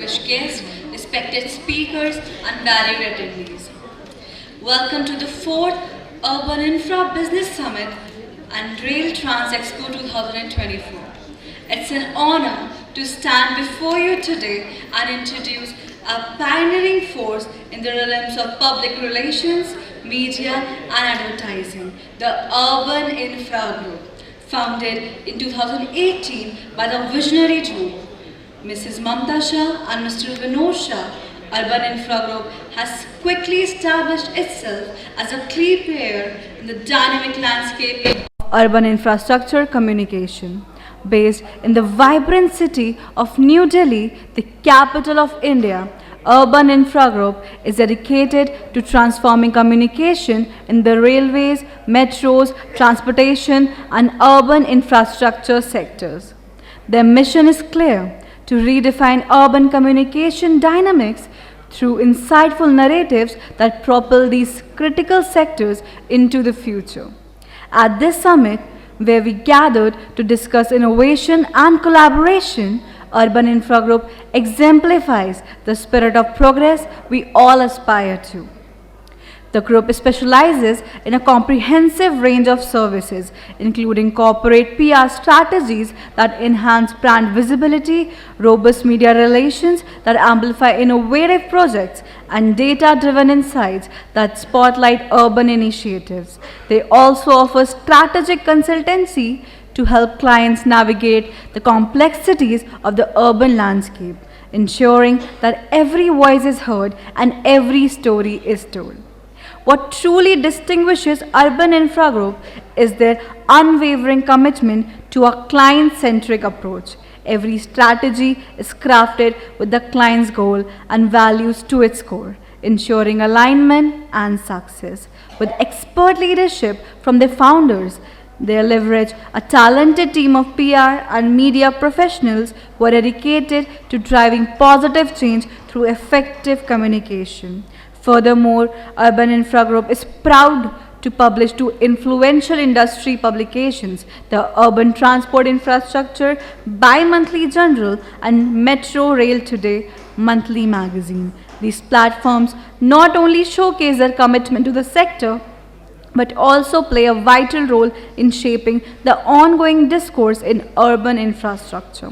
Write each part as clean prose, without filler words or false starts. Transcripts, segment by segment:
distinguished guests, respected speakers, and valued attendees. Welcome to the 4th Urban Infra Business Summit and RailTrans Expo 2024. It's an honor to stand before you today and introduce a pioneering force in the realms of public relations, media and advertising, the Urban Infra Group, founded in 2018 by the visionary duo, Mrs. Mamta Shah and Mr. Vinod Shah. Urban Infra Group has quickly established itself as a key player in the dynamic landscape of urban infrastructure communication. Based in the vibrant city of New Delhi, the capital of India, Urban Infra Group is dedicated to transforming communication in the railways, metros, transportation and urban infrastructure sectors. Their mission is clear: to redefine urban communication dynamics through insightful narratives that propel these critical sectors into the future. At this summit, where we gathered to discuss innovation and collaboration, Urban Infra Group exemplifies the spirit of progress we all aspire to. The group specializes in a comprehensive range of services, including corporate PR strategies that enhance brand visibility, robust media relations that amplify innovative projects, and data-driven insights that spotlight urban initiatives. They also offer strategic consultancy to help clients navigate the complexities of the urban landscape, ensuring that every voice is heard and every story is told. What truly distinguishes Urban Infra Group is their unwavering commitment to a client-centric approach. Every strategy is crafted with the client's goal and values to its core, ensuring alignment and success. With expert leadership from their founders, they leverage a talented team of PR and media professionals who are dedicated to driving positive change through effective communication. Furthermore, Urban Infra Group is proud to publish two influential industry publications, the Urban Transport Infrastructure Bi-Monthly Journal and Metro Rail Today Monthly Magazine. These platforms not only showcase their commitment to the sector, but also play a vital role in shaping the ongoing discourse in urban infrastructure.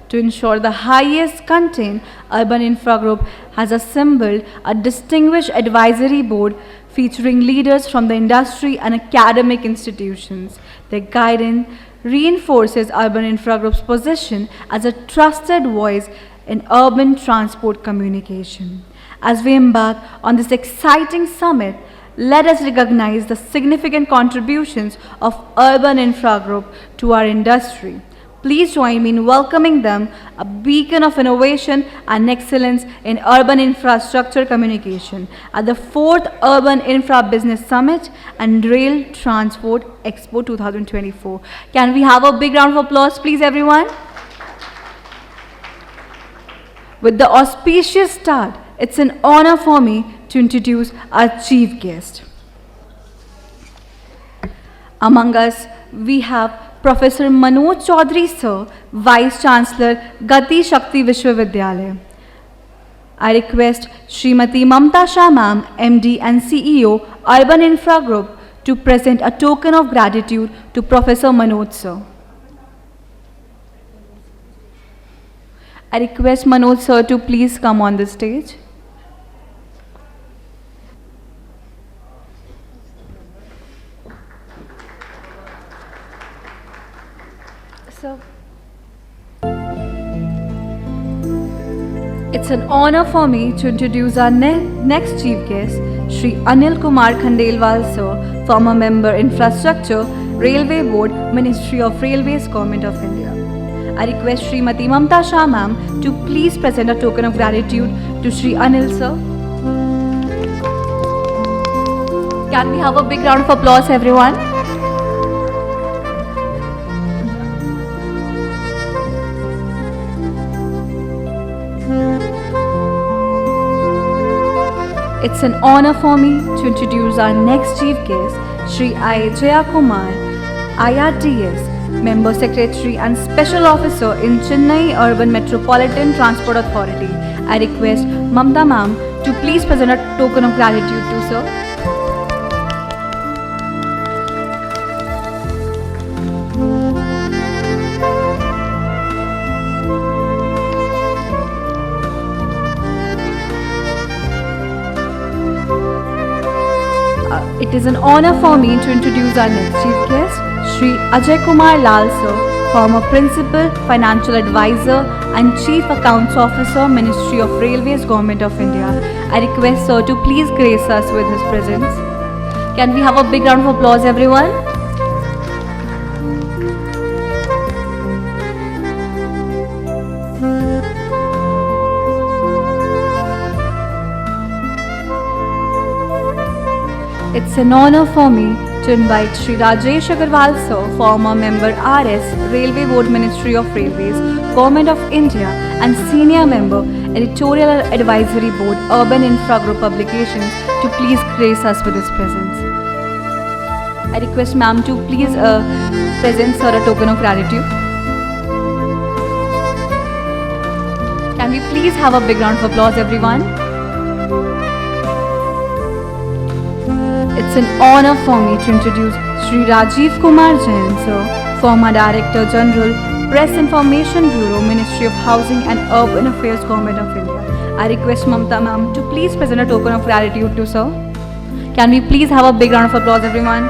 To ensure the highest content, Urban Infra Group has assembled a distinguished advisory board featuring leaders from the industry and academic institutions. Their guidance reinforces Urban Infra Group's position as a trusted voice in urban transport communication. As we embark on this exciting summit, let us recognize the significant contributions of Urban Infra Group to our industry. Please join me in welcoming them, a beacon of innovation and excellence in urban infrastructure communication at the 4th Urban Infra Business Summit and Rail Transport Expo 2024. Can we have a big round of applause, please, everyone? With the auspicious start, it's an honor for me to introduce our chief guest. Among us, we have Professor Manoj Chaudhary Sir, Vice Chancellor, Gati Shakti Vishwavidyalaya. I request Srimati Mamta Shah Ma'am, MD and CEO, Urban Infra Group, to present a token of gratitude to Professor Manoj Sir. I request Manoj Sir to please come on the stage. So, it's an honor for me to introduce our next chief guest, Shri Anil Kumar Khandelwal Sir, former member Infrastructure, Railway Board, Ministry of Railways, Government of India. I request Srimati Mamta Shah Ma'am to please present a token of gratitude to Shri Anil Sir. Can we have a big round of applause, everyone? It's an honor for me to introduce our next chief guest, Shri I. Jaya Kumar, IRTS, Member Secretary and Special Officer in Chennai Urban Metropolitan Transport Authority. I request Mamta ma'am to please present a token of gratitude to sir. It is an honor for me to introduce our next chief guest, Shri Ajay Kumar Lal sir, former Principal, Financial Advisor and Chief Accounts Officer, Ministry of Railways, Government of India. I request sir to please grace us with his presence. Can we have a big round of applause, everyone? It's an honor for me to invite Shri Rajesh Agarwal sir, former member RS, Railway Board, Ministry of Railways, Government of India and senior member, Editorial Advisory Board, Urban Infra Group Publications, to please grace us with his presence. I request ma'am to please present sir a token of gratitude. Can we please have a big round of applause, everyone? It's an honor for me to introduce Shri Rajiv Kumar Jain sir, former Director General, Press Information Bureau, Ministry of Housing and Urban Affairs, Government of India. I request Mamta ma'am to please present a token of gratitude to sir. Can we please have a big round of applause, everyone?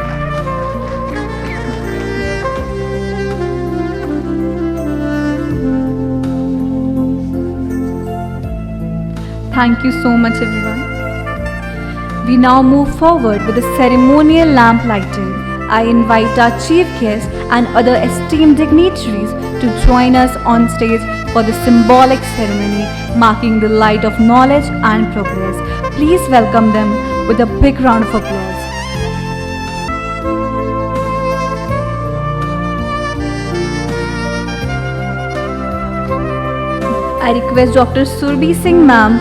Thank you so much, everyone. We now move forward with the ceremonial lamp lighting. I invite our chief guests and other esteemed dignitaries to join us on stage for the symbolic ceremony marking the light of knowledge and progress. Please welcome them with a big round of applause. I request Dr. Surbi Singh ma'am,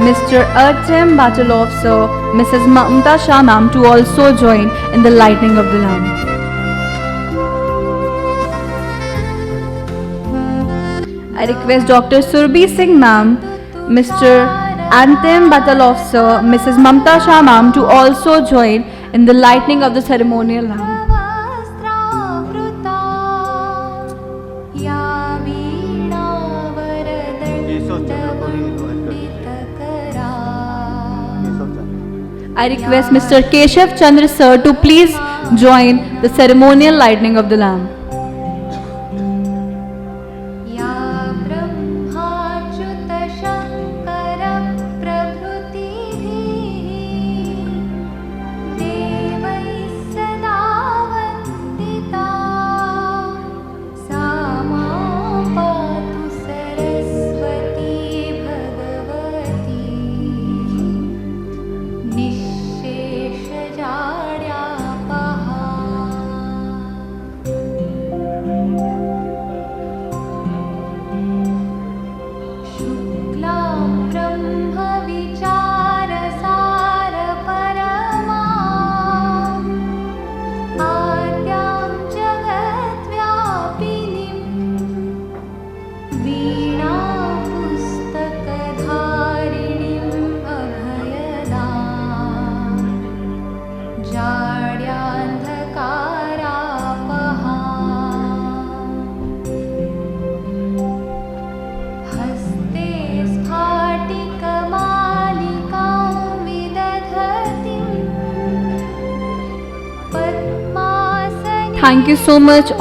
Mr. Anthem sir, Mrs. Mamta Shah ma'am to also join in the lighting of the lamp. I request Dr. Surbi Singh ma'am, Mr. Anthem sir, Mrs. Mamta Shah ma'am to also join in the lighting of the ceremonial lamp. I request Mr. Keshav Chandra sir to please join the ceremonial lighting of the lamp. Thank you so much,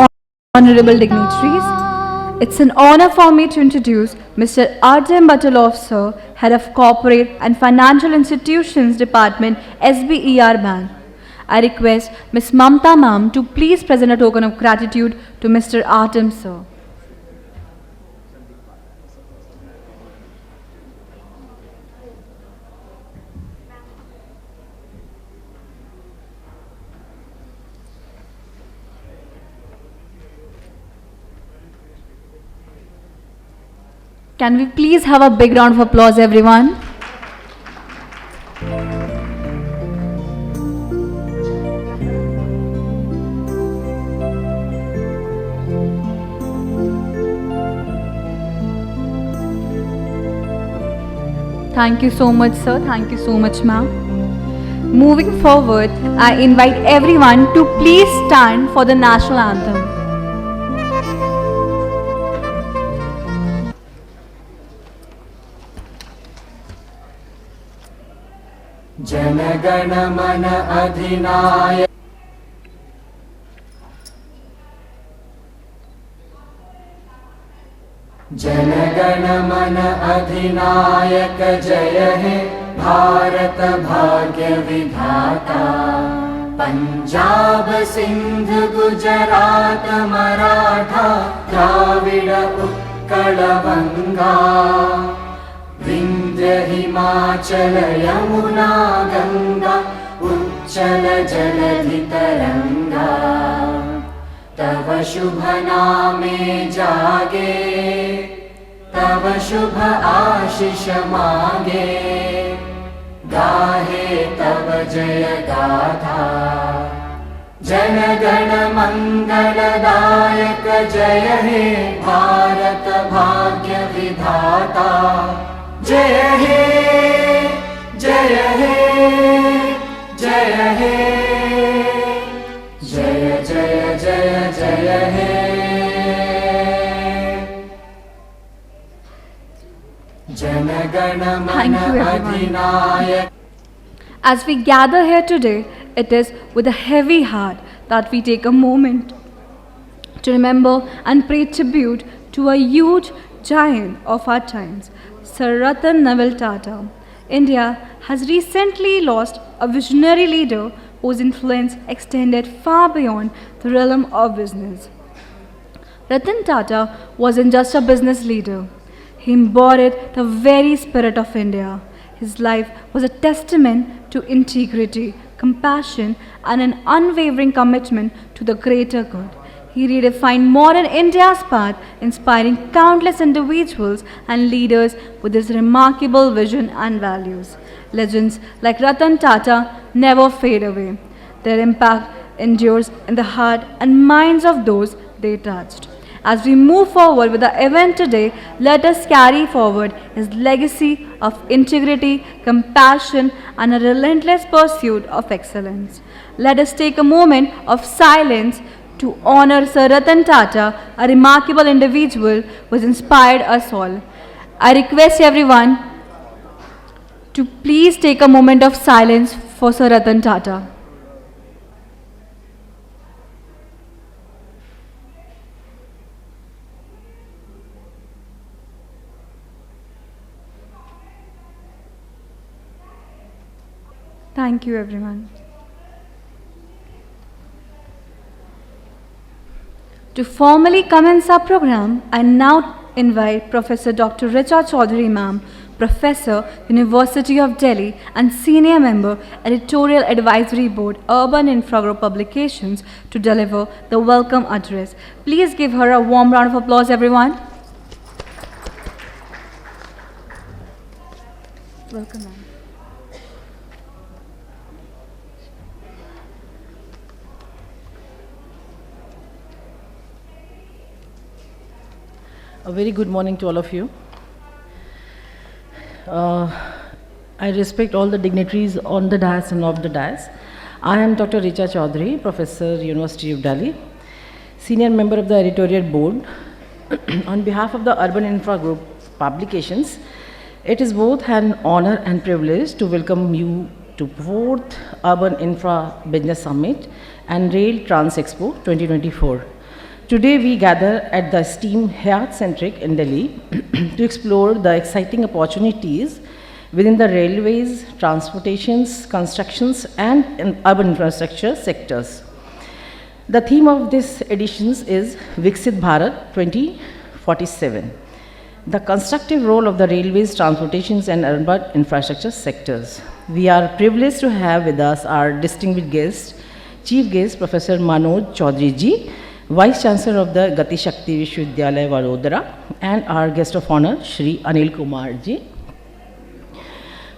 honorable dignitaries. It's an honor for me to introduce Mr. Artem Batalov sir, Head of Corporate and Financial Institutions Department, SBER Bank. I request Ms. Mamta ma'am to please present a token of gratitude to Mr. Artem sir. Can we please have a big round of applause, everyone? Thank you so much, sir. Thank you so much, ma'am. Moving forward, I invite everyone to please stand for the national anthem. जनगण मन अधिनायक जनगण मन अधिनायक जय हे भारत भाग्य विधाता पंजाब सिंध गुजरात मराठा द्राविड़ उत्कल बंगा विंध्य हिमाचल यमुना गंगा उच्चल जलधि तरंगा तव शुभ नामे जागे तव शुभ आशीष मांगे गाहे तव जय गाथा जनगण मंगलदायक जय हे भारत भाग्य विधाता जय हे जय हे जय हे जय जय जय जय हे जनगण मन अधिनायक. As we gather here today, it is with a heavy heart that we take a moment to remember and pay tribute to a huge giant of our times, Sir Ratan Tata. India has recently lost a visionary leader whose influence extended far beyond the realm of business. Ratan Tata wasn't just a business leader. He embodied the very spirit of India. His life was a testament to integrity, compassion, and an unwavering commitment to the greater good. He redefined modern India's path, inspiring countless individuals and leaders with his remarkable vision and values. Legends like Ratan Tata never fade away. Their impact endures in the heart and minds of those they touched. As we move forward with the event today, let us carry forward his legacy of integrity, compassion, and a relentless pursuit of excellence. Let us take a moment of silence to honor Sir Ratan Tata, a remarkable individual who has inspired us all. I request everyone to please take a moment of silence for Sir Ratan Tata. Thank you, everyone. To formally commence our program, I now invite Professor Dr. Richa Chaudhary Ma'am, Professor, University of Delhi and Senior Member, Editorial Advisory Board, Urban Infra Group Publications, to deliver the welcome address. Please give her a warm round of applause, everyone. Welcome, ma'am. A very good morning to all of you. I respect all the dignitaries on the dais and off the dais. I am Dr. Richa Chaudhary, Professor, University of Delhi, Senior Member of the Editorial Board. On behalf of the Urban Infra Group Publications, it is both an honor and privilege to welcome you to 4th Urban Infra Business Summit and RailTrans Expo 2024. Today we gather at the esteemed Hyatt Centric in Delhi to explore the exciting opportunities within the railways, transportations, constructions and urban infrastructure sectors. The theme of this edition is Viksit Bharat 2047, the constructive role of the railways, transportations and urban infrastructure sectors. We are privileged to have with us our distinguished guest, Chief Guest Professor Manoj Chaudhary Ji, Vice Chancellor of the Gati Shakti Vishwavidyalaya Vadodara, and our guest of honor, Shri Anil Kumar Ji,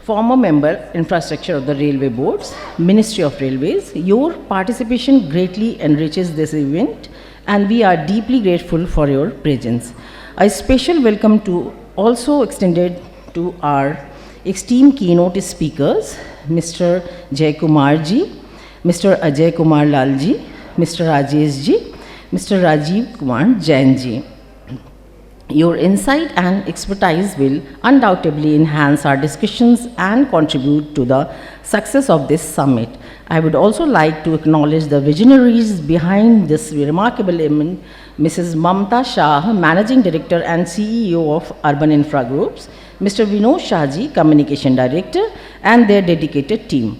former member, Infrastructure of the Railway Boards, Ministry of Railways. Your participation greatly enriches this event, and we are deeply grateful for your presence. A special welcome to also extended to our esteemed keynote speakers, Mr. Jay Kumar ji, Mr. Ajay Kumar Lal ji, Mr. Rajesh ji, Mr. Rajiv Kumar Jain ji. Your insight and expertise will undoubtedly enhance our discussions and contribute to the success of this summit. I would also like to acknowledge the visionaries behind this remarkable event, Mrs. Mamta Shah, Managing Director and CEO of Urban Infra Groups, Mr. Vinod Shahji, Communication Director, and their dedicated team.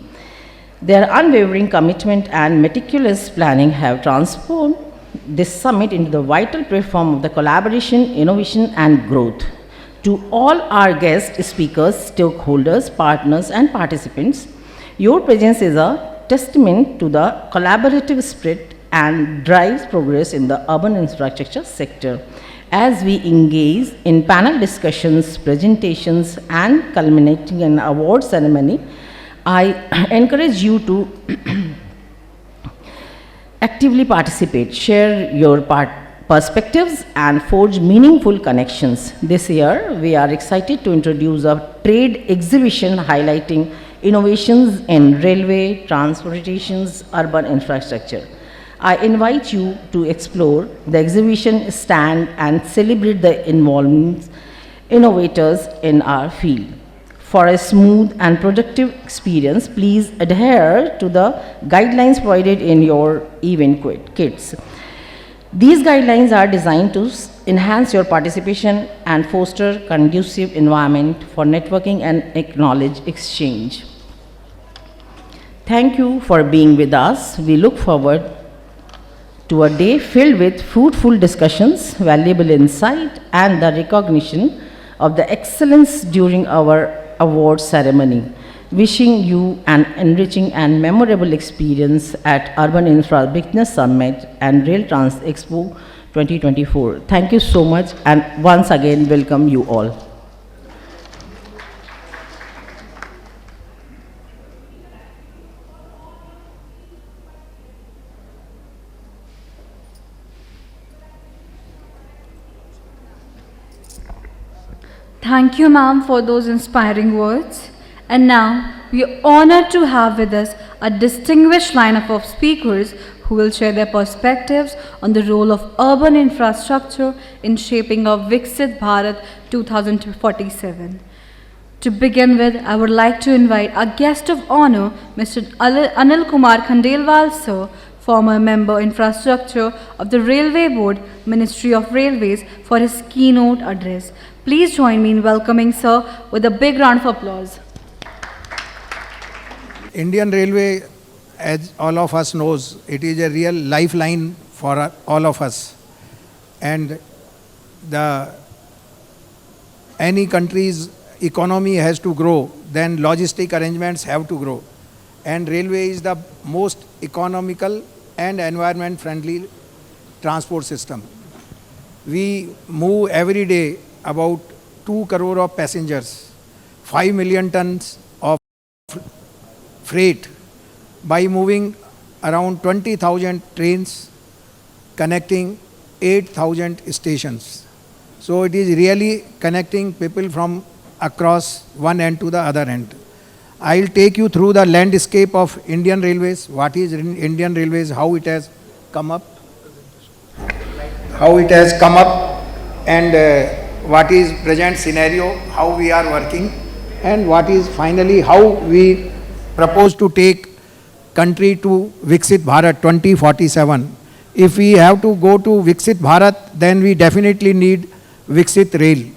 Their unwavering commitment and meticulous planning have transformed this summit into the vital platform of the collaboration, innovation, and growth. To all our guest speakers, stakeholders, partners, and participants, your presence is a testament to the collaborative spirit and drives progress in the urban infrastructure sector. As we engage in panel discussions, presentations, and culminating in award ceremony, I encourage you to actively participate, share your perspectives, and forge meaningful connections. This year, we are excited to introduce a trade exhibition highlighting innovations in railway, transportations, urban infrastructure. I invite you to explore the exhibition stand and celebrate the innovators in our field. For a smooth and productive experience, please adhere to the guidelines provided in your event kits. These guidelines are designed to enhance your participation and foster conducive environment for networking and knowledge exchange. Thank you for being with us. We look forward to a day filled with fruitful discussions, valuable insight, and the recognition of the excellence during our award ceremony. Wishing you an enriching and memorable experience at Urban Infra Business Summit and RailTrans Expo 2024. Thank you so much, and once again welcome you all. Thank you, ma'am, for those inspiring words. And now, we are honored to have with us a distinguished lineup of speakers who will share their perspectives on the role of urban infrastructure in shaping our Viksit Bharat 2047. To begin with, I would like to invite our guest of honor, Mr. Anil Kumar Khandelwal, sir, former member infrastructure of the Railway Board, Ministry of Railways, for his keynote address. Please join me in welcoming sir with a big round of applause. Indian Railway, as all of us knows, it is a real lifeline for all of us. And any country's economy has to grow, then logistic arrangements have to grow. And railway is the most economical and environment friendly transport system. We move every day about 2 crore of passengers, 5 million tons of freight by moving around 20,000 trains connecting 8,000 stations. So it is really connecting people from across one end to the other end. I'll take you through the landscape of Indian Railways, what is Indian Railways, how it has come up, and what is present scenario, how we are working, and what is finally how we propose to take country to Viksit Bharat 2047. If we have to go to Viksit Bharat, then we definitely need Viksit Rail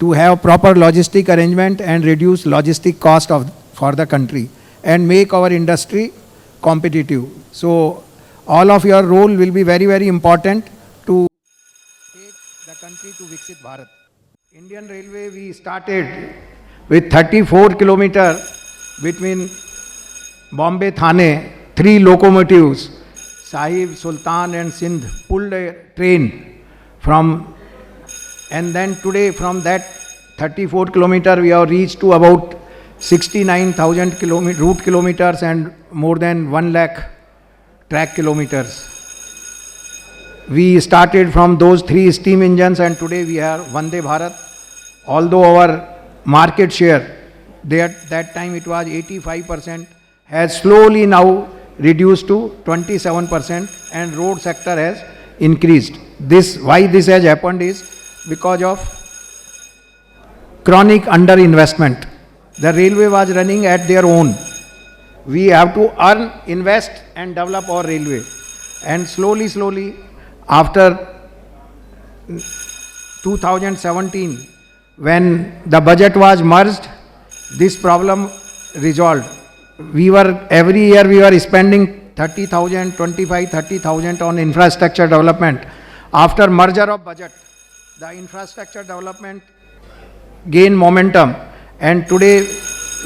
to have proper logistic arrangement and reduce logistic cost for the country and make our industry competitive. So all of your role will be very, very important to take the country to Viksit Bharat. Indian Railway, we started with 34 kilometers between Bombay Thane, 3 locomotives, Sahib, Sultan and Sindh pulled a train from, and then today from that 34 kilometers we have reached to about 69,000 route kilometers and more than 1 lakh track kilometers. We started from those 3 steam engines and today we are Vande Bharat. Although our market share that time it was 85%, has slowly now reduced to 27%, and road sector has increased. Why this has happened is because of chronic underinvestment. The railway was running at their own. We have to earn, invest and develop our railway. And slowly, after 2017, when the budget was merged, this problem resolved. Every year we were spending 30,000, 25, 30,000 on infrastructure development. After merger of budget, the infrastructure development gained momentum, and today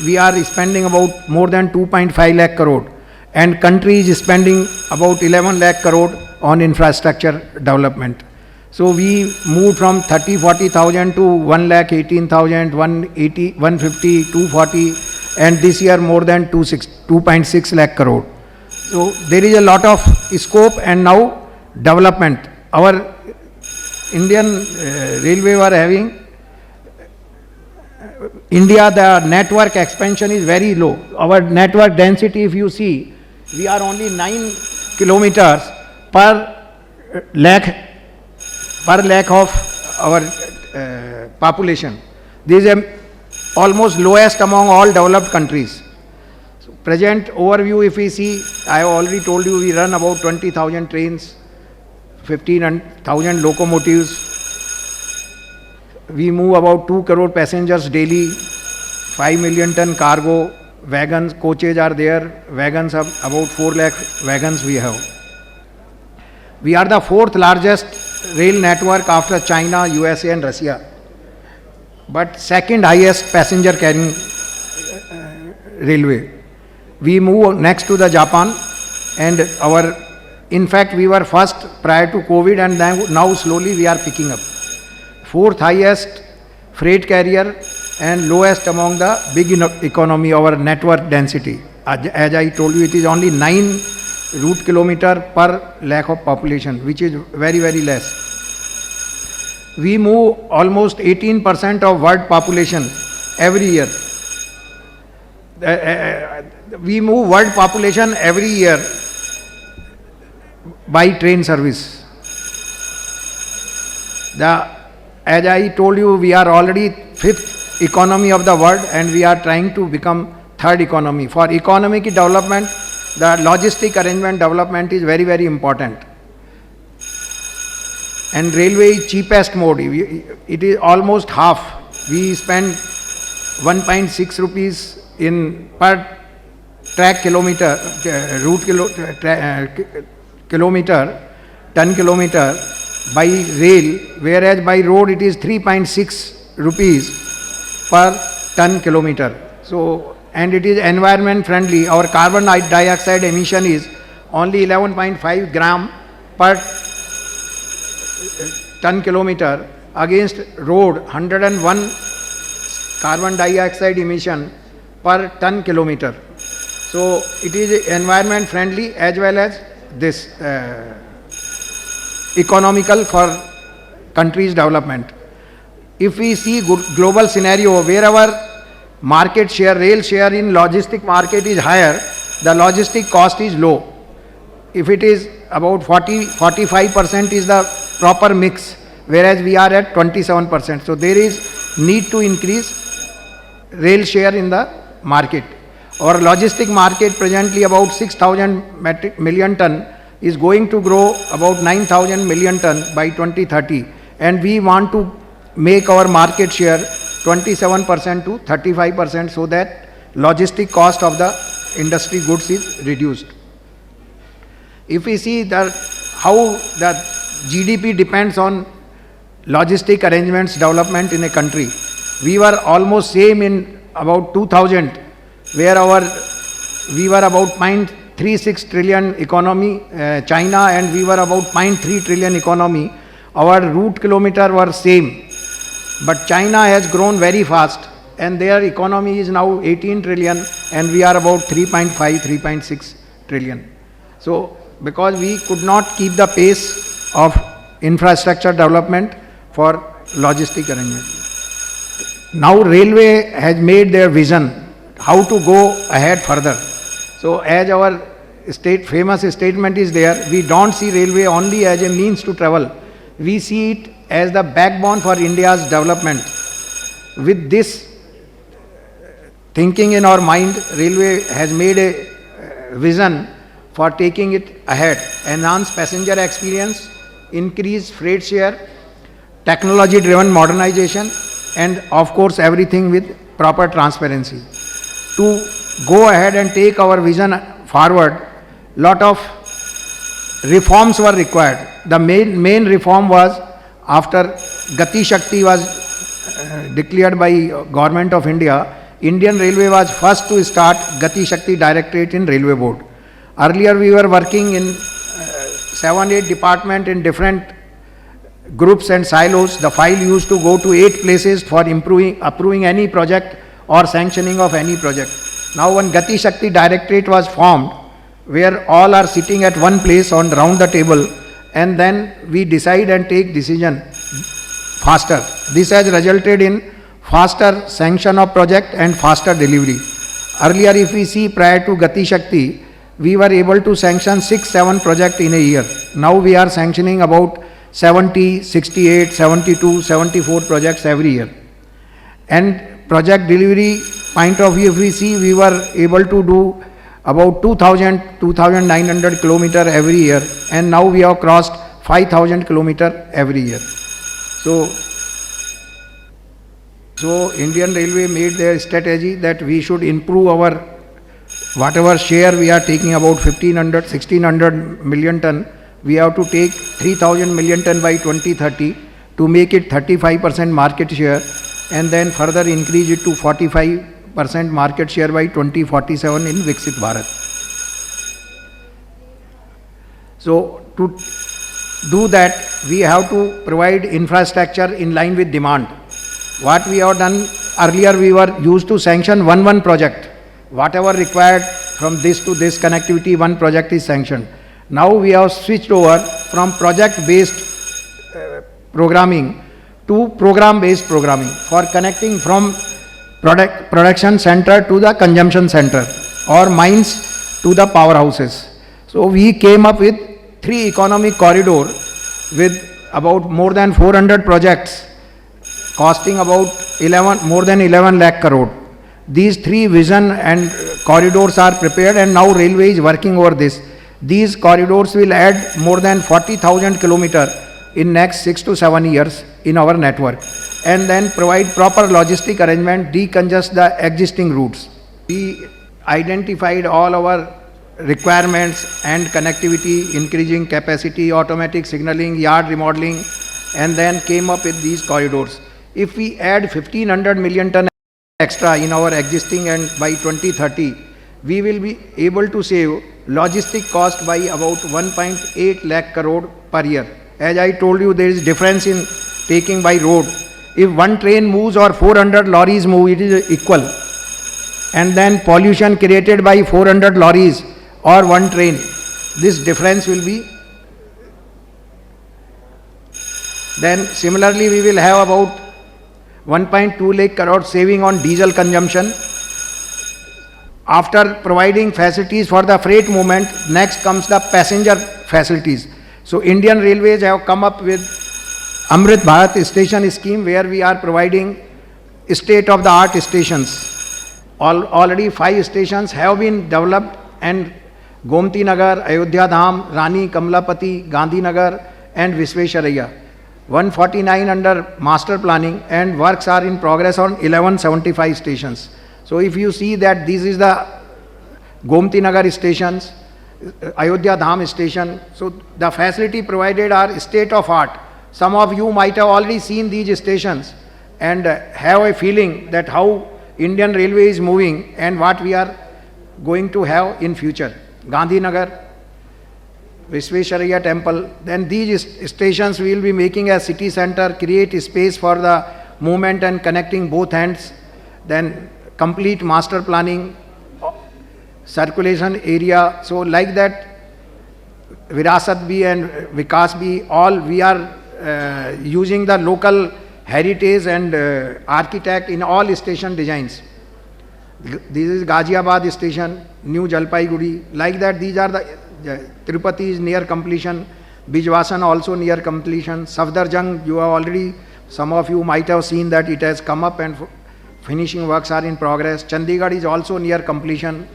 we are spending about more than 2.5 lakh crore, and country is spending about 11 lakh crore on infrastructure development. So we moved from 30-40,000 to 1,18,000, 180, 150, 240, and this year more than 2.6 lakh crore. So there is a lot of scope and now development. Our Indian railway were having, India, the network expansion is very low. Our network density, if you see, we are only 9 kilometers per lakh of our population. This is almost lowest among all developed countries. So present overview, if we see, I have already told you we run about 20,000 trains, 15,000 locomotives. We move about 2 crore passengers daily, 5 million ton cargo, wagons, coaches are there, wagons are about 4 lakh wagons we have. We are the fourth largest rail network after China, USA and Russia, but second highest passenger carrying railway. We move next to the Japan, and in fact we were first prior to COVID, and now slowly we are picking up. Fourth highest freight carrier and lowest among the big economy, our network density. As I told you, it is only 9 route kilometer per lakh of population, which is very, very less. We move almost 18% of world population every year. We move world population every year by train service. As I told you, we are already fifth economy of the world, and we are trying to become third economy. For economic development, the logistic arrangement development is very, very important. And railway is cheapest mode. It is almost half. We spend 1.6 rupees per track kilometer, ton kilometer by rail, whereas by road it is 3.6 rupees per ton kilometer. So, and it is environment friendly. Our carbon dioxide emission is only 11.5 gram per ton kilometer, against road 101 carbon dioxide emission per ton kilometer. So it is environment friendly as well as this economical for country's development. If we see global scenario, wherever market share, rail share in logistic market is higher, the logistic cost is low. If it is about 40-45% is the proper mix, whereas we are at 27%. So there is need to increase rail share in the market. Our logistic market presently about 6,000 million ton is going to grow about 9,000 million ton by 2030, and we want to make our market share 27% to 35%, so that logistic cost of the industry goods is reduced. If we see how the GDP depends on logistic arrangements development in a country, we were almost same in about 2000, where we were about 0.36 trillion economy, China, and we were about 0.3 trillion economy. Our route kilometer were same, but China has grown very fast, and their economy is now 18 trillion, and we are about 3.5, 3.6 trillion. So, because we could not keep the pace of infrastructure development for logistic arrangement. Now railway has made their vision how to go ahead further. So as our famous statement is there, we don't see railway only as a means to travel. We see it as the backbone for India's development. With this thinking in our mind, railway has made a vision for taking it ahead, enhance passenger experience, increase freight share, technology driven modernization, and of course everything with proper transparency. To go ahead and take our vision forward, lot of reforms were required. The main reform was after Gati Shakti was declared by Government of India. Indian Railway was first to start Gati Shakti Directorate in Railway Board. Earlier we were working in 7-8 departments in different groups and silos. The file used to go to 8 places for approving any project or sanctioning of any project. Now when Gati Shakti Directorate was formed, where all are sitting at one place on round the table, and then we decide and take decision faster. This has resulted in faster sanction of project and faster delivery. Earlier if we see prior to Gati Shakti, we were able to sanction 6-7 projects in a year. Now we are sanctioning about 70, 68, 72, 74 projects every year. And project delivery point of view, if we see, we were able to do about 2,900 kilometer every year, and now we have crossed 5,000 kilometer every year. So Indian Railway made their strategy that we should improve our whatever share we are taking, about 1,600 million ton, we have to take 3,000 million ton by 2030 to make it 35% market share, and then further increase it to 45% market share by 2047 in Viksit Bharat. So to do that, we have to provide infrastructure in line with demand. What we have done earlier, we were used to sanction one project. Whatever required from this to this connectivity, one project is sanctioned. Now we have switched over from project-based programming to program-based programming for connecting from production center to the consumption center, or mines to the powerhouses. So we came up with 3 economic corridors with about more than 400 projects costing about more than 11 lakh crore. These 3 vision and corridors are prepared, and now railway is working over this. These corridors will add more than 40,000 kilometers in next 6 to 7 years in our network, and then provide proper logistic arrangement, decongest the existing routes. We identified all our requirements and connectivity, increasing capacity, automatic signaling, yard remodeling, and then came up with these corridors. If we add 1,500 million ton extra in our existing, and by 2030, we will be able to save logistic cost by about 1.8 lakh crore per year. As I told you, there is difference in taking by road. If one train moves or 400 lorries move, it is equal. And then pollution created by 400 lorries or one train, this difference will be. Then similarly, we will have about 1.2 lakh crore saving on diesel consumption. After providing facilities for the freight movement, next comes the passenger facilities. So Indian Railways have come up with Amrit Bharat station scheme, where we are providing state-of-the-art stations. Already 5 stations have been developed, and Gomti Nagar, Ayodhya Dham, Rani, Kamlapati, Gandhi Nagar, and Visvesvaraya. 149 under master planning, and works are in progress on 1175 stations. So if you see that this is the Gomti Nagar stations, Ayodhya Dham station, so the facility provided are state of art. Some of you might have already seen these stations and have a feeling that how Indian Railway is moving and what we are going to have in future. Gandhi Nagar, Visvesvaraya temple, then these stations we will be making a city center, create space for the movement and connecting both ends, then complete master planning, circulation area. So like that, Virasat bhi and Vikas bhi, all we are using the local heritage and architect in all station designs. This is Ghaziabad station, New Jalpaiguri. Like that, these are the Tirupati is near completion, Bijwasan also near completion, Safdarjung, you have already, some of you might have seen that it has come up and finishing works are in progress. Chandigarh is also near completion.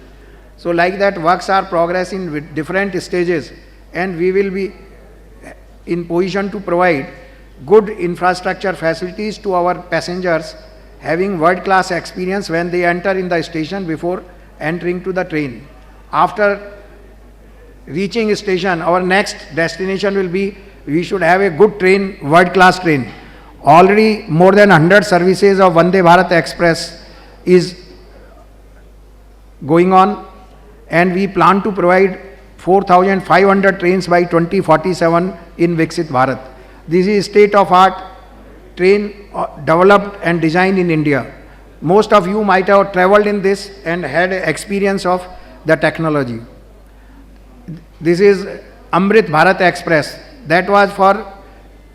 So like that, works are progressing with different stages, and we will be in position to provide good infrastructure facilities to our passengers having world-class experience when they enter in the station before entering to the train. After reaching station, our next destination will be, we should have a good train, world-class train. Already more than 100 services of Vande Bharat Express is going on, and we plan to provide 4,500 trains by 2047 in Viksit Bharat. This is state-of-art train developed and designed in India. Most of you might have traveled in this and had experience of the technology. This is Amrit Bharat Express. That was for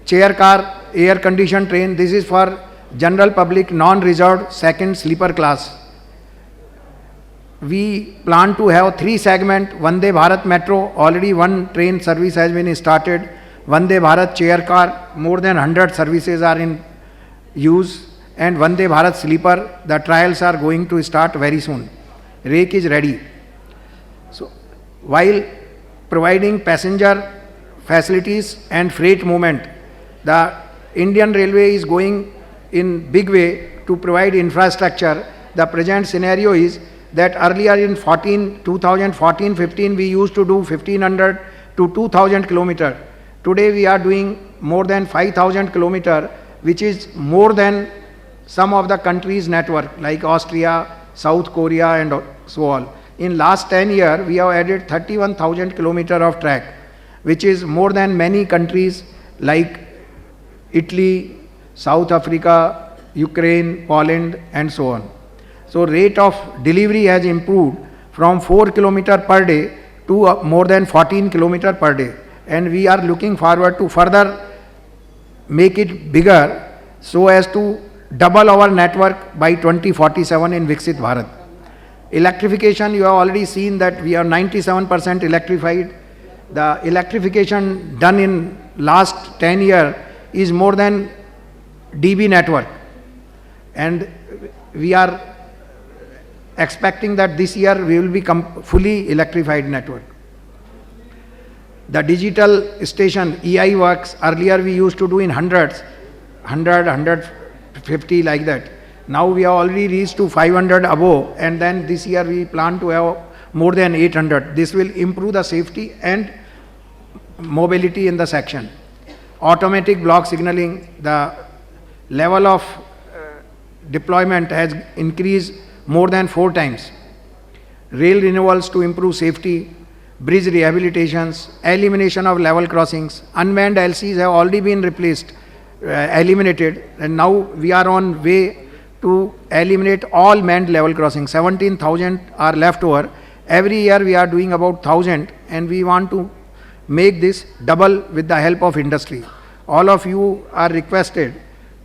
chair car, air-conditioned train. This is for general public, non-reserved, second sleeper class. We plan to have 3 segment Vande Bharat Metro. Already 1 train service has been started. Vande Bharat chair car, more than 100 services are in use. And Vande Bharat sleeper, the trials are going to start very soon. Rake is ready. So, while providing passenger facilities and freight movement, the Indian Railway is going in big way to provide infrastructure. The present scenario is that earlier in 2014-15 we used to do 1500 to 2000 kilometer. Today we are doing more than 5000 kilometer, which is more than some of the countries' network like Austria, South Korea and so on. In last 10 years we have added 31,000 kilometer of track, which is more than many countries like Italy, South Africa, Ukraine, Poland and so on. So rate of delivery has improved from 4 km per day to more than 14 km per day, and we are looking forward to further make it bigger so as to double our network by 2047 in Viksit Bharat. Electrification, you have already seen that we are 97% electrified. The electrification done in last 10 years is more than DB network, and we are expecting that this year we will become fully electrified network. The digital station EI works, earlier we used to do in hundreds, 100, 150 like that. Now we have already reached to 500 above, and then this year we plan to have more than 800. This will improve the safety and mobility in the section. Automatic block signaling, the level of deployment has increased more than 4 times. Rail renewals to improve safety, bridge rehabilitations, elimination of level crossings. Unmanned LCs have already been replaced, eliminated, and now we are on way to eliminate all manned level crossings. 17,000 are left over. Every year we are doing about 1,000, and we want to make this double with the help of industry. All of you are requested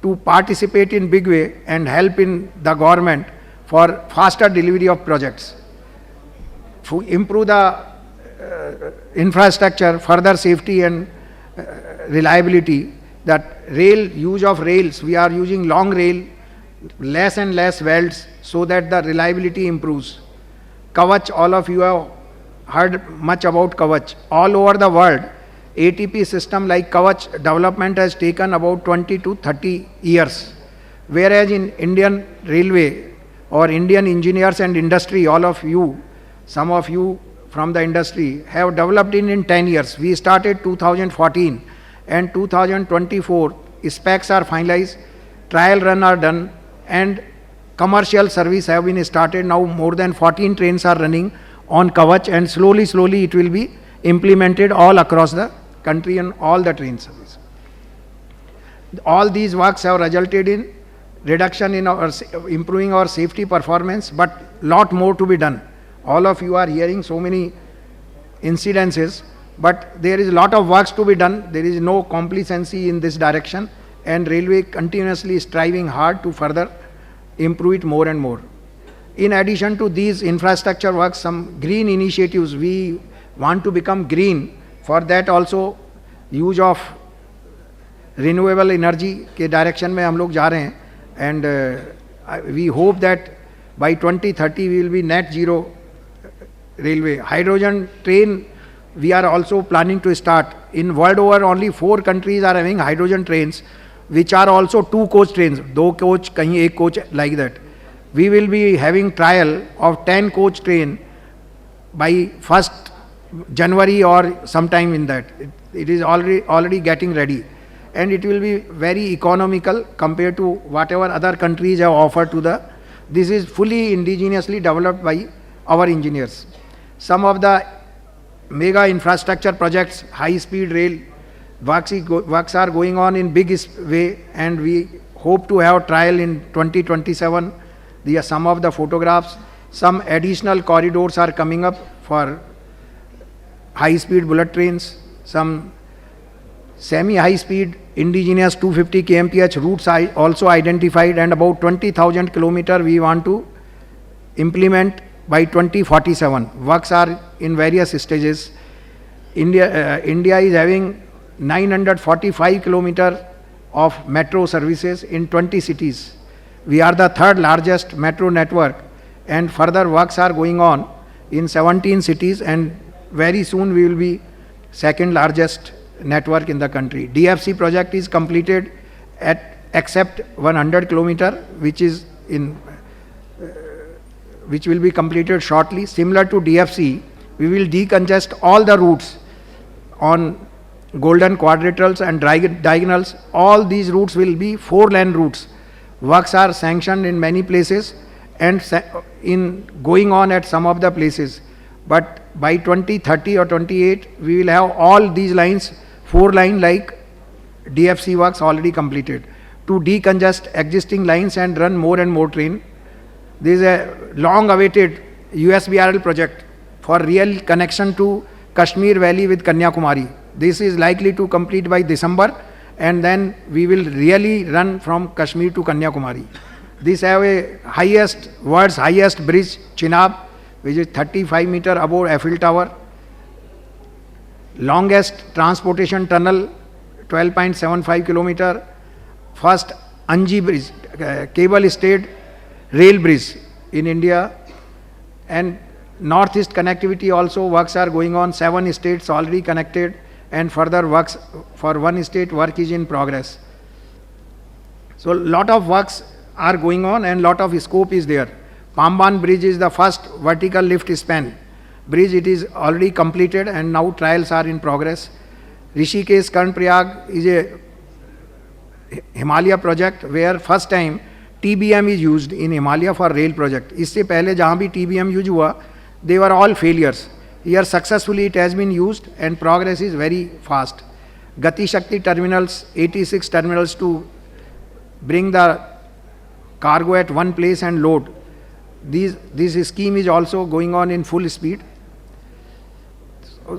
to participate in big way and help in the government for faster delivery of projects, to improve the infrastructure, further safety and reliability. That rail, use of rails, we are using long rail, less and less welds, so that the reliability improves. Kavach, all of you have heard much about Kavach. All over the world, ATP system like Kavach development has taken about 20 to 30 years. Whereas in Indian Railway or Indian engineers and industry, all of you, some of you from the industry have developed in 10 years. We started 2014 and 2024 specs are finalized, trial run are done, and commercial service have been started. Now more than 14 trains are running on Kavach, and slowly it will be implemented all across the country and all the train service. All these works have resulted in reduction in our improving our safety performance, but lot more to be done. All of you are hearing so many incidences, but there is a lot of works to be done. There is no complacency in this direction, and railway continuously striving hard to further improve it more and more. In addition to these infrastructure works, some green initiatives, we want to become green. For that also use of renewable energy के direction में हम लोग जा रहे हैं, and we hope that by 2030 we will be net zero railway. Hydrogen train we are also planning to start. In world over only 4 countries are having hydrogen trains, which are also 2-coach trains, 2 coach कहीं 1 coach, like that. We will be having trial of 10-coach train by 1st January or sometime in that. It is already getting ready, and it will be very economical compared to whatever other countries have offered to the. This is fully indigenously developed by our engineers. Some of the mega infrastructure projects, high-speed rail works are going on in big way, and we hope to have trial in 2027. These are some of the photographs. Some additional corridors are coming up for high-speed bullet trains. Some semi-high-speed indigenous 250 kmph routes are also identified, and about 20,000 kilometers we want to implement by 2047. Works are in various stages. India is having 945 kilometers of metro services in 20 cities. We are the 3rd largest metro network, and further works are going on in 17 cities, and very soon we will be 2nd largest network in the country. DFC project is completed except 100 kilometer, which will be completed shortly. Similar to DFC, we will decongest all the routes on golden quadrilaterals and diagonals. All these routes will be 4-lane routes. Works are sanctioned in many places and in going on at some of the places. But by 2030 or 28, we will have all these lines 4-line like DFC works already completed, to decongest existing lines and run more and more train. There is a long-awaited USBRL project for real connection to Kashmir Valley with Kanyakumari. This is likely to complete by December, and then we will really run from Kashmir to Kanyakumari. This have a world's highest bridge, Chenab, which is 35 meter above Eiffel Tower. Longest transportation tunnel, 12.75 kilometer. First Anji bridge, cable stayed rail bridge in India. And northeast connectivity also works are going on. 7 states already connected, and further works for 1 state work is in progress. So lot of works are going on and lot of scope is there. Pamban bridge is the first vertical lift span bridge. It is already completed and now trials are in progress. Rishikesh Karnaprayag is a Himalaya project where first time TBM is used in Himalaya for rail project. इससे पहले जहाँ भी TBM use हुआ, they were all failures. Here successfully it has been used and progress is very fast. Gati Shakti terminals, 86 terminals to bring the cargo at one place and load. This scheme is also going on in full speed.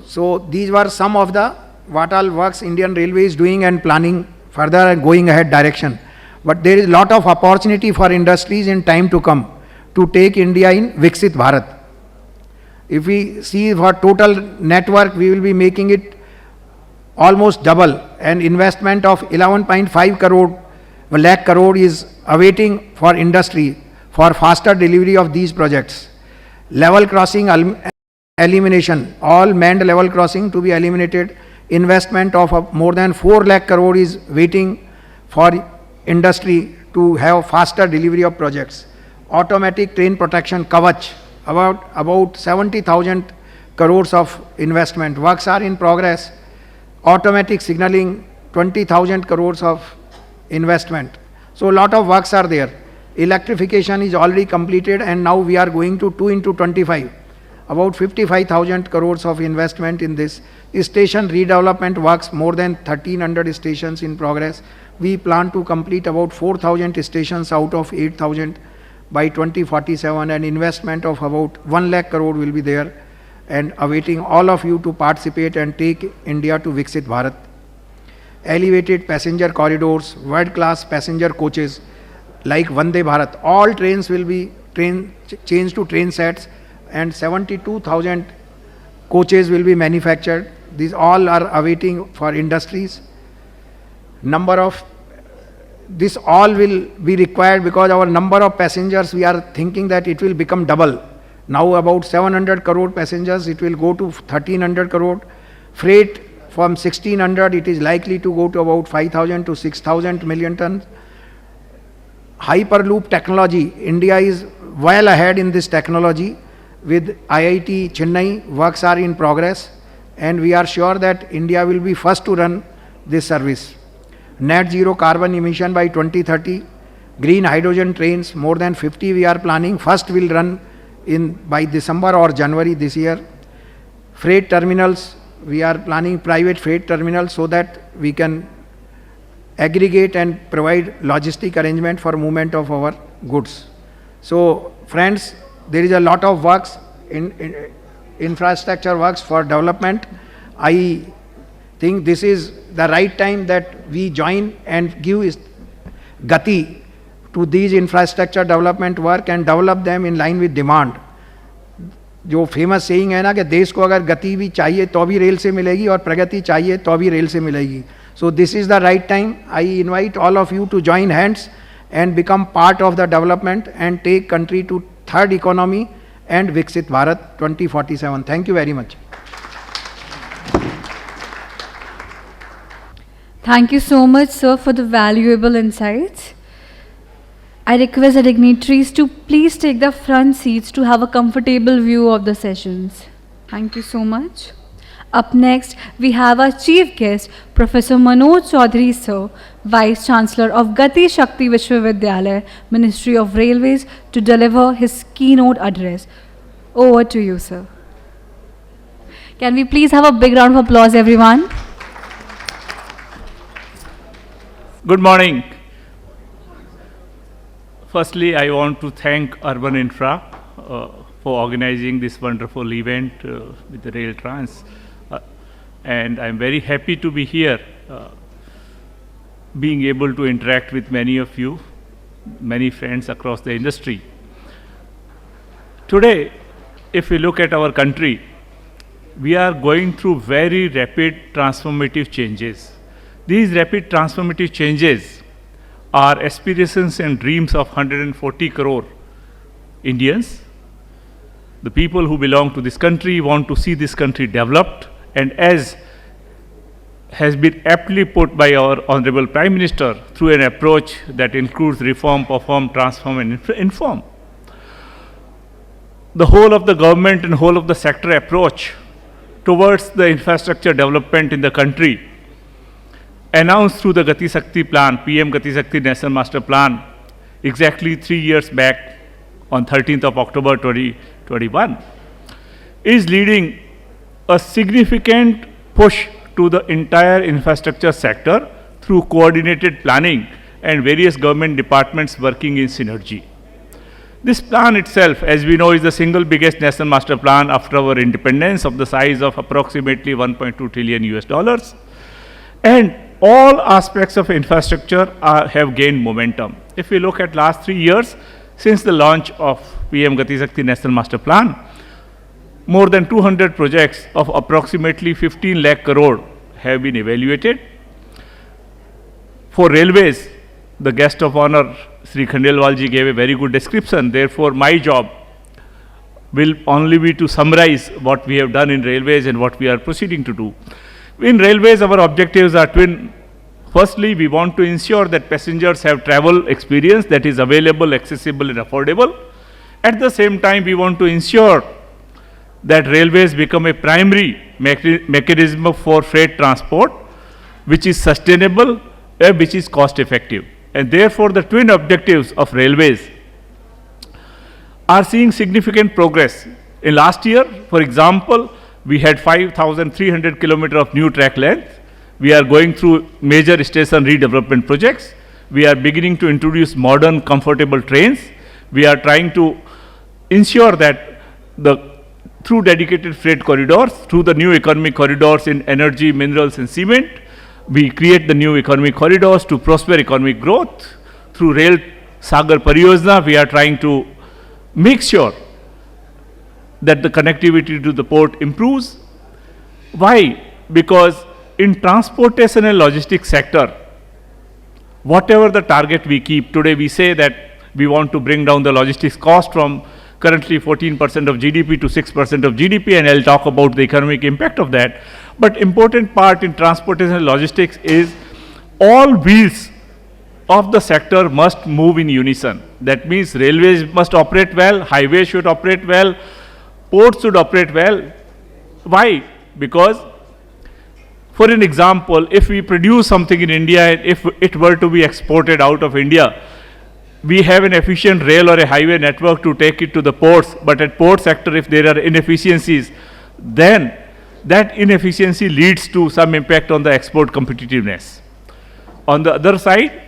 So these were some of the what all works Indian Railway is doing and planning further and going ahead direction. But there is lot of opportunity for industries in time to come to take India in Viksit Bharat. If we see for total network, we will be making it almost double, and investment of 11.5 lakh crore is awaiting for industry for faster delivery of these projects. Level crossing elimination, all manned level crossing to be eliminated. Investment of more than 4 lakh crore is waiting for industry to have faster delivery of projects. Automatic train protection Kavach, about 70,000 crores of investment. Works are in progress. Automatic signaling, 20,000 crores of investment. So a lot of works are there. Electrification is already completed, and now we are going to 2 into 25. About 55,000 crores of investment in this. Station redevelopment works, more than 1,300 stations in progress. We plan to complete about 4,000 stations out of 8,000 by 2047, and investment of about 1 lakh crore will be there, and awaiting all of you to participate and take India to Viksit Bharat. elevated passenger corridors, world-class passenger coaches like Vande Bharat. All trains will be changed to train sets, and 72,000 coaches will be manufactured. These all are awaiting for industries. This all will be required because our number of passengers, we are thinking that it will become double. Now about 700 crore passengers, it will go to 1300 crore. Freight from 1600, it is likely to go to about 5,000 to 6,000 million tons. Hyperloop technology, India is well ahead in this technology. With IIT Chennai, works are in progress, and we are sure that India will be first to run this service. Net zero carbon emission by 2030, green hydrogen trains, more than 50 we are planning. First will run by December or January this year. Freight terminals, we are planning private freight terminals so that we can aggregate and provide logistic arrangement for movement of our goods. So friends, there is a lot of works in infrastructure works for development. I think this is the right time that we join and give gati to these infrastructure development work and develop them in line with demand. जो famous saying है ना कि देश को अगर गति भी चाहिए तो भी रेल से मिलेगी और प्रगति चाहिए तो भी रेल से मिलेगी. So this is the right time. I invite all of you to join hands and become part of the development and take country to third economy and Viksit Bharat 2047. Thank you very much. Thank you so much, sir, for the valuable insights. I request the dignitaries to please take the front seats to have a comfortable view of the sessions. Thank you so much. Up next, we have our chief guest, Professor Manoj Chaudhary, sir, Vice Chancellor of Gati Shakti Vishwavidyalaya, Ministry of Railways, to deliver his keynote address. Over to you, sir. Can we please have a big round of applause, everyone? Good morning. Firstly, I want to thank Urban Infra for organizing this wonderful event with the RailTrans. And I'm very happy to be here, being able to interact with many of you, many friends across the industry. Today, if we look at our country, we are going through very rapid transformative changes. These rapid transformative changes are aspirations and dreams of 140 crore Indians. The people who belong to this country want to see this country developed, and as has been aptly put by our Honorable Prime Minister, through an approach that includes reform, perform, transform and inform. The whole of the government and whole of the sector approach towards the infrastructure development in the country, announced through the Gati Shakti Plan, PM Gati Shakti National Master Plan, exactly 3 years back on 13th of October 2021, is leading a significant push to the entire infrastructure sector through coordinated planning and various government departments working in synergy. This plan itself, as we know, is the single biggest national master plan after our independence, of the size of approximately $1.2 trillion. And all aspects of infrastructure have gained momentum. If we look at last 3 years, since the launch of PM Gati Shakti National Master Plan, more than 200 projects of approximately 15 lakh crore have been evaluated. For railways, the guest of honor, Sri Khandelwal ji, gave a very good description. Therefore, my job will only be to summarize what we have done in railways and what we are proceeding to do. In railways, our objectives are twin. Firstly, we want to ensure that passengers have travel experience that is available, accessible and affordable. At the same time, we want to ensure that railways become a primary mechanism for freight transport, which is sustainable and which is cost effective. And therefore, the twin objectives of railways are seeing significant progress. In last year, for example, we had 5,300 kilometers of new track length. We are going through major station redevelopment projects. We are beginning to introduce modern, comfortable trains. We are trying to ensure that through dedicated freight corridors, through the new economic corridors in energy, minerals and cement, We create the new economic corridors to prosper economic growth. Through Rail Sagar Pariyojana, we are trying to make sure that the connectivity to the port improves. Why? Because in transportation and logistics sector, whatever the target we keep, today we say that we want to bring down the logistics cost from currently 14% of GDP to 6% of GDP, and I'll talk about the economic impact of that. But important part in transportation and logistics is all wheels of the sector must move in unison. That means railways must operate well, highways should operate well, ports should operate well. Why? Because, for an example, if we produce something in India and if it were to be exported out of India, we have an efficient rail or a highway network to take it to the ports, but at port sector, if there are inefficiencies, then that inefficiency leads to some impact on the export competitiveness. On the other side,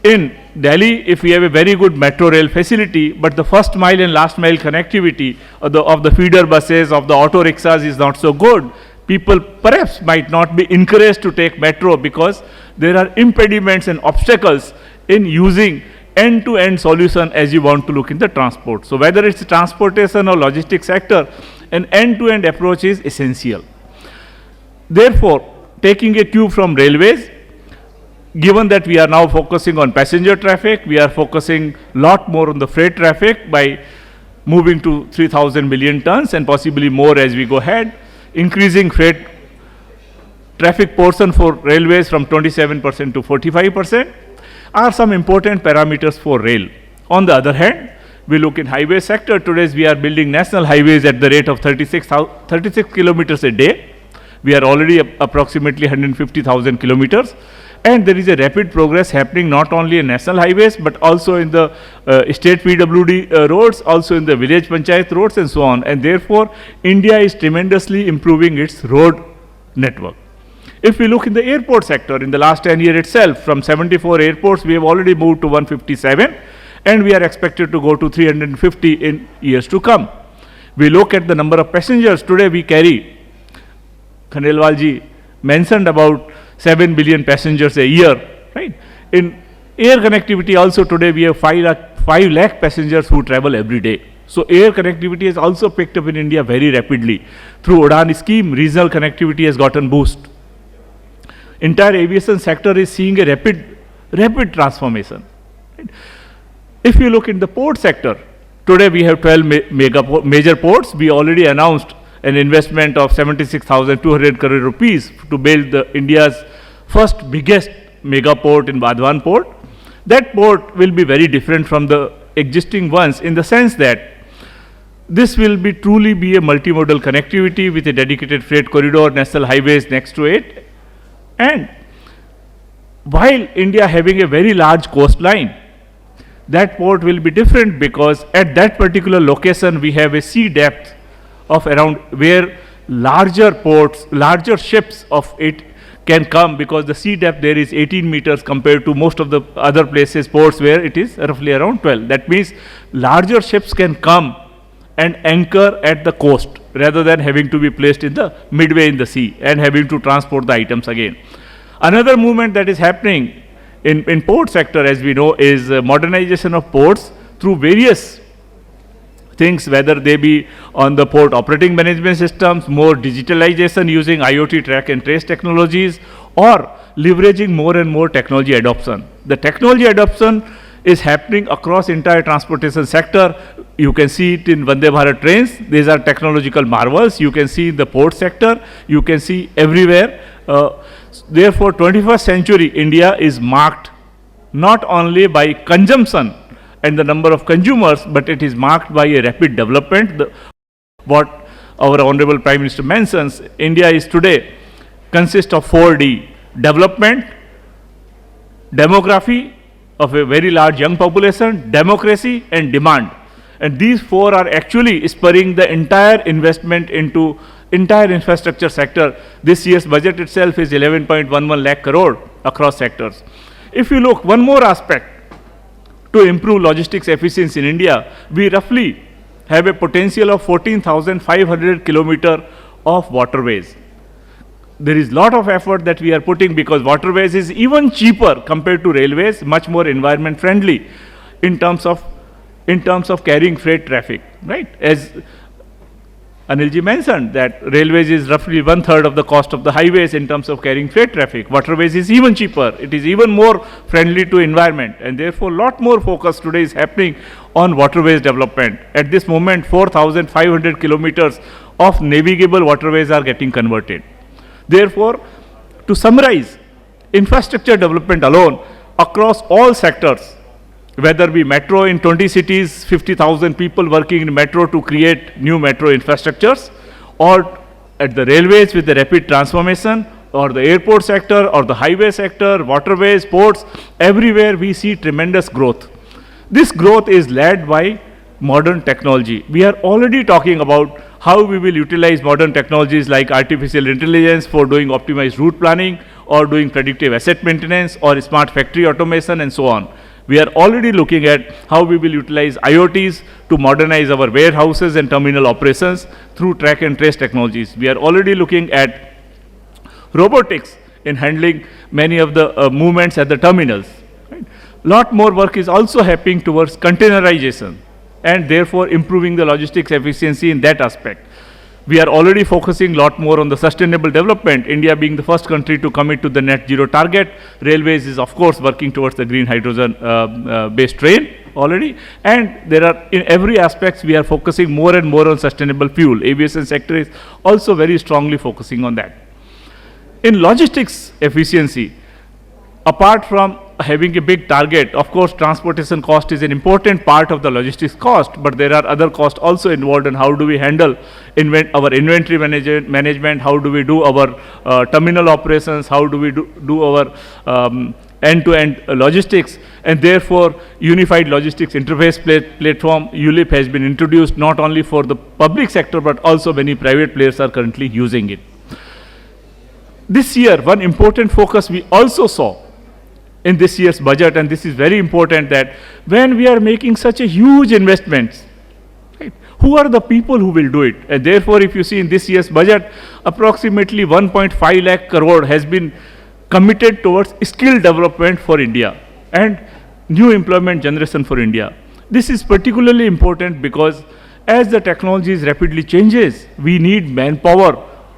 in Delhi, if we have a very good metro rail facility, but the first mile and last mile connectivity of the feeder buses, of the auto rickshaws is not so good, people perhaps might not be encouraged to take metro because there are impediments and obstacles in using end-to-end solution as you want to look in the transport. So whether it's transportation or logistics sector, an end-to-end approach is essential. Therefore, taking a cue from railways, given that we are now focusing on passenger traffic, we are focusing a lot more on the freight traffic by moving to 3,000 million tons and possibly more as we go ahead, increasing freight traffic portion for railways from 27% to 45% are some important parameters for rail. On the other hand, we look in highway sector, today we are building national highways at the rate of 36 kilometers a day. We are already approximately 150,000 kilometers. And there is a rapid progress happening not only in national highways, but also in the state PWD roads, also in the village panchayat roads and so on. And therefore, India is tremendously improving its road network. If we look in the airport sector, in the last 10 years itself, from 74 airports, we have already moved to 157, and we are expected to go to 350 in years to come. We look at the number of passengers. Today we carry, Khandelwal ji mentioned about 7 billion passengers a year, right? In air connectivity also today we have 5 lakh passengers who travel every day. So air connectivity has also picked up in India very rapidly. Through Udan scheme, regional connectivity has gotten boost. Entire aviation sector is seeing a rapid transformation. Right? If you look in the port sector, today we have 12 major ports. We already announced an investment of 76,200 crore rupees to build India's first biggest mega port in Vadhavan port. That port will be very different from the existing ones in the sense that this will be truly be a multimodal connectivity with a dedicated freight corridor, national highways next to it. And while India having a very large coastline, that port will be different because at that particular location we have a sea depth of around where larger ports, larger ships of it can come, because the sea depth there is 18 meters compared to most of the other places, ports where it is roughly around 12. That means larger ships can come and anchor at the coast rather than having to be placed in the midway in the sea and having to transport the items again. Another movement that is happening in port sector, as we know, is modernization of ports through various things, whether they be on the port operating management systems, more digitalization using IoT track and trace technologies, or leveraging more and more technology adoption. The technology adoption is happening across entire transportation sector. You can see it in Vande Bharat trains. These are technological marvels. You can see in the port sector. You can see everywhere. Therefore, 21st century India is marked not only by consumption and the number of consumers, but it is marked by a rapid development. What our Honorable Prime Minister mentions, India is today consists of 4D: development, demography of a very large young population, democracy and demand. And these four are actually spurring the entire investment into entire infrastructure sector. This year's budget itself is 11.11 lakh crore across sectors. If you look one more aspect to improve logistics efficiency in India, we roughly have a potential of 14,500 kilometers of waterways. there is lot of effort that we are putting because waterways is even cheaper compared to railways, much more environment friendly in terms of carrying freight traffic, right? As Anilji mentioned that railways is roughly 1/3 of the cost of the highways in terms of carrying freight traffic. Waterways is even cheaper. It is even more friendly to environment, and therefore lot more focus today is happening on waterways development. At this moment, 4,500 kilometers of navigable waterways are getting converted. Therefore, to summarize, infrastructure development alone across all sectors, whether be metro in 20 cities, 50,000 people working in metro to create new metro infrastructures, or at the railways with the rapid transformation, or the airport sector, or the highway sector, waterways, ports, everywhere we see tremendous growth. This growth is led by modern technology. We are already talking about how we will utilize modern technologies like artificial intelligence for doing optimized route planning, or doing predictive asset maintenance, or smart factory automation, and so on. We are already looking at how we will utilize IoTs to modernize our warehouses and terminal operations through track and trace technologies. We are already looking at robotics in handling many of the movements at the terminals. Right? Lot more work is also happening towards containerization and therefore improving the logistics efficiency in that aspect. We are already focusing a lot more on the sustainable development, India being the first country to commit to the net zero target. Railways is of course working towards the green hydrogen based train already, and there are in every aspect we are focusing more and more on sustainable fuel. Aviation sector is also very strongly focusing on that. In logistics efficiency, apart from having a big target, of course transportation cost is an important part of the logistics cost, but there are other costs also involved in how do we handle our inventory management, how do we do our terminal operations, how do we do our end-to-end logistics, and therefore unified logistics interface platform ULIP has been introduced not only for the public sector but also many private players are currently using it. This year, one important focus we also saw in this year's budget, and this is very important, that when we are making such a huge investments, right, who are the people who will do it? And therefore, if you see in this year's budget, approximately 1.5 lakh crore has been committed towards skill development for India and new employment generation for India. This is particularly important because as the technology is rapidly changes, we need manpower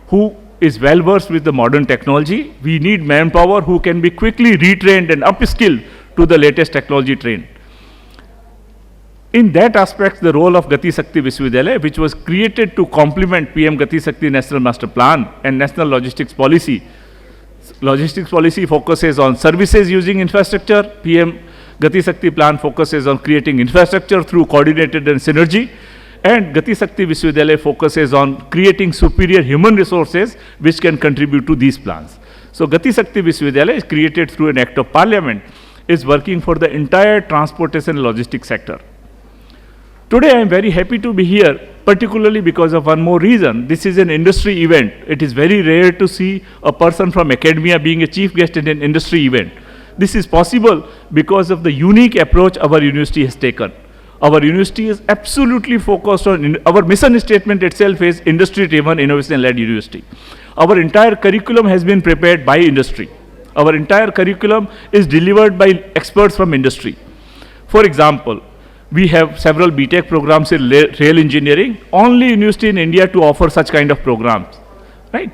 who is well versed with the modern technology. We need manpower who can be quickly retrained and upskilled to the latest technology trend. In that aspect, the role of Gati Shakti Vishwavidyalaya, which was created to complement PM Gati Shakti National Master Plan and National Logistics Policy. Logistics policy focuses on services using infrastructure. PM Gati Shakti Plan focuses on creating infrastructure through coordinated and synergy. And Gati Shakti Vishwavidyalaya focuses on creating superior human resources which can contribute to these plans. So Gati Shakti Vishwavidyalaya is created through an act of parliament, is working for the entire transportation and logistics sector. Today I am very happy to be here, particularly because of one more reason. This is an industry event. It is very rare to see a person from academia being a chief guest in an industry event. This is possible because of the unique approach our university has taken. Our university is absolutely focused on, our mission statement itself is industry-driven, innovation-led university. Our entire curriculum has been prepared by industry. Our entire curriculum is delivered by experts from industry. For example, we have several BTech programs in rail engineering, only university in India to offer such kind of programs, right?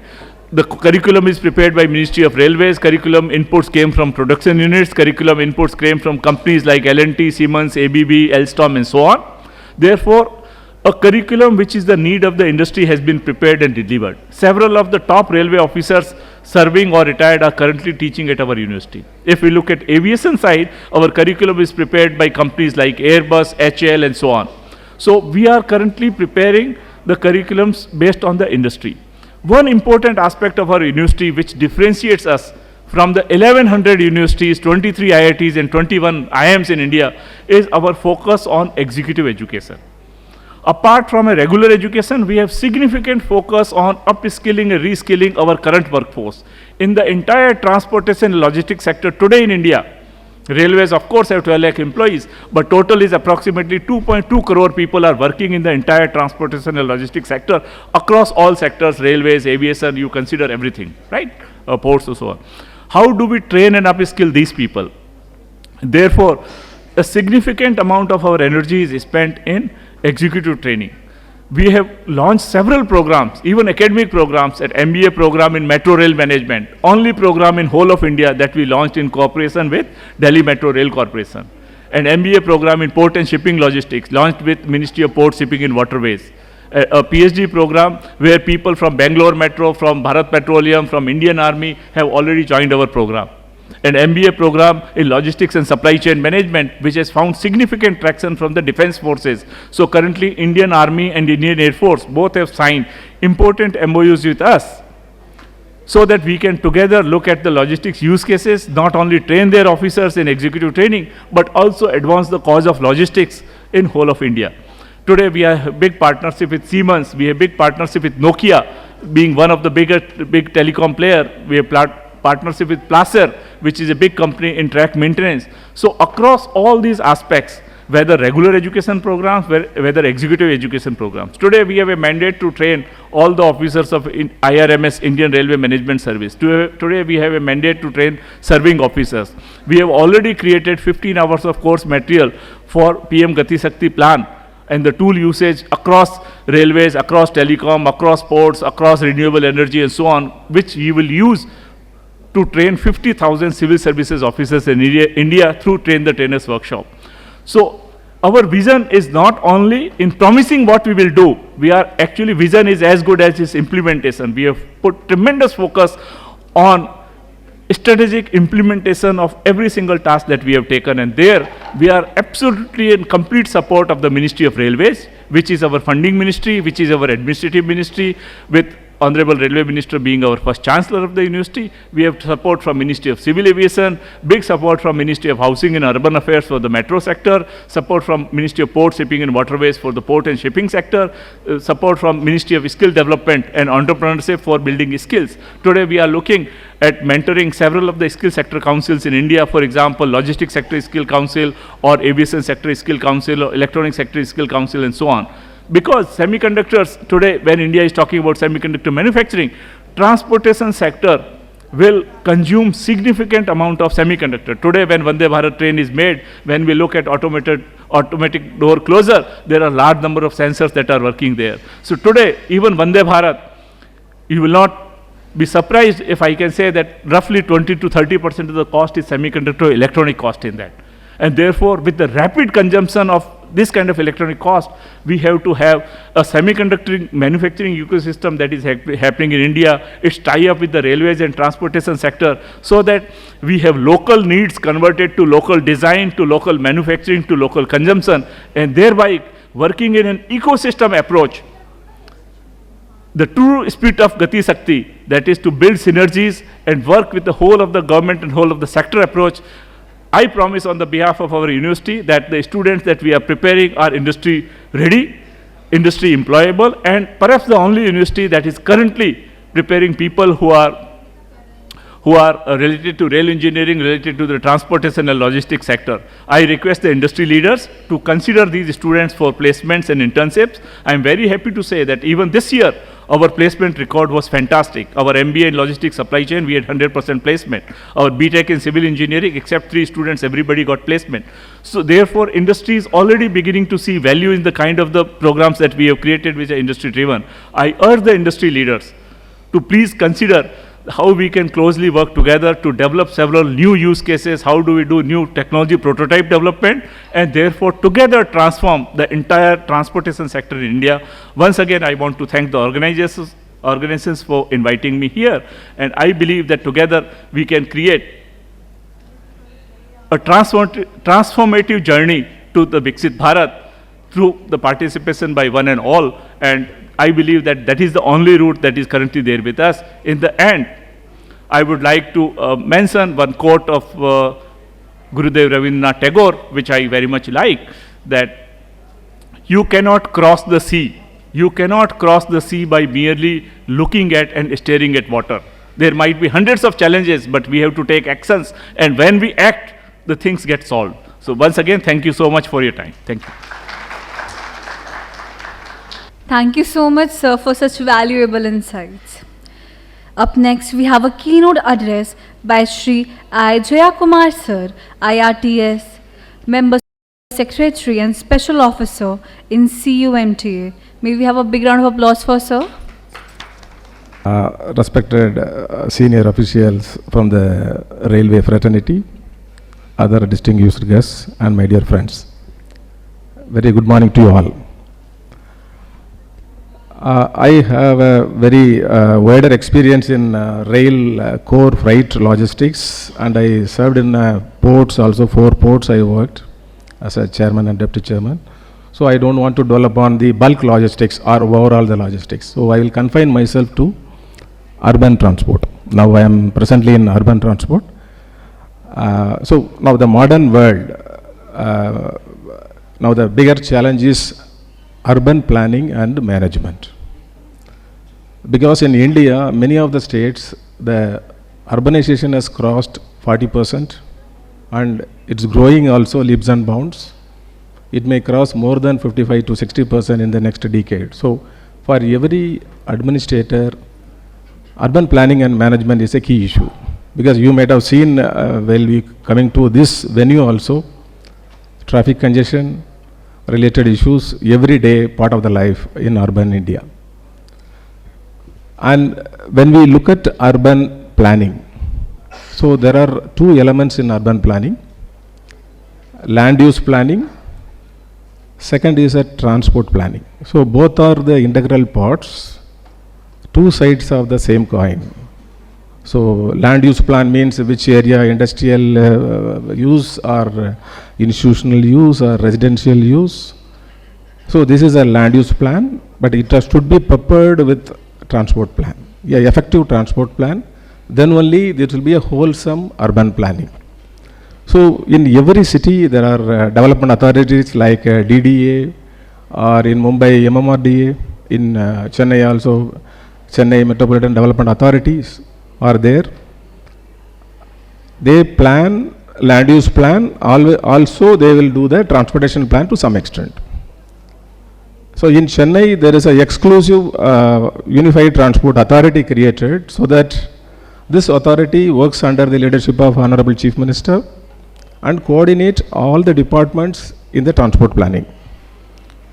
The curriculum is prepared by Ministry of Railways, curriculum inputs came from production units, curriculum inputs came from companies like L&T, Siemens, ABB, Alstom and so on. Therefore, a curriculum which is the need of the industry has been prepared and delivered. Several of the top railway officers serving or retired are currently teaching at our university. If we look at aviation side, our curriculum is prepared by companies like Airbus, HAL and so on. So we are currently preparing the curriculums based on the industry. One important aspect of our university which differentiates us from the 1100 universities, 23 IITs and 21 IIMs in India is our focus on executive education. Apart from a regular education, we have significant focus on upskilling and reskilling our current workforce. In the entire transportation and logistics sector today in India, Railways, of course, have 12 lakh employees, but total is approximately 2.2 crore people are working in the entire transportation and logistics sector across all sectors, railways, aviation, you consider everything, right? Ports and so on. How do we train and upskill these people? Therefore, a significant amount of our energy is spent in executive training. We have launched several programs, even academic programs, at MBA program in Metro Rail Management, only program in whole of India that we launched in cooperation with Delhi Metro Rail Corporation. An MBA program in Port and Shipping Logistics, launched with Ministry of Port, Shipping and Waterways. A PhD program where people from Bangalore Metro, from Bharat Petroleum, from Indian Army have already joined our program. An MBA program in Logistics and Supply Chain Management, which has found significant traction from the defense forces. So currently, Indian Army and Indian Air Force both have signed important MOUs with us, so that we can together look at the logistics use cases, not only train their officers in executive training, but also advance the cause of logistics in whole of India. Today, we have a big partnership with Siemens, we have a big partnership with Nokia, being one of the big telecom player. We have partnership with Placer, which is a big company in track maintenance. So across all these aspects, whether regular education programs, whether executive education programs. Today we have a mandate to train all the officers of IRMS, Indian Railway Management Service. Today we have a mandate to train serving officers. We have already created 15 hours of course material for PM Gati Shakti plan and the tool usage across railways, across telecom, across ports, across renewable energy and so on, which we will use to train 50,000 civil services officers in India through Train the Trainers workshop. So our vision is not only in promising what we will do, vision is as good as its implementation. We have put tremendous focus on strategic implementation of every single task that we have taken, and there we are absolutely in complete support of the Ministry of Railways, which is our funding ministry, which is our administrative ministry, with Honorable Railway Minister being our first Chancellor of the university. We have support from Ministry of Civil Aviation, big support from Ministry of Housing and Urban Affairs for the metro sector, support from Ministry of Port, Shipping and Waterways for the port and shipping sector, support from Ministry of Skill Development and Entrepreneurship for building skills. Today we are looking at mentoring several of the skill sector councils in India, for example, Logistics Sector Skill Council or Aviation Sector Skill Council or Electronic Sector Skill Council and so on. Because semiconductors, today when India is talking about semiconductor manufacturing, transportation sector will consume significant amount of semiconductor. Today when Vande Bharat train is made, when we look at automatic door closer, there are large number of sensors that are working there. So today, even Vande Bharat, you will not be surprised if I can say that roughly 20 to 30% of the cost is semiconductor electronic cost in that. And therefore, with the rapid consumption of this kind of electronic cost, we have to have a semiconductor manufacturing ecosystem that is happening in India. It's tie up with the railways and transportation sector so that we have local needs converted to local design, to local manufacturing, to local consumption, and thereby working in an ecosystem approach. The true spirit of Gati Shakti, that is to build synergies and work with the whole of the government and whole of the sector approach. I promise on the behalf of our university that the students that we are preparing are industry ready, industry employable, and perhaps the only university that is currently preparing people who are related to rail engineering, related to the transportation and logistics sector. I request the industry leaders to consider these students for placements and internships. I am very happy to say that even this year, our placement record was fantastic. Our MBA in logistics supply chain, we had 100% placement. Our BTech in civil engineering, except 3 students, everybody got placement. So therefore, industry is already beginning to see value in the kind of the programs that we have created, which are industry driven. I urge the industry leaders to please consider how we can closely work together to develop several new use cases, how do we do new technology prototype development, and therefore together transform the entire transportation sector in India. Once again, I want to thank the organizations for inviting me here, and I believe that together we can create a transformative journey to the Viksit Bharat through the participation by one and all, and I believe that that is the only route that is currently there with us. In the end, I would like to mention one quote of Gurudev Rabindranath Tagore, which I very much like, that you cannot cross the sea. You cannot cross the sea by merely looking at and staring at water. There might be hundreds of challenges, but we have to take actions. And when we act, the things get solved. So once again, thank you so much for your time. Thank you. Thank you so much, sir, for such valuable insights. Up next, we have a keynote address by Shri I. Jayakumar sir, IRTS, Member Secretary and Special Officer in CUMTA. May we have a big round of applause for sir? Respected senior officials from the railway fraternity, other distinguished guests, and my dear friends. Very good morning to you all. I have a very wider experience in rail core freight logistics, and I served in ports also. 4 ports I worked as a chairman and deputy chairman. So I don't want to dwell upon the bulk logistics or overall the logistics. So I will confine myself to urban transport. Now I am presently in urban transport. So now the modern world, now the bigger challenge is urban planning and management. Because in India, many of the states, the urbanization has crossed 40% and it's growing also leaps and bounds. It may cross more than 55 to 60% in the next decade. So for every administrator, urban planning and management is a key issue. Because you might have seen while we coming to this venue also, traffic congestion, related issues, every day part of the life in urban India. And when we look at urban planning, so there are 2 elements in urban planning. Land use planning, second is a transport planning. So both are the integral parts, 2 sides of the same coin. So land use plan means which area industrial use or institutional use or residential use. So this is a land use plan, but it should be peppered with transport plan. Yeah, effective transport plan. Then only there will be a wholesome urban planning. So in every city there are development authorities like DDA, or in Mumbai MMRDA, in Chennai also Chennai Metropolitan Development Authorities are there. They plan land use plan, also they will do the transportation plan to some extent. So in Chennai there is an exclusive unified transport authority created, so that this authority works under the leadership of Honorable Chief Minister and coordinate all the departments in the transport planning.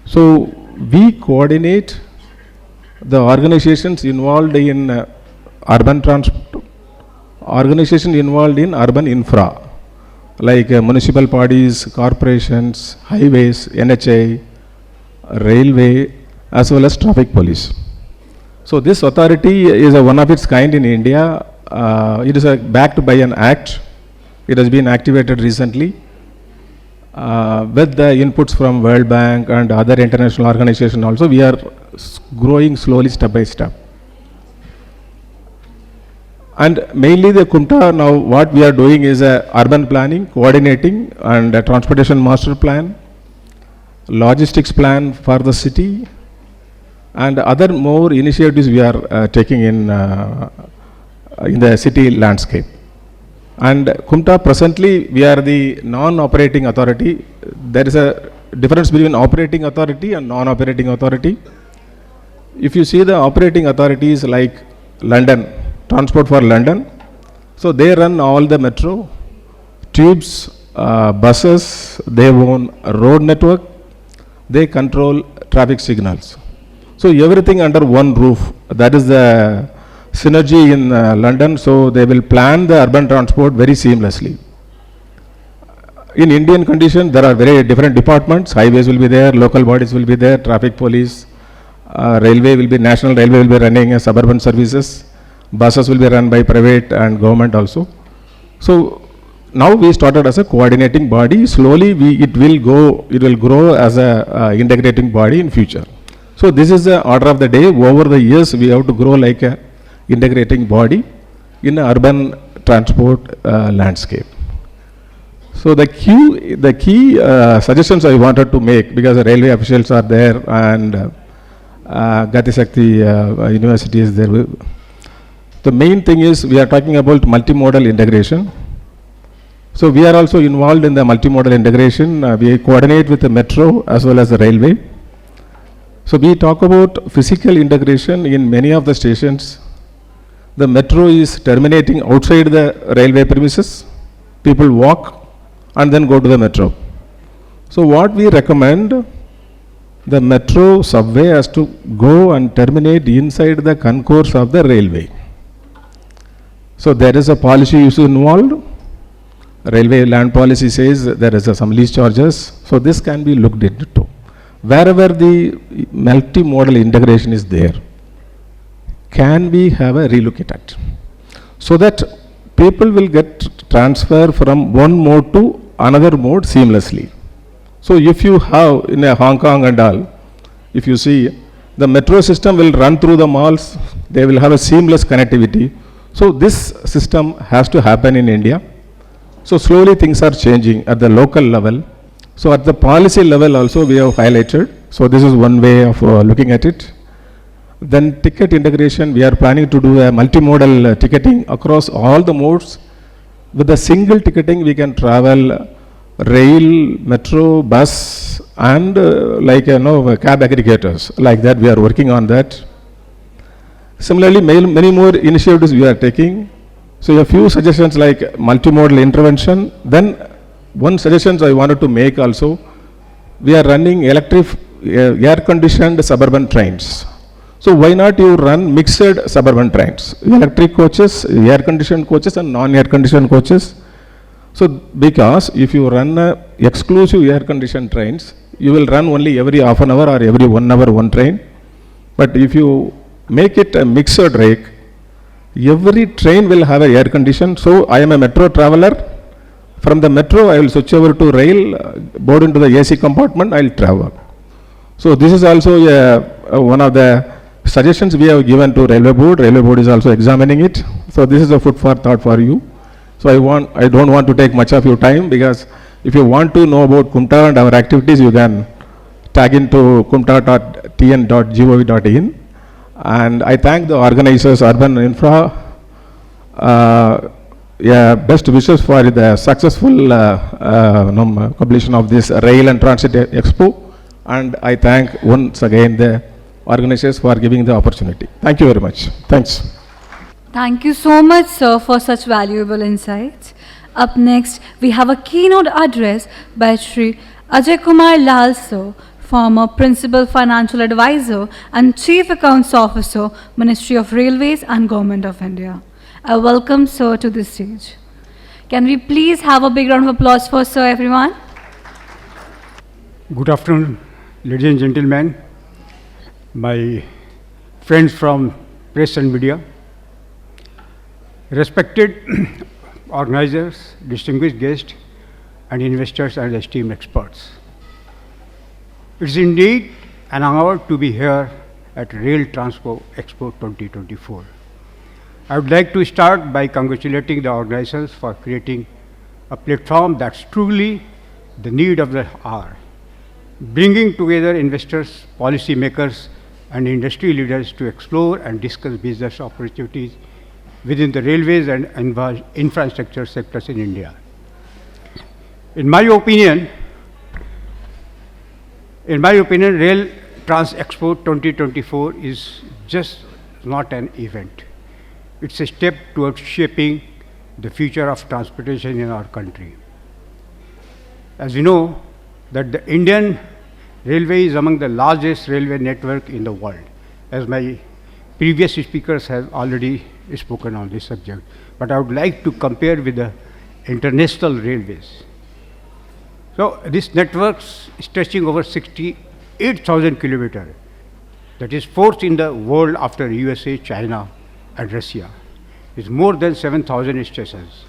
So we coordinate the organizations involved in urban transport, organization involved in urban infra, like municipal bodies, corporations, highways, NHAI, railway, as well as traffic police. So this authority is one of its kind in India. It is backed by an act. It has been activated recently with the inputs from World Bank and other international organizations also. We are growing slowly step by step. And mainly the KUMTA, now what we are doing is urban planning, coordinating, and a transportation master plan, logistics plan for the city, and other more initiatives we are taking in the city landscape. And KUMTA presently we are the non-operating authority. There is a difference between operating authority and non-operating authority. If you see the operating authorities like London, Transport for London, so they run all the metro, tubes, buses, they own a road network, they control traffic signals. So everything under one roof, that is the synergy in London, so they will plan the urban transport very seamlessly. In Indian condition, there are very different departments. Highways will be there, local bodies will be there, traffic police, railway will be, national railway will be running suburban services, buses will be run by private and government also. So now we started as a coordinating body. Slowly it will grow as a integrating body in future. So this is the order of the day. Over the years, we have to grow like a integrating body in an urban transport landscape. So the key suggestions I wanted to make, because the railway officials are there and Gati Shakti University is there. The main thing is we are talking about multimodal integration. So we are also involved in the multimodal integration. We coordinate with the metro as well as the railway. So we talk about physical integration in many of the stations. The metro is terminating outside the railway premises. People walk and then go to the metro. So what we recommend, the metro subway has to go and terminate inside the concourse of the railway. So there is a policy issue involved. Railway land policy says there is some lease charges. So this can be looked into. Wherever the multimodal integration is there, can we have a relook at it? So that people will get transfer from one mode to another mode seamlessly. So if you have in a Hong Kong and all, if you see, the metro system will run through the malls, they will have a seamless connectivity. So this system has to happen in India. So slowly things are changing at the local level. So at the policy level also we have highlighted. So this is one way of looking at it. Then ticket integration, we are planning to do a multimodal ticketing across all the modes. With the single ticketing we can travel rail, metro, bus and cab aggregators. Like that we are working on that. Similarly, many more initiatives we are taking. So a few suggestions like multimodal intervention. Then one suggestion I wanted to make also, we are running electric air-conditioned suburban trains. So why not you run mixed suburban trains, electric coaches, air-conditioned coaches and non-air-conditioned coaches. So because if you run exclusive air-conditioned trains, you will run only every half an hour or every 1 hour one train. But if you make it a mixed rake, every train will have a air condition. So I am a metro traveler. From the metro I will switch over to rail, board into the AC compartment, I will travel. So this is also one of the suggestions we have given to Railway Board. Railway Board is also examining it. So this is a food for thought for you. So I don't want to take much of your time, because if you want to know about Kumta and our activities, you can tag into kumta.tn.gov.in. And I thank the organizers, Urban Infra, best wishes for the successful completion of this Rail and Transit Expo. And I thank once again the organizers for giving the opportunity. Thank you very much. Thanks. Thank you so much, sir, for such valuable insights. Up next, we have a keynote address by Shri Ajay Kumar Lal, sir, former Principal Financial Advisor and Chief Accounts Officer, Ministry of Railways and Government of India. I welcome sir to the stage. Can we please have a big round of applause for sir, everyone? Good afternoon, ladies and gentlemen, my friends from press and media, respected organizers, distinguished guests, and investors and esteemed experts. It is indeed an honor to be here at RailTrans Expo 2024. I would like to start by congratulating the organizers for creating a platform that's truly the need of the hour, bringing together investors, policymakers, and industry leaders to explore and discuss business opportunities within the railways and infrastructure sectors in India. In my opinion, RailTrans Expo 2024 is just not an event. It's a step towards shaping the future of transportation in our country. As we know, that the Indian Railway is among the largest railway network in the world, as my previous speakers have already spoken on this subject. But I would like to compare with the international railways. So this network stretching over 68,000 kilometers, that is fourth in the world after USA, China, and Russia, is more than 7,000 stations,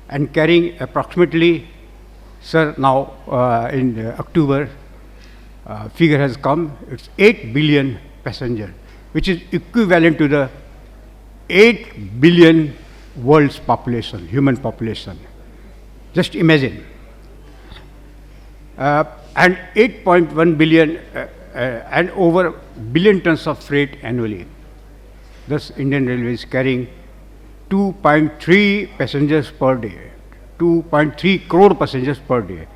and carrying approximately, sir, now in October, figure has come, it's 8 billion passengers, which is equivalent to the 8 billion world's population, human population. Just imagine. And 8.1 billion and over billion tons of freight annually. Thus, Indian Railways carrying 2.3 passengers per day. 2.3 crore passengers per day,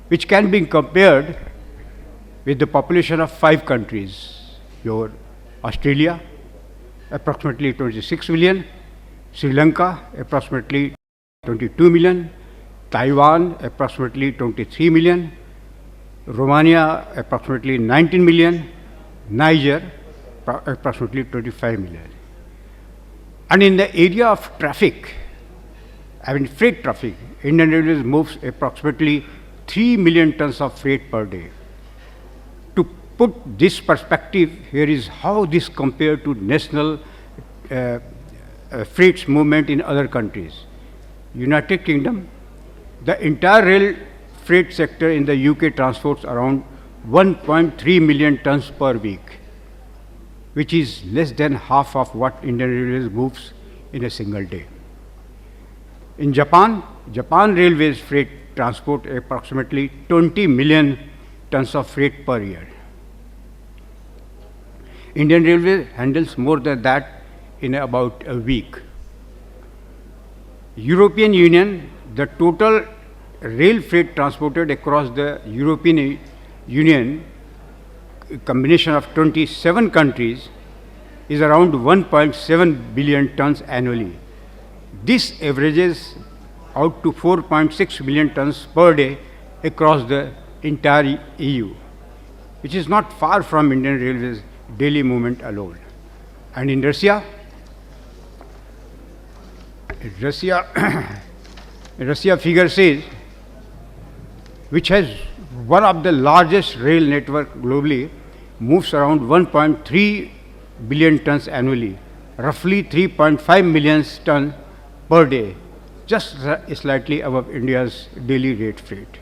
which can be compared with the population of 5 countries. Your Australia, approximately 26 million, Sri Lanka, approximately 22 million, Taiwan, approximately 23 million, Romania, approximately 19 million, Niger, approximately 25 million. And in the area of traffic, freight traffic, Indian Railways moves approximately 3 million tons of freight per day. To put this perspective, here is how this compared to national freight movement in other countries. United Kingdom, the entire rail freight sector in the UK transports around 1.3 million tons per week, which is less than half of what Indian Railways moves in a single day. In Japan, Japan Railways freight transport approximately 20 million tons of freight per year. Indian Railways handles more than that in about a week. European Union, the total rail freight transported across the European Union, a combination of 27 countries, is around 1.7 billion tons annually. This averages out to 4.6 million tons per day across the entire EU, which is not far from Indian Railways' daily movement alone. And in Russia, Russia figure says, which has one of the largest rail network globally, moves around 1.3 billion tons annually, roughly 3.5 million tons per day, just slightly above India's daily rate freight.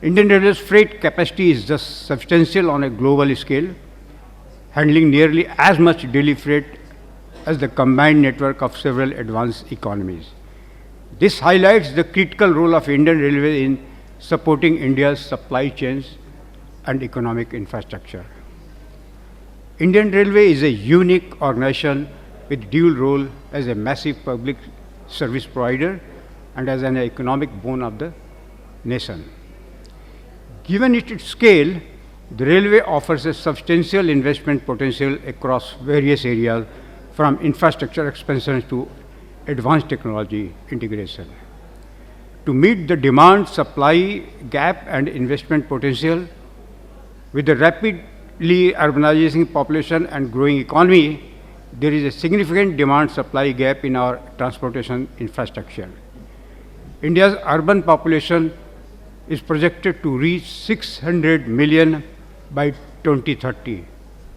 Indian Railways freight capacity is just substantial on a global scale, handling nearly as much daily freight as the combined network of several advanced economies. This highlights the critical role of Indian Railways in supporting India's supply chains and economic infrastructure. Indian Railway is a unique organization with dual role as a massive public service provider and as an economic bone of the nation. Given its scale, the railway offers a substantial investment potential across various areas, from infrastructure expansion to advanced technology integration. To meet the demand-supply gap and investment potential, with the rapidly urbanizing population and growing economy, there is a significant demand-supply gap in our transportation infrastructure. India's urban population is projected to reach 600 million by 2030,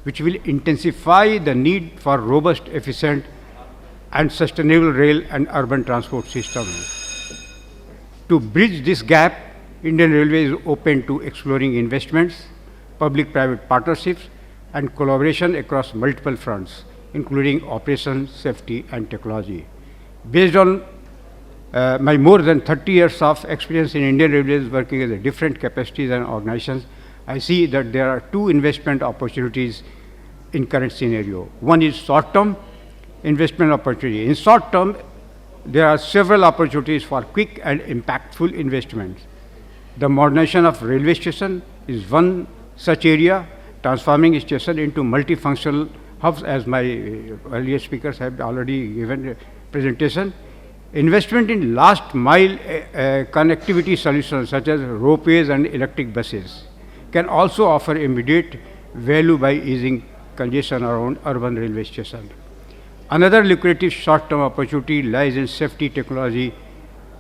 which will intensify the need for robust, efficient, and sustainable rail and urban transport systems. To bridge this gap, Indian Railways is open to exploring investments, public-private partnerships, and collaboration across multiple fronts, including operations, safety, and technology. Based on my more than 30 years of experience in Indian Railways working as a different capacities and organizations, I see that there are two investment opportunities in current scenario. One is short-term investment opportunity. In short term, there are several opportunities for quick and impactful investments. The modernization of railway station is one such area, transforming station into multifunctional hubs, as my earlier speakers have already given a presentation. Investment in last mile connectivity solutions such as ropeways and electric buses can also offer immediate value by easing congestion around urban railway stations. Another lucrative short-term opportunity lies in safety technology,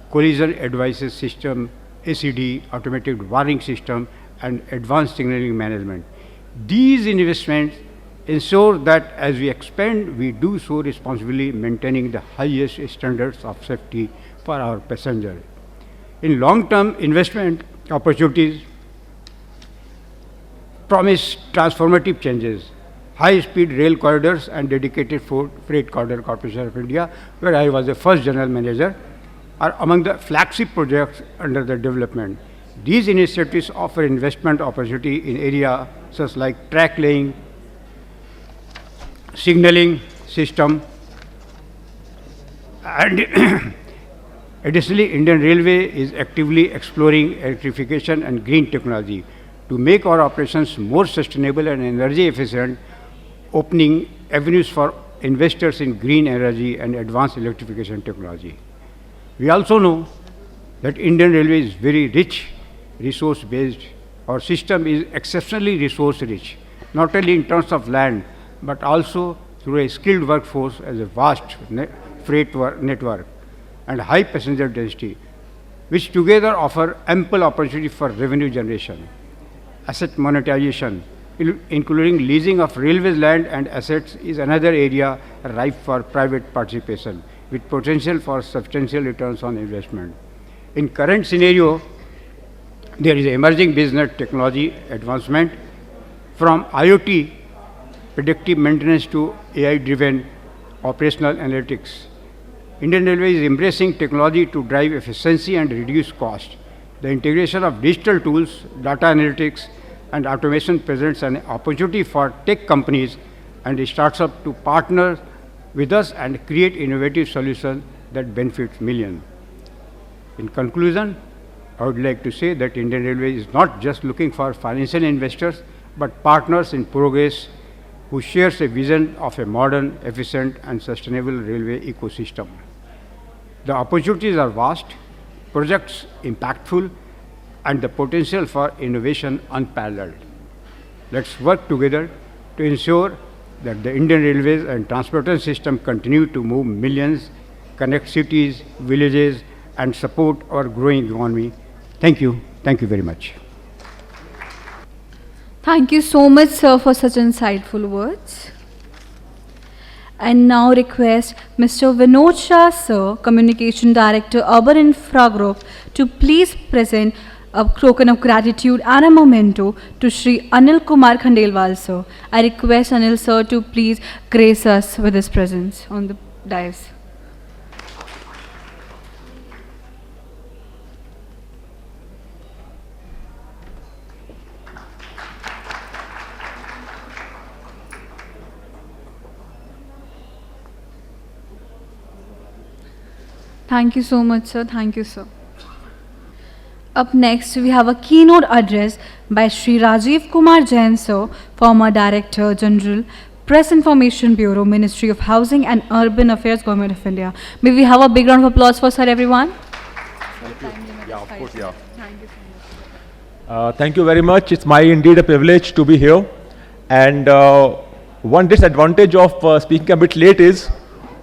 collision advices system, ACD, automated warning system, and advanced signaling management. These investments ensure that as we expand, we do so responsibly, maintaining the highest standards of safety for our passengers. In long-term investment opportunities promise transformative changes. High-speed rail corridors and dedicated freight corridor Corporation of India, where I was the first general manager, are among the flagship projects under the development. These initiatives offer investment opportunity in areas such like track laying, signaling system, and Additionally, Indian Railway is actively exploring electrification and green technology to make our operations more sustainable and energy efficient, opening avenues for investors in green energy and advanced electrification technology. We also know that Indian Railway is very rich, resource-based. Our system is exceptionally resource-rich, not only in terms of land, but also through a skilled workforce as a vast freight network and high passenger density, which together offer ample opportunity for revenue generation, asset monetization, including leasing of railways land and assets, is another area ripe for private participation, with potential for substantial returns on investment. In current scenario, there is emerging business technology advancement from IoT, predictive maintenance to AI-driven operational analytics. Indian Railway is embracing technology to drive efficiency and reduce cost. The integration of digital tools, data analytics, and automation presents an opportunity for tech companies and startups to partner with us and create innovative solutions that benefit millions. In conclusion, I would like to say that Indian Railway is not just looking for financial investors, but partners in progress who shares a vision of a modern, efficient, and sustainable railway ecosystem. The opportunities are vast, projects impactful, and the potential for innovation unparalleled. Let's work together to ensure that the Indian Railways and transportation system continue to move millions, connect cities, villages, and support our growing economy. Thank you. Thank you very much. Thank you so much, sir, for such insightful words. And now request Mr. Vinod Shah, sir, Communication Director, Urban Infra Group, to please present a token of gratitude and a memento to Shri Anil Kumar Khandelwal, sir. I request Anil, sir, to please grace us with his presence on the dais. Thank you so much, sir. Thank you, sir. Up next, we have a keynote address by Shri Rajiv Kumar Jain, sir, former Director General, Press Information Bureau, Ministry of Housing and Urban Affairs, Government of India. May we have a big round of applause for sir, everyone? Thank you. Yeah, of course, yeah. Thank you so much. Thank you very much. It's my indeed a privilege to be here. And one disadvantage of speaking a bit late is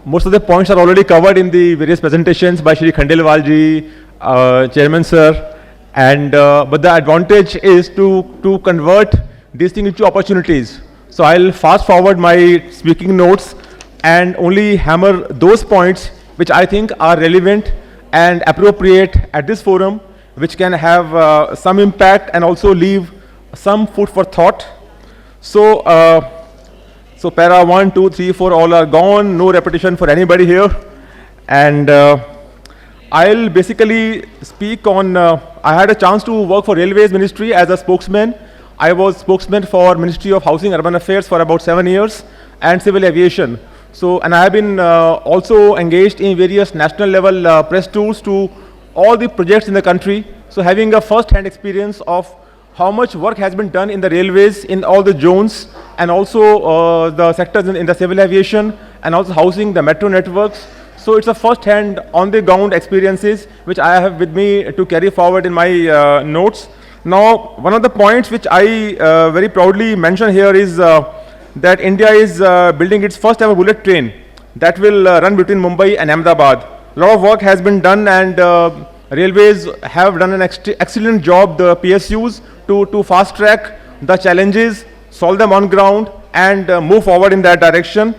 most of the points are already covered in the various presentations by Shri Khandelwal ji, Chairman sir, and but the advantage is to convert these things into opportunities. So I'll fast forward my speaking notes and only hammer those points which I think are relevant and appropriate at this forum, which can have some impact and also leave some food for thought. So para 1, 2, 3, 4 all are gone, no repetition for anybody here. And I'll basically speak on, I had a chance to work for Railways Ministry as a spokesman. I was spokesman for Ministry of Housing Urban Affairs for about 7 years and Civil Aviation. So, and I have been also engaged in various national level press tours to all the projects in the country. So having a first-hand experience of how much work has been done in the railways in all the zones and also the sectors in the civil aviation and also housing, the metro networks. So it's a first-hand on-the-ground experiences which I have with me to carry forward in my notes. Now, one of the points which I very proudly mention here is that India is building its first ever bullet train that will run between Mumbai and Ahmedabad. A lot of work has been done and railways have done an excellent job, the PSUs, to fast track the challenges, solve them on ground and move forward in that direction.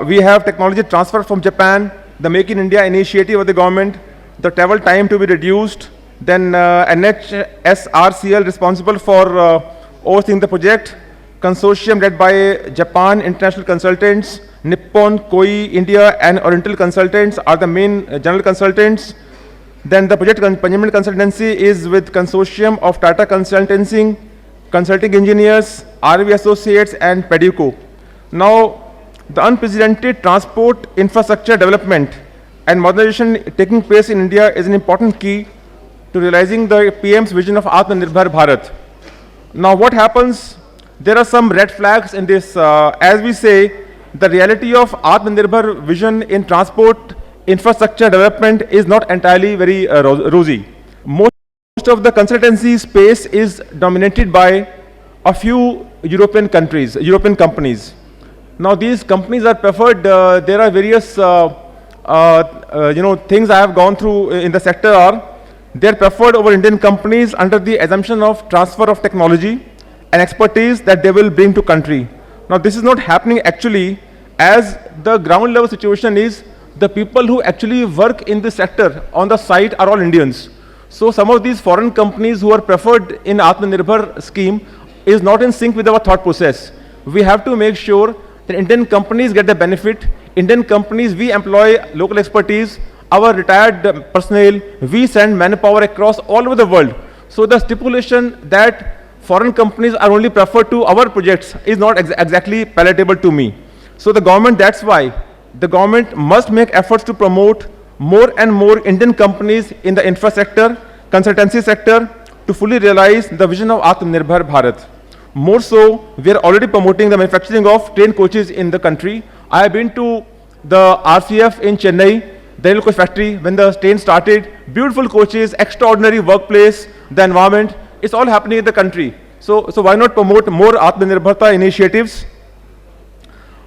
We have technology transfer from Japan, the Make in India initiative of the government, the travel time to be reduced, then NHSRCL responsible for overseeing the project, consortium led by Japan International Consultants, Nippon, Koi, India and Oriental Consultants are the main general consultants. Then the project management consultancy is with consortium of Tata Consulting Engineers, RV Associates and Pedico. Now, the unprecedented transport infrastructure development and modernization taking place in India is an important key to realizing the PM's vision of Atmanirbhar Bharat. Now what happens, there are some red flags in this. As we say, the reality of Atmanirbhar vision in transport infrastructure development is not entirely very rosy. Most of the consultancy space is dominated by a few European countries, European companies. Now these companies are preferred, there are various things I have gone through in the sector are, they are preferred over Indian companies under the assumption of transfer of technology and expertise that they will bring to country. Now this is not happening actually, as the ground level situation is the people who actually work in this sector on the site are all Indians. So some of these foreign companies who are preferred in Atmanirbhar scheme is not in sync with our thought process. We have to make sure that Indian companies get the benefit. Indian companies, we employ local expertise, our retired personnel, we send manpower across all over the world. So the stipulation that foreign companies are only preferred to our projects is not exactly palatable to me. So the government, that's why the government must make efforts to promote more and more Indian companies in the infrastructure, consultancy sector to fully realize the vision of Atmanirbhar Bharat. More so, we are already promoting the manufacturing of train coaches in the country. I have been to the RCF in Chennai, the rail coach factory, when the train started. Beautiful coaches, extraordinary workplace, the environment, it's all happening in the country. So why not promote more Atmanirbharta initiatives?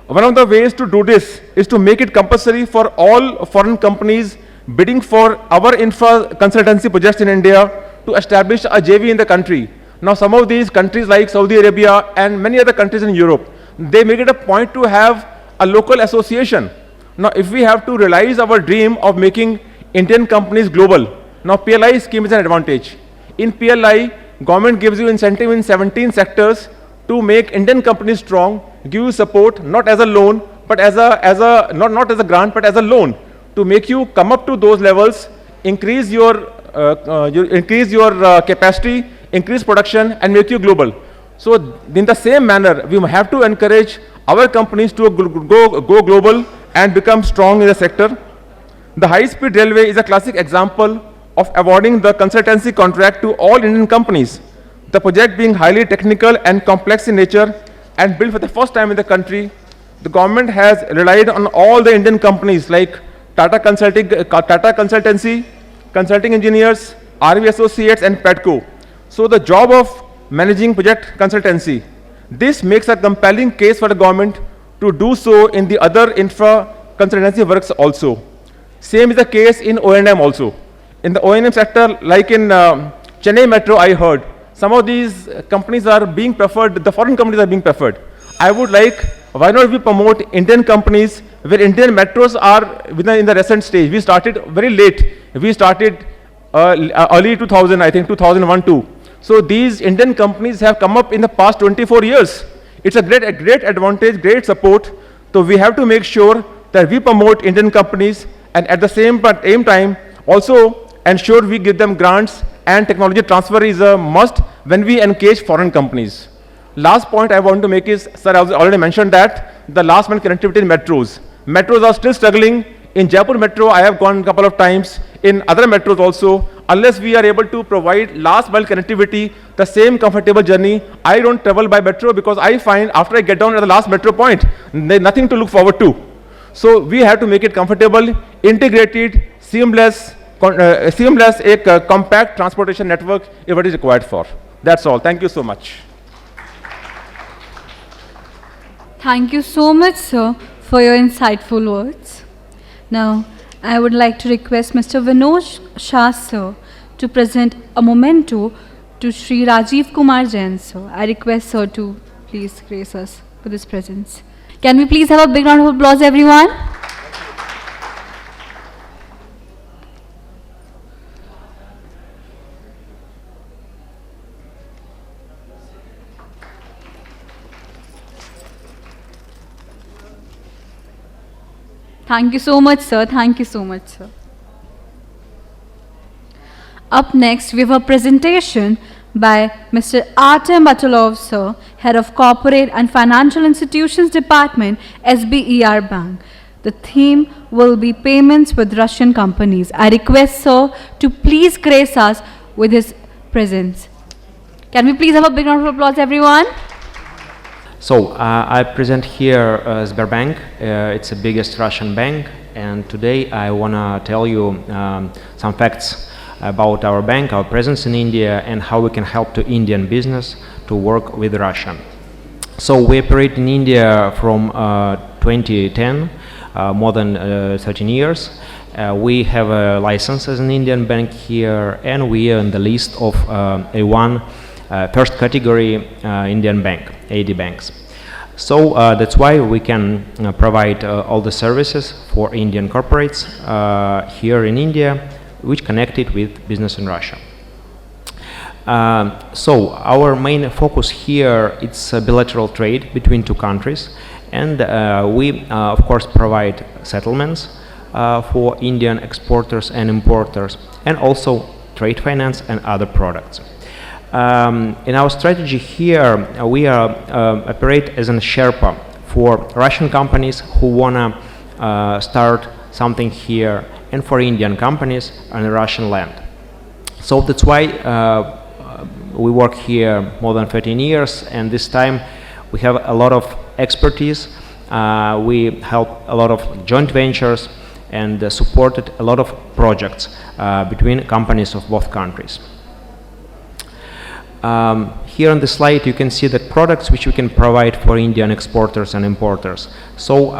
One of the ways to do this is to make it compulsory for all foreign companies bidding for our infra consultancy projects in India to establish a JV in the country. Now some of these countries like Saudi Arabia and many other countries in Europe, they make it a point to have a local association. Now if we have to realize our dream of making Indian companies global, now PLI scheme is an advantage. In PLI, government gives you incentive in 17 sectors to make Indian companies strong, give you support not as a loan, but as a not as a grant, but as a loan to make you come up to those levels, increase your capacity, increase production, and make you global. So in the same manner, we have to encourage our companies to go global and become strong in the sector. The high-speed railway is a classic example of awarding the consultancy contract to all Indian companies. The project being highly technical and complex in nature and built for the first time in the country, the government has relied on all the Indian companies like Tata Consultancy, Consulting Engineers, RV Associates, and Petco. So the job of managing project consultancy, this makes a compelling case for the government to do so in the other infra consultancy works also. Same is the case in O&M also. In the O&M sector, like in Chennai Metro, I heard, some of these companies are being preferred, the foreign companies are being preferred. I would like, why not we promote Indian companies where Indian metros are in the recent stage. We started very late. We started early 2000, I think 2001 too. So these Indian companies have come up in the past 24 years. It's a great advantage, great support. So we have to make sure that we promote Indian companies and at the same time also ensure we give them grants, and technology transfer is a must when we engage foreign companies. Last point I want to make is, sir, I already mentioned that the last mile connectivity in metros. Metros are still struggling. In Jaipur Metro, I have gone a couple of times. In other metros also, unless we are able to provide last mile connectivity, the same comfortable journey, I don't travel by metro because I find after I get down at the last metro point, there's nothing to look forward to. So we have to make it comfortable, integrated, seamless, a compact transportation network is what is required for. That's all. Thank you so much. Thank you so much, sir, for your insightful words. Now, I would like to request Mr. Vinod Shah, sir, to present a memento to Shri Rajiv Kumar Jain, sir. I request sir to please grace us with his presence. Can we please have a big round of applause, everyone? Thank you so much, sir. Thank you so much, sir. Up next, we have a presentation by Mr. Artem Batulov, sir, Head of Corporate and Financial Institutions Department, SBER Bank. The theme will be payments with Russian companies. I request Sir to please grace us with his presence. Can we please have a big round of applause, everyone? So I present here Sberbank. It's the biggest Russian bank, and today I want to tell you some facts about our bank, our presence in India, and how we can help to Indian business to work with Russia. So we operate in India from 2010, more than 13 years. We have a license as an Indian bank here, and we are on the list of A1 first category Indian bank, AD banks. So that's why we can provide all the services for Indian corporates here in India, which connected with business in Russia. So our main focus here is bilateral trade between two countries, and we of course provide settlements for Indian exporters and importers, and also trade finance and other products. In our strategy here, we operate as a Sherpa for Russian companies who want to start something here, and for Indian companies on Russian land. So that's why we work here more than 13 years, and this time we have a lot of expertise. We help a lot of joint ventures and supported a lot of projects between companies of both countries. Here on the slide you can see the products which we can provide for Indian exporters and importers. So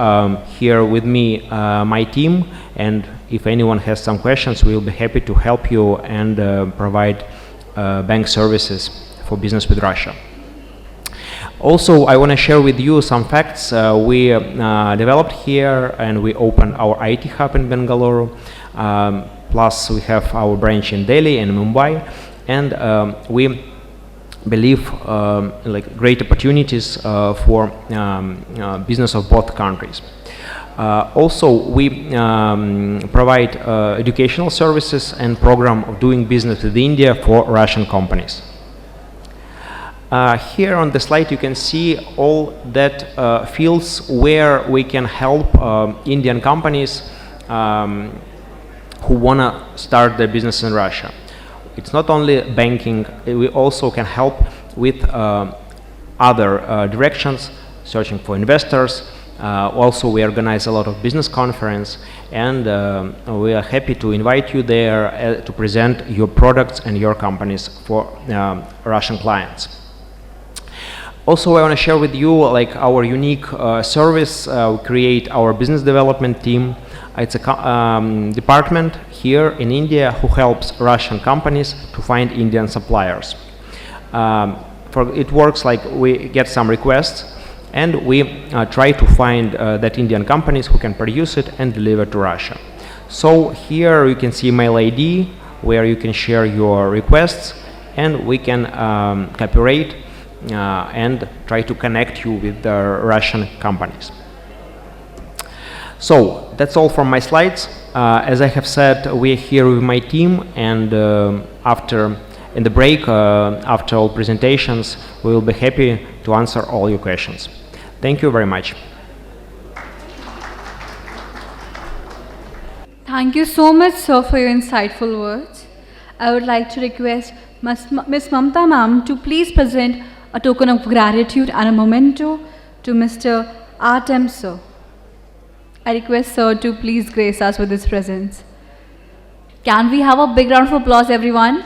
here with me my team, and if anyone has some questions, we'll be happy to help you and provide bank services for business with Russia. Also, I want to share with you some facts we developed here, and we opened our IT hub in Bangalore. Plus we have our branch in Delhi and Mumbai, and we believe like great opportunities for business of both countries. Also, we provide educational services and program of doing business with India for Russian companies. Here on the slide you can see all that fields where we can help Indian companies who want to start their business in Russia. It's not only banking, we also can help with other directions, searching for investors. Also, we organize a lot of business conference, and we are happy to invite you there to present your products and your companies for Russian clients. Also, I want to share with you like our unique service. We create our business development team. It's a department here in India who helps Russian companies to find Indian suppliers. It works like we get some requests, and we try to find that Indian companies who can produce it and deliver to Russia. So here you can see mail ID where you can share your requests, and we can cooperate and try to connect you with the Russian companies. So that's all from my slides. As I have said, we are here with my team, and in the break, after all presentations, we will be happy to answer all your questions. Thank you very much. Thank you so much, sir, for your insightful words. I would like to request Ms. Mamta ma'am to please present a token of gratitude and a memento to Mr. Anthem, sir. I request sir to please grace us with his presence. Can we have a big round of applause, everyone?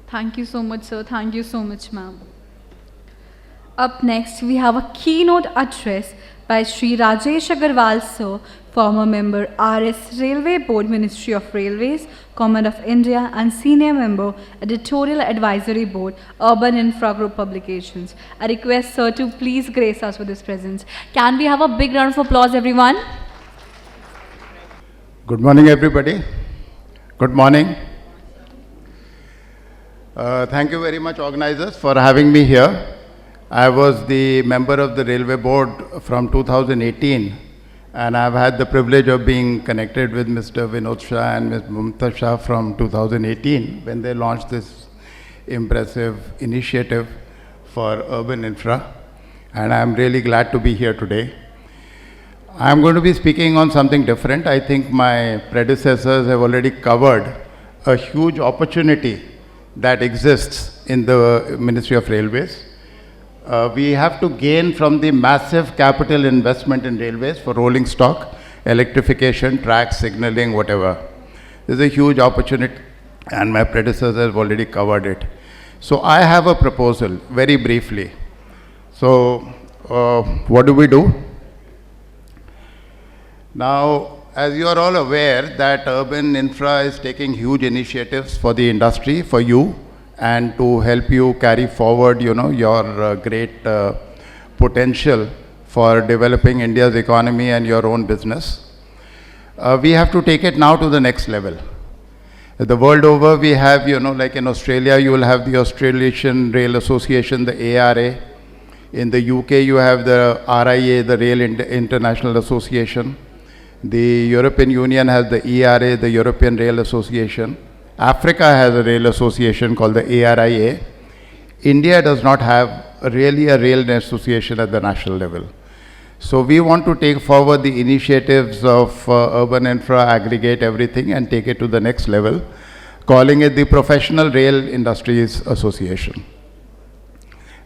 Thank you so much, sir. Thank you so much, ma'am. Up next, we have a keynote address by Sri Rajesh Agarwal, sir, former member RS Railway Board, Ministry of Railways, Government of India, and senior member, Editorial Advisory Board, Urban Infra Group Publications. I request sir to please grace us with his presence. Can we have a big round of applause, everyone? Good morning, everybody. Good morning. Thank you very much, organizers, for having me here. I was the member of the Railway Board from 2018, and I've had the privilege of being connected with Mr. Vinod Shah and Ms. Mumta Shah from 2018 when they launched this impressive initiative for urban infra, and I'm really glad to be here today. I'm going to be speaking on something different. I think my predecessors have already covered a huge opportunity that exists in the Ministry of Railways. We have to gain from the massive capital investment in railways for rolling stock, electrification, track, signaling, whatever. There's a huge opportunity, and my predecessors have already covered it. So I have a proposal, very briefly. So what do? Now, as you are all aware that urban infra is taking huge initiatives for the industry, for you, and to help you carry forward, your great potential for developing India's economy and your own business. We have to take it now to the next level. The world over, we have, like in Australia, you will have the Australian Rail Association, the ARA. In the UK, you have the RIA, the Rail International Association. The European Union has the ERA, the European Rail Association. Africa has a rail association called the ARIA. India does not have really a rail association at the national level. So we want to take forward the initiatives of urban infra, aggregate everything and take it to the next level, calling it the Professional Rail Industries Association.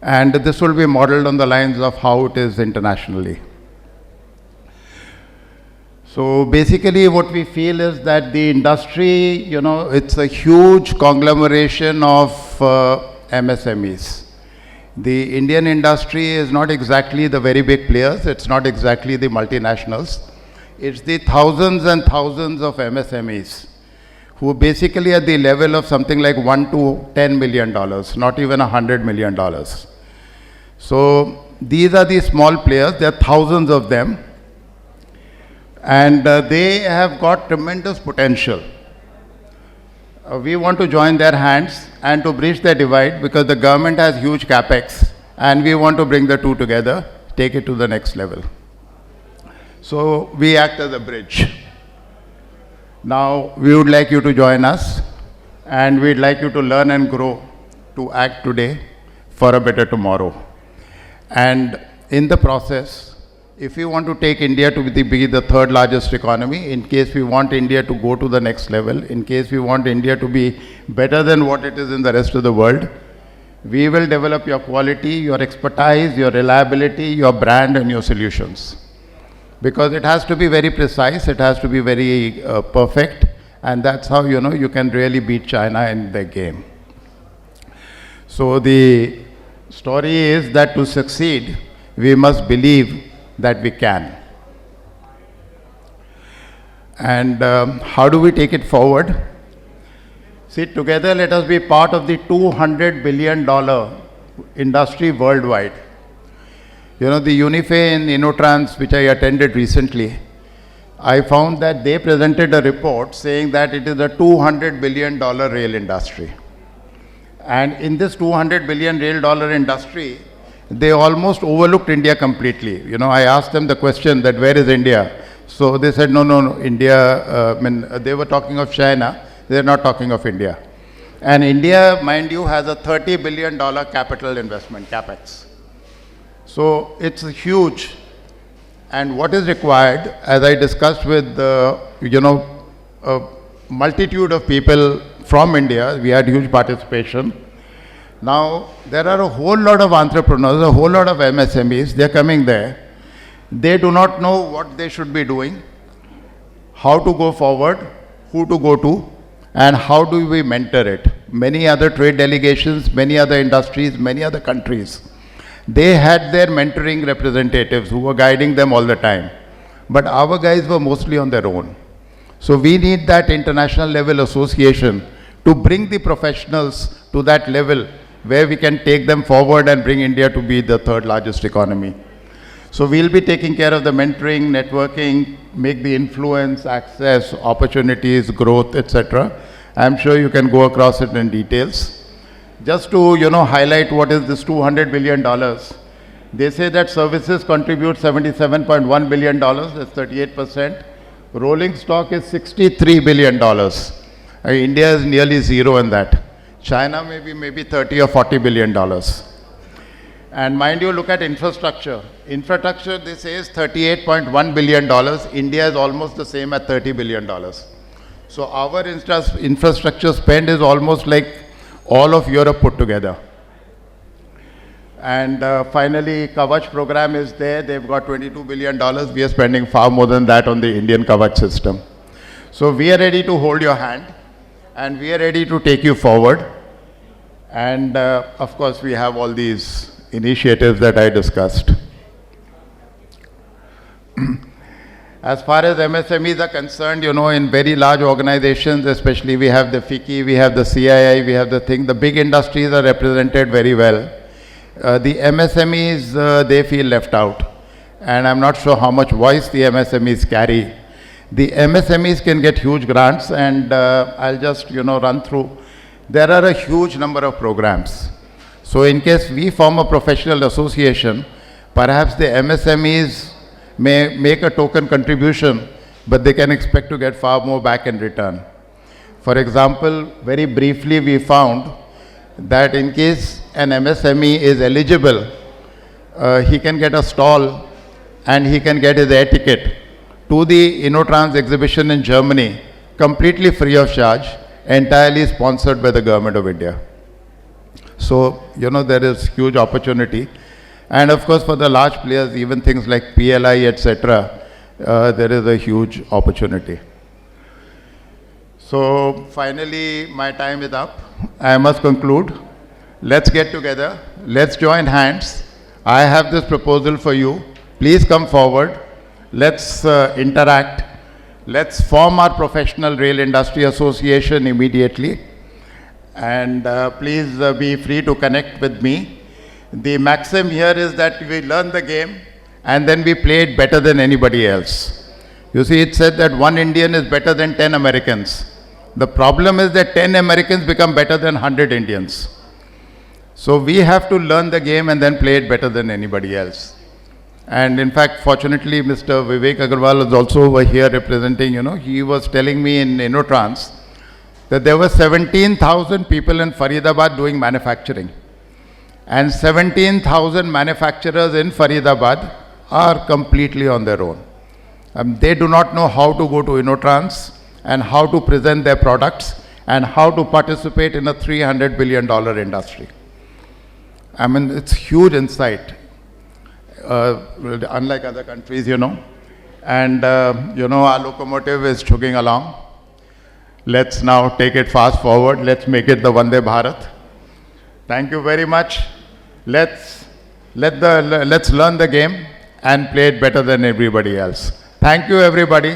And this will be modeled on the lines of how it is internationally. So basically what we feel is that the industry, it's a huge conglomeration of MSMEs. The Indian industry is not exactly the very big players, it's not exactly the multinationals. It's the thousands and thousands of MSMEs who are basically at the level of something like $1 to $10 million, not even $100 million. So these are the small players, there are thousands of them. And they have got tremendous potential. We want to join their hands and to bridge the divide because the government has huge capex and we want to bring the two together, take it to the next level. So we act as a bridge. Now we would like you to join us and we'd like you to learn and grow to act today for a better tomorrow. And in the process, if we want to take India to be the third largest economy, in case we want India to go to the next level, in case we want India to be better than what it is in the rest of the world, we will develop your quality, your expertise, your reliability, your brand and your solutions. Because it has to be very precise, it has to be very perfect, and that's how you can really beat China in the game. So the story is that to succeed, we must believe that we can. And how do we take it forward? See, together let us be part of the $200 billion industry worldwide. The Unife in InnoTrans, which I attended recently, I found that they presented a report saying that it is a $200 billion rail industry. And in this $200 billion rail industry, they almost overlooked India completely. I asked them the question that where is India? So they said, no, India, they were talking of China, they're not talking of India. And India, mind you, has a $30 billion capital investment, capex. So it's huge. And what is required, as I discussed with, a multitude of people from India, we had huge participation. Now, there are a whole lot of entrepreneurs, a whole lot of MSMEs, they're coming there. They do not know what they should be doing, how to go forward, who to go to, and how do we mentor it. Many other trade delegations, many other industries, many other countries, they had their mentoring representatives who were guiding them all the time. But our guys were mostly on their own. So we need that international level association to bring the professionals to that level where we can take them forward and bring India to be the third largest economy. So we'll be taking care of the mentoring, networking, make the influence, access, opportunities, growth, etc. I'm sure you can go across it in details. Just to, highlight what is this $200 billion. They say that services contribute $77.1 billion, that's 38%. Rolling stock is $63 billion. India is nearly zero in that. China maybe 30 or $40 billion. And mind you, look at infrastructure. Infrastructure, they say, is $38.1 billion. India is almost the same at $30 billion. So our infrastructure spend is almost like all of Europe put together. And finally, Kavach program is there. They've got $22 billion. We are spending far more than that on the Indian Kavach system. So we are ready to hold your hand, and we are ready to take you forward. And of course, we have all these initiatives that I discussed. As far as MSMEs are concerned, in very large organizations, especially we have the FICCI, we have the CII, we have the big industries are represented very well. The MSMEs, they feel left out. And I'm not sure how much voice the MSMEs carry. The MSMEs can get huge grants, and I'll just, run through. There are a huge number of programs. So in case we form a professional association, perhaps the MSMEs may make a token contribution, but they can expect to get far more back in return. For example, very briefly, we found that in case an MSME is eligible, he can get a stall and he can get his air ticket to the InnoTrans exhibition in Germany, completely free of charge, entirely sponsored by the government of India. So, there is huge opportunity. And of course, for the large players, even things like PLI, etc., there is a huge opportunity. So finally, my time is up. I must conclude. Let's get together. Let's join hands. I have this proposal for you. Please come forward. Let's interact. Let's form our professional rail industry association immediately. And please be free to connect with me. The maxim here is that we learn the game and then we play it better than anybody else. You see, it said that one Indian is better than 10 Americans. The problem is that 10 Americans become better than 100 Indians. So we have to learn the game and then play it better than anybody else. And in fact, fortunately, Mr. Vivek Agarwal is also over here representing, he was telling me in InnoTrans that there were 17,000 people in Faridabad doing manufacturing. And 17,000 manufacturers in Faridabad are completely on their own. They do not know how to go to InnoTrans and how to present their products and how to participate in a $300 billion industry. It's huge insight, unlike other countries, And, our locomotive is chugging along. Let's now take it fast forward. Let's make it the Vande Bharat. Thank you very much. Let's learn the game and play it better than everybody else. Thank you, everybody.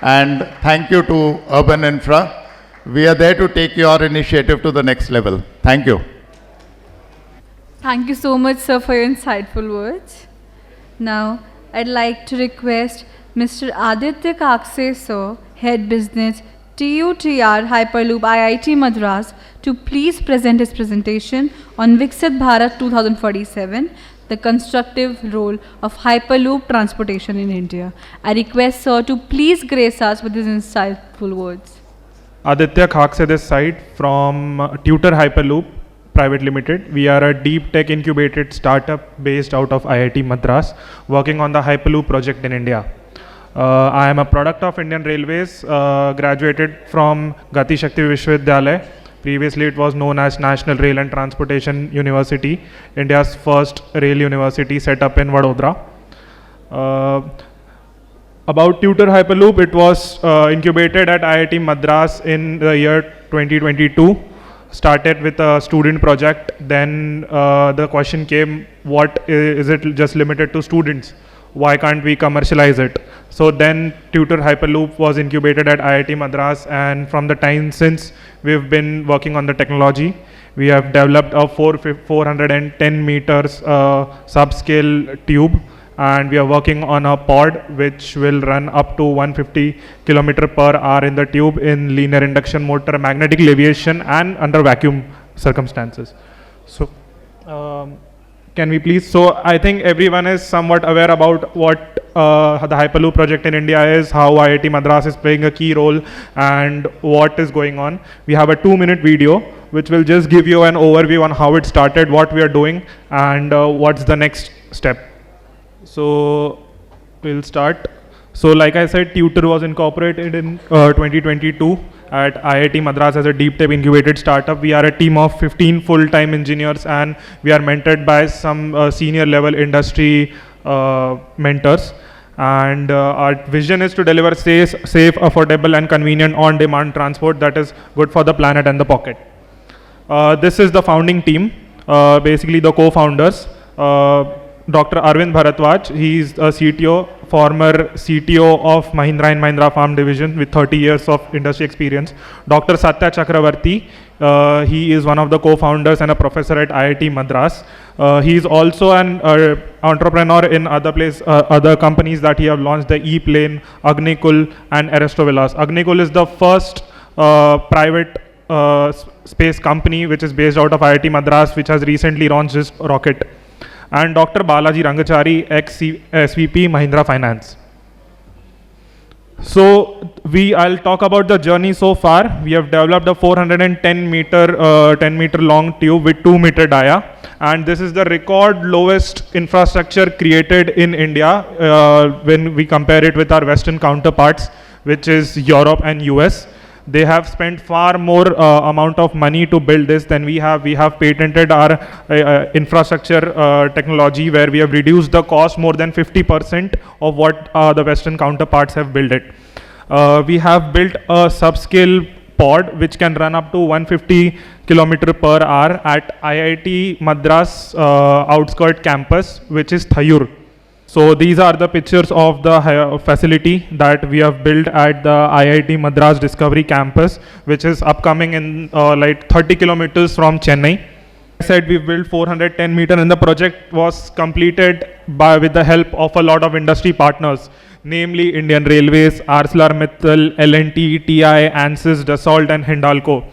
And thank you to Urban Infra. We are there to take your initiative to the next level. Thank you. Thank you so much, sir, for your insightful words. Now, I'd like to request Mr. Aditya Kakse, sir, Head Business, TUTR Hyperloop IIT Madras, to please present his presentation on Viksit Bharat 2047, the constructive role of Hyperloop transportation in India. I request sir to please grace us with his insightful words. Aditya Kakse this side from Tutor Hyperloop Private Limited. We are a deep tech incubated startup based out of IIT Madras, working on the Hyperloop project in India. I am a product of Indian Railways, graduated from Gati Shakti Vishwavidyalaya. Previously it was known as National Rail and Transportation University, India's first rail university set up in Vadodara. About Tutor Hyperloop, it was incubated at IIT Madras in the year 2022. Started with a student project, then the question came, what is it just limited to students? Why can't we commercialize it? So then Tutor Hyperloop was incubated at IIT Madras, and from the time since we've been working on the technology. We have developed a 410 meters subscale tube, and we are working on a pod which will run up to 150 km/h in the tube in linear induction motor, magnetic leviation and under vacuum circumstances. So, can we please? So, I think everyone is somewhat aware about what the Hyperloop project in India is, how IIT Madras is playing a key role, and what is going on. We have a 2-minute video which will just give you an overview on how it started, what we are doing, and what's the next step. So, we'll start. So, like I said, Tutor was incorporated in 2022 at IIT Madras as a deep tech incubated startup. We are a team of 15 full-time engineers, and we are mentored by some senior level industry mentors. And our vision is to deliver safe, affordable and convenient on-demand transport that is good for the planet and the pocket. This is the founding team, basically the co-founders. Dr. Arvind Bharadwaj, he is a CTO, former CTO of Mahindra & Mahindra Farm Division with 30 years of industry experience. Dr. Satya Chakravarti, he is one of the co-founders and a professor at IIT Madras. He is also an entrepreneur in other companies that he have launched, the E-Plane, Agnikul and Aerostovillas. Agnikul is the first private space company which is based out of IIT Madras, which has recently launched this rocket. And Dr. Balaji Rangachari, ex-SVP Mahindra Finance. So I'll talk about the journey so far. We have developed a 410 meter long tube with 2 meter dia, and this is the record lowest infrastructure created in India when we compare it with our Western counterparts, which is Europe and US. They have spent far more amount of money to build this than we have. We have patented our infrastructure technology, where we have reduced the cost more than 50% of what the Western counterparts have built it. We have built a subscale pod which can run up to 150 km per hour at IIT Madras outskirt campus, which is Thayur. So these are the pictures of the facility that we have built at the IIT Madras Discovery Campus, which is upcoming in like 30 kilometers from Chennai. I said we built 410 meter, and the project was completed with the help of a lot of industry partners, namely Indian Railways, ArcelorMittal, L&T, TI, ANSYS, Dassault and Hindalco.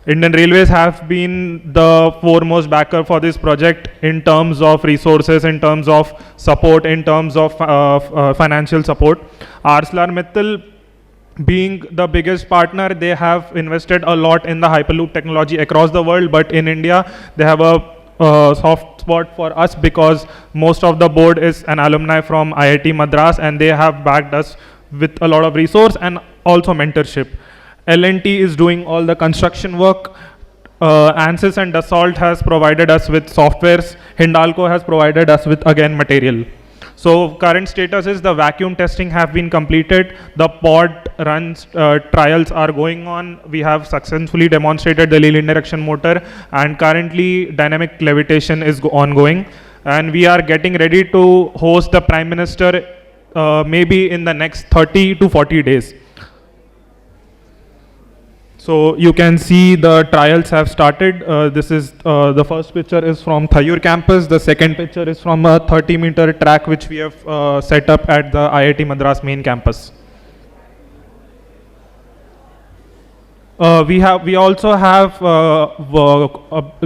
Indian Railways have been the foremost backer for this project in terms of resources, in terms of support, in terms of financial support. ArcelorMittal, being the biggest partner, they have invested a lot in the Hyperloop technology across the world, but in India they have a soft spot for us because most of the board is an alumni from IIT Madras, and they have backed us with a lot of resource and also mentorship. L&T is doing all the construction work. ANSYS and Dassault has provided us with softwares. Hindalco has provided us with, again, material. So current status is the vacuum testing have been completed. The pod runs trials are going on. We have successfully demonstrated the lean direction motor, and currently dynamic levitation is ongoing. And we are getting ready to host the Prime Minister maybe in the next 30 to 40 days. So you can see the trials have started. This is the first picture is from Thayur campus. The second picture is from a 30-meter track which we have set up at the IIT Madras main campus. We also have large-scale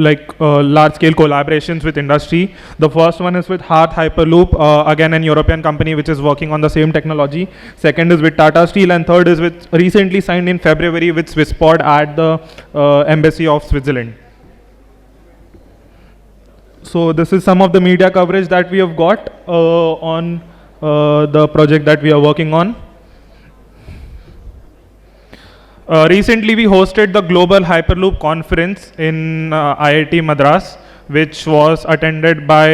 collaborations with industry. The first one is with Hyperloop, again an European company which is working on the same technology. Second is with Tata Steel, and third is with recently signed in February with Swissport at the Embassy of Switzerland. So this is some of the media coverage that we have got on the project that we are working on. Recently, we hosted the Global Hyperloop Conference in IIT Madras, which was attended by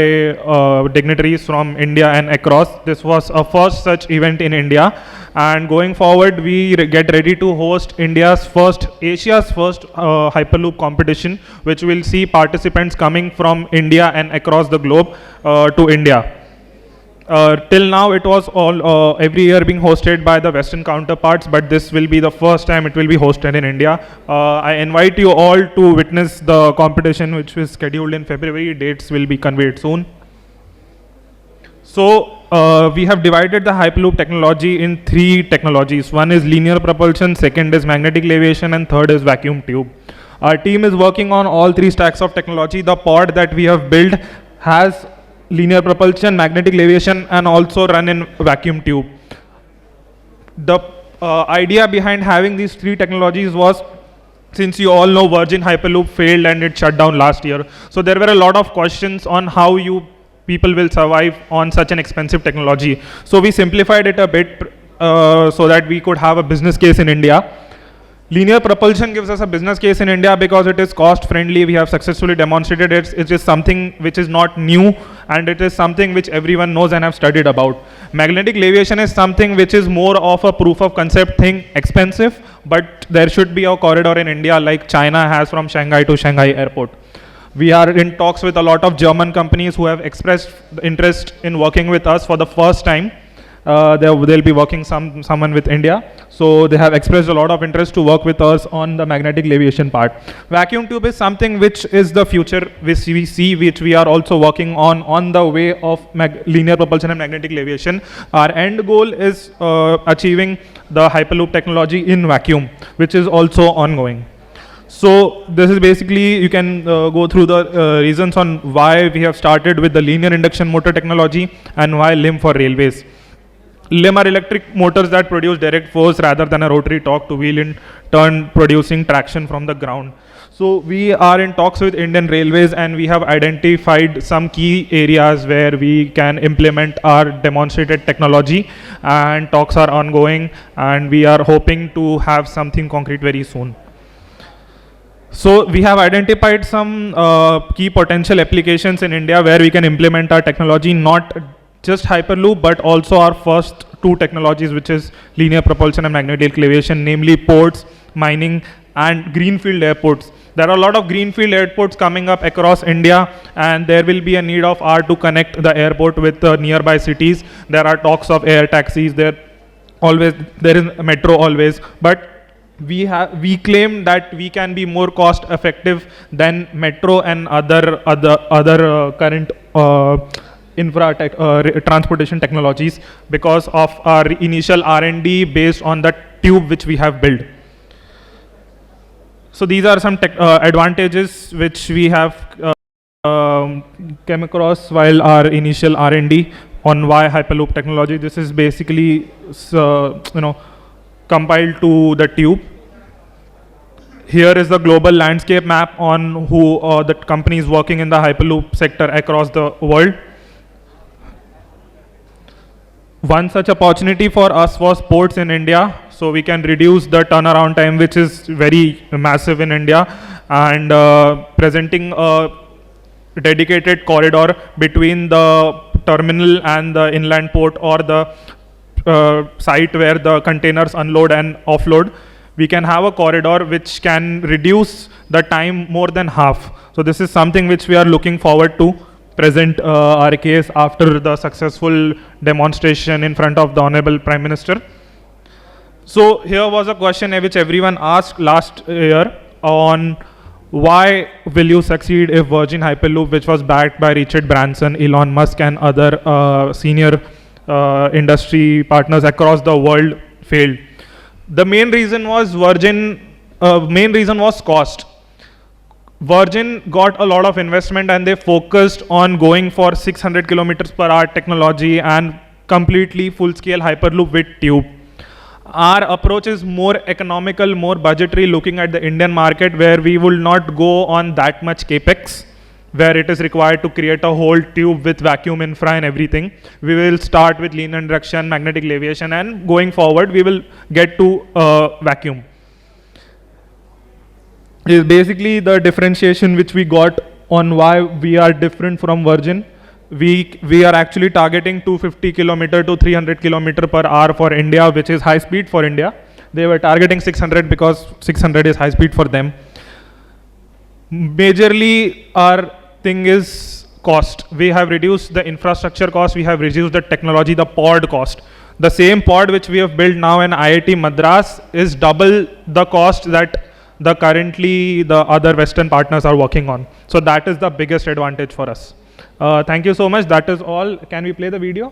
dignitaries from India and across. This was a first such event in India, and going forward, we get ready to host Asia's first Hyperloop competition, which will see participants coming from India and across the globe to India. Till now, it was all every year being hosted by the Western counterparts, but this will be the first time it will be hosted in India. I invite you all to witness the competition, which is scheduled in February. Dates will be conveyed soon. So we have divided the Hyperloop technology in 3 technologies. One is linear propulsion, second is magnetic levitation, and third is vacuum tube. Our team is working on all 3 stacks of technology. The pod that we have built has linear propulsion, magnetic levitation, and also run in vacuum tube. The idea behind having these 3 technologies was, since you all know Virgin Hyperloop failed and it shut down last year. So there were a lot of questions on how you people will survive on such an expensive technology. So we simplified it a bit so that we could have a business case in India. Linear propulsion gives us a business case in India because it is cost friendly. We have successfully demonstrated it. It is something which is not new, and it is something which everyone knows and have studied about. Magnetic levitation is something which is more of a proof of concept thing, expensive, but there should be a corridor in India like China has from Shanghai to Shanghai airport. We are in talks with a lot of German companies who have expressed interest in working with us for the first time. They'll be working someone with India. So they have expressed a lot of interest to work with us on the magnetic levitation part. Vacuum tube is something which is the future which we see, which we are also working on the way of linear propulsion and magnetic levitation. Our end goal is achieving the Hyperloop technology in vacuum, which is also ongoing. So this is basically, you can go through the reasons on why we have started with the linear induction motor technology and why LIM for railways. LIM are electric motors that produce direct force rather than a rotary torque to wheel, in turn producing traction from the ground. So we are in talks with Indian Railways, and we have identified some key areas where we can implement our demonstrated technology, and talks are ongoing, and we are hoping to have something concrete very soon. So we have identified some key potential applications in India where we can implement our technology, not just Hyperloop, but also our first 2 technologies, which is linear propulsion and magnetic levitation, namely ports, mining, and greenfield airports. There are a lot of greenfield airports coming up across India, and there will be a need of R to connect the airport with nearby cities. There are talks of air taxis. There is a metro always, but we claim that we can be more cost effective than metro and other current transportation technologies because of our initial R&D based on the tube which we have built. So these are some advantages which we have came across while our initial R&D on why Hyperloop technology. This is basically compiled to the tube. Here is the global landscape map on who the companies working in the Hyperloop sector across the world. One such opportunity for us was ports in India, so we can reduce the turnaround time, which is very massive in India, and presenting a dedicated corridor between the terminal and the inland port, or the site where the containers unload and offload. We can have a corridor which can reduce the time more than half. So this is something which we are looking forward to present our case after the successful demonstration in front of the Honorable Prime Minister. So here was a question which everyone asked last year on why will you succeed if Virgin Hyperloop, which was backed by Richard Branson, Elon Musk, and other senior industry partners across the world, failed. The main reason was cost. Virgin got a lot of investment and they focused on going for 600 kilometers per hour technology and completely full-scale Hyperloop with tube. Our approach is more economical, more budgetary, looking at the Indian market, where we will not go on that much capex, where it is required to create a whole tube with vacuum infra and everything. We will start with linear induction, magnetic levitation, and going forward we will get to vacuum. Is basically the differentiation which we got on why we are different from Virgin. We are actually targeting 250 kilometer to 300 kilometer per hour for India, which is high speed for India. They were targeting 600 because 600 is high speed for them. Majorly our thing is cost. We have reduced the infrastructure cost, we have reduced the technology, the pod cost. The same pod which we have built now in IIT Madras is double the cost that currently the other Western partners are working on. So that is the biggest advantage for us. Thank you so much. That is all. Can we play the video?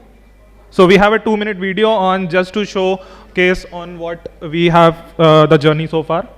So we have a 2-minute video on just to showcase on what we have the journey so far.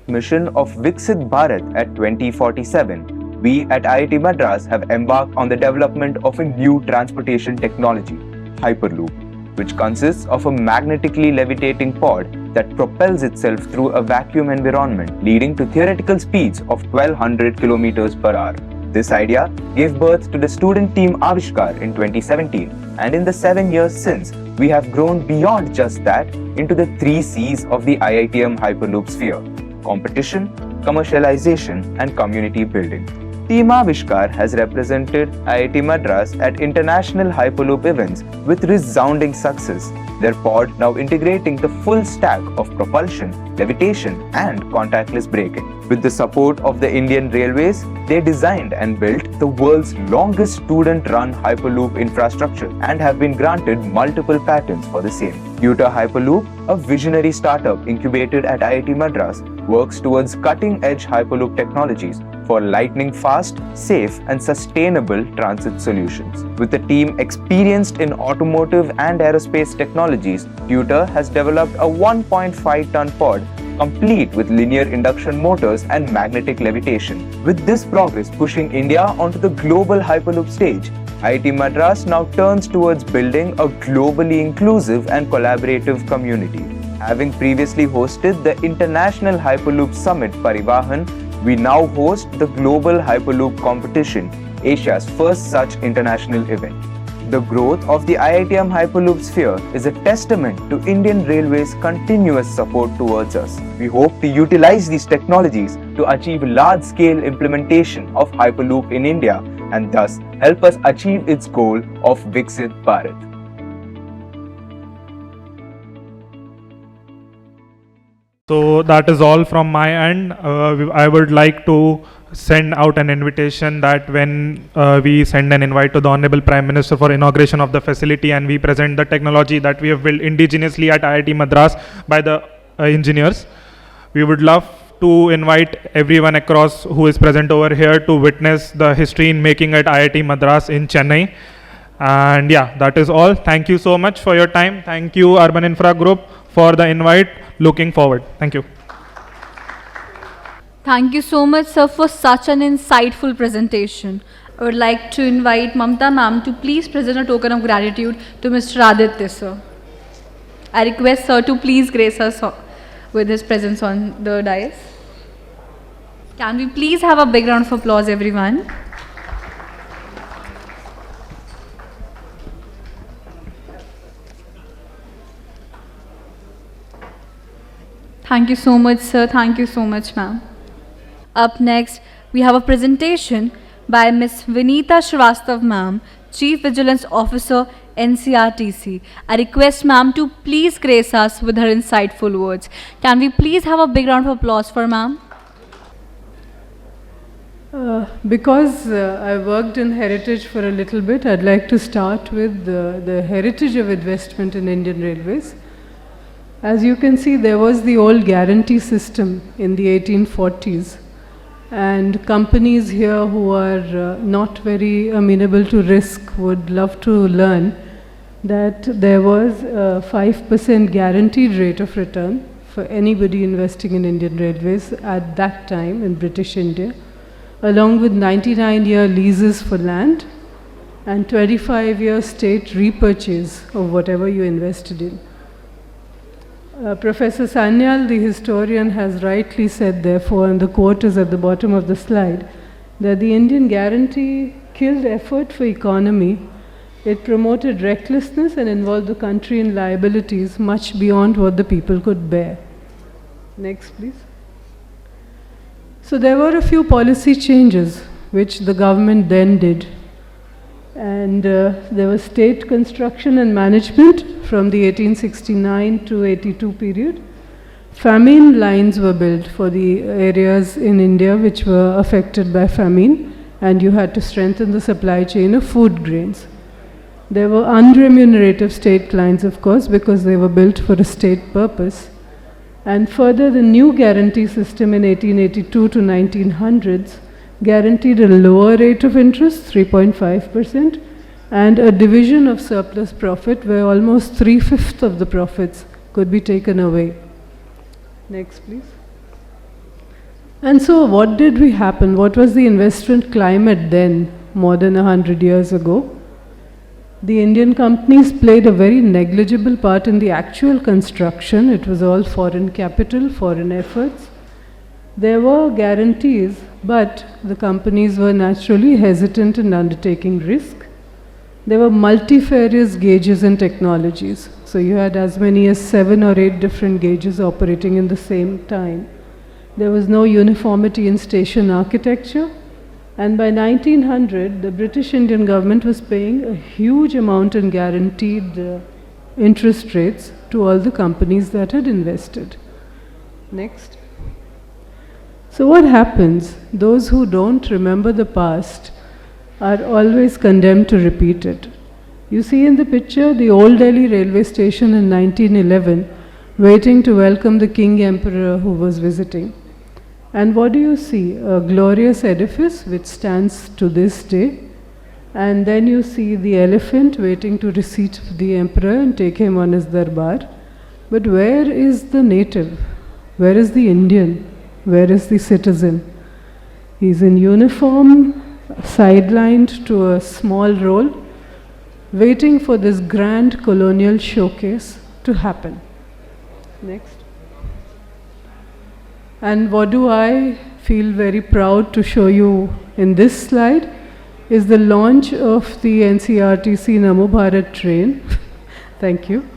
mission of Viksit Bharat at 2047, we at IIT Madras have embarked on the development of a new transportation technology, Hyperloop, which consists of a magnetically levitating pod that propels itself through a vacuum environment, leading to theoretical speeds of 1200 kilometers per hour. This idea gave birth to the student team Avishkar in 2017, and in the 7 years since, we have grown beyond just that into the 3 C's of the IITM Hyperloop sphere: competition, commercialization, and community building. Team Avishkar has represented IIT Madras at international Hyperloop events with resounding success, their pod now integrating the full stack of propulsion, levitation, and contactless braking. With the support of the Indian Railways, they designed and built the world's longest student-run Hyperloop infrastructure and have been granted multiple patents for the same. Tutor Hyperloop, a visionary startup incubated at IIT Madras, works towards cutting-edge Hyperloop technologies for lightning-fast, safe, and sustainable transit solutions. With a team experienced in automotive and aerospace technologies, Tutor has developed a 1.5-ton pod complete with linear induction motors and magnetic levitation. With this progress pushing India onto the global Hyperloop stage, IIT Madras now turns towards building a globally inclusive and collaborative community. Having previously hosted the International Hyperloop Summit Parivahan, we now host the Global Hyperloop Competition, Asia's first such international event. The growth of the IITM Hyperloop sphere is a testament to Indian Railways' continuous support towards us. We hope to utilize these technologies to achieve large-scale implementation of Hyperloop in India and thus help us achieve its goal of Viksit Bharat. So that is all from my end. I would like to send out an invitation that when we send an invite to the Honorable Prime Minister for inauguration of the facility and we present the technology that we have built indigenously at IIT Madras by the engineers, we would love to invite everyone across who is present over here to witness the history in making at IIT Madras in Chennai. And yeah, that is all. Thank you so much for your time. Thank you, Urban Infra Group, for the invite. Looking forward. Thank you. Thank you so much, sir, for such an insightful presentation. I would like to invite Mamta ma'am to please present a token of gratitude to Mr. Aditya, sir. I request sir to please grace us with his presence on the dais. Can we please have a big round of applause, everyone? Thank you so much, sir. Thank you so much, ma'am. Up next, we have a presentation by Ms. Vinita Srivastav, ma'am, Chief Vigilance Officer, NCRTC. I request ma'am to please grace us with her insightful words. Can we please have a big round of applause for ma'am? Because I worked in heritage for a little bit, I'd like to start with the heritage of investment in Indian Railways. As you can see, there was the old guarantee system in the 1840s, and companies here who are not very amenable to risk would love to learn that there was a 5% guaranteed rate of return for anybody investing in Indian Railways at that time in British India, along with 99-year leases for land and 25-year state repurchase of whatever you invested in. Professor Sanyal, the historian, has rightly said, therefore, and the quote is at the bottom of the slide, that the Indian guarantee killed effort for economy. It promoted recklessness and involved the country in liabilities much beyond what the people could bear. Next, please. So there were a few policy changes which the government then did. And there was state construction and management from the 1869 to 82 period. Famine lines were built for the areas in India which were affected by famine, and you had to strengthen the supply chain of food grains. There were unremunerative state lines, of course, because they were built for a state purpose. And further, the new guarantee system in 1882 to 1900s guaranteed a lower rate of interest, 3.5%, and a division of surplus profit where almost 3/5 of the profits could be taken away. Next, please. And so what did we happen? What was the investment climate then, more than 100 years ago? The Indian companies played a very negligible part in the actual construction. It was all foreign capital, foreign efforts. There were guarantees, but the companies were naturally hesitant in undertaking risk. There were multifarious gauges and technologies. So you had as many as 7 or 8 different gauges operating in the same time. There was no uniformity in station architecture. And by 1900, the British Indian government was paying a huge amount in guaranteed interest rates to all the companies that had invested. Next. So what happens? Those who don't remember the past are always condemned to repeat it. You see in the picture the Old Delhi railway station in 1911, waiting to welcome the King Emperor who was visiting. And what do you see? A glorious edifice which stands to this day. And then you see the elephant waiting to receive the emperor and take him on his darbar. But where is the native? Where is the Indian? Where is the citizen? He's in uniform, sidelined to a small role, waiting for this grand colonial showcase to happen. Next. And what do I feel very proud to show you in this slide is the launch of the NCRTC Namo Bharat train. Thank you.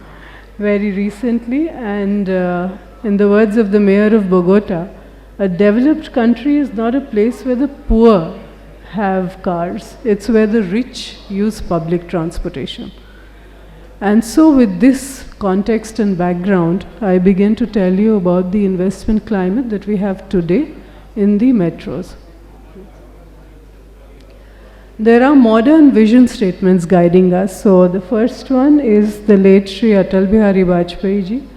Very recently, and in the words of the mayor of Bogota, a developed country is not a place where the poor have cars. It's where the rich use public transportation. And so with this context and background, I begin to tell you about the investment climate that we have today in the metros. There are modern vision statements guiding us. So the first one is the late Shri Atal Bihari Vajpayee ji,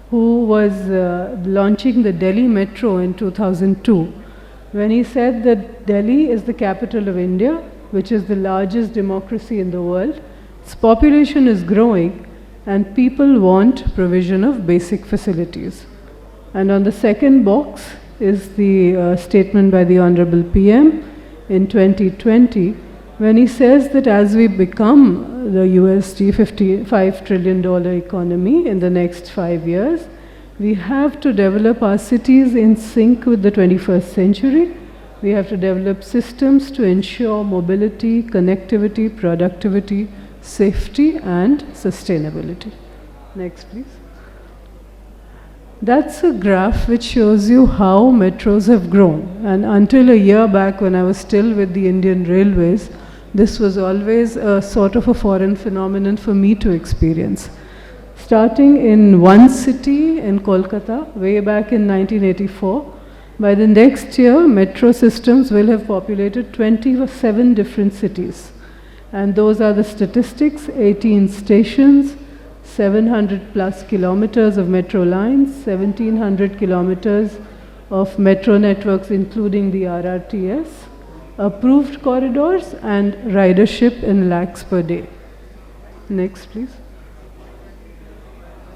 who was launching the Delhi Metro in 2002, when he said that Delhi is the capital of India, which is the largest democracy in the world. Its population is growing and people want provision of basic facilities. And on the second box is the statement by the Honorable PM in 2020, when he says that as we become the USD $55 trillion economy in the next 5 years, we have to develop our cities in sync with the 21st century. We have to develop systems to ensure mobility, connectivity, productivity, safety and sustainability. Next, please. That's a graph which shows you how metros have grown. And until a year back, when I was still with the Indian Railways, this was always a sort of a foreign phenomenon for me to experience. Starting in one city in Kolkata, way back in 1984, by the next year, metro systems will have populated 27 different cities. And those are the statistics: 18 stations, 700 plus kilometers of metro lines, 1700 kilometers of metro networks including the RRTS, approved corridors and ridership in lakhs per day. Next, please.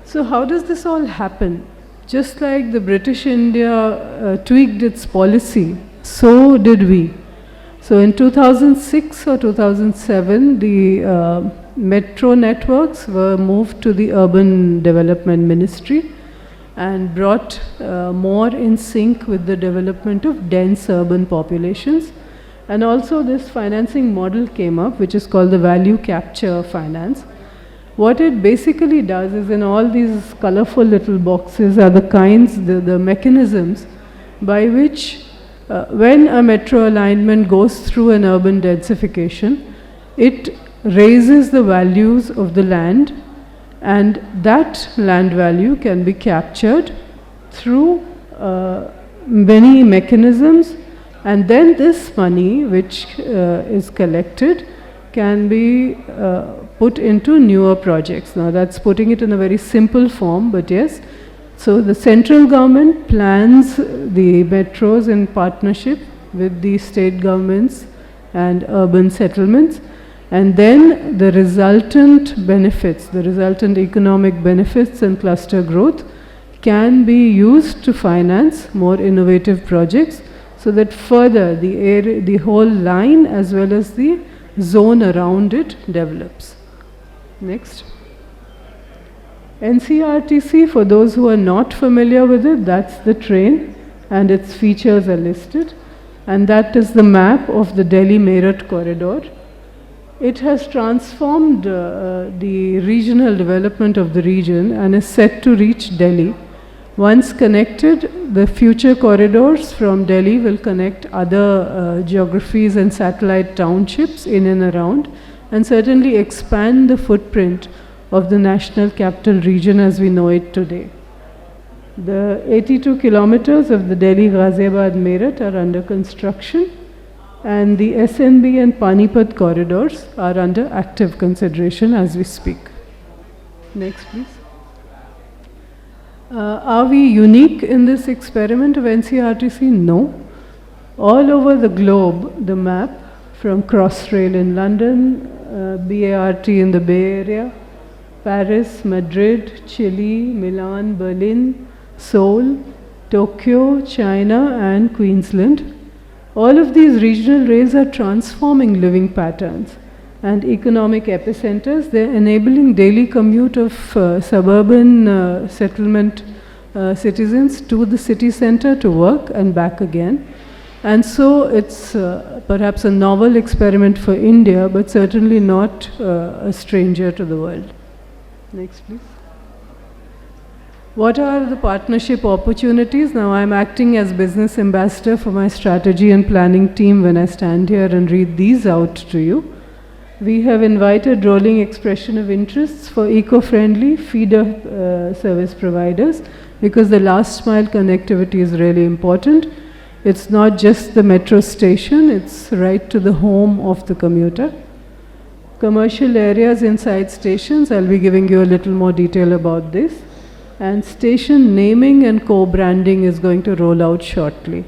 So how does this all happen? Just like the British India tweaked its policy, so did we. So in 2006 or 2007, the metro networks were moved to the Urban Development Ministry and brought more in sync with the development of dense urban populations. And also this financing model came up, which is called the value capture finance. What it basically does is, in all these colorful little boxes are the kinds, the mechanisms by which when a metro alignment goes through an urban densification, it raises the values of the land, and that land value can be captured through many mechanisms, and then this money which is collected can be put into newer projects. Now that's putting it in a very simple form, but yes. So the central government plans the metros in partnership with the state governments and urban settlements, and then the resultant benefits, the resultant economic benefits and cluster growth can be used to finance more innovative projects, so that further the whole line as well as the zone around it develops. Next. NCRTC, for those who are not familiar with it, that's the train and its features are listed, and that is the map of the Delhi-Meerut corridor. It has transformed the regional development of the region and is set to reach Delhi. Once connected, the future corridors from Delhi will connect other geographies and satellite townships in and around, and certainly expand the footprint of the national capital region as we know it today. The 82 kilometers of the Delhi-Ghaziabad-Meerut are under construction, and the SNB and Panipat corridors are under active consideration as we speak. Next, please. Are we unique in this experiment of NCRTC? No. All over the globe, the map from Crossrail in London, BART in the Bay Area, Paris, Madrid, Chile, Milan, Berlin, Seoul, Tokyo, China and Queensland. All of these regional rails are transforming living patterns and economic epicenters. They're enabling daily commute of suburban settlement citizens to the city center to work and back again. And so it's perhaps a novel experiment for India, but certainly not a stranger to the world. Next, please. What are the partnership opportunities? Now I'm acting as business ambassador for my strategy and planning team when I stand here and read these out to you. We have invited rolling expression of interests for eco-friendly feeder service providers, because the last mile connectivity is really important. It's not just the metro station, it's right to the home of the commuter. Commercial areas inside stations, I'll be giving you a little more detail about this. And station naming and co-branding is going to roll out shortly.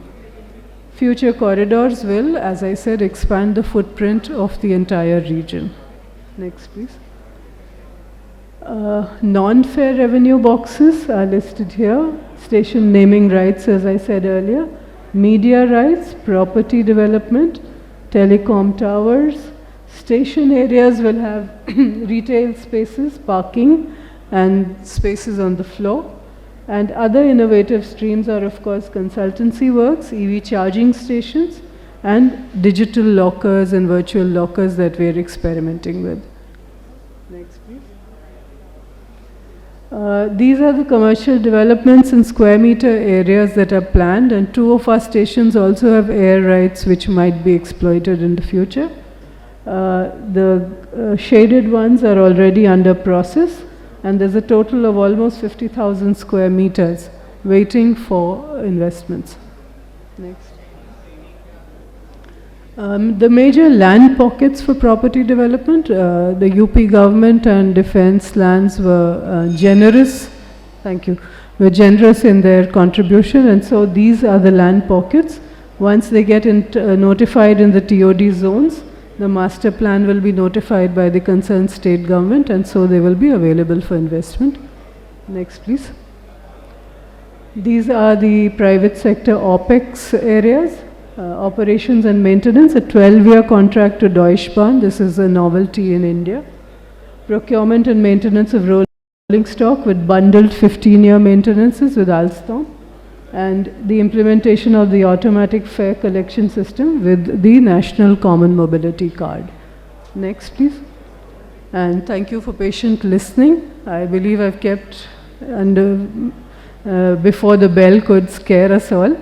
Future corridors will, as I said, expand the footprint of the entire region. Next, please. Non-fare revenue boxes are listed here. Station naming rights, as I said earlier. Media rights, property development, telecom towers. Station areas will have retail spaces, parking, and spaces on the floor. And other innovative streams are, of course, consultancy works, EV charging stations, and digital lockers and virtual lockers that we are experimenting with. Next, please. These are the commercial developments in square meter areas that are planned, and 2 of our stations also have air rights which might be exploited in the future. The shaded ones are already under process, and there's a total of almost 50,000 square meters waiting for investments. Next. The major land pockets for property development, the UP government and defense lands were generous, thank you, were generous in their contribution, and so these are the land pockets. Once they get notified in the TOD zones, the master plan will be notified by the concerned state government, and so they will be available for investment. Next, please. These are the private sector OPEX areas, operations and maintenance, a 12-year contract to Deutsche Bahn. This is a novelty in India. Procurement and maintenance of rolling stock with bundled 15-year maintenances with Alstom. And the implementation of the automatic fare collection system with the National Common Mobility Card. Next, please. And thank you for patient listening. I believe I've kept under before the bell could scare us all.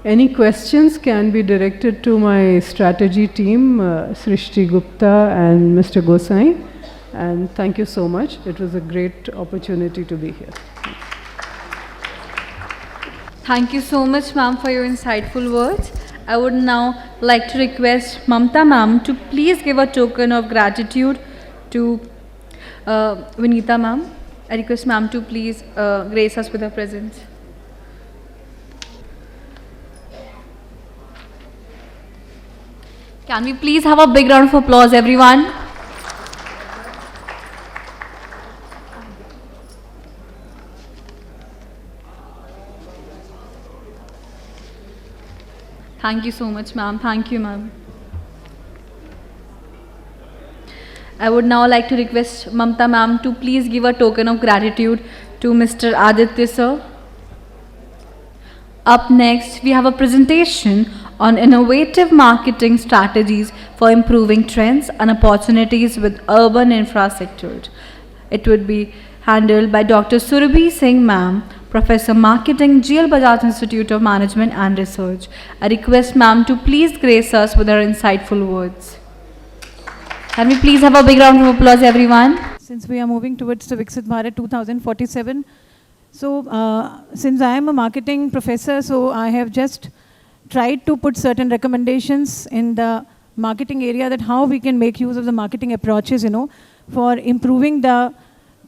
Any questions can be directed to my strategy team, Srishti Gupta and Mr. Gosai. And thank you so much. It was a great opportunity to be here. Thank you so much, ma'am, for your insightful words. I would now like to request Mamta ma'am to please give a token of gratitude to Vinita ma'am. I request ma'am to please grace us with her presence. Can we please have a big round of applause, everyone? Thank you so much, ma'am. Thank you, ma'am. I would now like to request Mamta ma'am to please give a token of gratitude to Mr. Aditya sir. Up next, we have a presentation on innovative marketing strategies for improving trends and opportunities with urban infrastructure. It would be handled by Dr. Surabhi Singh ma'am, Professor Marketing, GL Bajaj Institute of Management and Research. I request ma'am to please grace us with her insightful words. Can we please have a big round of applause, everyone? Since we are moving towards the Viksit Bharat 2047, so since I am a marketing professor, so I have just tried to put certain recommendations in the marketing area that how we can make use of the marketing approaches, for improving the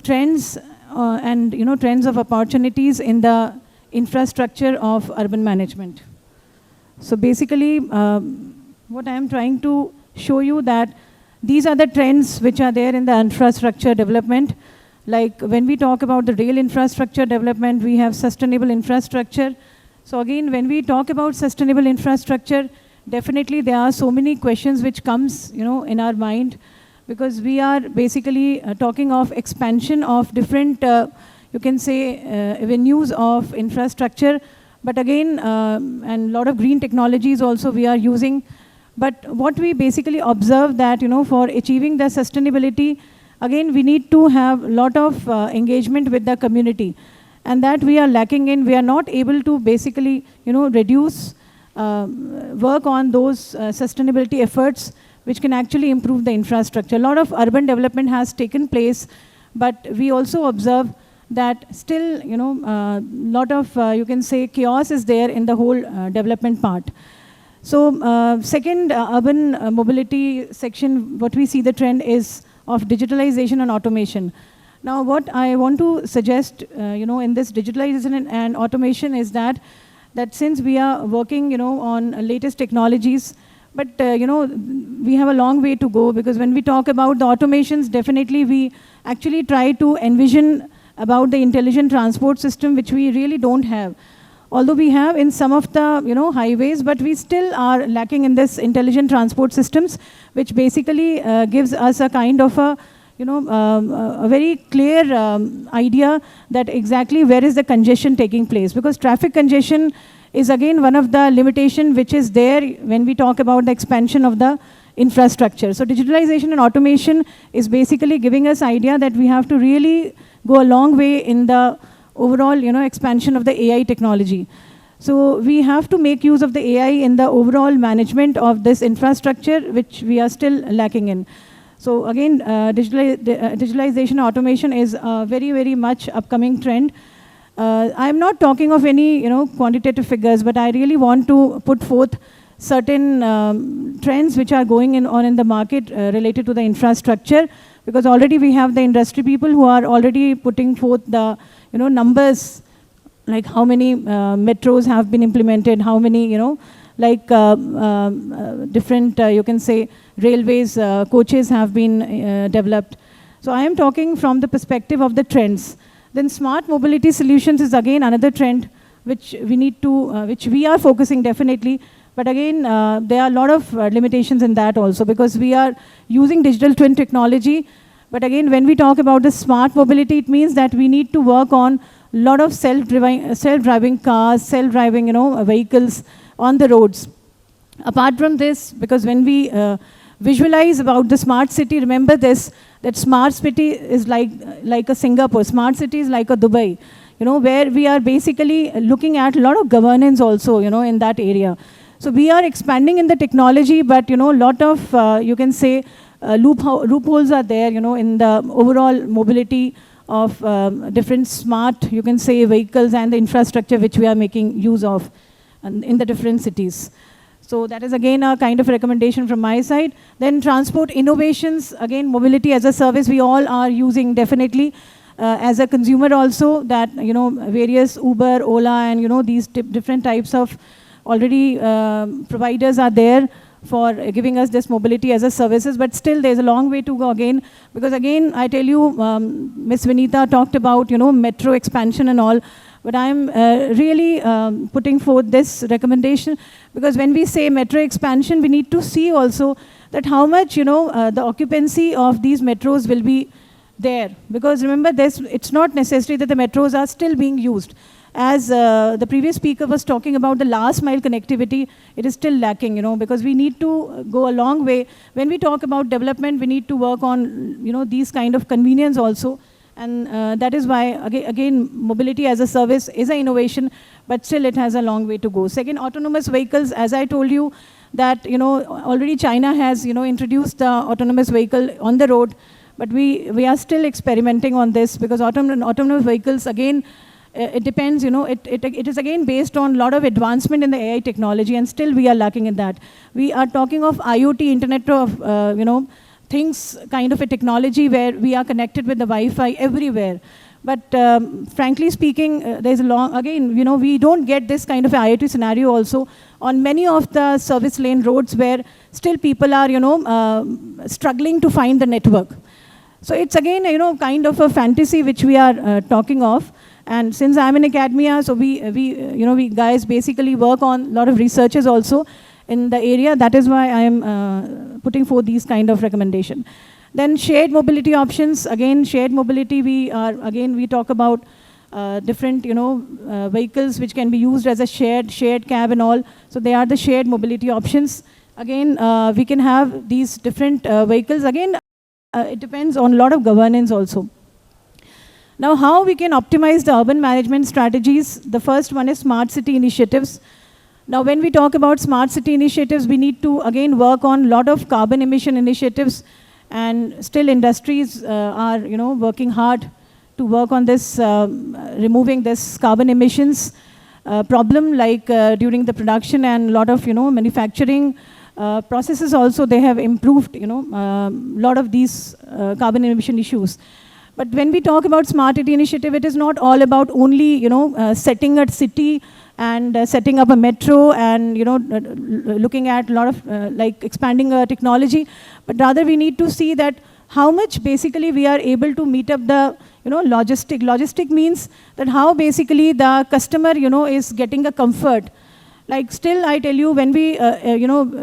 trends and trends of opportunities in the infrastructure of urban management. So basically, what I am trying to show you that these are the trends which are there in the infrastructure development. Like when we talk about the rail infrastructure development, we have sustainable infrastructure. So again, when we talk about sustainable infrastructure, definitely there are so many questions which comes, in our mind, because we are basically talking of expansion of different, you can say, avenues of infrastructure. But again, and a lot of green technologies also we are using. But what we basically observe that, for achieving the sustainability, again, we need to have a lot of engagement with the community. And that we are lacking in. We are not able to basically, reduce, work on those sustainability efforts which can actually improve the infrastructure. A lot of urban development has taken place, but we also observe that still, lot of, you can say, chaos is there in the whole development part. So second, urban mobility section, what we see the trend is of digitalization and automation. Now what I want to suggest, in this digitalization and automation is that since we are working, on latest technologies, but we have a long way to go, because when we talk about the automations, definitely we actually try to envision about the intelligent transport system, which we really don't have. Although we have in some of the highways, but we still are lacking in this intelligent transport systems, which basically gives us a kind of a a very clear idea that exactly where is the congestion taking place, because traffic congestion is again one of the limitation which is there when we talk about the expansion of the infrastructure. So digitalization and automation is basically giving us idea that we have to really go a long way in the overall, expansion of the AI technology. So we have to make use of the AI in the overall management of this infrastructure, which we are still lacking in. So again, digitalization automation is a very, very much upcoming trend. I'm not talking of any, quantitative figures, but I really want to put forth certain trends which are going on in the market related to the infrastructure, because already we have the industry people who are already putting forth the numbers, like how many metros have been implemented, how many, different, you can say, railways, coaches have been developed. So I am talking from the perspective of the trends. Then smart mobility solutions is again another trend which we need to, which we are focusing definitely. But again, there are a lot of limitations in that also, because we are using digital twin technology. But again, when we talk about the smart mobility, it means that we need to work on a lot of self-driving cars, self-driving, vehicles on the roads. Apart from this, because when we visualize about the smart city, remember this, that smart city is like a Singapore, smart city is like a Dubai, where we are basically looking at a lot of governance also, in that area. So we are expanding in the technology, but, a lot of, you can say, loopholes are there, in the overall mobility of different smart, you can say, vehicles and the infrastructure which we are making use of in the different cities. So that is again a kind of recommendation from my side. Then transport innovations, again mobility as a service we all are using definitely. As a consumer also, that various Uber, Ola and these different types of already providers are there for giving us this mobility as a services, but still there's a long way to go again, because again I tell you, Ms. Vinita talked about metro expansion and all, But I'm really putting forth this recommendation, because when we say metro expansion, we need to see also that how much, the occupancy of these metros will be there. Because remember, it's not necessary that the metros are still being used. As the previous speaker was talking about the last mile connectivity, it is still lacking, because we need to go a long way. When we talk about development, we need to work on, these kind of convenience also. And that is why, again, mobility as a service is an innovation, but still it has a long way to go. Second, autonomous vehicles, as I told you, that, already China has, introduced the autonomous vehicle on the road, but we are still experimenting on this, because autonomous vehicles, again, it depends, it is again based on a lot of advancement in the AI technology, and still we are lacking in that. We are talking of IoT, Internet of, things, kind of a technology where we are connected with the Wi-Fi everywhere. But frankly speaking, there's a long, again, we don't get this kind of IoT scenario also on many of the service lane roads where still people are, struggling to find the network. So it's again, kind of a fantasy which we are talking of. And since I'm in academia, so we guys basically work on a lot of researches also in the area. That is why I am putting forth these kind of recommendation. Then shared mobility options. Again, shared mobility, we talk about different, vehicles which can be used as a shared cab and all. So they are the shared mobility options. Again, we can have these different vehicles. Again, it depends on a lot of governance also. Now, how we can optimize the urban management strategies? The first one is smart city initiatives. Now, when we talk about smart city initiatives, we need to, again, work on a lot of carbon emission initiatives, and still industries are, working hard to work on this, removing this carbon emissions problem, like during the production and a lot of, manufacturing processes also, they have improved, a lot of these carbon emission issues. But when we talk about smart city initiative, it is not all about only, setting a city and setting up a metro and, looking at a lot of, like expanding technology. But rather we need to see that how much basically we are able to meet up the, logistic. Logistic means that how basically the customer, is getting a comfort. Like still I tell you, when we,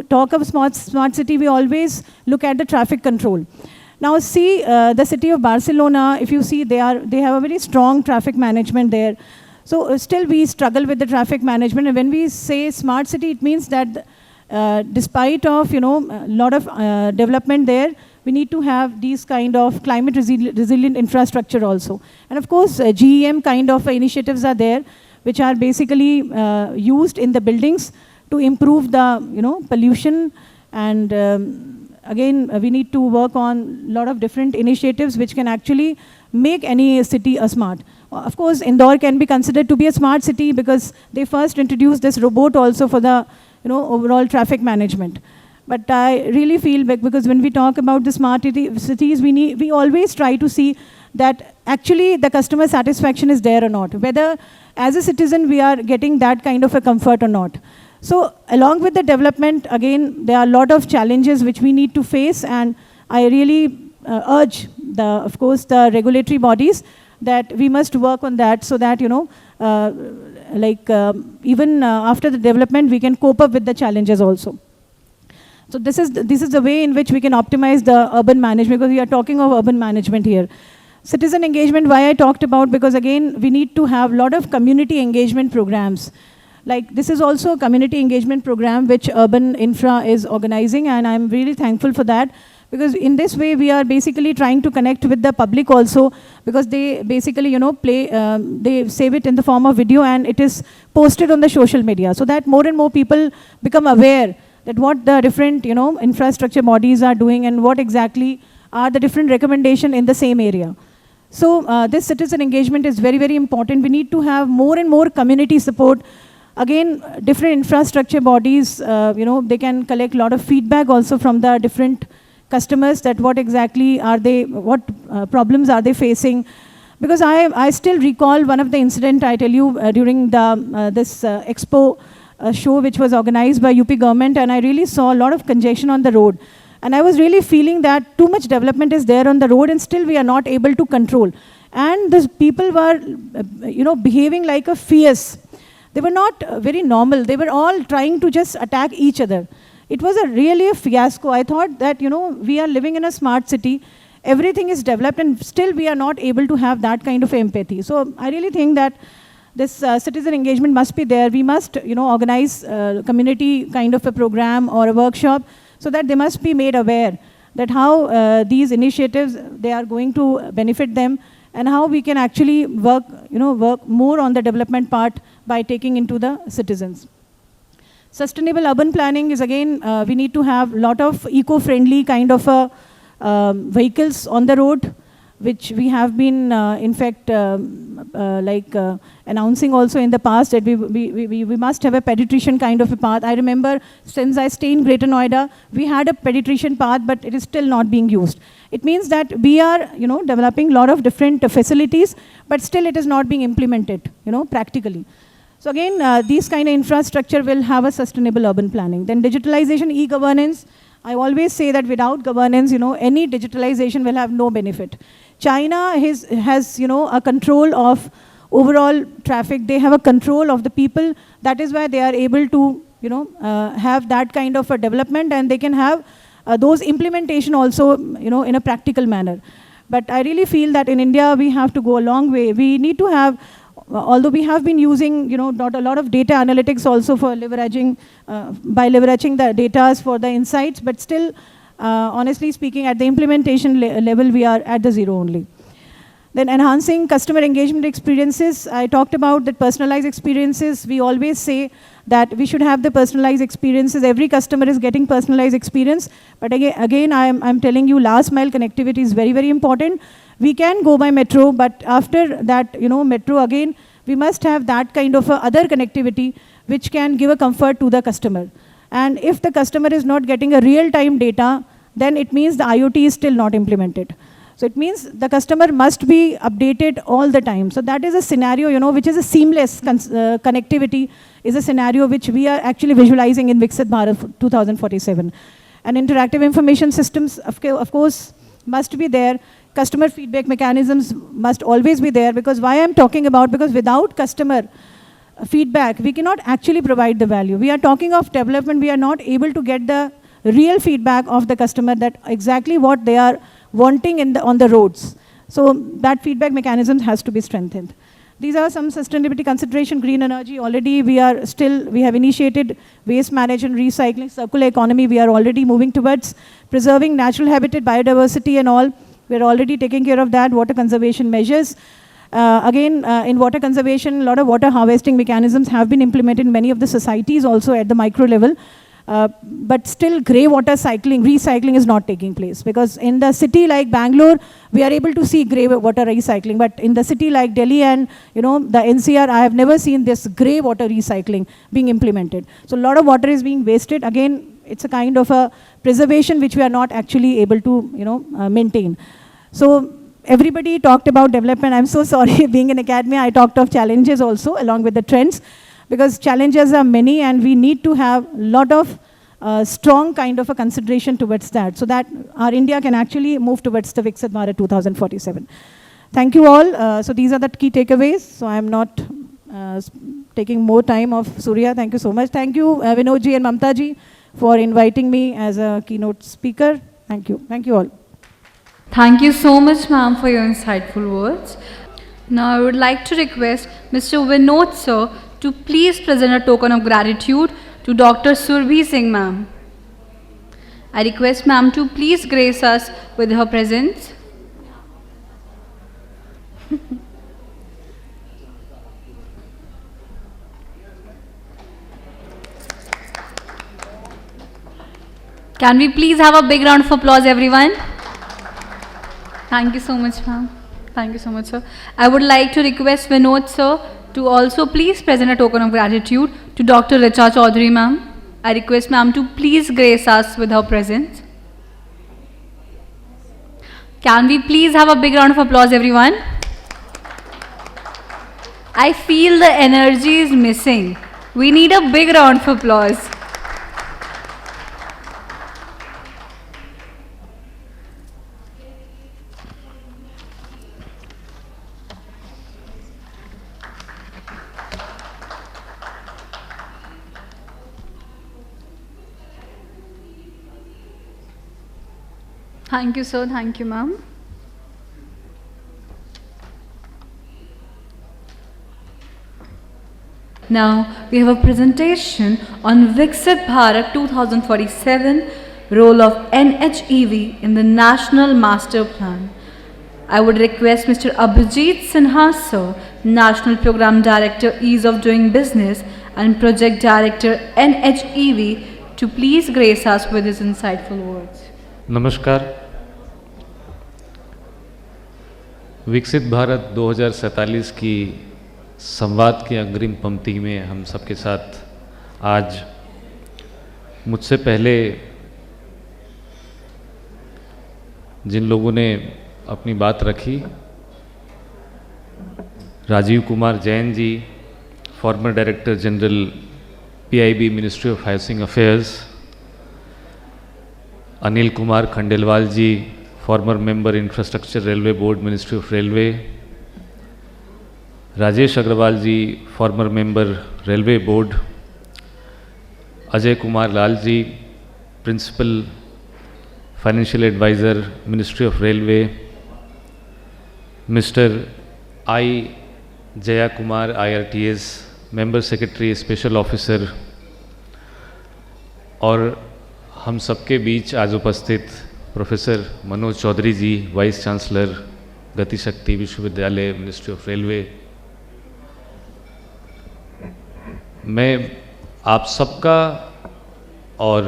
talk of smart city, we always look at the traffic control. Now see, the city of Barcelona, if you see, they have a very strong traffic management there. So still we struggle with the traffic management. And when we say smart city, it means that despite of, a lot of development there, we need to have these kind of climate resilient infrastructure also. And of course, GEM kind of initiatives are there, which are basically used in the buildings to improve the, pollution. And again, we need to work on a lot of different initiatives which can actually make any city a smart. Of course, Indore can be considered to be a smart city because they first introduced this robot also for the, overall traffic management. But I really feel because when we talk about the smart cities, we always try to see that actually the customer satisfaction is there or not, whether as a citizen we are getting that kind of a comfort or not. So along with the development, again, there are a lot of challenges which we need to face, and I really urge of course, the regulatory bodies that we must work on that so that, even after the development, we can cope up with the challenges also. So this is the way in which we can optimize the urban management, because we are talking of urban management here. Citizen engagement, why I talked about, because again, we need to have a lot of community engagement programs. Like this is also a community engagement program which Urban Infra is organizing, and I'm really thankful for that, because in this way we are basically trying to connect with the public also, because they basically, they save it in the form of video and it is posted on the social media, so that more and more people become aware that what the different, infrastructure bodies are doing and what exactly are the different recommendations in the same area. So this citizen engagement is very, very important. We need to have more and more community support. Again, different infrastructure bodies, they can collect a lot of feedback also from the different customers, that what exactly are they, what problems are they facing. Because I still recall one of the incident I tell you during the this expo show which was organized by UP government, and I really saw a lot of congestion on the road. And I was really feeling that too much development is there on the road and still we are not able to control. And the people were, behaving like a fierce. They were not very normal. They were all trying to just attack each other. It was really a fiasco. I thought that, we are living in a smart city. Everything is developed and still we are not able to have that kind of empathy. So I really think that this citizen engagement must be there. We must, organize community kind of a program or a workshop so that they must be made aware that how these initiatives, they are going to benefit them and how we can actually work more on the development part by taking into the citizens. Sustainable urban planning is again, we need to have a lot of eco-friendly kind of vehicles on the road, which we have been, in fact, announcing also in the past that we must have a pediatrician kind of a path. I remember since I stay in Greater Noida, we had a pediatrician path, but it is still not being used. It means that we are, developing a lot of different facilities, but still it is not being implemented, practically. So again, these kind of infrastructure will have a sustainable urban planning. Then digitalization, e-governance. I always say that without governance, any digitalization will have no benefit. China has a control of overall traffic. They have a control of the people. That is why they are able to, have that kind of a development, and they can have those implementation also, in a practical manner. But I really feel that in India, we have to go a long way. We need to have, although we have been using, not a lot of data analytics also for leveraging, by leveraging the data for the insights, but still, honestly speaking, at the implementation level, we are at the zero only. Then enhancing customer engagement experiences. I talked about the personalized experiences. We always say that we should have the personalized experiences. Every customer is getting personalized experience. But again I'm telling you, last mile connectivity is very, very important. We can go by metro, but after that, metro again, we must have that kind of other connectivity which can give a comfort to the customer. And if the customer is not getting a real-time data, then it means the IoT is still not implemented. So it means the customer must be updated all the time. So that is a scenario, which is a seamless connectivity, is a scenario which we are actually visualizing in Viksit Bharat 2047. And interactive information systems, of course, must be there. Customer feedback mechanisms must always be there, because why I'm talking about, because without customer feedback, we cannot actually provide the value. We are talking of development, we are not able to get the real feedback of the customer, that exactly what they are wanting on the roads. So that feedback mechanism has to be strengthened. These are some sustainability consideration. Green energy, already we have initiated waste management, recycling, circular economy. We are already moving towards preserving natural habitat, biodiversity and all. We're already taking care of that. Water conservation measures. In water conservation, a lot of water harvesting mechanisms have been implemented in many of the societies also at the micro level. But still grey water recycling is not taking place, because in the city like Bangalore, we are able to see grey water recycling, but in the city like Delhi and the NCR, I have never seen this grey water recycling being implemented. So a lot of water is being wasted. Again, it's a kind of a preservation which we are not actually able to maintain. So everybody talked about development. I'm so sorry, being in academia, I talked of challenges also along with the trends, because challenges are many and we need to have a lot of strong kind of a consideration towards that, so that our India can actually move towards the Viksit Bharat 2047. Thank you all. So these are the key takeaways. So I'm not taking more time of Surya. Thank you so much. Thank you, Vinodji and Mamtaji, for inviting me as a keynote speaker. Thank you. Thank you all. Thank you so much, ma'am, for your insightful words. Now I would like to request Mr. Vinod sir to please present a token of gratitude to Dr. Surbhi Singh ma'am. I request ma'am to please grace us with her presence. Can we please have a big round of applause, everyone? Thank you so much, ma'am. Thank you so much, sir. I would like to request Vinod sir to also please present a token of gratitude to Dr. Richa Chaudhary ma'am. I request ma'am to please grace us with her presence. Can we please have a big round of applause, everyone? I feel the energy is missing. We need a big round of applause. Thank you, sir. Thank you, ma'am. Now, we have a presentation on Viksit Bharat 2047, role of NHEV in the National Master Plan. I would request Mr. Abhijit Sinha, sir, National Program Director, Ease of Doing Business and Project Director, NHEV, to please grace us with his insightful words. नमस्कार। विकसित भारत 2047 की संवाद की अग्रिम पंक्ति में हम सबके साथ आज मुझसे पहले जिन लोगों ने अपनी बात रखी, Rajiv Kumar Jain ji, former director general PIB ministry of housing affairs, Anil Kumar Khandelwal ji, former member infrastructure railway board ministry of railway, Rajesh Agarwal ji, former member railway board, Ajay Kumar Lal ji, principal financial adviser ministry of railway, mister I Jaya Kumar IRTS member secretary special officer, और हम सबके बीच आज उपस्थित professor Manoj Chaudhary ji, vice chancellor Gatishakti विश्वविद्यालय ministry of railway. मैं आप सबका और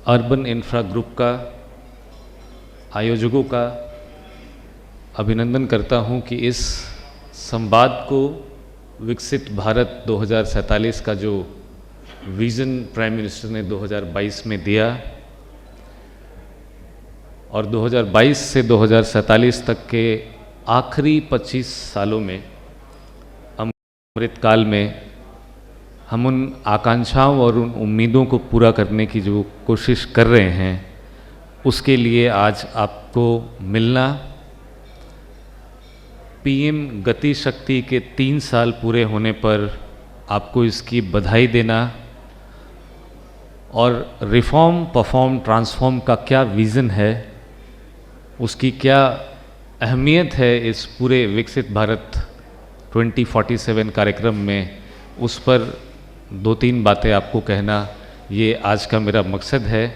अर्बन इंफ्रा ग्रुप का, आयोजकों का अभिनंदन करता हूं कि इस संवाद को विकसित भारत 2047 का जो विज़न प्राइम मिनिस्टर ने 2022 में दिया और 2022 से 2047 तक के आखिरी 25 सालों में, अमृतकाल में, हम उन आकांक्षाओं और उन उम्मीदों को पूरा करने की जो कोशिश कर रहे हैं, उसके लिए आज आपको मिलना, PM गति शक्ति के 3 साल पूरे होने पर आपको इसकी बधाई देना और रिफॉर्म, परफॉर्म, ट्रांसफॉर्म का क्या विज़न है, उसकी क्या अहमियत है इस पूरे विकसित भारत 2047 कार्यक्रम में, उस पर 2-3 बातें आपको कहना, ये आज का मेरा मकसद है।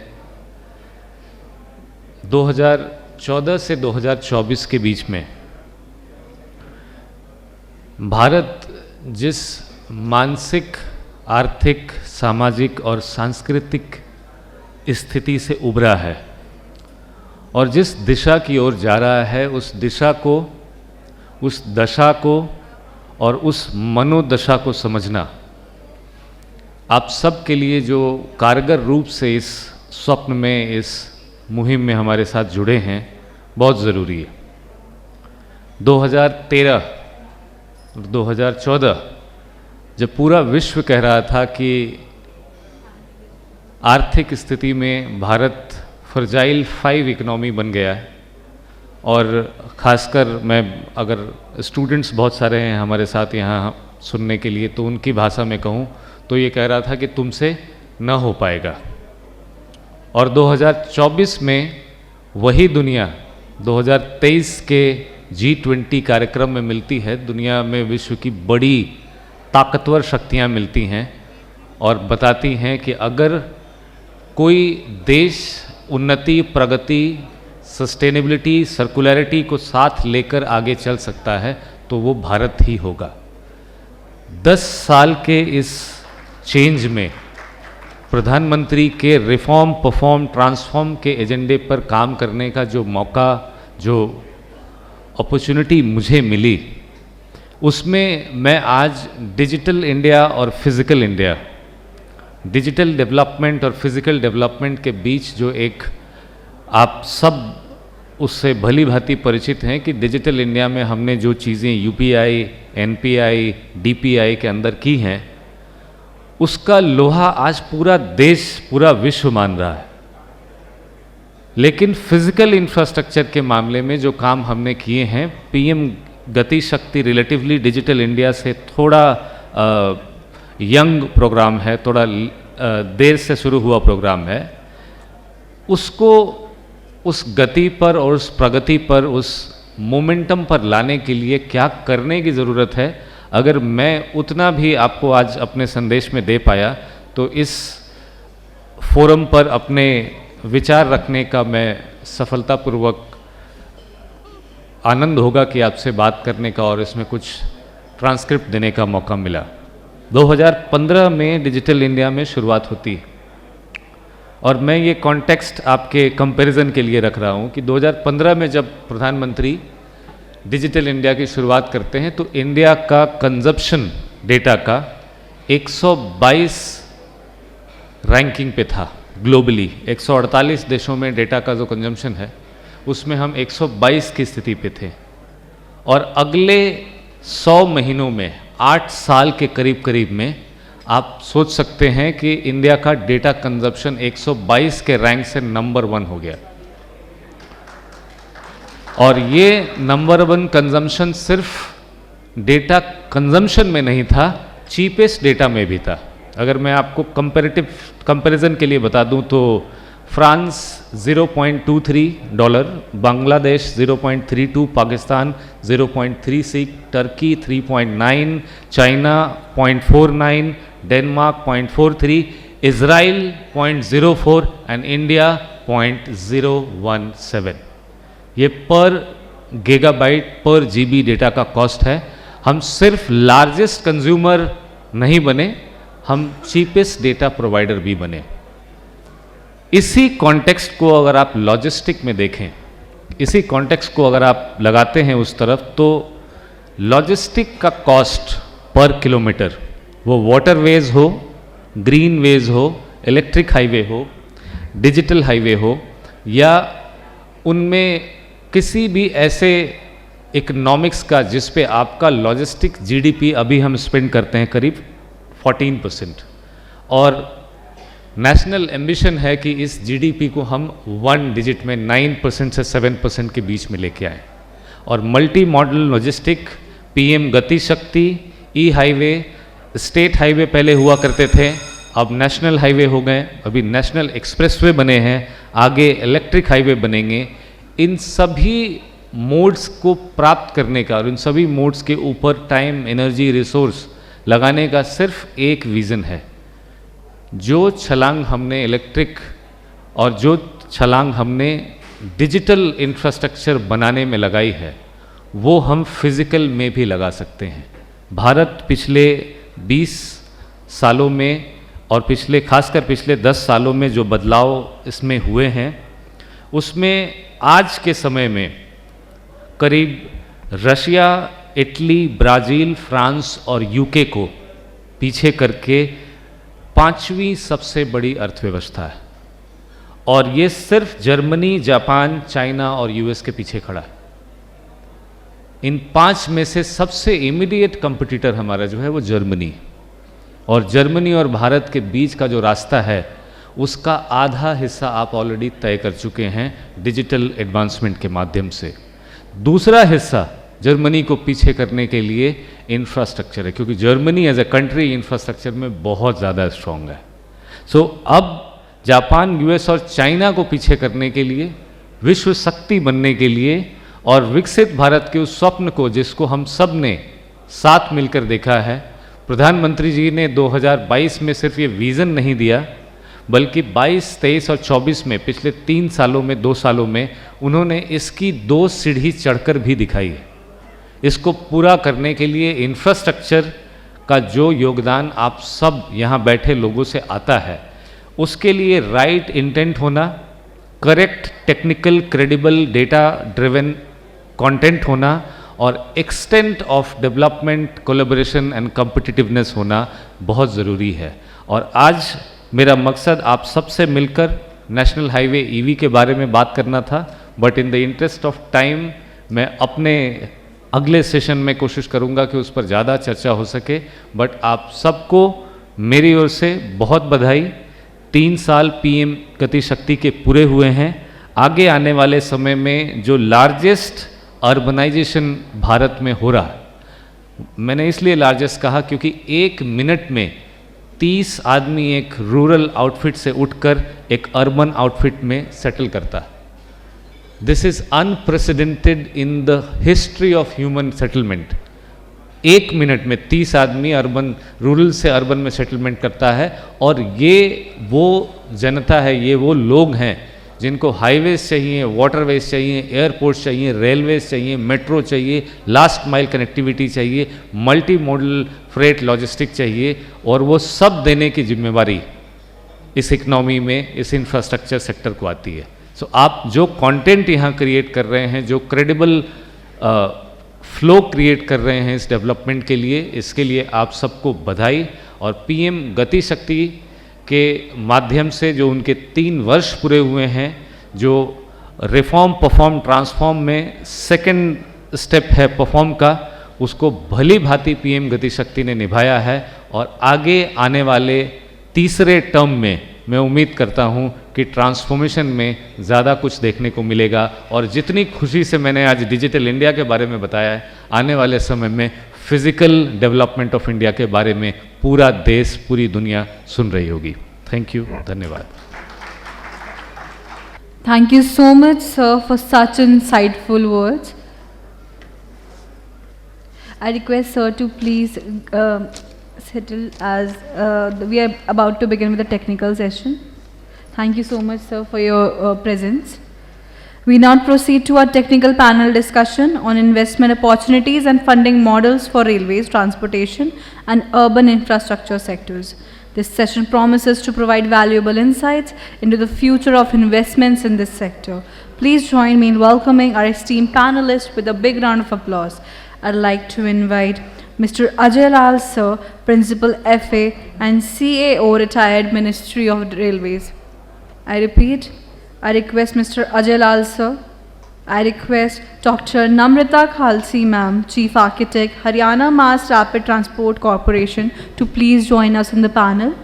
2014 से 2024 के बीच में भारत जिस मानसिक, आर्थिक, सामाजिक और सांस्कृतिक स्थिति से उभरा है और जिस दिशा की ओर जा रहा है, उस दिशा को, उस दशा को और उस मनोदशा को समझना आप सब के लिए जो कारगर रूप से इस स्वप्न में, इस मुहिम में हमारे साथ जुड़े हैं, बहुत ज़रूरी है। 2013 और 2014 जब पूरा विश्व कह रहा था कि आर्थिक स्थिति में भारत फ्रजाइल 5 इकोनॉमी बन गया है, और ख़ासकर मैं, अगर स्टूडेंट्स बहुत सारे हैं हमारे साथ यहाँ सुनने के लिए, तो उनकी भाषा में कहूँ तो ये कह रहा था कि तुमसे न हो पाएगा। और 2024 में वही दुनिया 2023 के G20 कार्यक्रम में मिलती है। दुनिया में विश्व की बड़ी ताकतवर शक्तियाँ मिलती हैं और बताती हैं कि अगर कोई देश उन्नति, प्रगति, सस्टेनेबिलिटी, सर्कुलरिटी को साथ लेकर आगे चल सकता है तो वो भारत ही होगा। 10 साल के इस चेंज में प्रधानमंत्री के रिफॉर्म, परफॉर्म, ट्रांसफॉर्म के एजेंडे पर काम करने का जो मौका, जो अपॉर्चुनिटी मुझे मिली, उसमें मैं आज डिजिटल इंडिया और फिज़िकल इंडिया, डिजिटल डेवलपमेंट और फिज़िकल डेवलपमेंट के बीच जो एक, आप सब उससे भली भांति परिचित हैं कि डिजिटल इंडिया में हमने जो चीज़ें UPI, NPI, DPI के अंदर की हैं, उसका लोहा आज पूरा देश, पूरा विश्व मान रहा है। लेकिन फिजिकल इंफ्रास्ट्रक्चर के मामले में जो काम हमने किए हैं, PM गति शक्ति रिलेटिवली डिजिटल इंडिया से थोड़ा यंग प्रोग्राम है, थोड़ा देर से शुरू हुआ प्रोग्राम है, उसको उस गति पर और उस प्रगति पर, उस मोमेंटम पर लाने के लिए क्या करने की ज़रूरत है, अगर मैं उतना भी आपको आज अपने संदेश में दे पाया तो इस फोरम पर अपने विचार रखने का मैं सफलतापूर्वक आनंद होगा कि आपसे बात करने का और इसमें कुछ ट्रांसक्रिप्ट देने का मौका मिला। 2015 में डिजिटल इंडिया में शुरुआत होती है और मैं ये कॉन्टेक्स्ट आपके कंपैरिजन के लिए रख रहा हूँ कि 2015 में जब प्रधानमंत्री डिजिटल इंडिया की शुरुआत करते हैं तो इंडिया का कंजप्शन डेटा का 122 रैंकिंग पे था ग्लोबली। 148 देशों में डेटा का जो कंजम्पशन है उसमें हम 122 की स्थिति पे थे और अगले 100 महीनों में 8 साल के करीब करीब में आप सोच सकते हैं कि इंडिया का डेटा कंजप्शन 122 के रैंक से नंबर 1 हो गया। और ये नंबर 1 कंजम्पशन सिर्फ डेटा कंजम्पशन में नहीं था, चीपेस्ट डेटा में भी था। अगर मैं आपको कंपैरिजन के लिए बता दूं तो France $0.23, Bangladesh 0.32, Pakistan 0.36, Turkey 3.9, China 0.49, Denmark 0.43, Israel 0.04 and India 0.017। ये पर गीगाबाइट पर जीबी डेटा का कॉस्ट है। हम सिर्फ लार्जेस्ट कंज्यूमर नहीं बने, हम चीपेस्ट डेटा प्रोवाइडर भी बने। इसी कॉन्टेक्स्ट को अगर आप लॉजिस्टिक में देखें, इसी कॉन्टेक्स्ट को अगर आप लगाते हैं उस तरफ, तो लॉजिस्टिक का कॉस्ट पर किलोमीटर, वो वाटरवेज हो, ग्रीन वेज हो, इलेक्ट्रिक हाईवे हो, डिजिटल हाईवे हो, या उनमें किसी भी ऐसे इकोनॉमिक्स का जिस पे आपका लॉजिस्टिक जीडीपी अभी हम स्पेंड करते हैं करीब 14%, और नेशनल एम्बिशन है कि इस जीडीपी को हम 1 डिजिट में 9% से 7% के बीच में लेके आए। और मल्टी मॉडल लॉजिस्टिक, पीएम गति शक्ति, ई हाईवे, स्टेट हाईवे पहले हुआ करते थे, अब नेशनल हाईवे हो गए, अभी नेशनल एक्सप्रेसवे बने हैं, आगे इलेक्ट्रिक हाईवे बनेंगे। इन सभी मोड्स को प्राप्त करने का और इन सभी मोड्स के ऊपर टाइम, एनर्जी, रिसोर्स लगाने का सिर्फ एक विज़न है। जो छलांग हमने इलेक्ट्रिक और जो छलांग हमने डिजिटल इंफ्रास्ट्रक्चर बनाने में लगाई है वो हम फिजिकल में भी लगा सकते हैं। भारत पिछले 20 सालों में और खासकर पिछले 10 सालों में जो बदलाव इसमें हुए हैं उसमें आज के समय में करीब रशिया, इटली, ब्राज़ील, फ्रांस और यूके को पीछे करके 5वीं सबसे बड़ी अर्थव्यवस्था है। और ये सिर्फ जर्मनी, जापान, चाइना और यूएस के पीछे खड़ा है। इन 5 में से सबसे इमीडिएट कंपटीटर हमारा जो है वो जर्मनी, और जर्मनी और भारत के बीच का जो रास्ता है उसका आधा हिस्सा आप ऑलरेडी तय कर चुके हैं डिजिटल एडवांसमेंट के माध्यम से। दूसरा हिस्सा जर्मनी को पीछे करने के लिए इंफ्रास्ट्रक्चर है, क्योंकि Germany as a country infrastructure में बहुत ज़्यादा स्ट्रॉन्ग है। सो अब जापान, यूएस और चाइना को पीछे करने के लिए, विश्व शक्ति बनने के लिए और विकसित भारत के उस स्वप्न को जिसको हम सब ने साथ मिलकर देखा है, प्रधानमंत्री जी ने 2022 में सिर्फ ये विज़न नहीं दिया बल्कि 22, 23 और 24 में, पिछले 3 सालों में, 2 सालों में उन्होंने इसकी 2 सीढ़ी चढ़कर भी दिखाई है। इसको पूरा करने के लिए इंफ्रास्ट्रक्चर का जो योगदान आप सब यहाँ बैठे लोगों से आता है, उसके लिए राइट इंटेंट होना, correct technical credible data driven content होना और extent of development, collaboration and competitiveness होना बहुत ज़रूरी है। और आज मेरा मकसद आप सबसे मिलकर नेशनल हाईवे ईवी के बारे में बात करना था, but in the interest of time मैं अपने अगले सेशन में कोशिश करूंगा कि उस पर ज़्यादा चर्चा हो सके। बट आप सबको मेरी ओर से बहुत बधाई। 3 साल पीएम गति शक्ति के पूरे हुए हैं। आगे आने वाले समय में जो लार्जेस्ट अर्बनाइजेशन भारत में हो रहा है, मैंने इसलिए लार्जेस्ट कहा क्योंकि 1 मिनट में 30 आदमी एक रूरल आउटफिट से उठकर एक अर्बन आउटफिट में सेटल करता है। This is unprecedented in the history of human settlement. 1 minute में 30 आदमी अर्बन रूरल से अर्बन में सेटलमेंट करता है, और ये वो जनता है, ये वो लोग हैं जिनको हाईवेज चाहिए, वाटरवेज चाहिए, एयरपोर्ट्स चाहिए, रेलवेज चाहिए, मेट्रो चाहिए, लास्ट माइल कनेक्टिविटी चाहिए, मल्टी मॉडल फ्रेट लॉजिस्टिक चाहिए, और वो सब देने की जिम्मेवारी इस इकनॉमी में, इस इंफ्रास्ट्रक्चर सेक्टर को आती है. सो आप जो कंटेंट यहाँ क्रिएट कर रहे हैं, जो क्रेडिबल फ्लो क्रिएट कर रहे हैं इस डेवलपमेंट के लिए, इसके लिए आप सबको बधाई. और पीएम गति शक्ति के माध्यम से जो उनके 3 वर्ष पूरे हुए हैं, जो रिफॉर्म परफॉर्म ट्रांसफॉर्म में सेकंड स्टेप है परफॉर्म का, उसको भली भांति पीएम गति शक्ति ने निभाया है. और आगे आने वाले तीसरे टर्म में मैं उम्मीद करता हूं कि ट्रांसफॉर्मेशन में ज़्यादा कुछ देखने को मिलेगा. और जितनी खुशी से मैंने आज डिजिटल इंडिया के बारे में बताया है, आने वाले समय में फिजिकल डेवलपमेंट ऑफ इंडिया के बारे में पूरा देश, पूरी दुनिया सुन रही होगी. थैंक यू, धन्यवाद. Thank you so much, sir, for such insightful words. I request sir to please settle, as we are about to begin with the technical session. Thank you so much, sir, for your presence. We now proceed to our technical panel discussion on investment opportunities and funding models for railways, transportation, and urban infrastructure sectors. This session promises to provide valuable insights into the future of investments in this sector. Please join me in welcoming our esteemed panelists with a big round of applause. I'd like to invite Mr. Ajay Lal, sir, Principal FA and CAO, Retired Ministry of Railways. I repeat, I request Mr. Ajay Lal, sir. I request Dr. Namrata Khalsi, ma'am, Chief Architect, Haryana Mass Rapid Transport Corporation, to please join us in the panel.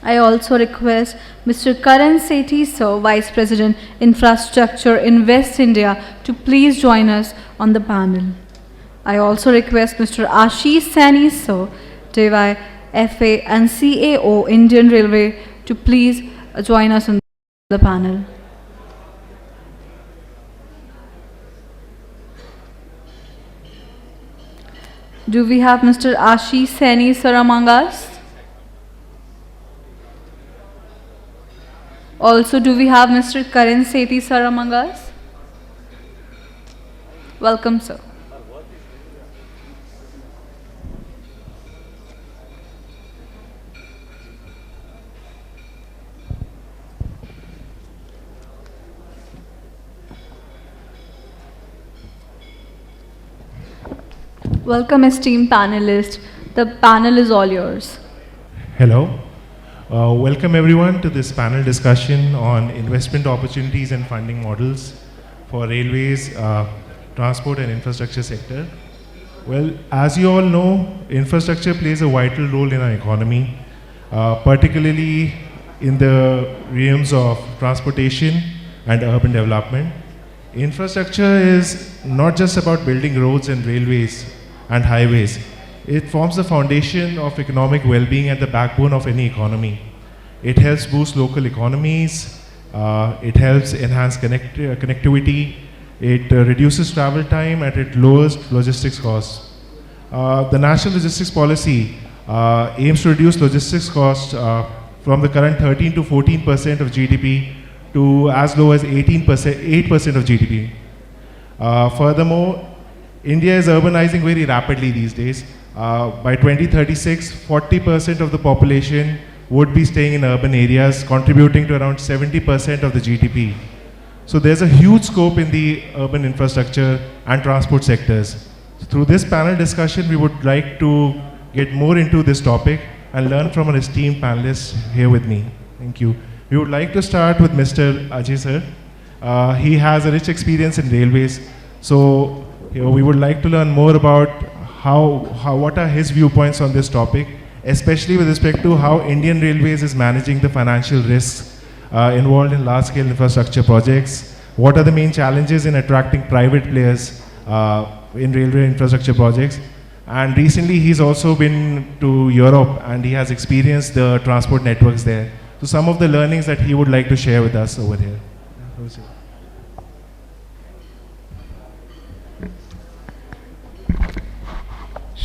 I also request Mr. Karan Sethi, sir, Vice President, Infrastructure, Invest India, to please join us on the panel. I also request Mr. Ashish Saini, sir, DY, FA and CAO, Indian Railway, to please join us on the panel. Do we have Mr. Ashish Saini, sir, among us? Also, do we have Mr. Karan Sethi, sir, among us? Welcome, sir. Welcome, esteemed panelists. The panel is all yours. Hello. Welcome everyone to this panel discussion on investment opportunities and funding models for railways, transport and infrastructure sector. Well, as you all know, infrastructure plays a vital role in our economy, particularly in the realms of transportation and urban development. Infrastructure is not just about building roads and railways and highways. It forms the foundation of economic well-being and the backbone of any economy. It helps boost local economies, it helps enhance connectivity, it reduces travel time, and it lowers logistics costs. The National Logistics Policy aims to reduce logistics costs from the current 13 to 14% of GDP to as low as 8% of GDP. Furthermore, India is urbanizing very rapidly these days. By 2036, 40% of the population would be staying in urban areas, contributing to around 70% of the GDP. So there's a huge scope in the urban infrastructure and transport sectors. Through this panel discussion, we would like to get more into this topic and learn from an esteemed panelist here with me. Thank you. We would like to start with Mr. Ajay, sir. He has a rich experience in railways. So we would like to learn more about what are his viewpoints on this topic, especially with respect to how Indian Railways is managing the financial risks involved in large-scale infrastructure projects. What are the main challenges in attracting private players in railway infrastructure projects? And recently he's also been to Europe and he has experienced the transport networks there. So some of the learnings that he would like to share with us over here.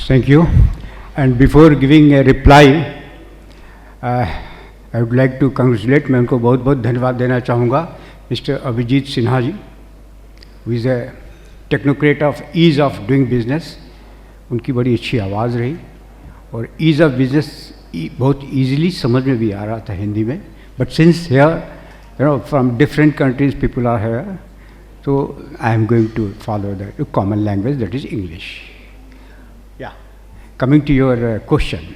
Thank you. And before giving a reply, I would like to congratulate, मैं उनको बहुत बहुत धन्यवाद देना चाहूँगा, Mr. Abhijit Sinha ji, who is a technocrat of ease of doing business. उनकी बड़ी अच्छी आवाज़ रही और ease of business बहुत easily समझ में भी आ रहा था हिंदी में. But since here, from different countries people are here, so I am going to follow the common language, that is English. Yeah. Coming to your question,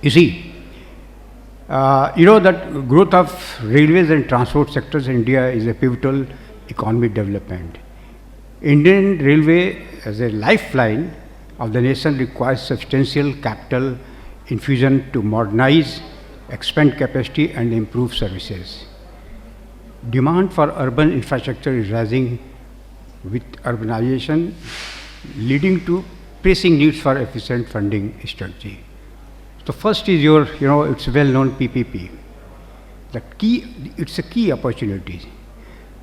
you see, that growth of railways and transport sectors in India is a pivotal economic development. Indian Railway as a lifeline of the nation requires substantial capital infusion to modernize, expand capacity and improve services. Demand for urban infrastructure is rising with urbanization leading to pressing needs for efficient funding strategy. So first is your, it's well-known PPP. It's a key opportunity.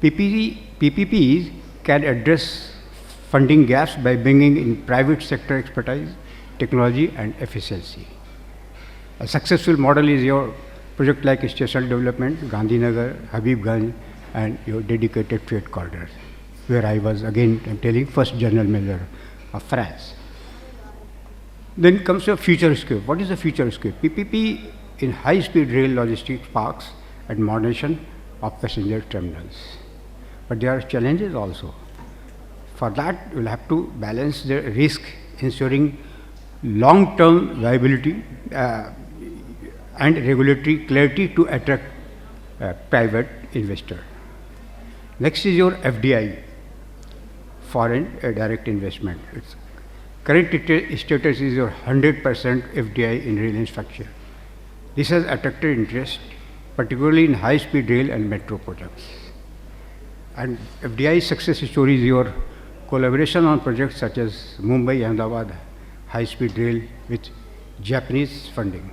PPPs can address funding gaps by bringing in private sector expertise, technology and efficiency. A successful model is your project like station development, Gandhinagar, Habibganj and your dedicated freight corridors, where I was again telling first general manager of France. Then comes your future scope. What is the future scope? PPP in high-speed rail logistics parks and modernization of passenger terminals. But there are challenges also. For that, you will have to balance the risk, ensuring long-term viability and regulatory clarity to attract private investor. Next is your FDI, foreign direct investment. Its current status is your 100% FDI in rail infrastructure. This has attracted interest, particularly in high-speed rail and metro projects. And FDI success story is your collaboration on projects such as Mumbai-Ahmedabad high-speed rail with Japanese funding.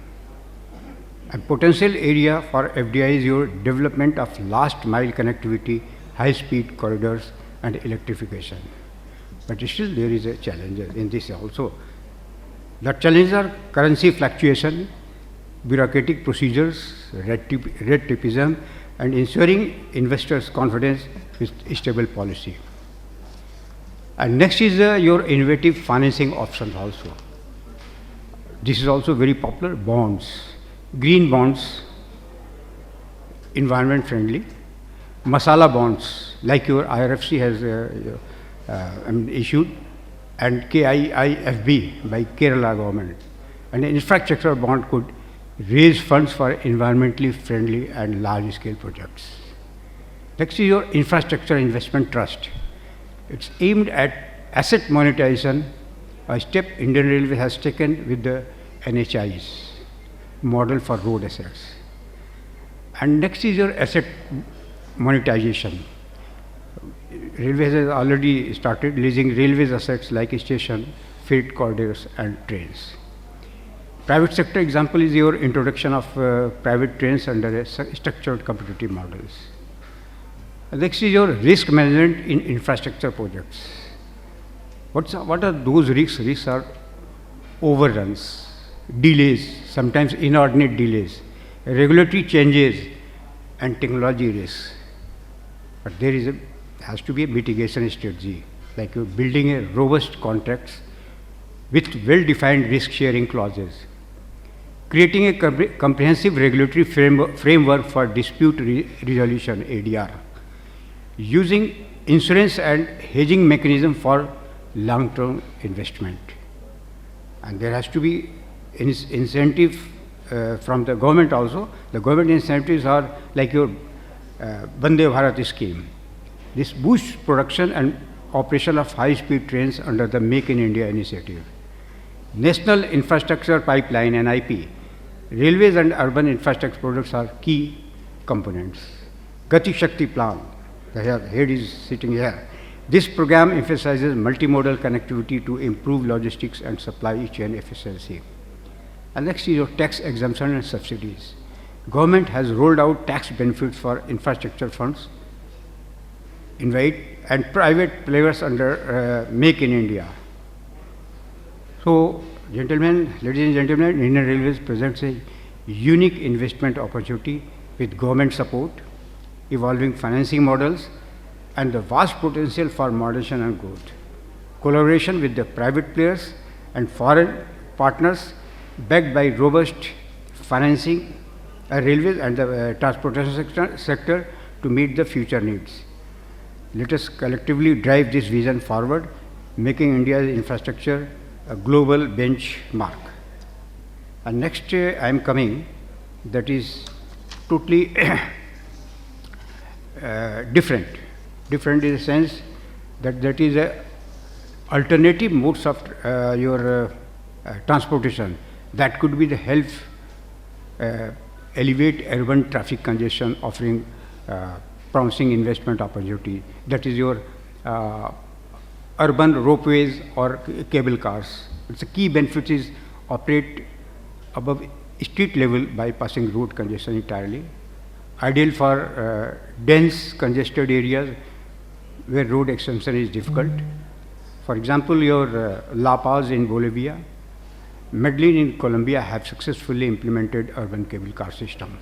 And potential area for FDI is your development of last mile connectivity, high-speed corridors and electrification. But still there is a challenge in this also. The challenges are currency fluctuation, bureaucratic procedures, red tapeism, and ensuring investors' confidence with stable policy. And next is your innovative financing options also. This is also very popular, bonds. Green bonds, environment friendly. Masala bonds, like your IRFC has issued, and KIIFB by Kerala government. And an infrastructure bond could raise funds for environmentally friendly and large-scale projects. Next is your infrastructure investment trust. It's aimed at asset monetization, a step Indian Railway has taken with the NHAI's model for road assets. And next is your asset monetization. Railways has already started leasing railways assets like station, freight corridors and trains. Private sector example is your introduction of private trains under a structured competitive models. Next is your risk management in infrastructure projects. What are those risks? Risks are overruns, delays, sometimes inordinate delays, regulatory changes and technology risks. But there has to be a mitigation strategy, like you're building a robust contracts with well-defined risk-sharing clauses, creating a comprehensive regulatory framework for dispute resolution, ADR, using insurance and hedging mechanism for long-term investment. And there has to be incentive from the government also. The government incentives are like your Vande Bharat scheme. This boosts production and operation of high-speed trains under the Make in India initiative. National Infrastructure Pipeline, NIP, railways and urban infrastructure projects are key components. Gati Shakti Plan, the head is sitting here. This program emphasizes multimodal connectivity to improve logistics and supply chain efficiency. And next is your tax exemption and subsidies. Government has rolled out tax benefits for infrastructure funds, and private players under Make in India. So, gentlemen, ladies and gentlemen, Indian Railways presents a unique investment opportunity with government support, evolving financing models, and the vast potential for modernization and growth. Collaboration with the private players and foreign partners backed by robust financing, railways and the transportation sector to meet the future needs. Let us collectively drive this vision forward, making India's infrastructure a global benchmark. And next I am coming, that is totally different. Different in the sense that that is a alternative modes of your transportation that could be the help elevate urban traffic congestion, offering promising investment opportunity. That is your urban ropeways or cable cars. It's a key benefit is operate above street level, bypassing road congestion entirely. Ideal for dense congested areas where road extension is difficult. For example, your La Paz in Bolivia, Medellin in Colombia have successfully implemented urban cable car system.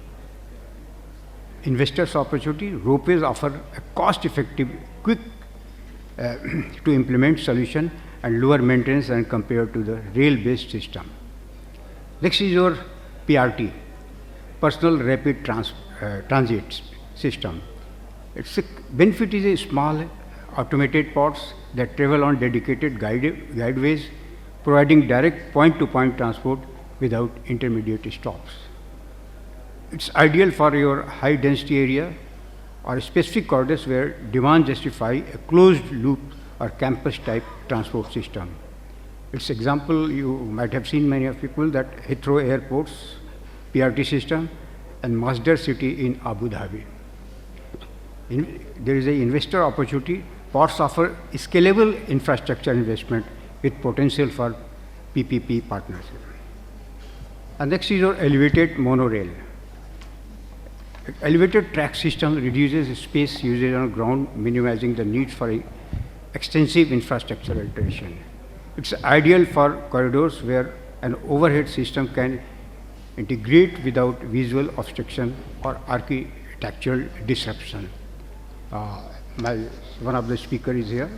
Investors opportunity, ropeways offer a cost-effective, quick to implement solution and lower maintenance and compared to the rail-based system. Next is your PRT, Personal Rapid Transit System. Its benefit is a small automated pods that travel on dedicated guideways, providing direct point-to-point transport without intermediate stops. It's ideal for your high-density area or specific corridors where demand justify a closed-loop or campus-type transport system. Its example, you might have seen many of people that Heathrow Airport's PRT system and Masdar City in Abu Dhabi. There is an investor opportunity. Ports offer scalable infrastructure investment with potential for PPP partnership. And next is your elevated monorail. Elevated track system reduces space usage on ground, minimizing the need for extensive infrastructure alteration. It's ideal for corridors where an overhead system can integrate without visual obstruction or architectural disruption. One of the speakers is here,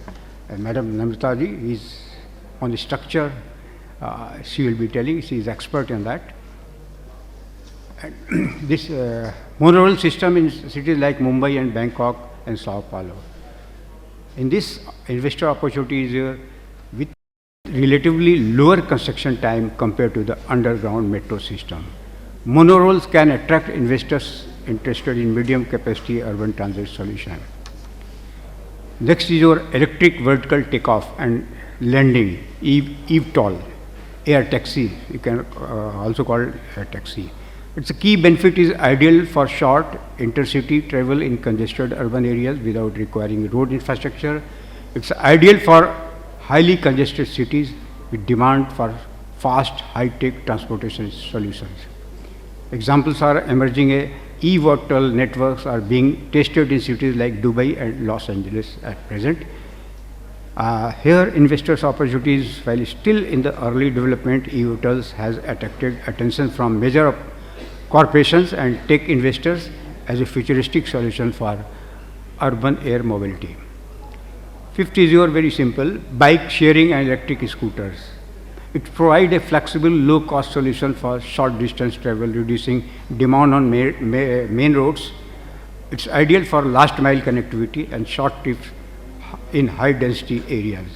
Madam Namrata ji is on the structure. She will be telling, she is expert in that. And this monorail system in cities like Mumbai and Bangkok and Sao Paulo. In this, investor opportunity is here with relatively lower construction time compared to the underground metro system. Monorails can attract investors interested in medium capacity urban transit solution. Next is your electric vertical takeoff and landing, eVTOL, air taxi, you can also call it air taxi. Its key benefit is ideal for short intercity travel in congested urban areas without requiring road infrastructure. It's ideal for highly congested cities with demand for fast, high-tech transportation solutions. Examples are emerging eVTOL networks are being tested in cities like Dubai and Los Angeles at present. Here, investors' opportunities, while still in the early development, eVTOLs has attracted attention from major corporations and tech investors as a futuristic solution for urban air mobility. Fifth is your very simple, bike sharing and electric scooters. It provides a flexible, low-cost solution for short distance travel, reducing demand on main roads. It's ideal for last mile connectivity and short trips in high density areas.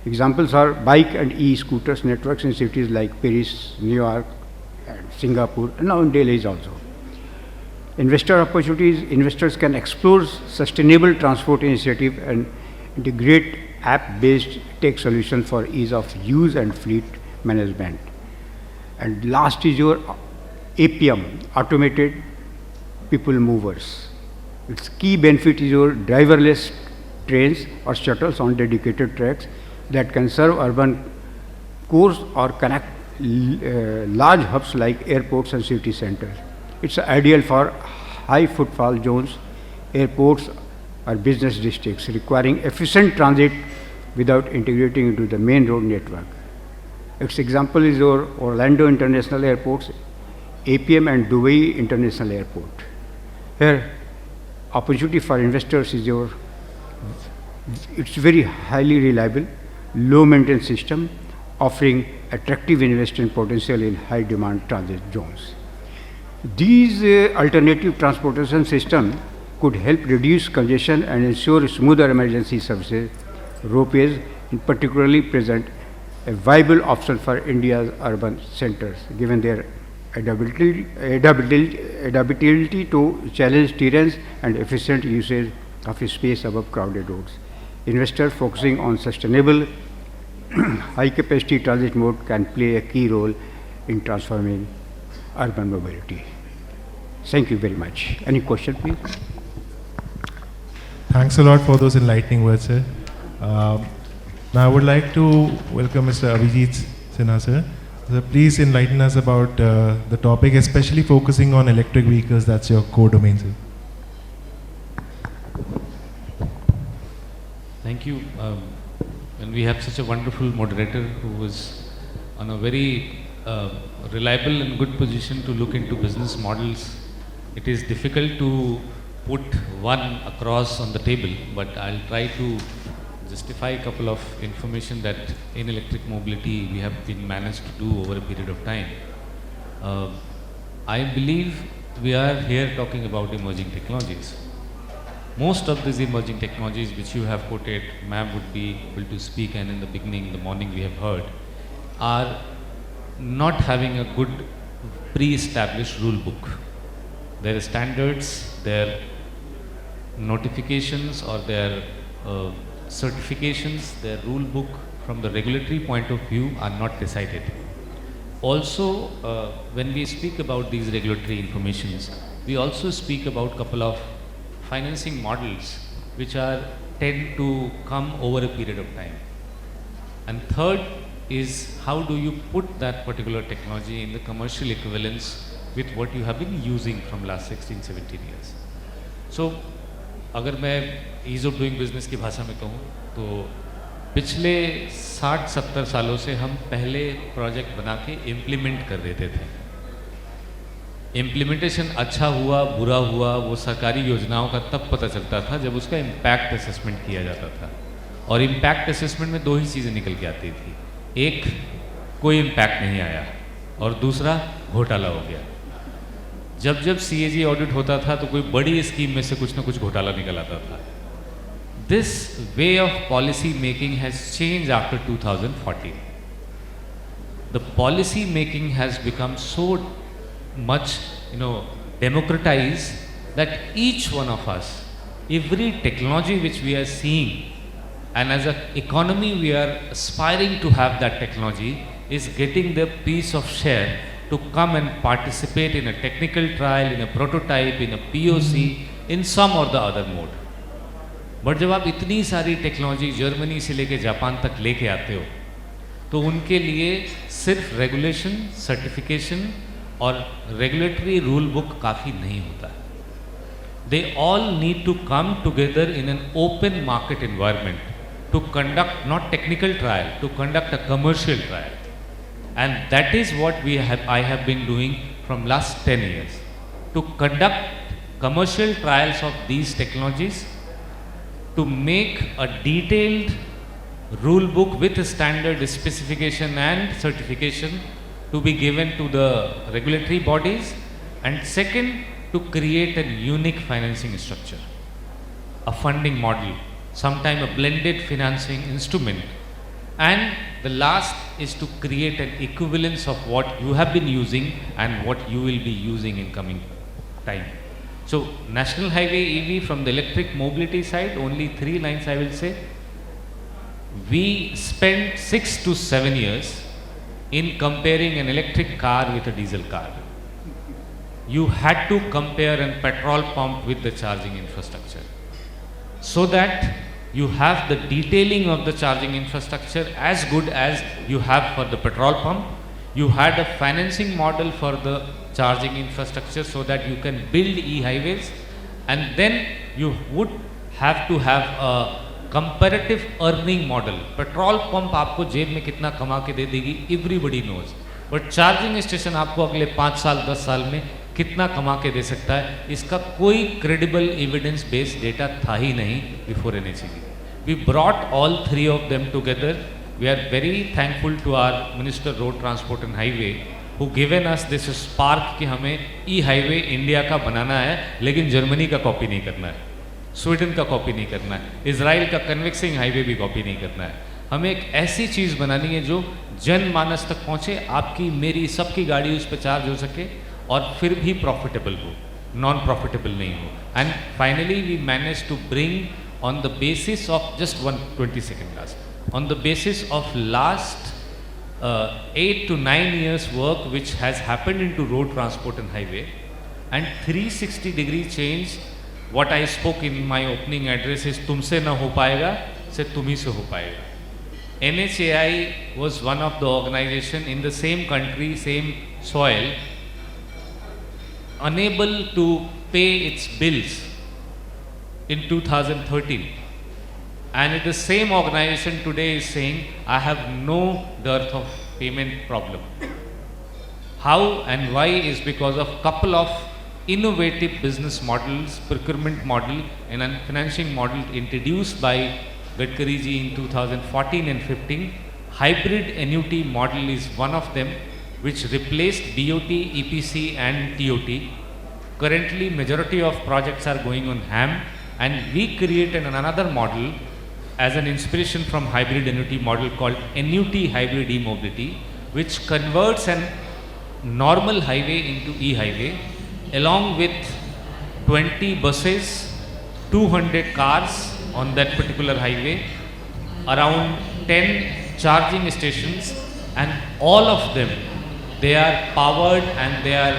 Examples are bike and e-scooters networks in cities like Paris, New York, and Singapore, and now in Delhi also. Investor opportunities, investors can explore sustainable transport initiative and integrate app-based tech solution for ease of use and fleet management. And last is your APM, automated people movers. Its key benefit is your driverless trains or shuttles on dedicated tracks that can serve urban cores or connect large hubs like airports and city centers. It's ideal for high footfall zones, airports or business districts requiring efficient transit without integrating into the main road network. Its example is your Orlando International Airports, APM and Dubai International Airport. Here, opportunity for investors is it's very highly reliable, low maintenance system, offering attractive investment potential in high demand transit zones. These alternative transportation systems could help reduce congestion and ensure smoother emergency services. Ropeways in particularly present a viable option for India's urban centers, given their adaptability to challenge terrains and efficient usage of space above crowded roads. Investors focusing on sustainable high-capacity transit mode can play a key role in transforming urban mobility. Thank you very much. Any question, please? Thanks a lot for those enlightening words, sir. Now I would like to welcome Mr. Abhijit Sinha, sir. So please enlighten us about the topic, especially focusing on electric vehicles. That's your core domain, sir. Thank you. And we have such a wonderful moderator who was on a very reliable and good position to look into business models. It is difficult to put one across on the table, but I'll try to justify a couple of information that in electric mobility we have been managed to do over a period of time. I believe we are here talking about emerging technologies. Most of these emerging technologies which you have quoted, ma'am would be able to speak, and in the beginning, in the morning we have heard, are not having a good pre-established rule book. Their standards, their notifications or their certifications, their rule book from the regulatory point of view are not decided. Also, when we speak about these regulatory informations, we also speak about couple of financing models which tend to come over a period of time. And third is how do you put that particular technology in the commercial equivalence with what you have been using from last 16-17 years. So, अगर मैं ease of doing business की भाषा में कहूँ तो पिछले 60-70 सालों से हम पहले प्रोजेक्ट बना के इम्प्लीमेंट कर देते थे. इम्प्लीमेंटेशन अच्छा हुआ बुरा हुआ वो सरकारी योजनाओं का तब पता चलता था जब उसका इम्पैक्ट असेसमेंट किया जाता था. और इम्पैक्ट असेसमेंट में दो ही चीज़ें निकल के आती थी. एक, कोई इम्पैक्ट नहीं आया, और दूसरा, घोटाला हो गया. जब जब CAG ऑडिट होता था तो कोई बड़ी स्कीम में से कुछ ना कुछ घोटाला निकल आता था. This way of policy making has change after 2014. The policy making has become so much democratized that each one of us, every technology which we are seeing, and as an economy we are aspiring to have that technology, is getting the piece of share to come and participate in a technical trial, in a prototype, in a POC, in some or the other mode. But जब आप इतनी सारी technology Germany से लेके Japan तक लेके आते हो तो उनके लिए सिर्फ रेगुलेशन, सर्टिफिकेशन और रेगुलेटरी रूल बुक काफ़ी नहीं होता है. They all need to come together in an open market environment to conduct not technical trial, to conduct a commercial trial. And that is what I have been doing from last 10 years, to conduct commercial trials of these technologies, to make a detailed rule book with standard specification and certification to be given to the regulatory bodies, and second, to create a unique financing structure, a funding model, sometime a blended financing instrument, and the last is to create an equivalence of what you have been using and what you will be using in coming time. So, National Highway EV from the electric mobility side, only 3 lines I will say. We spent 6 to 7 years in comparing an electric car with a diesel car. You had to compare a petrol pump with the charging infrastructure, so that you have the detailing of the charging infrastructure as good as you have for the petrol pump. You had a financing model for the charging infrastructure so that you can build e-highways, and then you would have to have a comparative earning model, petrol pump आपको जेब में कितना कमा के दे देगी everybody knows, but charging station आपको अगले 5 साल 10 साल में कितना कमा के दे सकता है, इसका कोई क्रेडिबल एविडेंस बेस्ड डेटा था ही नहीं before NHAI. We brought all three of them together. We are very thankful to our Minister Road Transport and Highway who given us this spark कि हमें e-highway इंडिया का बनाना है, लेकिन Germany का copy नहीं करना है, स्वीडन का कॉपी नहीं करना है, इजराइल का कन्वेक्सिंग हाईवे भी कॉपी नहीं करना है. हमें एक ऐसी चीज़ बनानी है जो जनमानस तक पहुँचे, आपकी मेरी सबकी गाड़ी उस पर चार्ज हो सके और फिर भी प्रॉफिटेबल हो, नॉन प्रॉफिटेबल नहीं हो. And finally we manage to bring on the basis of just 120-second last, on the basis of last 8 to 9 years work which has happened into road transport and highway, and 360-degree change. What I spoke in my opening address is तुमसे ना हो पाएगा, से तुम्ही से हो पाएगा. NHAI was one of the organization in the same country, same soil, unable to pay its bills in 2013, and the same organization today is saying I have no dearth of payment problem. How and why is because of couple of innovative business models, procurement model and a financing model introduced by Gadkari ji in 2014 and 15. Hybrid annuity model is one of them, which replaced BOT, EPC and TOT. Currently majority of projects are going on HAM, and we created another model as an inspiration from hybrid annuity model called annuity hybrid e-mobility, which converts an normal highway into e-highway along with 20 buses, 200 cars on that particular highway, around 10 charging stations, and all of them, they are powered and they are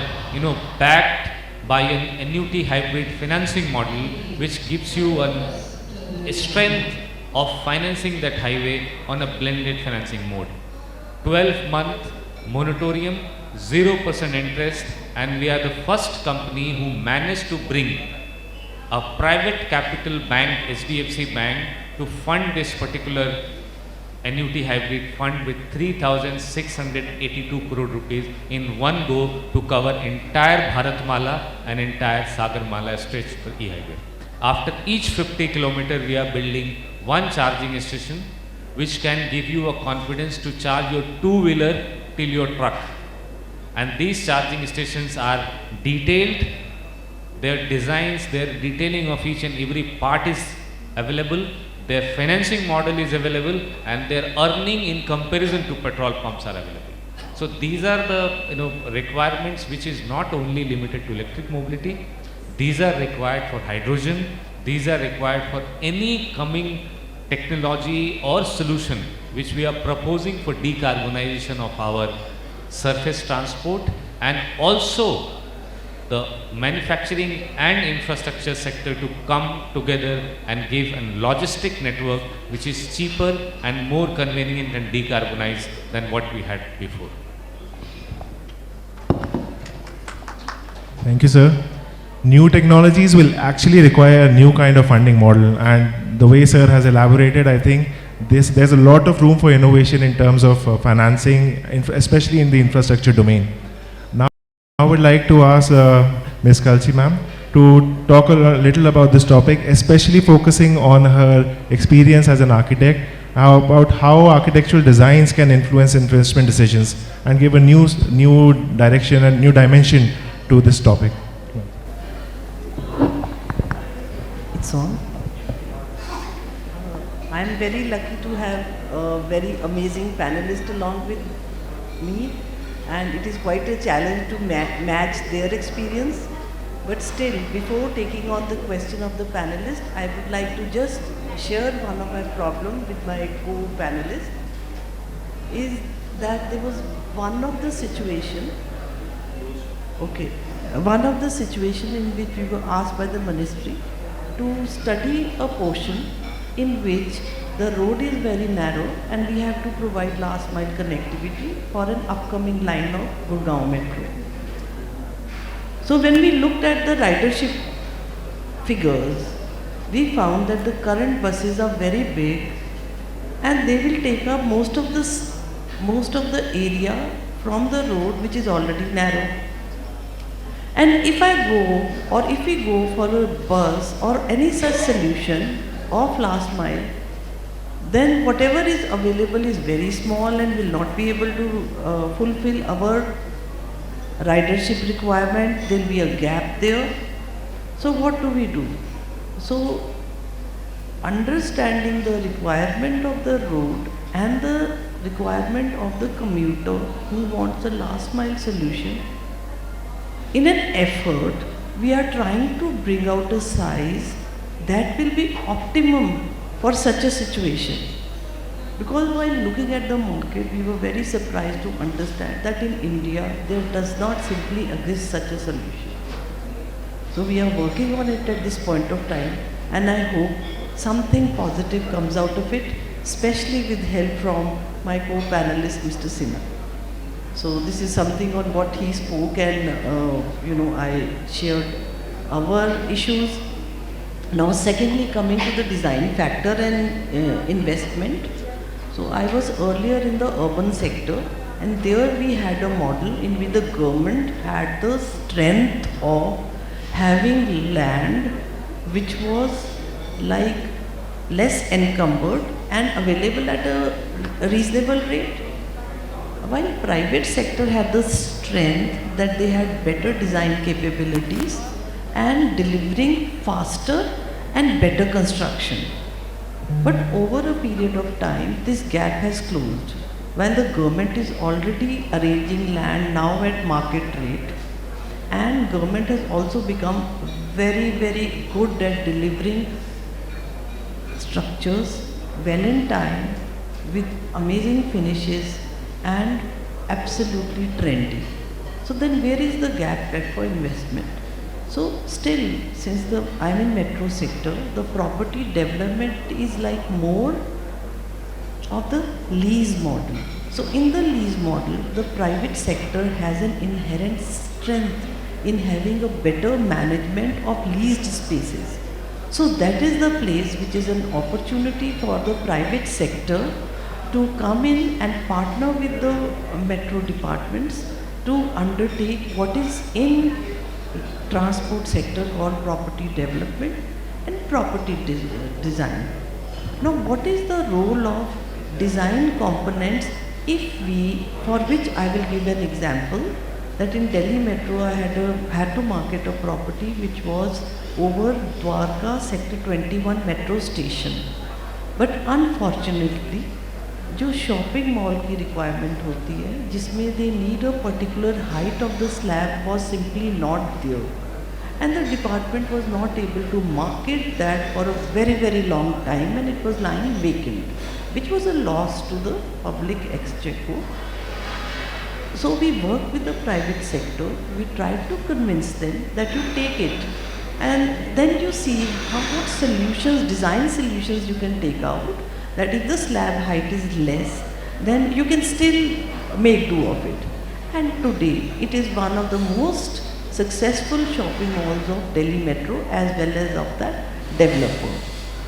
backed by an annuity hybrid financing model, which gives you a strength of financing that highway on a blended financing mode. 12-month moratorium, 0% interest, and we are the first company who managed to bring a private capital bank, HDFC Bank, to fund this particular annuity hybrid fund with 3,682 crore rupees in one go to cover entire Bharatmala and entire Sagarmala stretch for e-highway. After each 50 kilometer, we are building one charging station which can give you a confidence to charge your two-wheeler till your truck. And these charging stations are detailed, their designs, their detailing of each and every part is available. Their financing model is available, and their earning in comparison to petrol pumps are available. So these are the requirements which is not only limited to electric mobility. These are required for hydrogen. These are required for any coming technology or solution which we are proposing for decarbonization of our surface transport, and also the manufacturing and infrastructure sector to come together and give a logistic network which is cheaper and more convenient and decarbonized than what we had before. Thank you, sir. New technologies will actually require a new kind of funding model, and the way sir has elaborated, I think there's a lot of room for innovation in terms of financing, especially in the infrastructure domain. I would like to ask Ms. Kalsi ma'am to talk a little about this topic, especially focusing on her experience as an architect, about how architectural designs can influence investment decisions and give a new direction and new dimension to this topic. It's on. I'm very lucky to have a very amazing panelist along with me. And it is quite a challenge to match their experience. But still, before taking on the question of the panelists, I would like to just share one of my problems with my co-panelists, is that there was one of the situation in which we were asked by the ministry to study a portion in which the road is very narrow and we have to provide last mile connectivity for an upcoming line of Gurgaon Metro. So when we looked at the ridership figures, we found that the current buses are very big and they will take up most of the area from the road which is already narrow. And if I go, or if we go for a bus or any such solution of last mile, then whatever is available is very small and will not be able to fulfill our ridership requirement. There will be a gap there. So what do? So understanding the requirement of the road and the requirement of the commuter who wants a last mile solution, in an effort, we are trying to bring out a size that will be optimum for such a situation. Because while looking at the market, we were very surprised to understand that in India, there does not simply exist such a solution. So we are working on it at this point of time, and I hope something positive comes out of it, especially with help from my co-panelist, Mr. Sinha. So this is something on what he spoke, and I shared our issues. Now secondly, coming to the design factor and investment. So I was earlier in the urban sector, and there we had a model in which the government had the strength of having land which was like less encumbered and available at a reasonable rate. While private sector had the strength that they had better design capabilities and delivering faster and better construction. But over a period of time, this gap has closed. When the government is already arranging land now at market rate, and government has also become very, very good at delivering structures well in time with amazing finishes and absolutely trendy. So then where is the gap left for investment? So still, since I'm in metro sector, the property development is like more of the lease model. So in the lease model, the private sector has an inherent strength in having a better management of leased spaces. So that is the place which is an opportunity for the private sector to come in and partner with the metro departments to undertake what is in transport sector called property development and property design. Now what is the role of design components for which I will give an example, that in Delhi Metro I had to market a property which was over Dwarka Sector 21 metro station. But unfortunately, जो shopping mall की requirement होती है जिसमें they need a particular height of the slab was simply not there, and the department was not able to market that for a very, very long time, and it was lying vacant, which was a loss to the public exchequer. So we worked with the private sector. We tried to convince them that you take it, and then you see what solutions, design solutions you can take out, that if the slab height is less, then you can still make do of it. And today it is one of the most successful shopping malls of Delhi Metro as well as of that developer.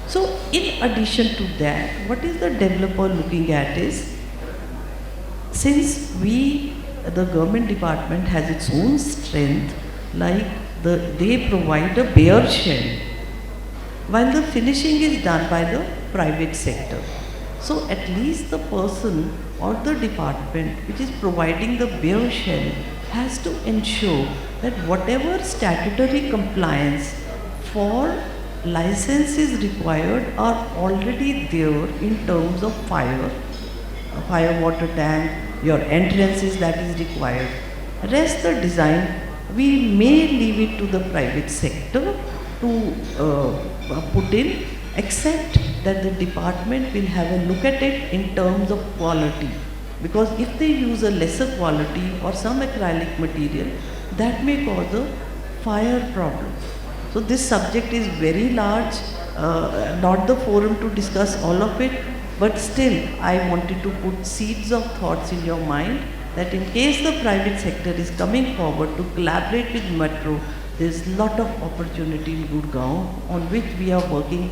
So in addition to that, what is the developer looking at is, since the government department has its own strength, like they provide a bare shell while the finishing is done by the private sector. So at least the person or the department which is providing the bare shell has to ensure that whatever statutory compliance for licenses required are already there in terms of fire water tank, your entrances that is required. Rest the design, we may leave it to the private sector to put in, except that the department will have a look at it in terms of quality. Because if they use a lesser quality or some acrylic material, that may cause a fire problem. So this subject is very large, not the forum to discuss all of it, but still I wanted to put seeds of thoughts in your mind that in case the private sector is coming forward to collaborate with Metro There's a lot of opportunity in Gurgaon on which we are working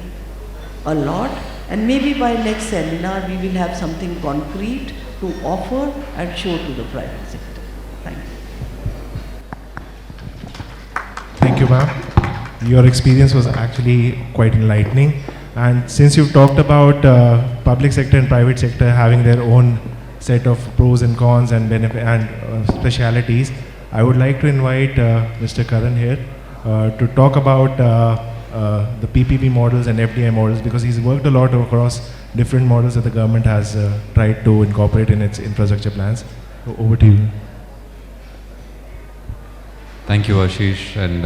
a lot, and maybe by next seminar we will have something concrete to offer and show to the private sector. Thank you. Thank you, ma'am. Your experience was actually quite enlightening. And since you've talked about public sector and private sector having their own set of pros and cons and specialities, I would like to invite Mr. Karan here to talk about the PPP models and FDI models, because he's worked a lot across different models that the government has tried to incorporate in its infrastructure plans. Over to you. Thank you, Ashish, and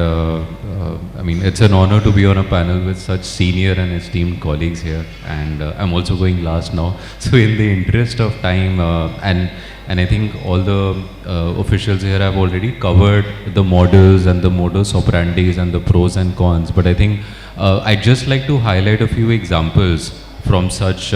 I mean, it's an honor to be on a panel with such senior and esteemed colleagues here, and I'm also going last now. So in the interest of time, and I think all the officials here have already covered the models and the modus operandis and the pros and cons, but I think I'd just like to highlight a few examples from such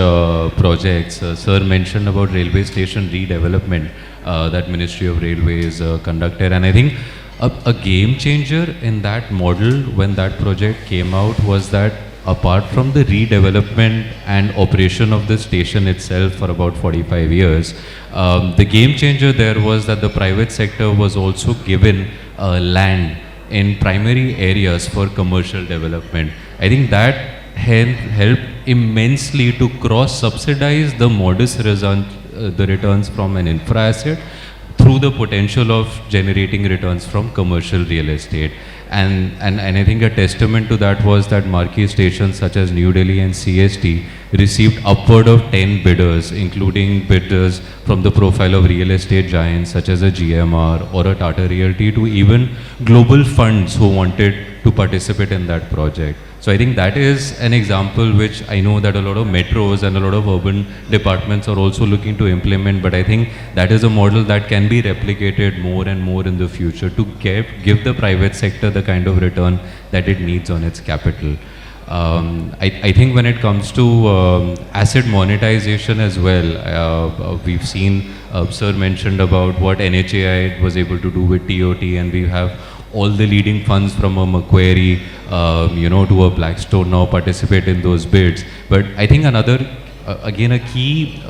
projects. Sir mentioned about railway station redevelopment that Ministry of Railways conducted, and I think a game changer in that model when that project came out was that apart from the redevelopment and operation of the station itself for about 45 years, the game changer there was that the private sector was also given land in primary areas for commercial development. I think that helped immensely to cross-subsidize the modest returns from an infra asset through the potential of generating returns from commercial real estate. And I think a testament to that was that marquee stations such as New Delhi and CST received upward of 10 bidders, including bidders from the profile of real estate giants such as a GMR or a Tata Realty, to even global funds who wanted to participate in that project. So I think that is an example which I know that a lot of metros and a lot of urban departments are also looking to implement, but I think that is a model that can be replicated more and more in the future to give the private sector the kind of return that it needs on its capital. I think when it comes to asset monetization as well, we've seen, sir mentioned about what NHAI was able to do with TOT, and we have all the leading funds from a Macquarie, to a Blackstone now participate in those bids. But I think another, again, a key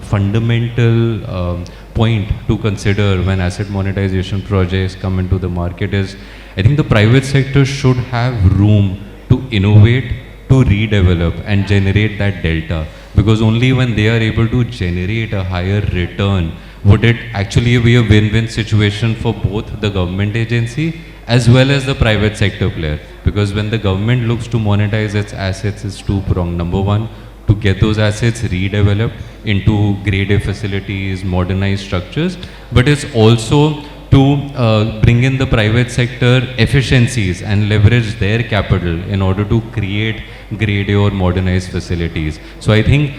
fundamental point to consider when asset monetization projects come into the market is, I think the private sector should have room to innovate, to redevelop and generate that delta, because only when they are able to generate a higher return would it actually be a win-win situation for both the government agency as well as the private sector player. Because when the government looks to monetize its assets, it's two-pronged. Number one, to get those assets redeveloped into grade A facilities, modernized structures, but it's also to bring in the private sector efficiencies and leverage their capital in order to create grade A or modernized facilities. So I think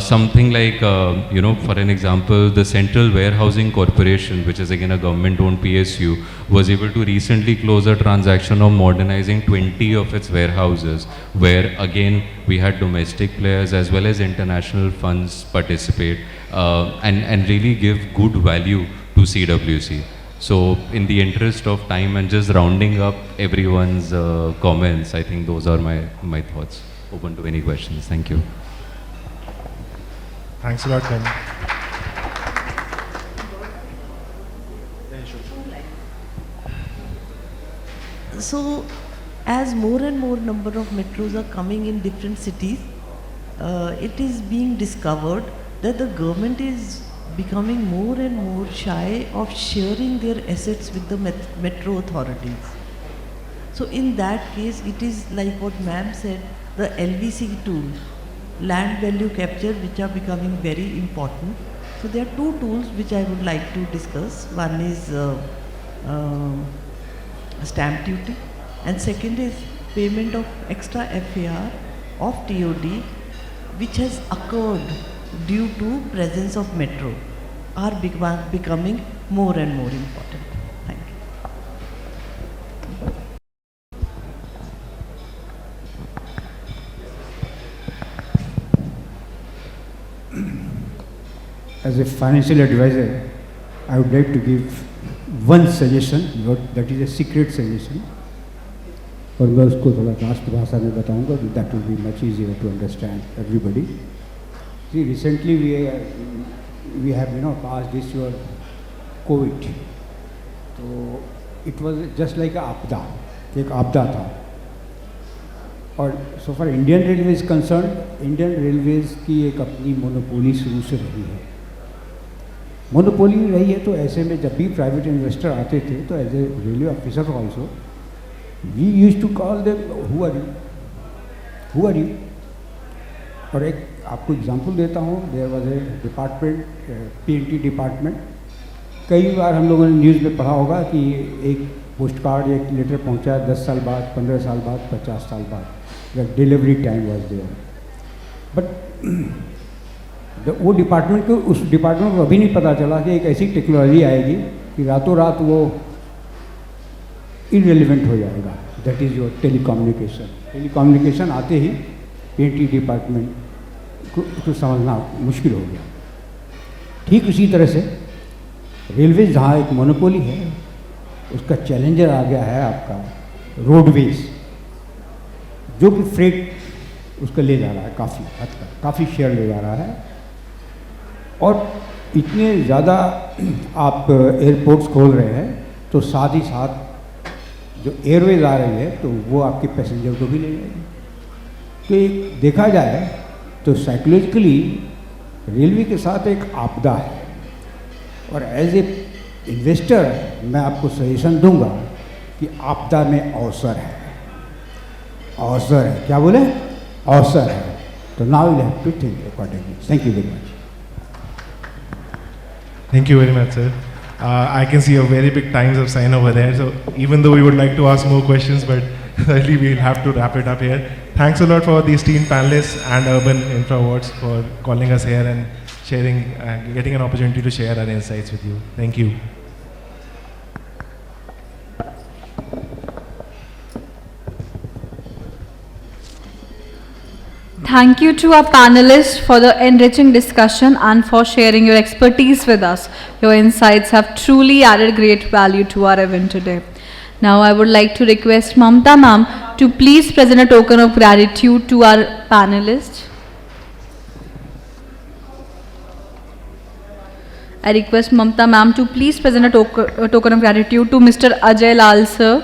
something like, for an example, the Central Warehousing Corporation, which is again a government-owned PSU, was able to recently close a transaction of modernizing 20 of its warehouses, where again we had domestic players as well as international funds participate and really give good value to CWC. So in the interest of time and just rounding up everyone's comments, I think those are my thoughts. Open to any questions. Thank you. Thanks a lot, Ken. So as more and more number of metros are coming in different cities, it is being discovered that the government is becoming more and more shy of sharing their assets with the metro authorities. So in that case, it is like what ma'am said, the LVC tool, land value capture, which are becoming very important. So there are two tools which I would like to discuss. One is stamp duty, and second is payment of extra FAR of TOD, which has occurred due to presence of metro, are becoming more and more important. Thank you. As a financial advisor, I would like to give one suggestion, that is a secret suggestion. और मैं उसको थोड़ा राष्ट्रभाषा में बताऊंगा, that will be much easier to understand everybody. See recently we have pass this your COVID, तो it was just like आपदा, एक आपदा था। और so for Indian railway is concern, Indian railways की एक अपनी मोनोपोली शुरू से रही है। मोनोपोली रही है तो ऐसे में जब भी प्राइवेट इन्वेस्टर आते थे तो as a railway officer also we use to call them who are you. और एक आपको एग्जांपल देता हूँ, there was a department, PNT department. कई बार हम लोगों ने न्यूज़ में पढ़ा होगा कि एक पोस्ट कार्ड, एक लेटर पहुँचा 10 साल बाद, 15 साल बाद, 50 साल बाद, delivery time was there. But वो डिपार्टमेंट को, उस डिपार्टमेंट को अभी नहीं पता चला कि एक ऐसी टेक्नोलॉजी आएगी कि रातों रात वो इररिलेवेंट हो जाएगा। That is your telecommunication. Telecommunication आते ही PNT डिपार्टमेंट को समझना मुश्किल हो गया। ठीक उसी तरह से रेलवे जहाँ एक मोनोपोली है, उसका चैलेंजर आ गया है आपका रोडवेज, जो कि फ्रेट उसका ले जा रहा है, काफ़ी हद तक काफ़ी शेयर ले जा रहा है। और इतने ज़्यादा आप एयरपोर्ट्स खोल रहे हैं तो साथ ही साथ जो एयरवेज आ रही है तो वो आपके पैसेंजर को भी ले जाएगी। तो एक देखा जाए तो साइकोलॉजिकली रेलवे के साथ एक आपदा है। और एज ए इन्वेस्टर मैं आपको सजेशन दूंगा कि आपदा में अवसर है, अवसर है। क्या बोले? अवसर है। तो now you have to think accordingly. Thank you very much. Thank you very much, sir. I can see a very big times of sign over there. So even though we would like to ask more questions, but really we'll have to wrap it up here. Thanks a lot for the esteemed panelists and Urban Infra Awards for calling us here and sharing, getting an opportunity to share our insights with you. Thank you. Thank you to our panelists for the enriching discussion and for sharing your expertise with us. Your insights have truly added great value to our event today. Now I would like to request Mamta ma'am to please present a token of gratitude to our panelists. I request Mamta ma'am to please present a token of gratitude to Mr. Ajay Lal sir.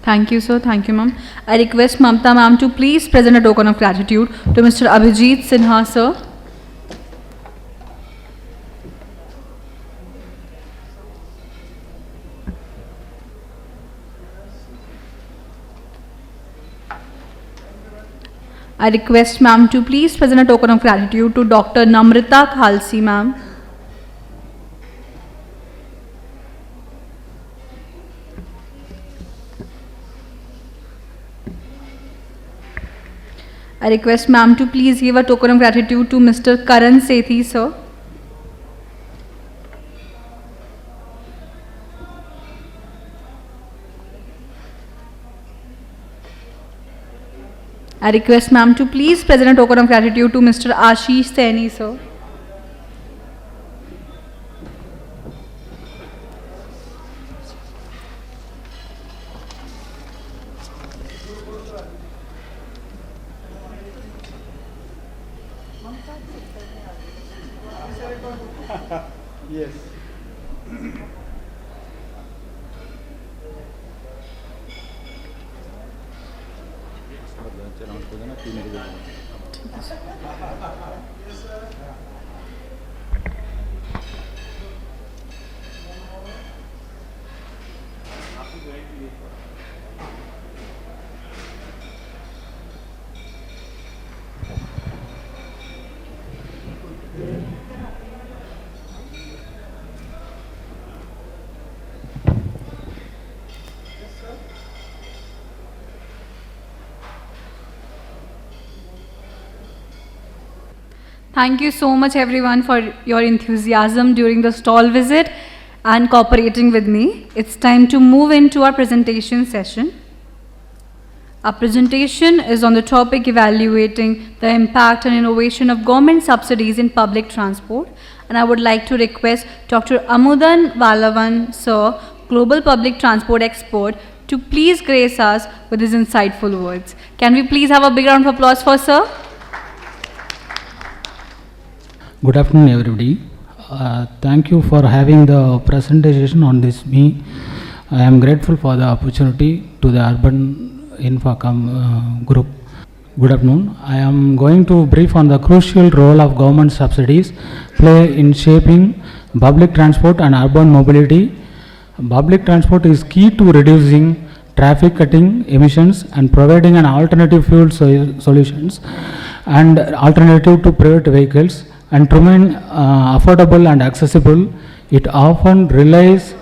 Thank you, sir. Thank you, ma'am. I request Mamta ma'am to please present a token of gratitude to Mr. Abhijit Sinha, sir. I request ma'am to please present a token of gratitude to Dr. Namrita Khalsi, ma'am. I request ma'am to please give a token of gratitude to Mr. Karan Sethi, sir. I request ma'am to please present a token of gratitude to Mr. Ashish Saini, sir. Yes. Thank you so much everyone for your enthusiasm during the stall visit and cooperating with me. It's time to move into our presentation session. Our presentation is on the topic evaluating the impact and innovation of government subsidies in public transport. And I would like to request Dr. Amudan Valavan, Sir, Global Public Transport Expert, to please grace us with his insightful words. Can we please have a big round of applause for Sir? Good afternoon, everybody. Thank you for having the presentation on this me. I am grateful for the opportunity to the Urban Infra Group. Good afternoon. I am going to brief on the crucial role of government subsidies play in shaping public transport and urban mobility. Public transport is key to reducing traffic, cutting emissions and providing an alternative fuel solutions and alternative to private vehicles, and to remain affordable and accessible. It often relies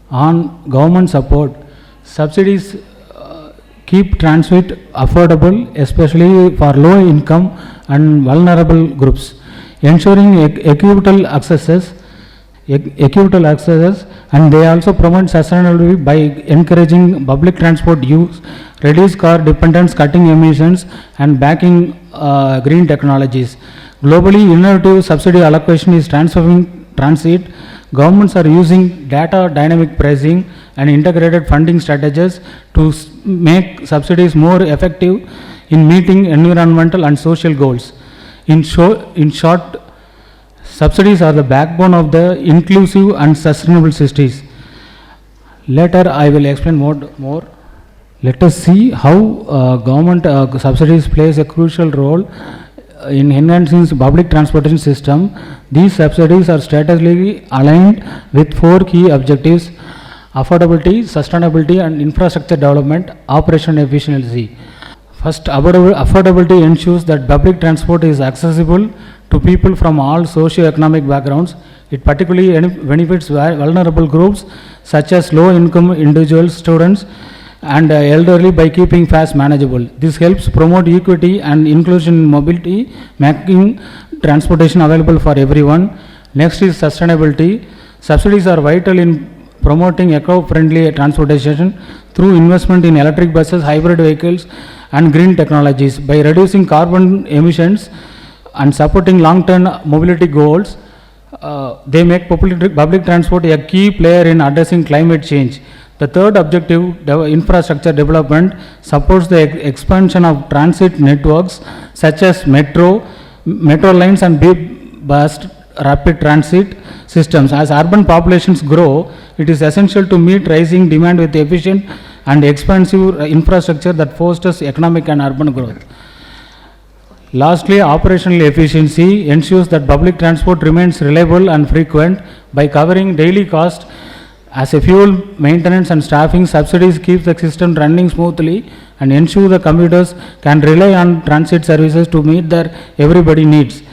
on government support. Subsidies keep transit affordable, especially for low income and vulnerable groups, ensuring equitable accesses, and they also promote sustainability by encouraging public transport use, reduce car dependence, cutting emissions, and backing green technologies. Globally, innovative subsidy allocation is transforming transit. Governments are using data dynamic pricing and integrated funding strategies to make subsidies more effective in meeting environmental and social goals. In short, subsidies are the backbone of the inclusive and sustainable cities. Later, I will explain more. Let us see how government subsidies plays a crucial role in enhancing the public transportation system. These subsidies are strategically aligned with 4 key objectives: affordability, sustainability, and infrastructure development, operational efficiency. First, affordability ensures that public transport is accessible to people from all socio-economic backgrounds. It particularly benefits vulnerable groups such as low-income individuals, students, and elderly by keeping fares manageable. This helps promote equity and inclusion in mobility, making transportation available for everyone. Next is sustainability. Subsidies are vital in promoting eco-friendly transportation through investment in electric buses, hybrid vehicles, and green technologies. By reducing carbon emissions and supporting long-term mobility goals, they make public transport a key player in addressing climate change. The third objective, infrastructure development, supports the expansion of transit networks such as metro lines and bus rapid transit systems. As urban populations grow, it is essential to meet rising demand with efficient and expansive infrastructure that fosters economic and urban growth. Lastly, operational efficiency ensures that public transport remains reliable and frequent. By covering daily costs as a fuel, maintenance, and staffing, subsidies keep the system running smoothly and ensure the commuters can rely on transit services to meet their everybody needs.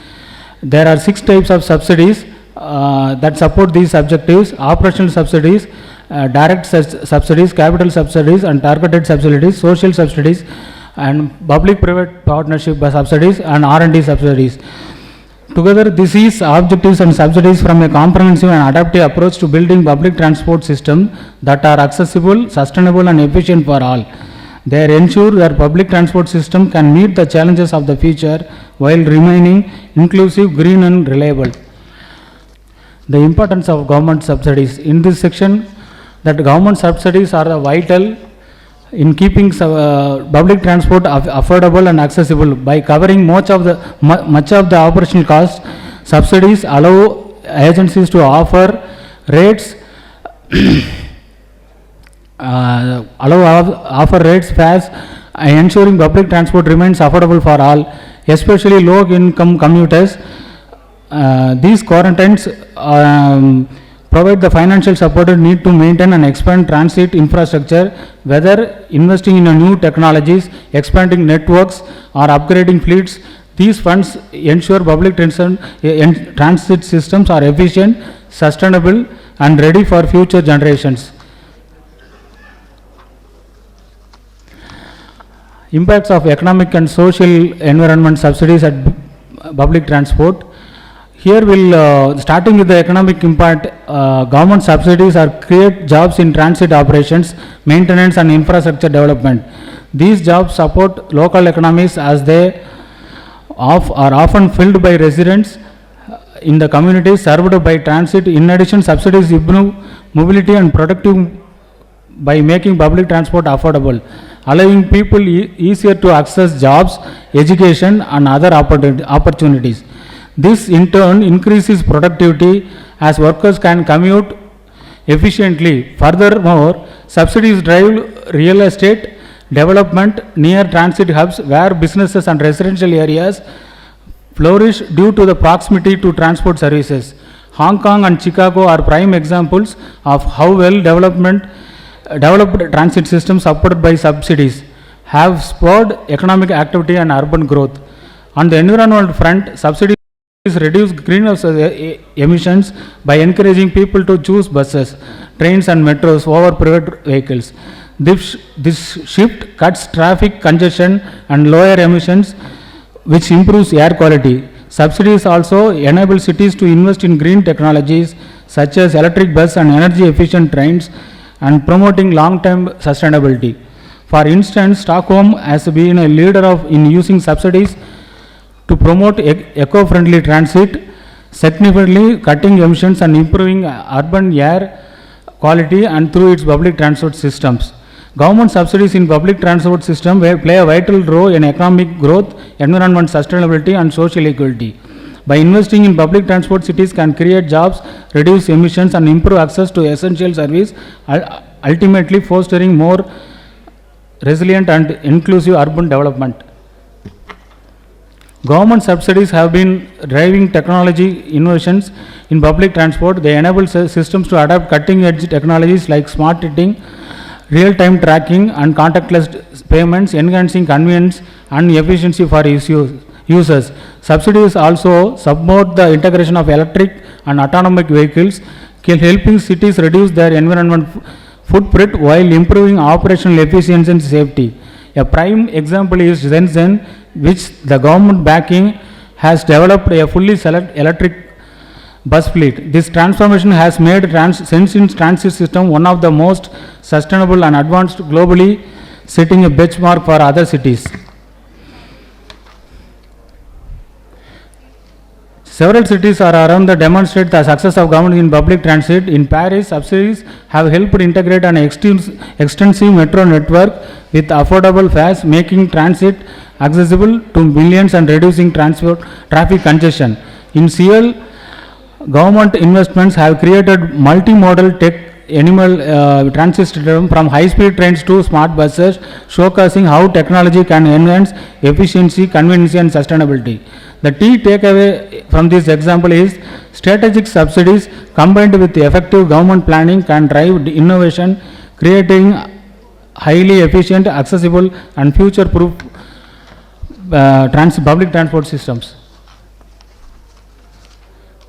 There are 6 types of subsidies that support these objectives: operational subsidies, direct subsidies, capital subsidies, and targeted subsidies, social subsidies, and public-private partnership subsidies, and R&D subsidies. Together, this is objectives and subsidies from a comprehensive and adaptive approach to building public transport systems that are accessible, sustainable, and efficient for all. They ensure that public transport system can meet the challenges of the future while remaining inclusive, green, and reliable. The importance of government subsidies. In this section, that government subsidies are vital in keeping public transport affordable and accessible. By covering much of the operational costs, subsidies allow agencies to offer rates fares, ensuring public transport remains affordable for all, especially low-income commuters. These quarantines provide the financial support needed to maintain and expand transit infrastructure, whether investing in new technologies, expanding networks, or upgrading fleets. These funds ensure public transit systems are efficient, sustainable, and ready for future generations. Impacts of economic and social environment subsidies at public transport. Here we'll, starting with the economic impact, government subsidies are create jobs in transit operations, maintenance, and infrastructure development. These jobs support local economies as they are often filled by residents in the communities served by transit. In addition, subsidies improve mobility and productive by making public transport affordable, allowing people easier to access jobs, education and other opportunities. This in turn increases productivity as workers can commute efficiently. Furthermore, subsidies drive real estate development near transit hubs where businesses and residential areas flourish due to the proximity to transport services. Hong Kong and Chicago are prime examples of how well developed transit systems supported by subsidies have spurred economic activity and urban growth. On the environmental front, subsidies reduce greenhouse emissions by encouraging people to choose buses, trains and metros over private vehicles. This shift cuts traffic congestion and lower emissions, which improves air quality. Subsidies also enable cities to invest in green technologies such as electric bus and energy efficient trains and promoting long-term sustainability. For instance, Stockholm has been a leader in using subsidies to promote eco-friendly transit, significantly cutting emissions and improving urban air quality and through its public transport systems. Government subsidies in public transport system play a vital role in economic growth, environment sustainability and social equality. By investing in public transport, cities can create jobs, reduce emissions and improve access to essential service, ultimately fostering more resilient and inclusive urban development. Government subsidies have been driving technology innovations in public transport. They enable systems to adapt cutting-edge technologies like smart ticketing, real-time tracking and contactless payments, enhancing convenience and efficiency for users. Subsidies also support the integration of electric and autonomous vehicles, helping cities reduce their environmental footprint while improving operational efficiency and safety. A prime example is Shenzhen, which the government backing has developed a fully electric bus fleet. This transformation has made Shenzhen's transit system one of the most sustainable and advanced globally, setting a benchmark for other cities. Several cities are around that demonstrate the success of government in public transit. In Paris, subsidies have helped integrate an extensive metro network with affordable fares, making transit accessible to millions and reducing traffic congestion. In Seoul, government investments have created multimodal transit system from high-speed trains to smart buses, showcasing how technology can enhance efficiency, convenience and sustainability. The key takeaway from this example is strategic subsidies combined with effective government planning can drive innovation, creating highly efficient, accessible and future-proof public transport systems.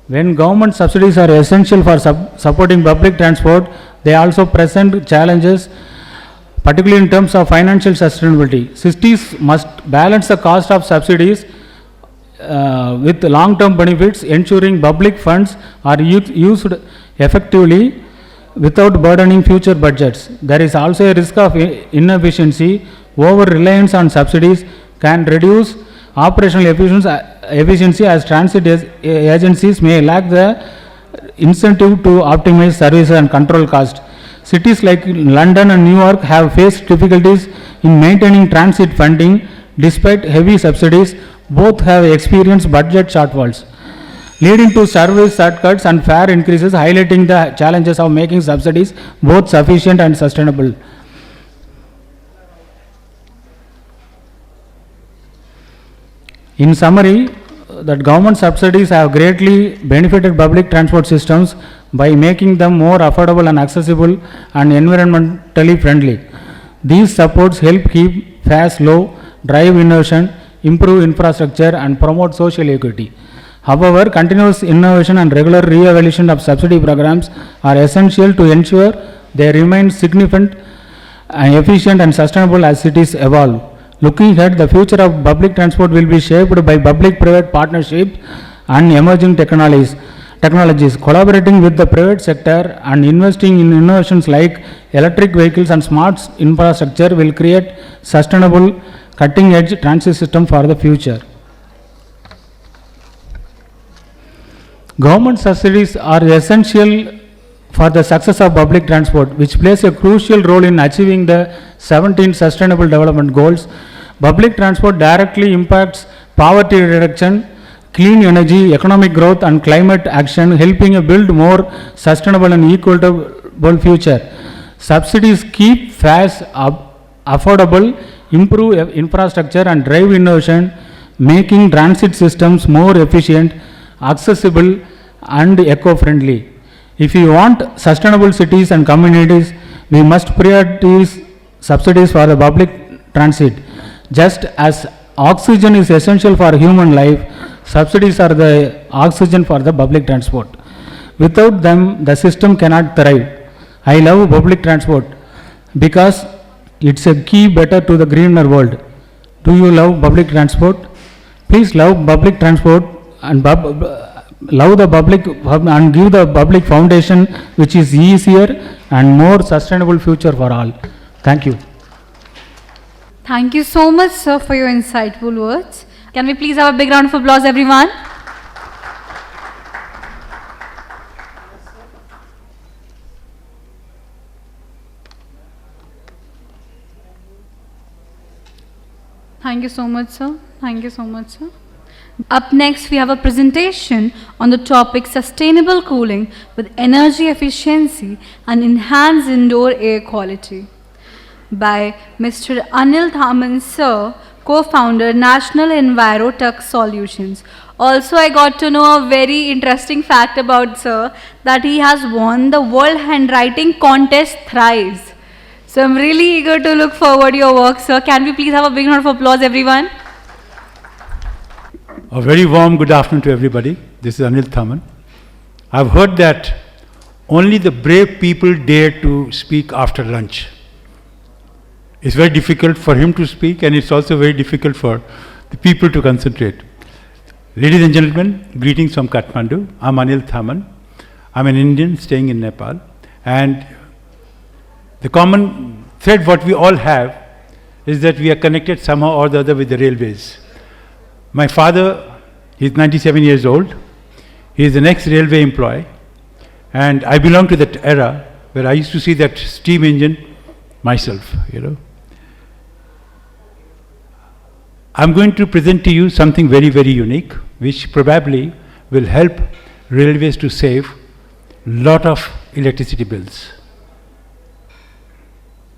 When government subsidies are essential for supporting public transport, they also present challenges, particularly in terms of financial sustainability. Cities must balance the cost of subsidies with long-term benefits, ensuring public funds are used effectively without burdening future budgets. There is also a risk of inefficiency. Over-reliance on subsidies can reduce operational efficiency as transit agencies may lack the incentive to optimize services and control costs. Cities like London and New York have faced difficulties in maintaining transit funding despite heavy subsidies. Both have experienced budget shortfalls, leading to service cuts and fare increases, highlighting the challenges of making subsidies both sufficient and sustainable. In summary, that government subsidies have greatly benefited public transport systems by making them more affordable and accessible and environmentally friendly. These supports help keep fares low, drive innovation, improve infrastructure and promote social equity. However, continuous innovation and regular re-evaluation of subsidy programs are essential to ensure they remain significant, efficient and sustainable as cities evolve. Looking ahead, the future of public transport will be shaped by public-private partnerships and emerging technologies. technologies. Collaborating with the private sector and investing in innovations like electric vehicles and smart infrastructure will create sustainable, cutting-edge transit system for the future. Government subsidies are essential for the success of public transport, which plays a crucial role in achieving the 17 Sustainable Development Goals. Public transport directly impacts poverty reduction, clean energy, economic growth and climate action, helping build more sustainable and equitable future. Subsidies keep fares affordable, improve infrastructure and drive innovation, making transit systems more efficient, accessible and eco-friendly. If we want sustainable cities and communities, we must prioritize subsidies for the public transit. Just as oxygen is essential for human life, subsidies are the oxygen for the public transport. Without them, the system cannot thrive. I love public transport because it's a key better to the greener world. Do you love public transport? Please love public transport and love the public and give the public foundation which is easier and more sustainable future for all. Thank you. Thank you so much, sir, for your insightful words. Can we please have a big round of applause, everyone? Thank you so much, sir. Thank you so much, sir. Up next, we have a presentation on the topic Sustainable Cooling with Energy Efficiency and Enhanced Indoor Air Quality by Mr. Anil Thaman, sir, co-founder, National EnviroTech Solutions. Also, I got to know a very interesting fact about sir, that he has won the World Handwriting Contest thrice. So I'm really eager to look forward to your work, sir. Can we please have a big round of applause, everyone? A very warm good afternoon to everybody. This is Anil Thaman. I've heard that only the brave people dare to speak after lunch. It's very difficult for him to speak, and it's also very difficult for the people to concentrate. Ladies and gentlemen, greetings from Kathmandu. I'm Anil Thaman. I'm an Indian staying in Nepal. And the common thread what we all have is that we are connected somehow or the other with the railways. My father, he's 97 years old. He is an ex-railway employee. And I belong to that era where I used to see that steam engine myself, you know. I'm going to present to you something very, very unique, which probably will help railways to save a lot of electricity bills.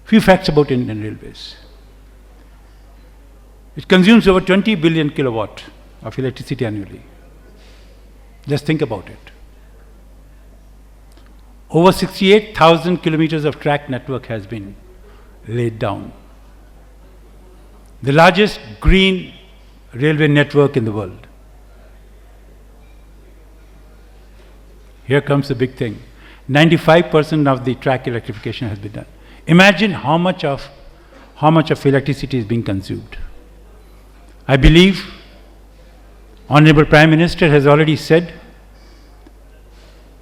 Few facts about Indian Railways. It consumes over 20 billion kilowatt of electricity annually. Just think about it. Over 68,000 kilometers of track network has been laid down. The largest green railway network in the world. Here comes the big thing. 95% of the track electrification has been done. Imagine how much of electricity is being consumed. I believe Honorable Prime Minister has already said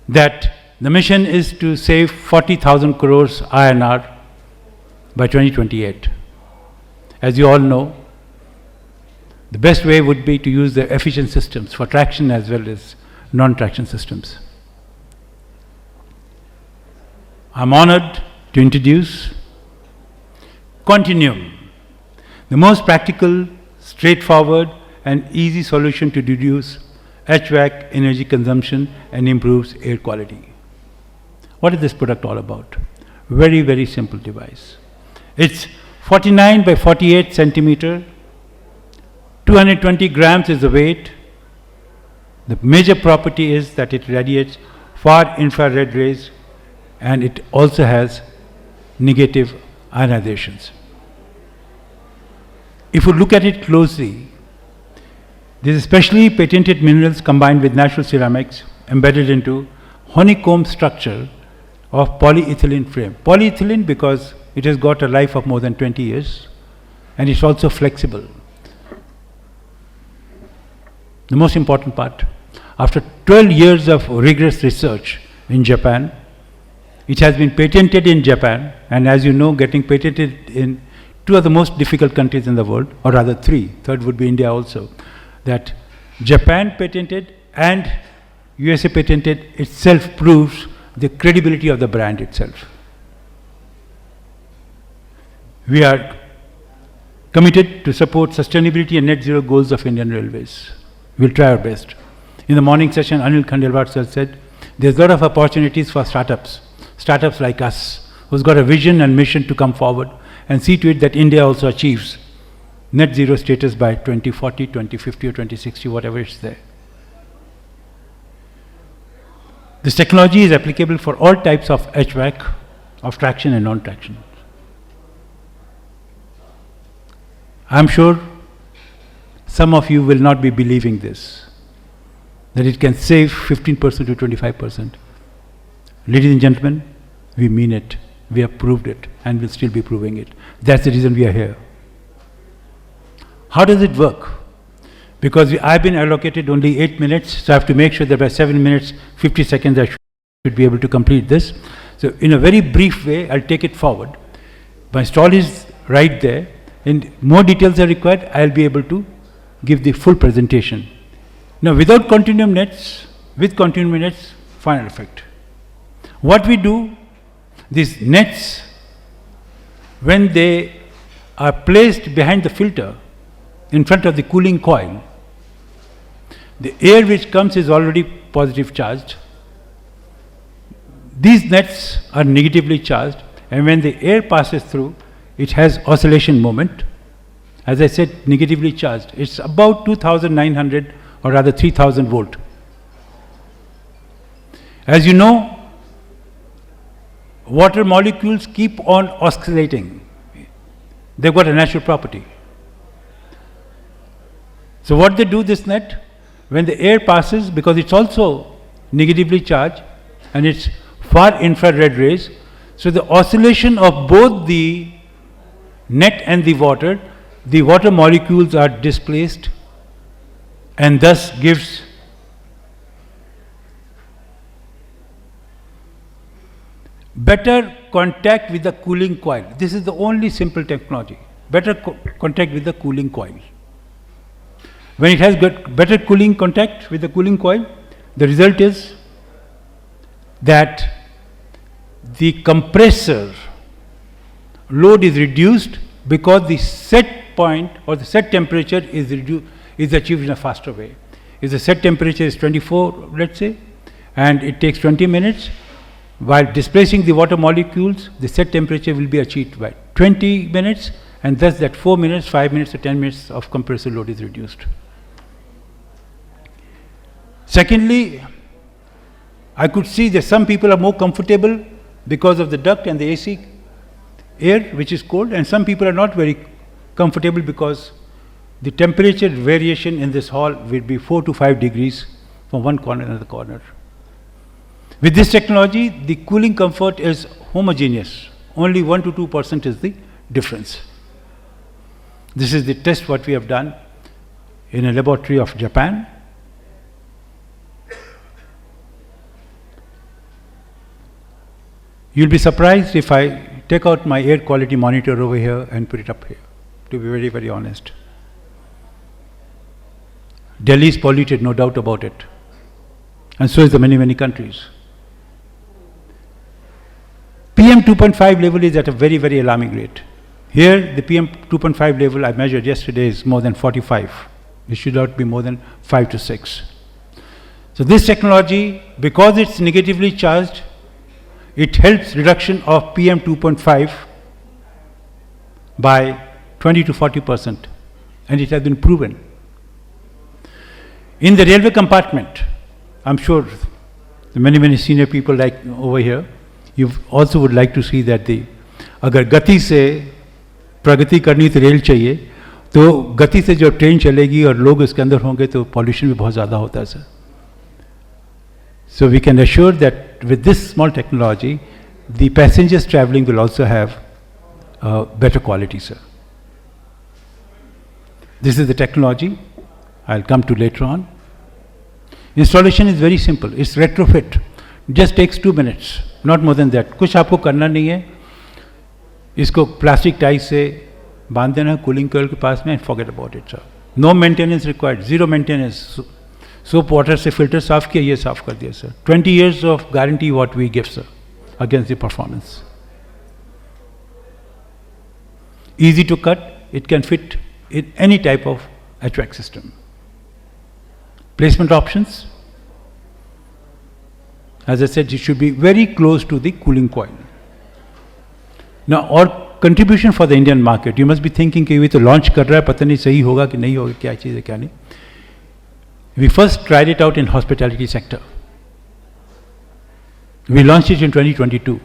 that the mission is to save 40,000 crores INR by 2028. As you all know, the best way would be to use the efficient systems for traction as well as non-traction systems. I'm honored to introduce Continuum, the most practical, straightforward and easy solution to reduce HVAC energy consumption and improves air quality. What is this product all about? Very, very simple device. It's 49 by 48 centimeter, 220 grams is the weight. The major property is that it radiates far infrared rays, and it also has negative ionizations. If you look at it closely, these specially patented minerals combined with natural ceramics embedded into honeycomb structure of polyethylene frame. Polyethylene because it has got a life of more than 20 years, and it's also flexible. The most important part, after 12 years of rigorous research in Japan. It has been patented in Japan, and as you know, getting patented in two of the most difficult countries in the world, or rather three, third would be India also, that Japan patented and USA patented itself proves the credibility of the brand itself. We are committed to support sustainability and net zero goals of Indian Railways. We'll try our best. In the morning session, Anil Khandelwal sir said, there's a lot of opportunities for startups like us, who's got a vision and mission to come forward and see to it that India also achieves net zero status by 2040, 2050 or 2060, whatever is there. This technology is applicable for all types of HVAC, of traction and non-traction. I'm sure some of you will not be believing this, that it can save 15% to 25%. Ladies and gentlemen, we mean it. We have proved it and will still be proving it. That's the reason we are here. How does it work? Because I've been allocated only 8 minutes, so I have to make sure that by 7 minutes, 50 seconds I should be able to complete this. So in a very brief way, I'll take it forward. My stall is right there, and more details are required, I'll be able to give the full presentation. Now without continuum nets, with continuum nets, final effect. What we do, these nets, when they are placed behind the filter, in front of the cooling coil, the air which comes is already positive charged. These nets are negatively charged, and when the air passes through, it has oscillation moment. As I said, negatively charged. It's about 2900 or rather 3000 volt. As you know, water molecules keep on oscillating. They've got a natural property. So what they do, this net, when the air passes, because it's also negatively charged and it's far infrared rays, so the oscillation of both the net and the water molecules are displaced and thus gives better contact with the cooling coil. This is the only simple technology. Better contact with the cooling coil. When it has got better cooling contact with the cooling coil, the result is that the compressor load is reduced because the set point or the set temperature is achieved in a faster way. If the set temperature is 24, let's say, and it takes 20 minutes, while displacing the water molecules, the set temperature will be achieved by 20 minutes, and thus that 4 minutes, 5 minutes or 10 minutes of compressor load is reduced. Secondly, I could see that some people are more comfortable because of the duct and the AC air, which is cold, and some people are not very comfortable because the temperature variation in this hall will be 4 to 5 degrees from one corner to the corner. With this technology, the cooling comfort is homogeneous. Only 1 to 2% is the difference. This is the test what we have done in a laboratory of Japan. You'll be surprised if I take out my air quality monitor over here and put it up here, to be very, very honest. Delhi is polluted, no doubt about it. And so is the many, many countries. PM 2.5 level is at a very, very alarming rate. Here, the PM 2.5 level I measured yesterday is more than 45. It should not be more than 5 to 6. So this technology, because it's negatively charged, it helps reduction of PM 2.5 by 20 to 40%, and it has been proven. In the railway compartment, I'm sure the many, many senior people like over here, you also would like to see that the अगर गति से प्रगति करनी तो rail चाहिए, तो गति से जो ट्रेन चलेगी और लोग इसके अंदर होंगे तो पॉल्यूशन भी बहुत ज़्यादा होता है sir. So we can assure that with this small technology, the passengers traveling will also have better quality, sir. This is the technology. I'll come to later on. Installation is very simple. It's retrofit. Just takes 2 minutes, not more than that. कुछ आपको करना नहीं है. इसको plastic टाइस से बांध देना cooling coil के पास में and forget about it, sir. No maintenance required. Zero maintenance. Soap water से filter साफ किया, ये साफ कर दिया, sir. 20 years of guarantee what we give, sir, against the performance. Easy to cut. It can fit in any type of HVAC system. Placement options. As I said, it should be very close to the cooling coil. Now, our contribution for the Indian market, you must be thinking कि ये तो launch कर रहा है, पता नहीं सही होगा कि नहीं होगा, क्या चीज़ है क्या नहीं. We first tried it out in hospitality sector. We launched it in 2022.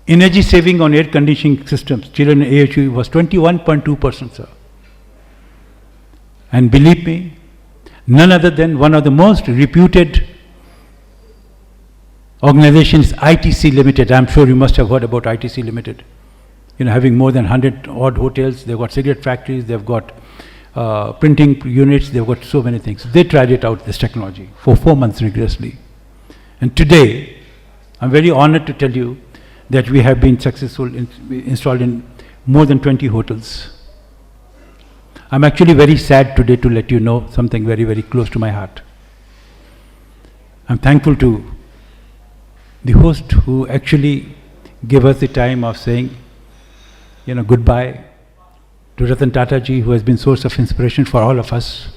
Energy saving on air conditioning systems, children AHU, was 21.2%, sir. And believe me, none other than one of the most reputed organizations, ITC Limited. I'm sure you must have heard about ITC Limited. You know, having more than 100 odd hotels, they've got cigarette factories, they've got printing units, they've got so many things. They tried it out, this technology, for 4 months rigorously. And today, I'm very honored to tell you that we have been successful installed in more than 20 hotels. I'm actually very sad today to let you know something very, very close to my heart. I'm thankful to the host who actually gave us the time of saying, you know, goodbye to Ratan Tata ji, who has been source of inspiration for all of us.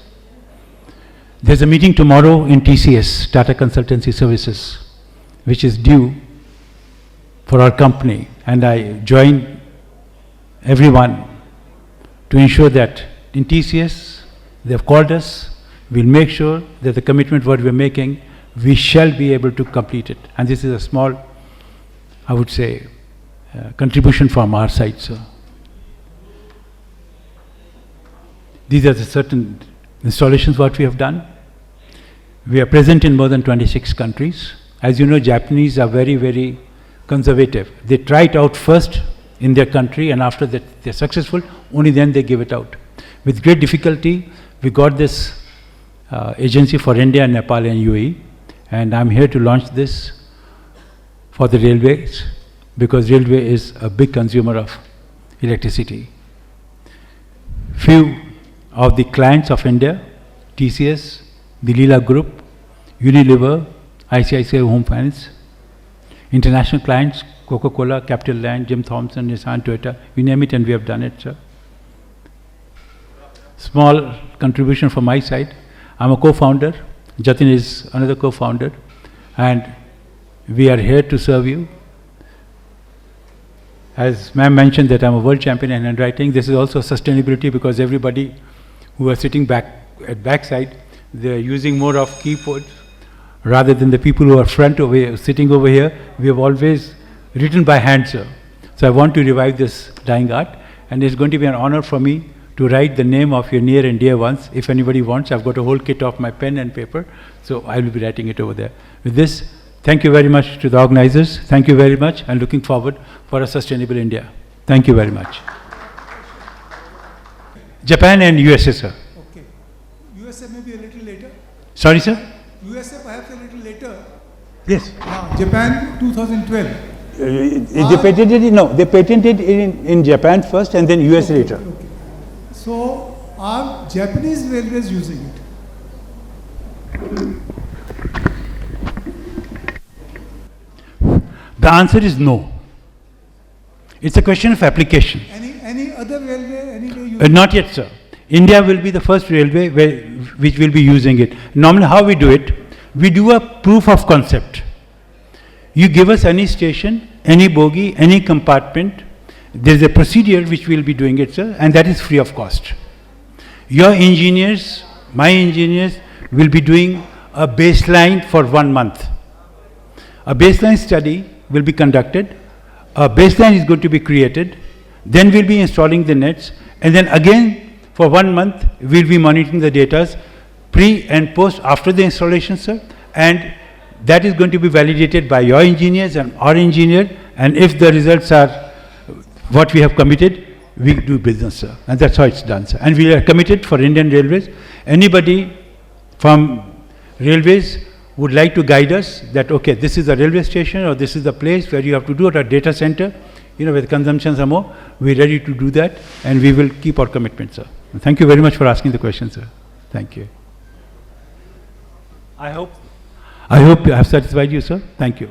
There's a meeting tomorrow in TCS, Tata Consultancy Services, which is due for our company, and I join everyone to ensure that in TCS, they have called us, we'll make sure that the commitment what we're making, we shall be able to complete it. And this is a small, I would say, contribution from our side, sir. These are the certain installations what we have done. We are present in more than 26 countries. As you know, Japanese are very, very conservative. They try it out first in their country, and after that they're successful, only then they give it out. With great difficulty, we got this agency for India, Nepal and UAE, and I'm here to launch this for the railways, because railway is a big consumer of electricity. Few of the clients of India, TCS, the Leela Group, Unilever, ICICI Home Finance, international clients, Coca-Cola, Capital Land, Jim Thompson, Nissan, Toyota, you name it, and we have done it, sir. Small contribution from my side. I'm a co-founder. Jatin is another co-founder. And we are here to serve you. As ma'am mentioned that I'm a world champion in handwriting, this is also sustainability, because everybody who are sitting back at backside, they're using more of keyboards rather than the people who are front over here, sitting over here. We have always written by hand, sir. So I want to revive this dying art, and it's going to be an honor for me to write the name of your near and dear ones. If anybody wants, I've got a whole kit of my pen and paper, so I will be writing it over there. With this, thank you very much to the organizers. Thank you very much, and looking forward for a sustainable India. Thank you very much. Japan and USA, sir. Okay. USA maybe a little later. Sorry, sir? USA perhaps a little later. Yes. Japan 2012. They patented it, no, they patented it in Japan first and then US later. Okay. So, are Japanese railways using it? The answer is no. It's a question of application. Any other railway, any way using Not yet, sir. India will be the first railway which will be using it. Normally, how we do it? We do a proof of concept. You give us any station, any bogie, any compartment. There is a procedure which we will be doing it, sir, and that is free of cost. Your engineers, my engineers, will be doing a baseline for 1 month. A baseline study will be conducted. A baseline is going to be created. Then we'll be installing the nets, and then again for 1 month we'll be monitoring the data pre and post after the installation, sir, and that is going to be validated by your engineers and our engineer, and if the results are what we have committed, we do business, sir, and that's how it's done, sir. And we are committed for Indian Railways. Anybody from railways would like to guide us that, okay, this is the railway station or this is the place where you have to do it, a data center, where the consumptions are more, we're ready to do that and we will keep our commitment, sir. Thank you very much for asking the question, sir. Thank you. I hope I have satisfied you, sir. Thank you.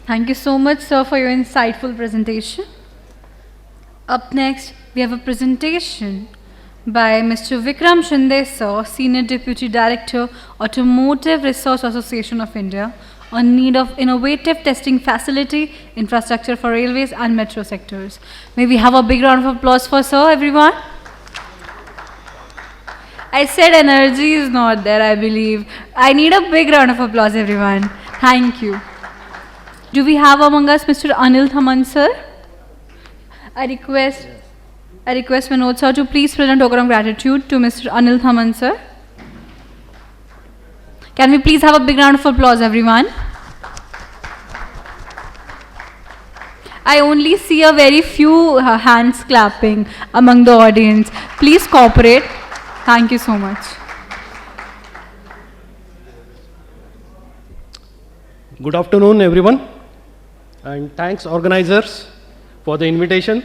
Thank you so much, sir, for your insightful presentation. Up next, we have a presentation by Mr. Vikram Shinde, sir, Senior Deputy Director, Automotive Research Association of India, on need of innovative testing facility, infrastructure for railways and metro sectors. May we have a big round of applause for sir, everyone? I said energy is not there, I believe. I need a big round of applause, everyone. Thank you. Do we have among us Mr. Anil Thaman, sir? I request Manoj sir to please present token of gratitude to Mr. Anil Thaman, sir. Can we please have a big round of applause, everyone? I only see a very few hands clapping among the audience. Please cooperate. Thank you so much. Good afternoon, everyone, and thanks organizers for the invitation.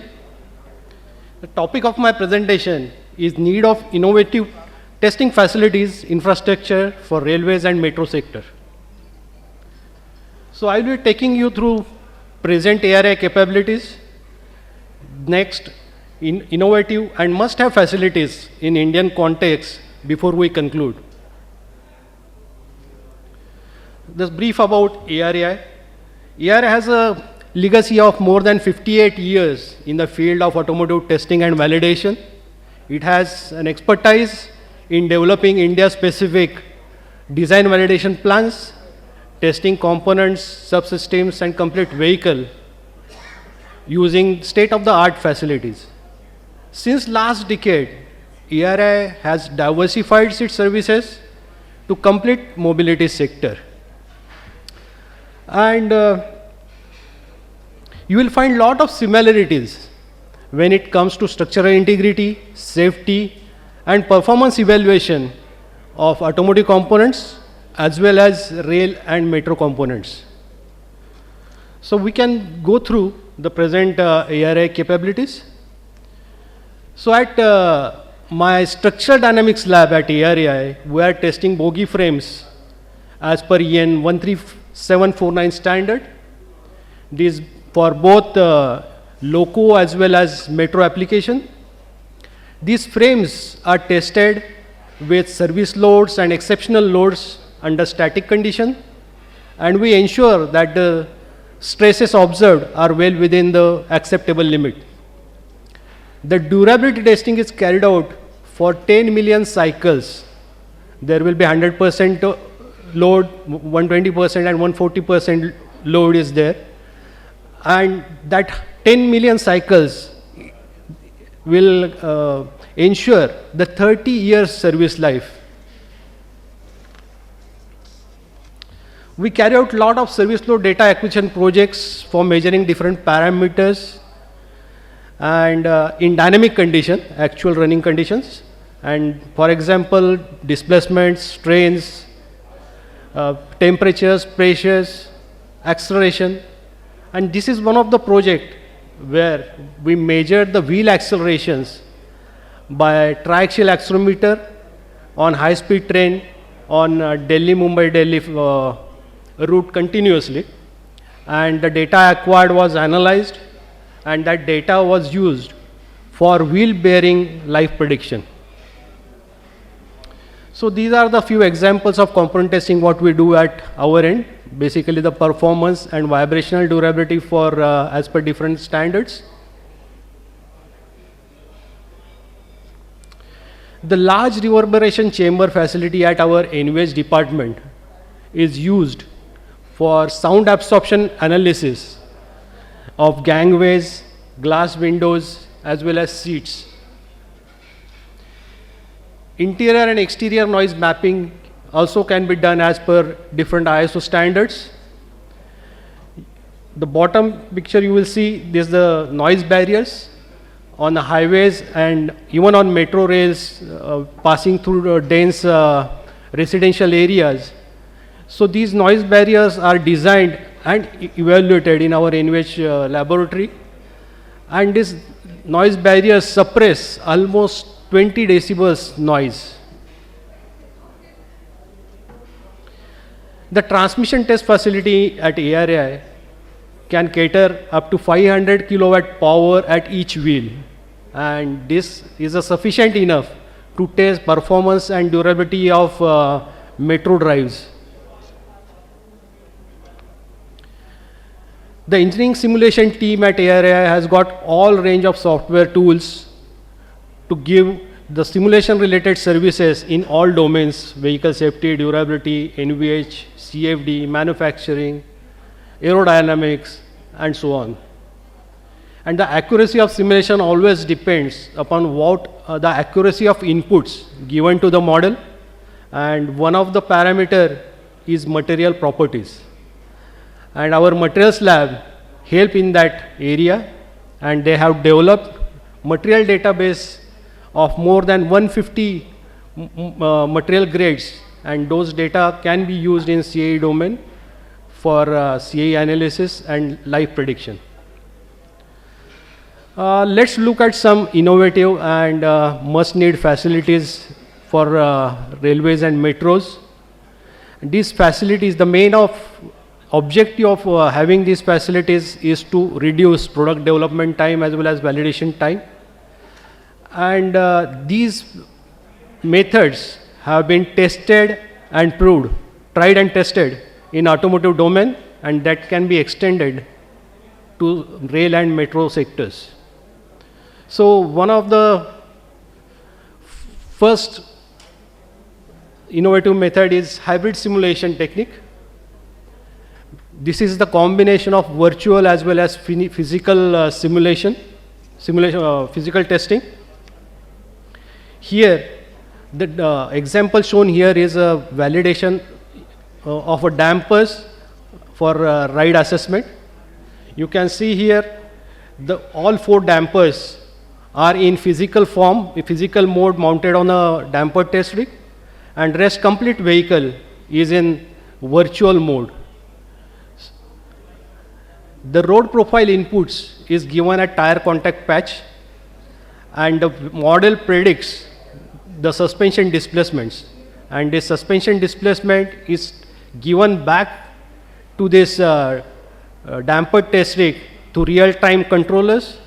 The topic of my presentation is need of innovative testing facilities, infrastructure for railways and metro sector. So I will be taking you through present ARI capabilities, next innovative and must-have facilities in Indian context before we conclude. Just brief about ARI. ARI has a legacy of more than 58 years in the field of automotive testing and validation. It has an expertise in developing India-specific design validation plans, testing components, subsystems, and complete vehicle using state-of-the-art facilities. Since last decade, ARI has diversified its services to complete mobility sector. And you will find lot of similarities when it comes to structural integrity, safety, and performance evaluation of automotive components as well as rail and metro components. So we can go through the present ARI capabilities. So at my structural dynamics lab at ARI, we are testing bogie frames as per EN 13749 standard. These for both loco as well as metro application. These frames are tested with service loads and exceptional loads under static condition, and we ensure that the stresses observed are well within the acceptable limit. The durability testing is carried out for 10 million cycles. There will be 100% load, 120% and 140% load is there. And that 10 million cycles will ensure the 30 years service life. We carry out a lot of service load data acquisition projects for measuring different parameters and in dynamic condition, actual running conditions. And for example, displacements, strains, temperatures, pressures, acceleration. And this is one of the project where we measured the wheel accelerations by triaxial accelerometer on high-speed train on Delhi-Mumbai-Delhi route continuously. And the data acquired was analyzed, and that data was used for wheel bearing life prediction. So these are the few examples of component testing what we do at our end. Basically the performance and vibrational durability for as per different standards. The large reverberation chamber facility at our NVH department is used for sound absorption analysis of gangways, glass windows, as well as seats. Interior and exterior noise mapping also can be done as per different ISO standards. The bottom picture you will see, this is the noise barriers. on the highways and even on metro rails passing through dense residential areas. So these noise barriers are designed and evaluated in our NHAI laboratory, and these noise barriers suppress almost 20 decibels noise. The transmission test facility at ARAI can cater up to 500 kilowatt power at each wheel, and this is sufficient enough to test performance and durability of metro drives. The engineering simulation team at ARAI has got all range of software tools to give the simulation related services in all domains: vehicle safety, durability, NVH, CFD, manufacturing, aerodynamics, and so on. And the accuracy of simulation always depends upon what the accuracy of inputs given to the model, and one of the parameter is material properties. And our materials lab help in that area, and they have developed material database of more than 150 material grades, and those data can be used in CAE domain for CAE analysis and live prediction. Let's look at some innovative and must-need facilities for railways and metros. These facilities, the main objective of having these facilities is to reduce product development time as well as validation time. And these methods have been tested and proved, tried and tested in automotive domain, and that can be extended to rail and metro sectors. So one of the first innovative method is hybrid simulation technique. This is the combination of virtual as well as physical physical testing. Here, the example shown here is a validation of a dampers for ride assessment. You can see here all 4 dampers are in physical form, physical mode mounted on a damper test rig, and rest complete vehicle is in virtual mode. The road profile inputs is given at tire contact patch, and the model predicts the suspension displacements, and this suspension displacement is given back to this damper test rig to real-time controllers.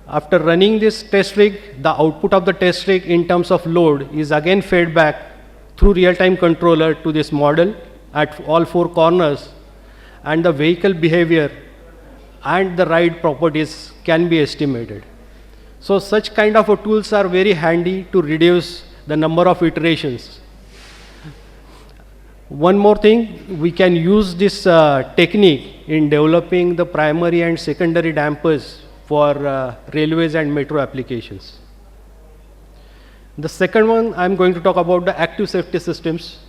After running this test rig, the output of the test rig in terms of load is again fed back through real-time controller to this model at all 4 corners, and the vehicle behavior and the ride properties can be estimated. So such kind of tools are very handy to reduce the number of iterations. One more thing, we can use this technique in developing the primary and secondary dampers for railways and metro applications. The second one, I'm going to talk about the active safety systems.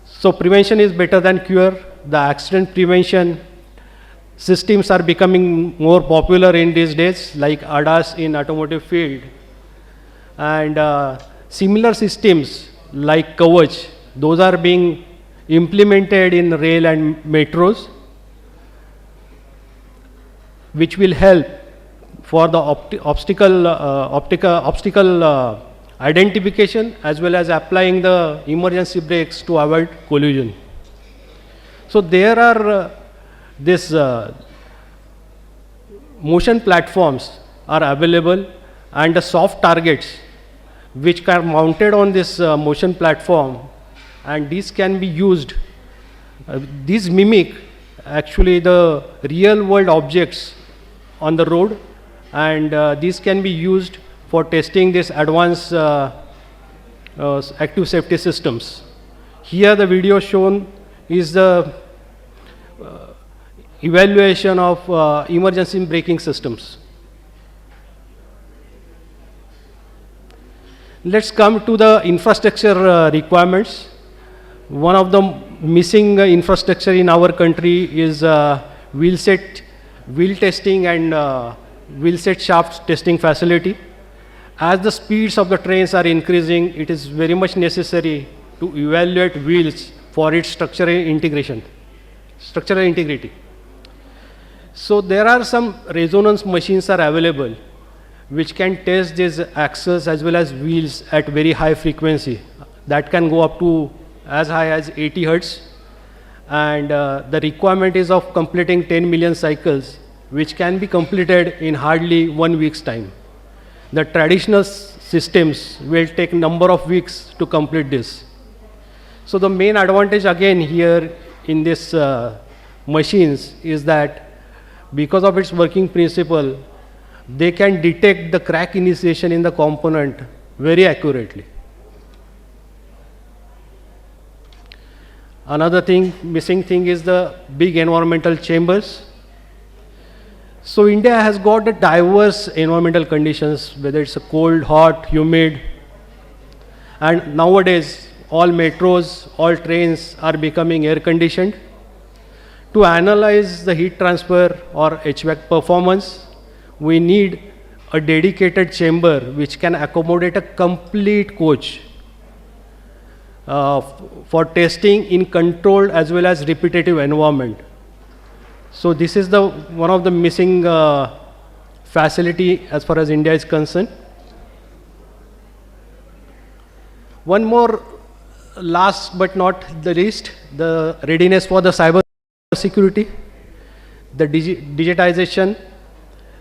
So prevention is better than cure. The accident prevention systems are becoming more popular in these days, like ADAS in automotive field. And similar systems like Kavach, those are being implemented in rail and metros, which will help for the obstacle identification as well as applying the emergency brakes to avoid collision. So there are this motion platforms are available, and the soft targets which are mounted on this motion platform, and these can be used. These mimic actually the real world objects on the road, and these can be used for testing this advanced active safety systems. Here the video shown is the evaluation of emergency braking systems. Let's come to the infrastructure requirements. One of the missing infrastructure in our country is wheel set wheel testing and wheel set shaft testing facility. As the speeds of the trains are increasing, it is very much necessary to evaluate wheels for its structural integrity. So there are some resonance machines are available which can test these axles as well as wheels at very high frequency. That can go up to as high as 80 Hertz. And the requirement is of completing 10 million cycles, which can be completed in hardly 1 week's time. The traditional systems will take number of weeks to complete this. So the main advantage again here in this machines is that because of its working principle, they can detect the crack initiation in the component very accurately. Another missing thing is the big environmental chambers. So India has got the diverse environmental conditions, whether it's a cold, hot, humid, and nowadays all metros, all trains are becoming air conditioned. To analyze the heat transfer or HVAC performance, we need a dedicated chamber which can accommodate a complete coach for testing in controlled as well as repetitive environment. So this is one of the missing facility as far as India is concerned. One more, last but not the least, the readiness for the cyber security, the digitization.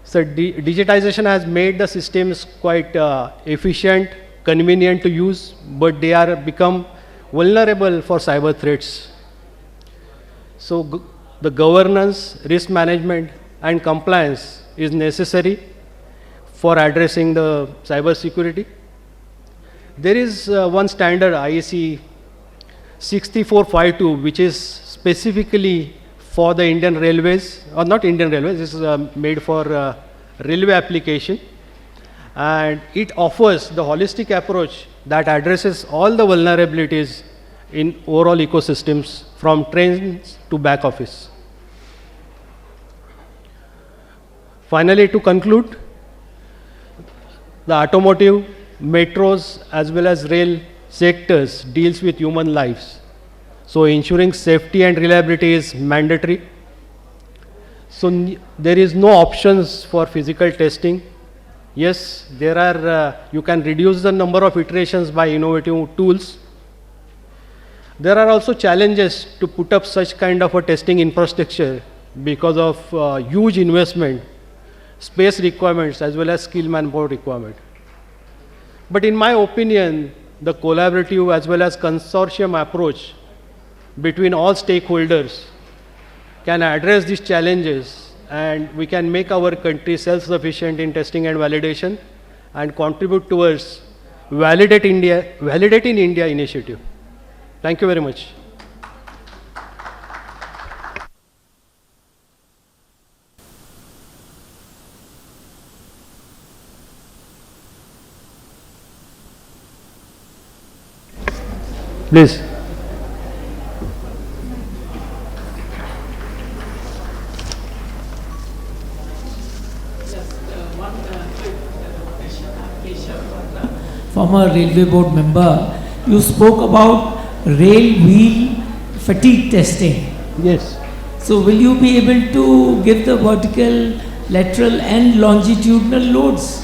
So digitization has made the systems quite efficient, convenient to use, but they are become vulnerable for cyber threats. So the governance, risk management and compliance is necessary for addressing the cyber security. There is one standard IEC 6452 which is specifically for the Indian Railways, or not Indian Railways, this is made for railway application, and it offers the holistic approach that addresses all the vulnerabilities in overall ecosystems from trains to back office. Finally, to conclude, the automotive, metros as well as rail sectors deals with human lives. So ensuring safety and reliability is mandatory. So there is no options for physical testing. Yes, there are, you can reduce the number of iterations by innovative tools. There are also challenges to put up such kind of a testing infrastructure because of huge investment, space requirements as well as skill manpower requirement. But in my opinion, the collaborative as well as consortium approach between all stakeholders can address these challenges, and we can make our country self-sufficient in testing and validation and contribute towards Validate in India initiative. Thank you very much. Please. Former railway board member, you spoke about rail wheel fatigue testing. Yes. So will you be able to give the vertical, lateral and longitudinal loads?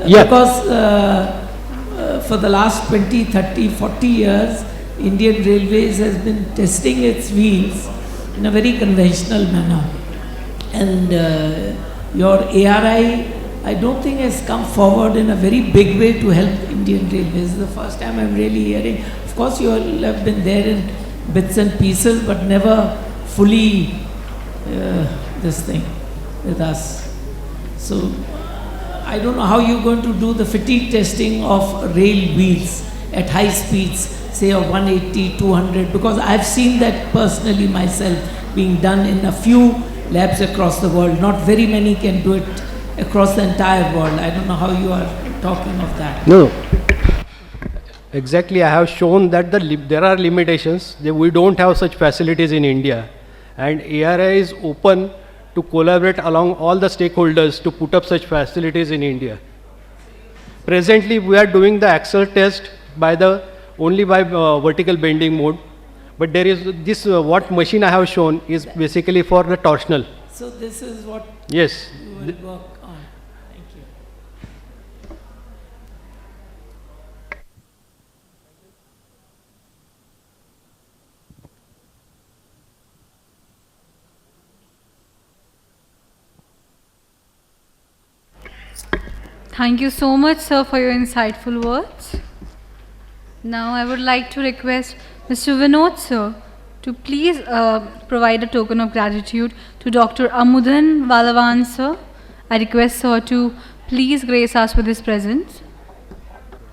Yeah. Because for the last 20, 30, 40 years, Indian Railways has been testing its wheels in a very conventional manner. And your ARI, I don't think has come forward in a very big way to help Indian Railways. This is the first time I'm really hearing. Of course, you all have been there in bits and pieces, but never fully this thing with us. So I don't know how you're going to do the fatigue testing of rail wheels at high speeds, say of 180, 200, because I've seen that personally myself being done in a few labs across the world. Not very many can do it across the entire world. I don't know how you are talking of that. No. Exactly, I have shown that there are limitations. We don't have such facilities in India. And ARI is open to collaborate along all the stakeholders to put up such facilities in India. Presently, we are doing the axle test only by vertical bending mode, but there is this, what machine I have shown is basically for the torsional. So this is what Yes. you will work on. Thank you. Thank you so much, sir, for your insightful words. Now I would like to request Mr. Vinod, sir, to please provide a token of gratitude to Dr. Amudan Valavan, sir. I request sir to please grace us with his presence.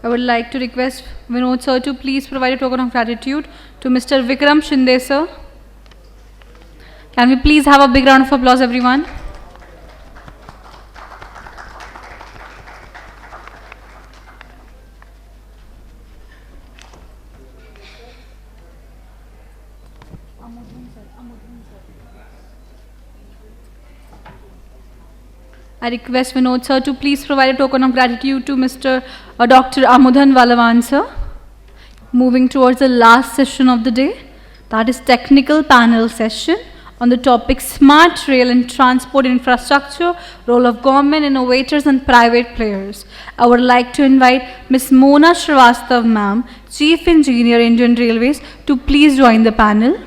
I would like to request Vinod, sir, to please provide a token of gratitude to Mr. Vikram Shinde, sir. Can we please have a big round of applause, everyone? I request Vinod sir to please provide a token of gratitude to Mr. Dr. Amudan Valavan sir. Moving towards the last session of the day, that is technical panel session on the topic smart rail and transport infrastructure, role of government, innovators and private players. I would like to invite Ms. Mona Srivastav ma'am, Chief Engineer, Indian Railways, to please join the panel.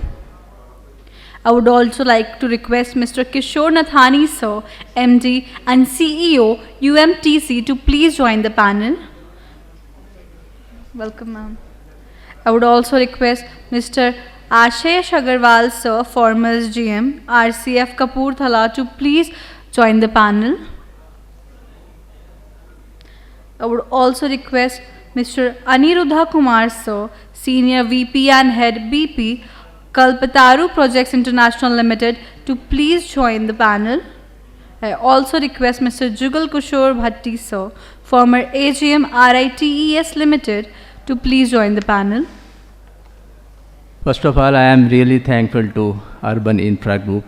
I would also like to request Mr. Kishore Nathani sir, MD and CEO, UMTC, to please join the panel. Welcome, ma'am. I would also request Mr. Ashish Agarwal sir, former GM, RCF Kapurthala, to please join the panel. I would also request Mr. Aniruddha Kumar sir, Senior VP and Head BP, Kalpataru Projects International Limited, to please join the panel. I also request Mr. Jugal Kushore Bhatti sir, former AGM RITES Limited, to please join the panel. First of all, I am really thankful to Urban Infra Group,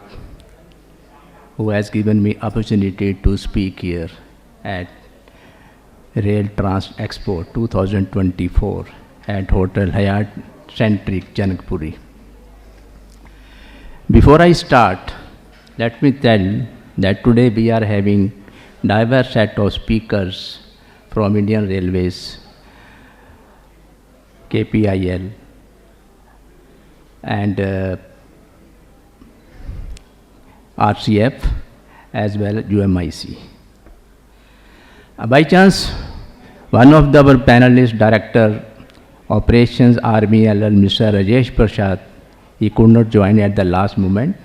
who has given me opportunity to speak here at RailTrans Expo 2024 at Hotel Hyatt Centric, Janakpuri. Before I start, let me tell that today we are having diverse set of speakers from Indian Railways, KPIL, and RCF, as well as UMIC. By chance, one of our panelists, Director Operations RBLL, Mr. Rajesh Prasad, he could not join at the last moment.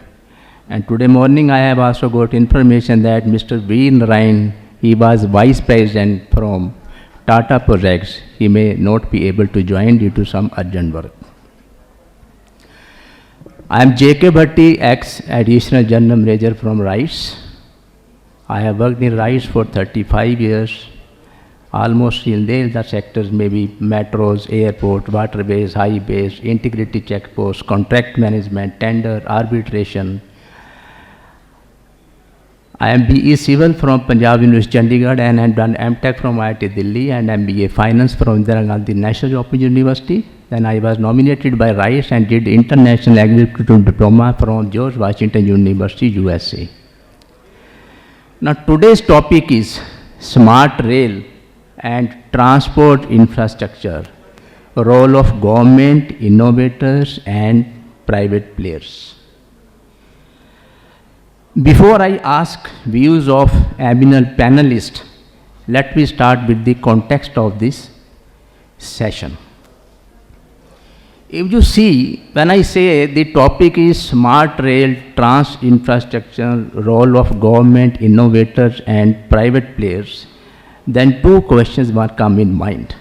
And today morning I have also got information that Mr. V. Narayan, he was Vice President from Tata Projects. He may not be able to join due to some urgent work. I am J.K. Bhatti, ex-Additional General Manager from RITES. I have worked in RITES for 35 years, almost in the sectors, maybe metros, airport, waterways, highways, integrity checkposts, contract management, tender, arbitration. I am BE Civil from Punjab University, Chandigarh, and I have done MTech from IIT Delhi and MBA Finance from Indira Gandhi National Open University. Then I was nominated by RITES and did International Executive Diploma from George Washington University, USA. Now today's topic is smart rail and transport infrastructure, role of government, innovators and private players. Before I ask views of eminent panelists, let me start with the context of this session. If you see, when I say the topic is smart rail, trans infrastructure, role of government, innovators and private players, then two questions will come in mind.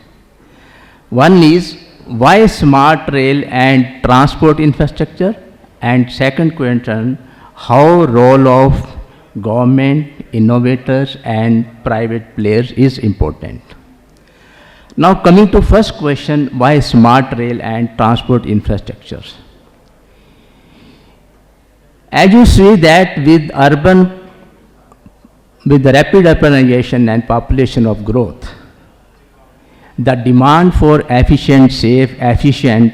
One is, why smart rail and transport infrastructure? And second question, how role of government, innovators and private players is important. Now coming to first question, why smart rail and transport infrastructures? As you see that with the rapid urbanization and population of growth, the demand for efficient, safe, efficient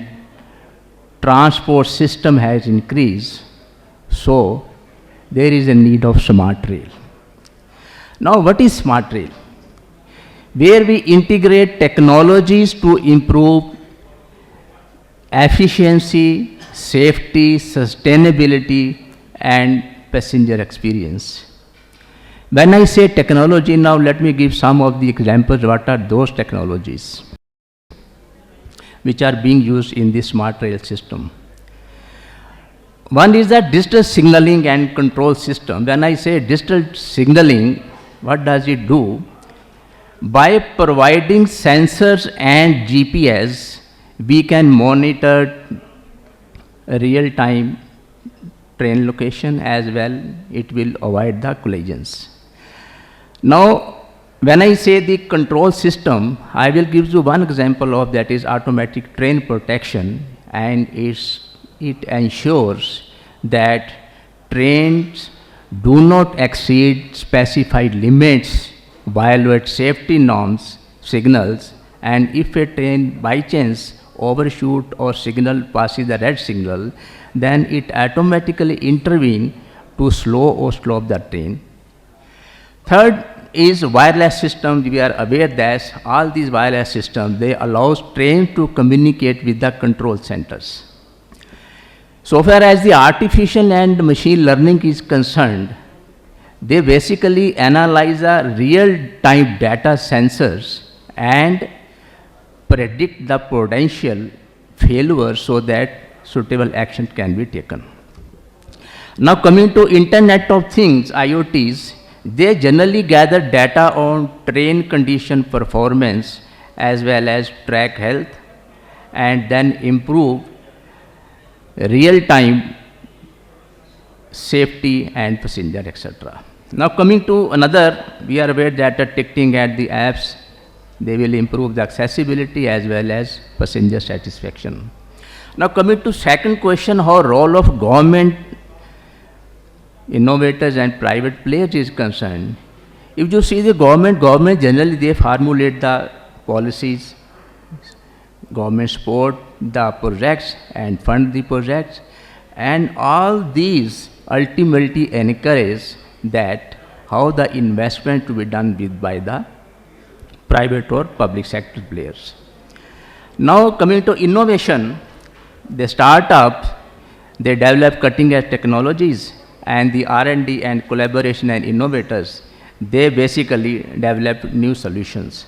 transport system has increased. So there is a need of smart rail. Now what is smart rail? Where we integrate technologies to improve efficiency, safety, sustainability, and passenger experience. When I say technology, now let me give some of the examples. What are those technologies which are being used in the smart rail system? One is the digital signaling and control system. When I say digital signaling, what does it do? By providing sensors and GPS, we can monitor real-time train location as well. It will avoid the collisions. Now, when I say the control system, I will give you one example of that is automatic train protection, and it ensures that trains do not exceed specified limits, violate safety norms, signals, and if a train by chance overshoot or signal passes the red signal, then it automatically intervene to slow or stop the train. Third is wireless system. We are aware that all these wireless systems, they allow trains to communicate with the control centers. So far as the artificial and machine learning is concerned, they basically analyze the real-time data sensors and predict the potential failure so that suitable action can be taken. Now coming to Internet of Things, IoTs, they generally gather data on train condition performance as well as track health and then improve real-time safety and passenger, etc. Now coming to another, we are aware that the ticketing at the apps, they will improve the accessibility as well as passenger satisfaction. Now coming to second question, how role of government, innovators and private players is concerned. If you see the government generally they formulate the policies, government support the projects and fund the projects, and all these ultimately encourage that how the investment to be done with by the private or public sector players. Now coming to innovation, the startups, they develop cutting edge technologies, and the R&D and collaboration and innovators, they basically develop new solutions.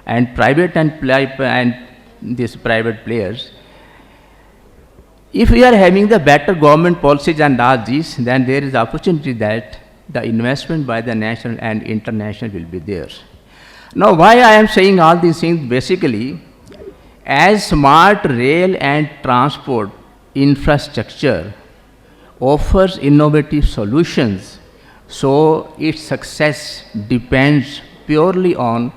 And private and these private players, if we are having the better government policies and all these, then there is opportunity that the investment by the national and international will be there. Now why I am saying all these things, basically, as smart rail and transport infrastructure offers innovative solutions, so its success depends purely on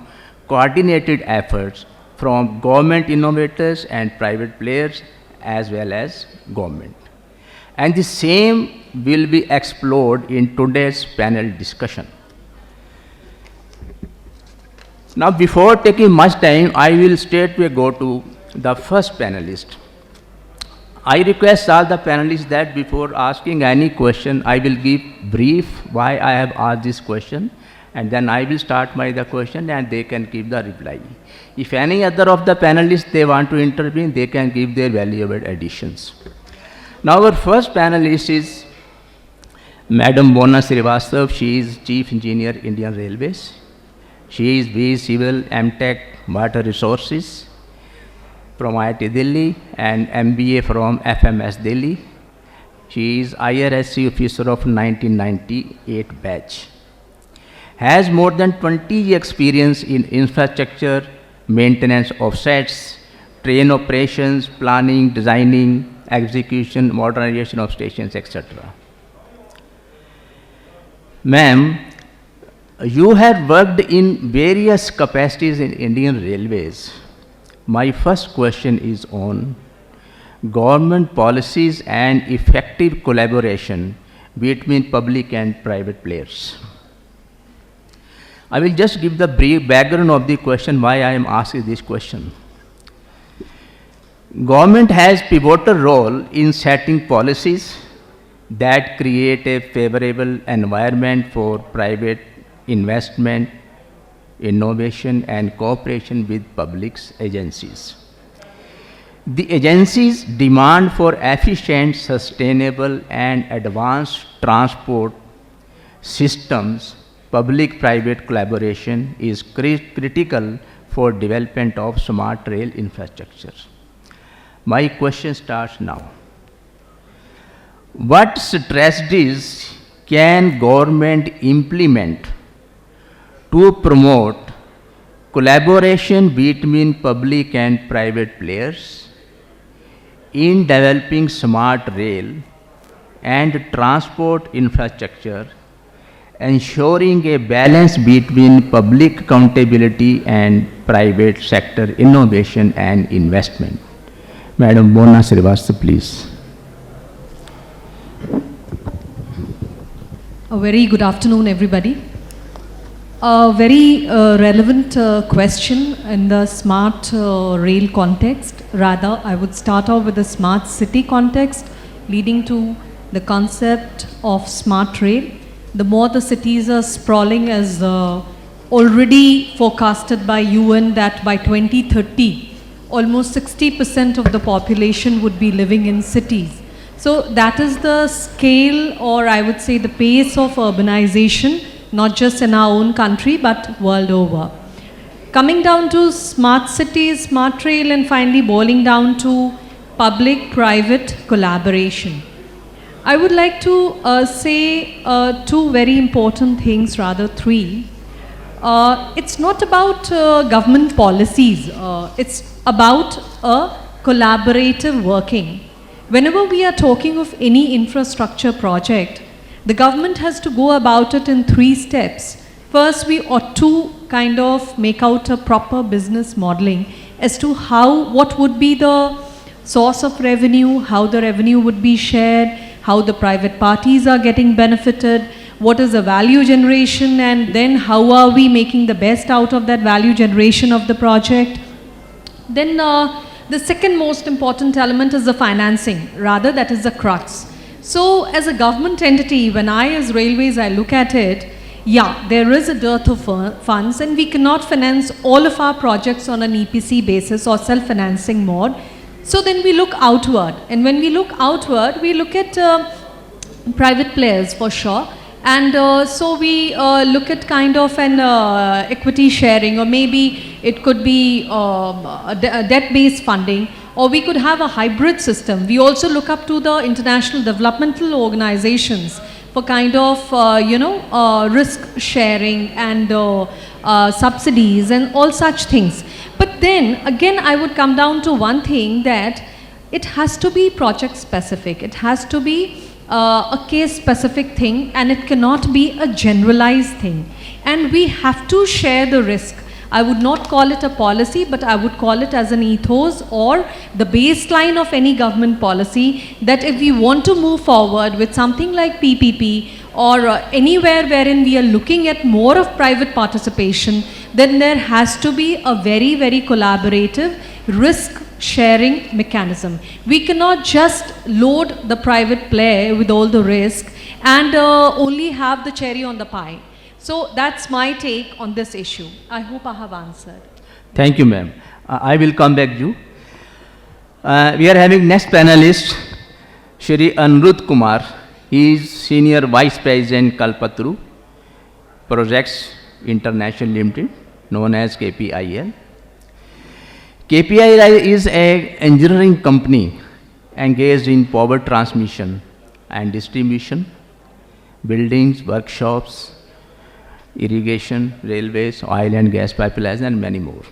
coordinated efforts from government innovators and private players as well as government. And the same will be explored in today's panel discussion. Now before taking much time, I will straightway go to the first panelist. I request all the panelists that before asking any question, I will give brief why I have asked this question, and then I will start the question and they can give the reply. If any other of the panelists they want to intervene, they can give their valuable additions. Now our first panelist is Madam Mona Srivastav. She is Chief Engineer, Indian Railways. She is BE Civil, MTech, Water Resources from IIT Delhi and MBA from FMS Delhi. She is IRSC officer of 1998 batch. Has more than 20 years experience in infrastructure, maintenance of sets, train operations, planning, designing, execution, modernization of stations, etc. Ma'am, you have worked in various capacities in Indian Railways. My first question is on government policies and effective collaboration between public and private players. I will just give the brief background of the question, why I am asking this question. Government has pivotal role in setting policies that create a favorable environment for private investment, innovation and cooperation with public agencies. The agencies' demand for efficient, sustainable and advanced transport systems, public-private collaboration is critical for development of smart rail infrastructure. My question starts now. What strategies can government implement to promote collaboration between public and private players in developing smart rail and transport infrastructure, ensuring a balance between public accountability and private sector innovation and investment? Madam Mona Srivastava, please. A very good afternoon, everybody. A very relevant question in the smart rail context. Rather, I would start off with the smart city context, leading to the concept of smart rail. The more the cities are sprawling, as already forecasted by UN, that by 2030, almost 60% of the population would be living in cities. So that is the scale, or I would say the pace of urbanization, not just in our own country, but world over. Coming down to smart cities, smart rail, and finally boiling down to public-private collaboration. I would like to say two very important things, rather three. It's not about government policies, it's about a collaborative working. Whenever we are talking of any infrastructure project, the government has to go about it in 3 steps. First, we ought to kind of make out a proper business modeling as to what would be the source of revenue, how the revenue would be shared, how the private parties are getting benefited, what is the value generation, and then how are we making the best out of that value generation of the project. Then the second most important element is the financing, rather that is the crux. So as a government entity, when as Railways, I look at it, yeah, there is a dearth of funds and we cannot finance all of our projects on an EPC basis or self-financing mode. So then we look outward, and when we look outward, we look at private players for sure. And so we look at kind of an equity sharing, or maybe it could be a debt-based funding, or we could have a hybrid system. We also look up to the international developmental organizations for kind of, risk sharing and subsidies and all such things. But then again, I would come down to one thing, that it has to be project specific. It has to be a case specific thing, and it cannot be a generalized thing. And we have to share the risk. I would not call it a policy, but I would call it as an ethos or the baseline of any government policy, that if we want to move forward with something like PPP or anywhere wherein we are looking at more of private participation, then there has to be a very, very collaborative risk sharing mechanism. We cannot just load the private player with all the risk and only have the cherry on the pie. So that's my take on this issue. I hope I have answered. Thank you, ma'am. I will come back to you. We are having next panelist, Shri Anirudh Kumar. He is Senior Vice President, Kalpataru Projects International Limited, known as KPIL. KPIL is an engineering company engaged in power transmission and distribution, buildings, workshops, irrigation, railways, oil and gas pipelines, and many more.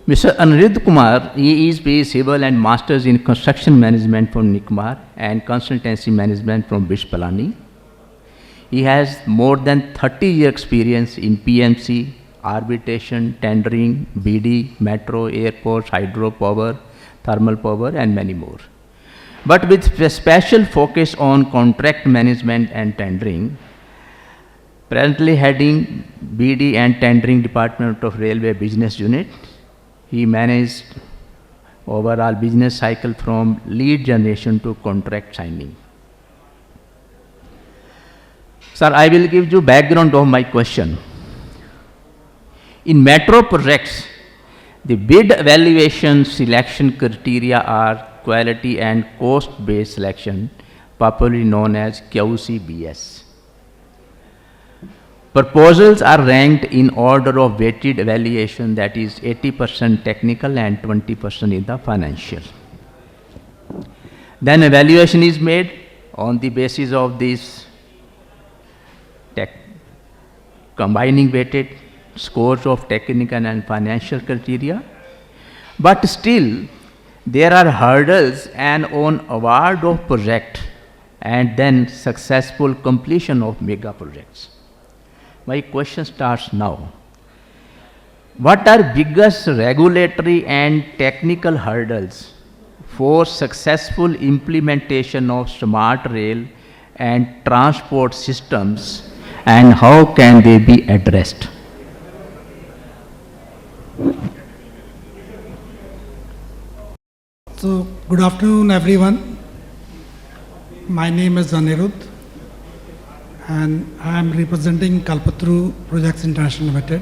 Mr. Anirudh Kumar, he is PhD Civil and Masters in Construction Management from NICMAR and Consultancy Management from Bishpalani. He has more than 30-year experience in PMC, arbitration, tendering, BD, metro, airports, hydropower, thermal power, and many more. but with a special focus on contract management and tendering. Presently heading BD and Tendering Department of Railway Business Unit, he managed overall business cycle from lead generation to contract signing. Sir, I will give you background of my question. In metro projects, the bid evaluation selection criteria are quality and cost-based selection, popularly known as QCBS. Proposals are ranked in order of weighted evaluation, that is 80% technical and 20% in the financial. Then evaluation is made on the basis of this combining weighted scores of technical and financial criteria. But still, there are hurdles and on award of project and then successful completion of mega projects. My question starts now. What are biggest regulatory and technical hurdles for successful implementation of smart rail and transport systems, and how can they be addressed? So, good afternoon everyone. My name is Anirudh and I am representing Kalpatru Projects International Limited.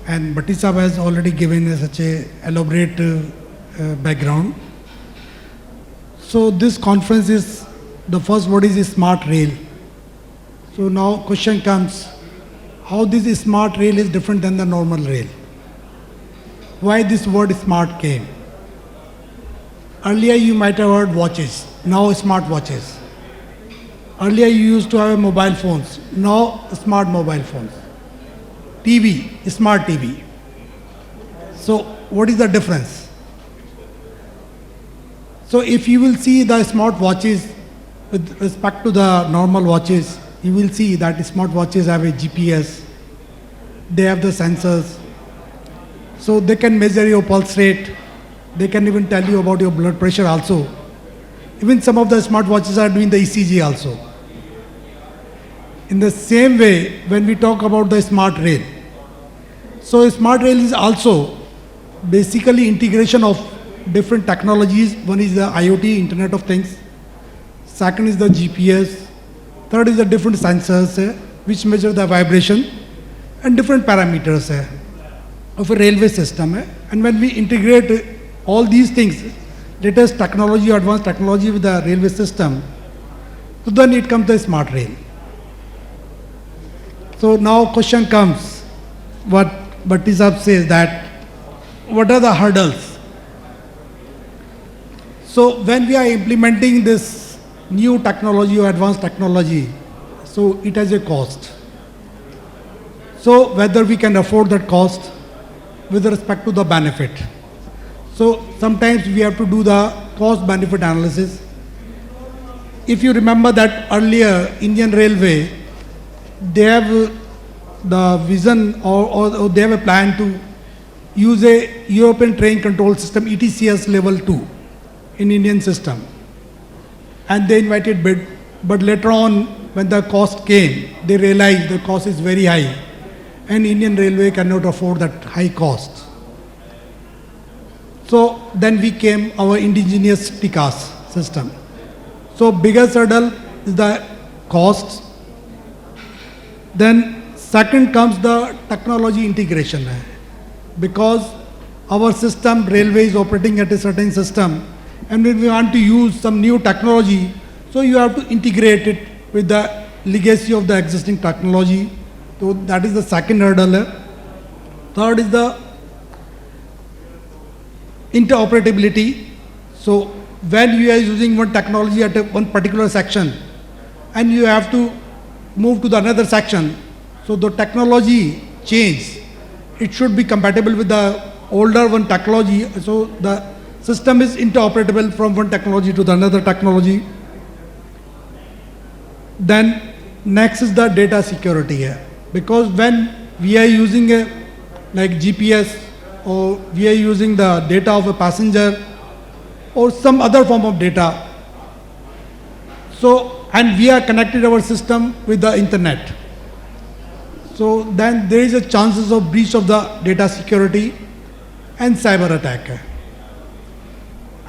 And Bhatti Sahab has already given such a elaborate background. So this conference is, the first word is smart rail. So now question comes, how this smart rail is different than the normal rail? Why this word smart came? Earlier you might have heard watches, now smart watches. Earlier you used to have mobile phones, now smart mobile phones. TV, smart TV. So what is the difference? So if you will see the smart watches with respect to the normal watches, you will see that smart watches have a GPS, they have the sensors, so they can measure your pulse rate, they can even tell you about your blood pressure also. Even some of the smart watches are doing the ECG also. In the same way, when we talk about the smart rail, so smart rail is also basically integration of different technologies. One is the IoT, Internet of Things. Second is the GPS. Third is the different sensors which measure the vibration and different parameters of a railway system. And when we integrate all these things, latest technology, advanced technology with the railway system, so then it comes the smart rail. So now question comes, what Bhatti Sahab says that, what are the hurdles? So when we are implementing this new technology or advanced technology, so it has a cost. So whether we can afford that cost with respect to the benefit. So sometimes we have to do the cost benefit analysis. If you remember that earlier Indian Railway, they have the vision or they have a plan to use a European train control system, ETCS level 2 in Indian system. And they invited bid, but later on when the cost came, they realized the cost is very high and Indian Railway cannot afford that high cost. So then we came our indigenous TICAS system. So biggest hurdle is the cost. Then second comes the technology integration. Because our system, railway is operating at a certain system, and when we want to use some new technology, so you have to integrate it with the legacy of the existing technology. So that is the second hurdle. Third is the interoperability. So when you are using one technology at one particular section and you have to move to the another section, so the technology change, it should be compatible with the older one technology, so the system is interoperable from one technology to the another technology. Then next is the data security here, because when we are using a like GPS or we are using the data of a passenger, or some other form of data. So, and we are connected our system with the internet. So then there is a chances of breach of the data security and cyber attack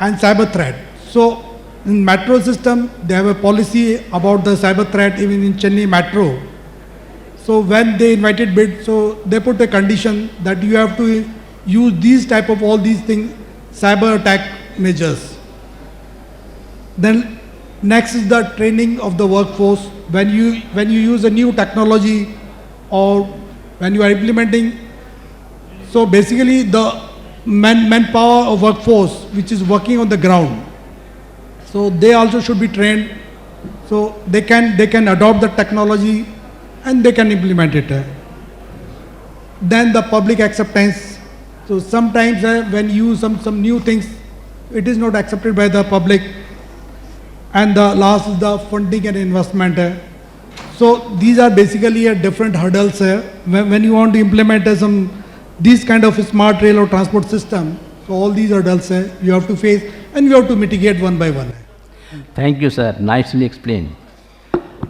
and cyber threat. So in metro system, they have a policy about the cyber threat even in Chennai metro. So when they invited bid, so they put a condition that you have to use these type of all these things, cyber attack measures. Then next is the training of the workforce. When you use a new technology or when you are implementing, so basically the manpower of workforce which is working on the ground, so they also should be trained, so they can adopt the technology and they can implement it. Then the public acceptance. So sometimes when you use some new things, it is not accepted by the public. And the last is the funding and investment. So these are basically different hurdles. When you want to implement these kind of smart rail or transport system, so all these hurdles you have to face and you have to mitigate one by one. Thank you, sir. Nicely explained.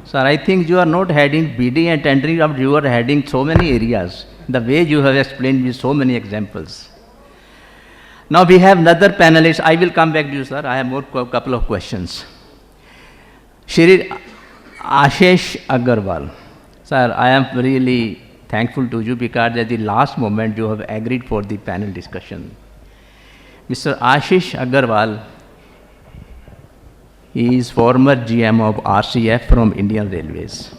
Sir, I think you are not heading BD and tendering, but you are heading so many areas. The way you have explained with so many examples. Now we have another panelist. I will come back to you, sir. I have more couple of questions. Shri Ashish Agarwal. Sir, I am really thankful to you because at the last moment you have agreed for the panel discussion. Mr. Ashish Agarwal, he is former GM of RCF from Indian Railways.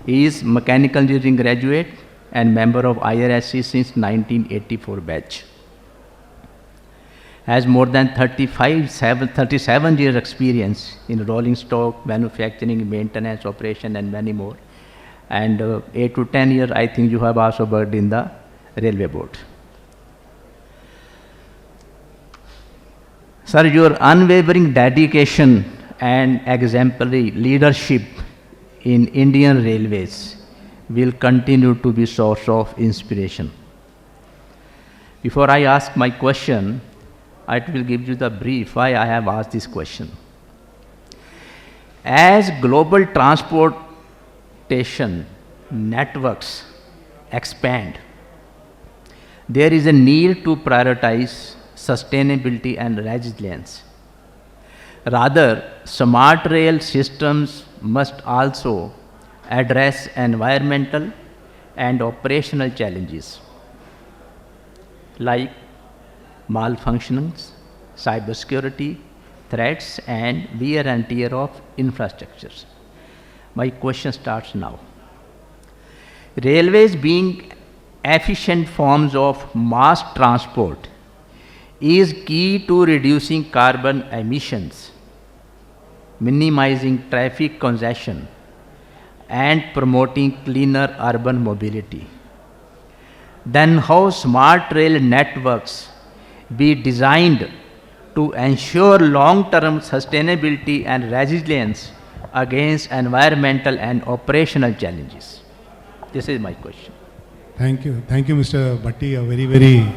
He is mechanical engineering graduate and member of IRSC since 1984 batch. Has more than 37 years experience in rolling stock, manufacturing, maintenance, operation and many more. And 8 to 10 years I think you have also worked in the railway board. Sir, your unwavering dedication and exemplary leadership in Indian Railways will continue to be source of inspiration. Before I ask my question, I will give you the brief why I have asked this question. As global transportation networks expand, there is a need to prioritize sustainability and resilience. Rather, smart rail systems must also address environmental and operational challenges like malfunctions, cybersecurity, threats, and wear and tear of infrastructures. My question starts now. Railways being efficient forms of mass transport is key to reducing carbon emissions, minimizing traffic congestion, and promoting cleaner urban mobility. Then how smart rail networks be designed to ensure long-term sustainability and resilience against environmental and operational challenges? This is my question. Thank you. Thank you, Mr. Bhatti. A very, very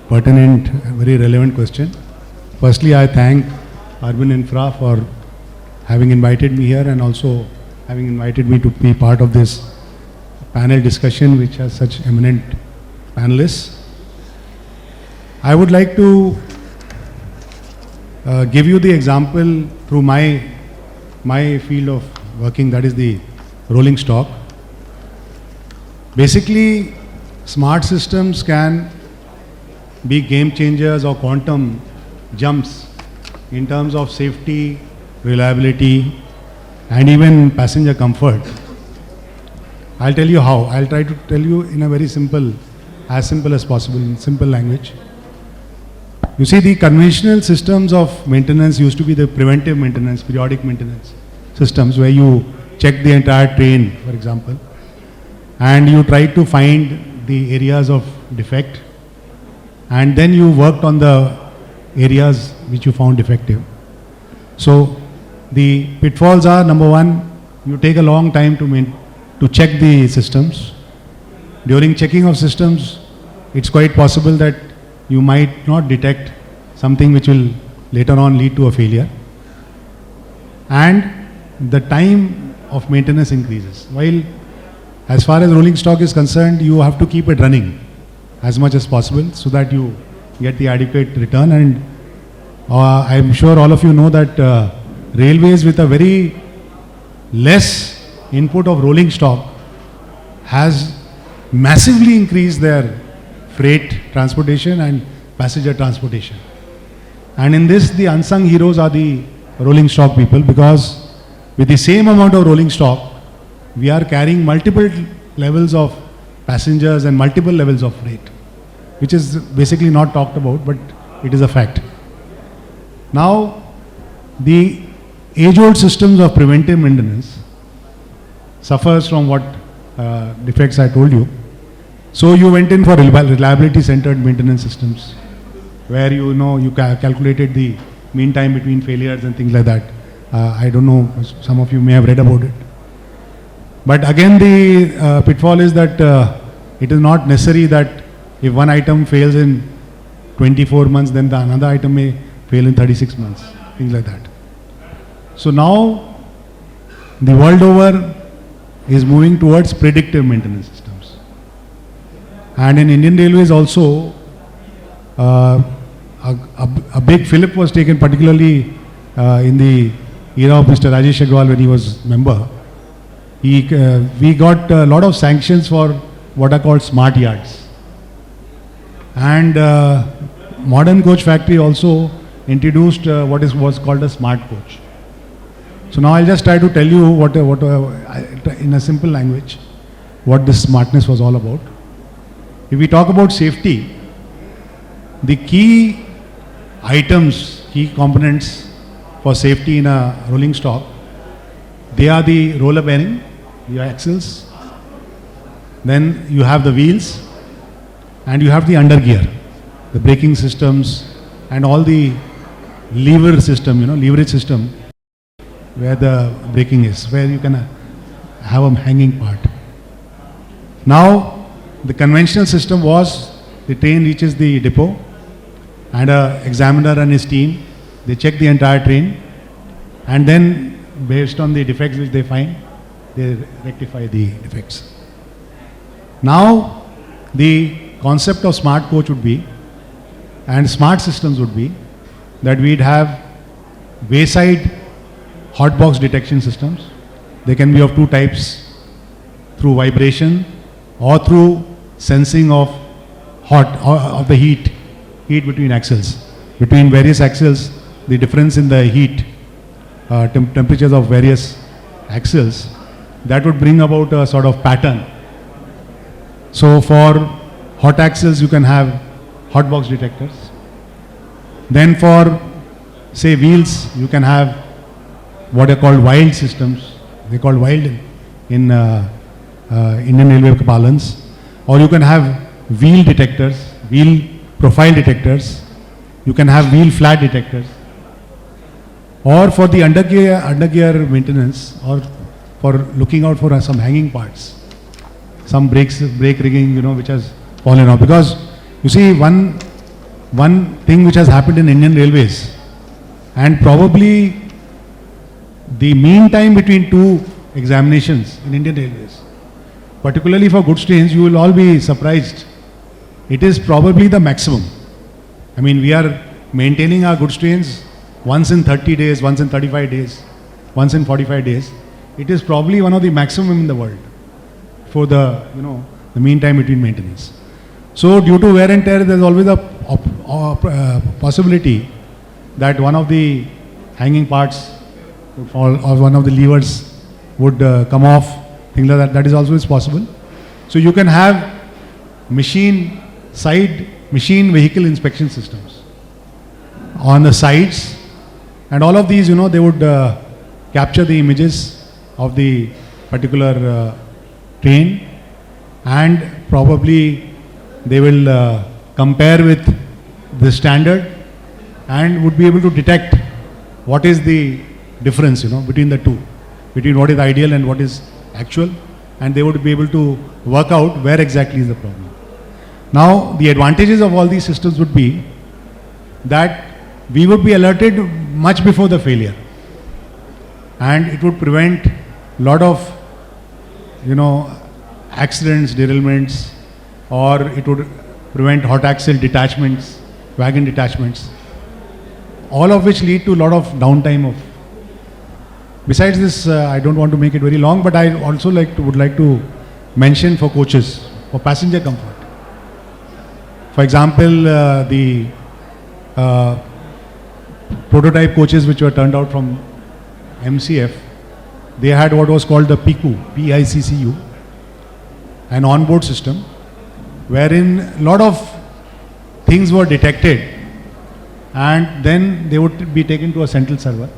pertinent, very relevant question. Firstly, I thank Urban Infra for having invited me here and also having invited me to be part of this panel discussion which has such eminent panelists. I would like to give you the example through my field of working, that is the rolling stock. Basically, smart systems can be game changers or quantum jumps in terms of safety, reliability, and even passenger comfort. I'll tell you how. I'll try to tell you in a very simple, as simple as possible, in simple language. You see, the conventional systems of maintenance used to be the preventive maintenance, periodic maintenance systems where you check the entire train, for example, and you try to find the areas of defect, and then you worked on the areas which you found defective. So the pitfalls are, number one, you take a long time to check the systems. During checking of systems, it's quite possible that you might not detect something which will later on lead to a failure. And the time of maintenance increases. While as far as rolling stock is concerned, you have to keep it running as much as possible so that you get the adequate return. And I'm sure all of you know that railways with a very less input of rolling stock has massively increased their freight transportation and passenger transportation. And in this, the unsung heroes are the rolling stock people, because with the same amount of rolling stock, we are carrying multiple levels of passengers and multiple levels of freight, which is basically not talked about, but it is a fact. Now, the age-old systems of preventive maintenance suffers from what defects I told you. So you went in for reliability-centered maintenance systems, where you calculated the mean time between failures and things like that. I don't know, some of you may have read about it. But again, the pitfall is that it is not necessary that if one item fails in 24 months, then the another item may fail in 36 months, things like that. So now, the world over is moving towards predictive maintenance systems. And in Indian Railways also, a big fillip was taken, particularly in the era of Mr. Rajesh Agrawal when he was member. We got a lot of sanctions for what are called smart yards. And modern coach factory also introduced what was called a smart coach. So now I'll just try to tell you what in a simple language what this smartness was all about. If we talk about safety, the key items, key components for safety in a rolling stock, they are the roller bearing, the axles, then you have the wheels, and you have the undergear, the braking systems, and all the lever system, leverage system, where the braking is, where you can have a hanging part. Now, the conventional system was the train reaches the depot, and an examiner and his team, they check the entire train, and then based on the defects which they find, they rectify the defects. Now, the concept of smart coach would be, and smart systems would be, that we'd have wayside hot box detection systems. They can be of two types, through vibration or through sensing of of the heat between axles. Between various axles, the difference in the heat, temperatures of various axles, that would bring about a sort of pattern. So for hot axles, you can have hot box detectors. Then for, say, wheels, you can have what are called wild systems. They are called wild in Indian Railway parlance. Or you can have wheel detectors, wheel profile detectors. You can have wheel flat detectors. Or for the undergear maintenance, or for looking out for some hanging parts, some brake rigging, which has fallen off. Because you see, one thing which has happened in Indian Railways, and probably the mean time between two examinations in Indian Railways, particularly for goods trains, you will all be surprised. It is probably the maximum. I mean, we are maintaining our goods trains once in 30 days, once in 35 days, once in 45 days. It is probably one of the maximum in the world for the mean time between maintenance. So due to wear and tear, there is always a possibility that one of the hanging parts would fall, or one of the levers would come off, things like that. That is also possible. So you can have machine vehicle inspection systems on the sides, and all of these, they would capture the images of the particular train, and probably they will compare with the standard and would be able to detect what is the difference, between the two, between what is ideal and what is actual, and they would be able to work out where exactly is the problem. Now, the advantages of all these systems would be that we would be alerted much before the failure. And it would prevent a lot of, accidents, derailments, or it would prevent hot axle detachments, wagon detachments, all of which lead to a lot of downtime of. Besides this, I don't want to make it very long, but I also would like to mention for coaches, for passenger comfort. For example, the prototype coaches which were turned out from MCF, they had what was called the PICU, P-I-C-C-U, an onboard system, wherein a lot of things were detected, and then they would be taken to a central server,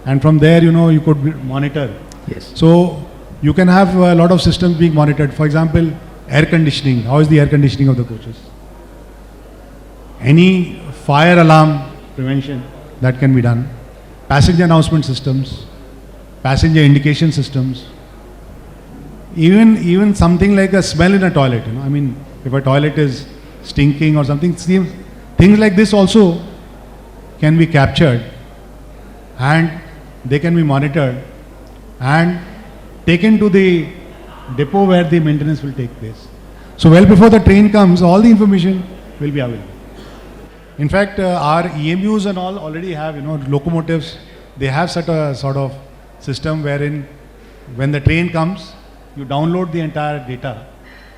and from there, you could monitor. Yes. So you can have a lot of systems being monitored. For example, air conditioning. How is the air conditioning of the coaches? Any fire alarm prevention that can be done. Passenger announcement systems, passenger indication systems. Even something like a smell in a toilet. If a toilet is stinking or something, things like this also can be captured, and they can be monitored and taken to the depot where the maintenance will take place. So well before the train comes, all the information will be available. In fact, our EMUs and all already have, locomotives, they have such a sort of system wherein when the train comes, you download the entire data,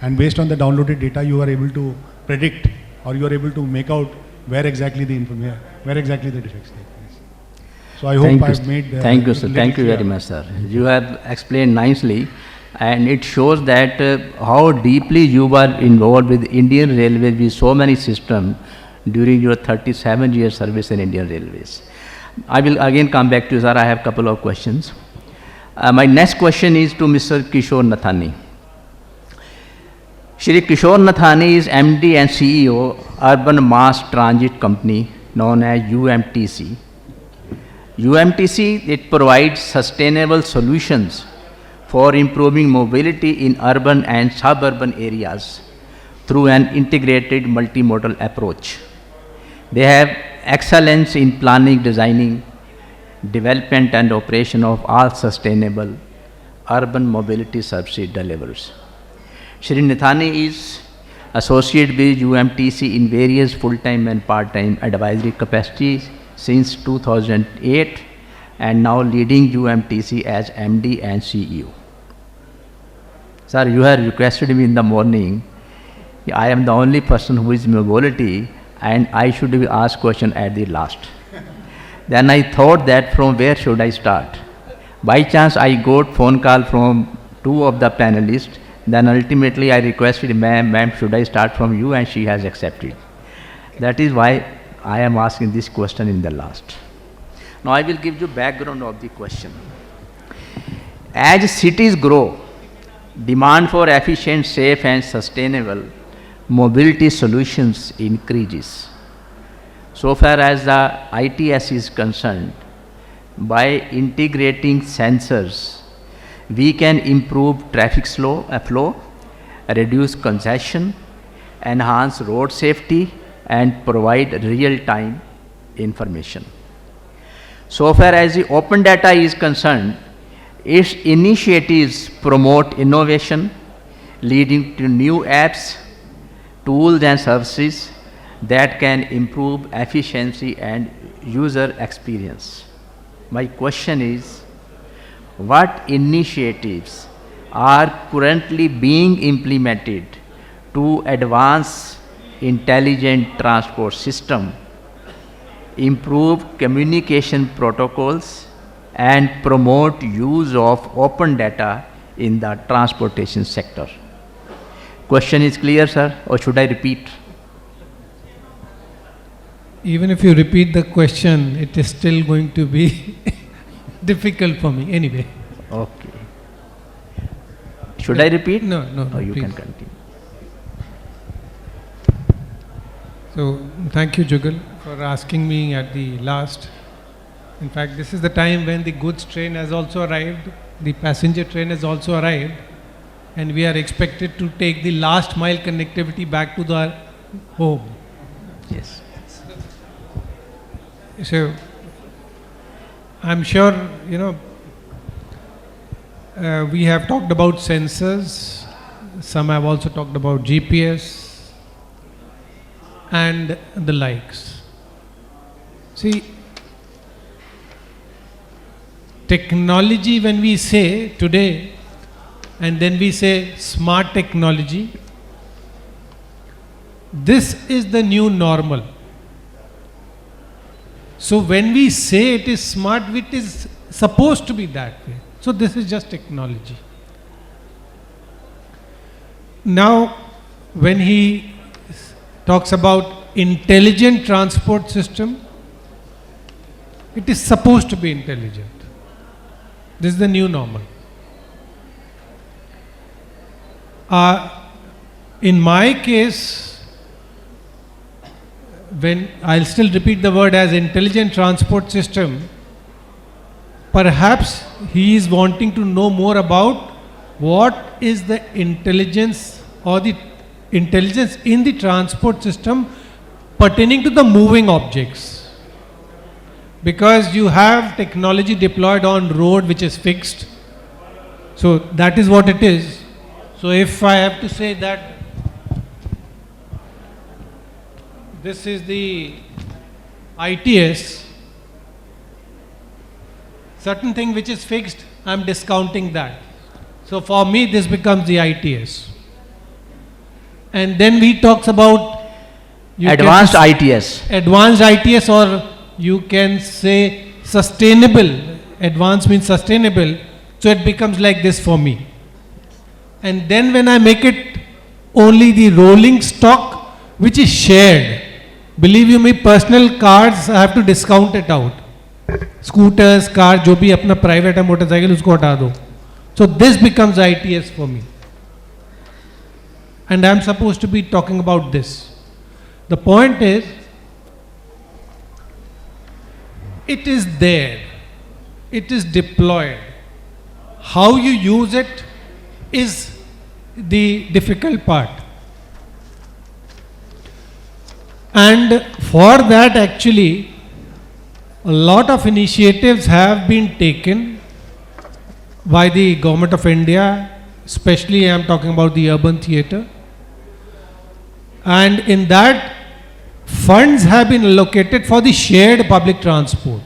and based on the downloaded data, you are able to predict, or you are able to make out where exactly the defects take place. So I hope I've made. Thank you, sir. Thank you very much, sir. You have explained nicely, and it shows that how deeply you were involved with Indian Railways with so many systems during your 37 years service in Indian Railways. I will again come back to you, sir. I have a couple of questions. My next question is to Mr. Kishore Nathani. Shri Kishore Nathani is MD and CEO Urban Mass Transit Company known as UMTC. UMTC, it provides sustainable solutions for improving mobility in urban and suburban areas through an integrated multimodal approach. They have excellence in planning, designing, development and operation of all sustainable urban mobility service delivers. Shri Nathani is associated with UMTC in various full-time and part-time advisory capacities since 2008 and now leading UMTC as MD and CEO. Sir, you have requested me in the morning. I am the only person who is mobility and I should be asked question at the last. Then I thought that from where should I start? By chance I got phone call from two of the panelists. Then ultimately I requested, ma'am, should I start from you? And she has accepted. That is why I am asking this question in the last. Now I will give you background of the question. As cities grow, demand for efficient, safe and sustainable mobility solutions increases. So far as the ITS is concerned, by integrating sensors, we can improve traffic flow, reduce congestion, enhance road safety and provide real-time information. So far as the open data is concerned, its initiatives promote innovation, leading to new apps, tools and services that can improve efficiency and user experience. My question is, what initiatives are currently being implemented to advance intelligent transport system, improve communication protocols and promote use of open data in the transportation sector? Question is clear, sir, or should I repeat? Even if you repeat the question, it is still going to be difficult for me anyway. Okay. Should I repeat? No, you please. can continue. So, thank you, Jugal, for asking me at the last. In fact, this is the time when the goods train has also arrived, the passenger train has also arrived, and we are expected to take the last mile connectivity back to the home. Yes. So I'm sure, we have talked about sensors, some have also talked about GPS and the likes. See, technology, when we say today, and then we say smart technology, this is the new normal. So when we say it is smart, it is supposed to be that way. So this is just technology. Now, when he talks about intelligent transport system, it is supposed to be intelligent. This is the new normal. In my case, when I'll still repeat the word as intelligent transport system, perhaps he is wanting to know more about what is the intelligence or the intelligence in the transport system pertaining to the moving objects. Because you have technology deployed on road which is fixed. So that is what it is. So if I have to say that this is the ITS, certain thing which is fixed, I am discounting that. So for me this becomes the ITS. And then we talks about advanced ITS. Advanced ITS, or you can say sustainable. Advanced means sustainable. So it becomes like this for me. And then when I make it only the rolling stock which is shared, believe you me, personal cars I have to discount it out. Scooters, car, जो भी अपना private है motorcycle उसको हटा दो. So this becomes ITS for me. And I am supposed to be talking about this. The point is, it is there, it is deployed. How you use it is the difficult part. And for that actually, a lot of initiatives have been taken by the Government of India, especially I am talking about the urban theatre. And in that, funds have been allocated for the shared public transport.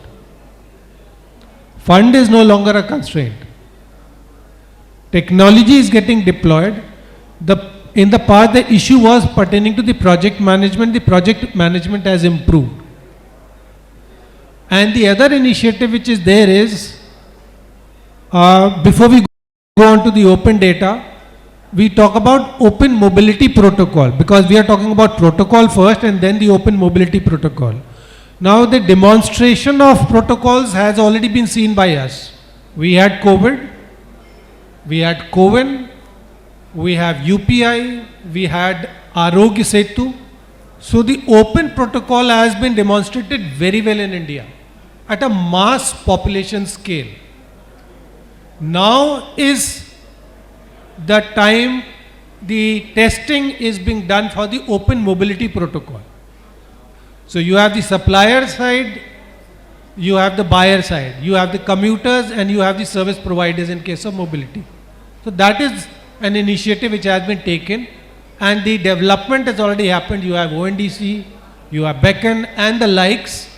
Fund is no longer a constraint. Technology is getting deployed. In the past, the issue was pertaining to the project management. The project management has improved. And the other initiative which is there is, before we go on to the open data, we talk about open mobility protocol, because we are talking about protocol first and then the open mobility protocol. Now the demonstration of protocols has already been seen by us. We had COVID, we had COVIN, we have UPI, we had Arogya Setu. So the open protocol has been demonstrated very well in India at a mass population scale. Now is the time the testing is being done for the open mobility protocol. So you have the supplier side, you have the buyer side, you have the commuters and you have the service providers in case of mobility. So that is an initiative which has been taken, and the development has already happened. You have ONDC, you have Beacon and the likes,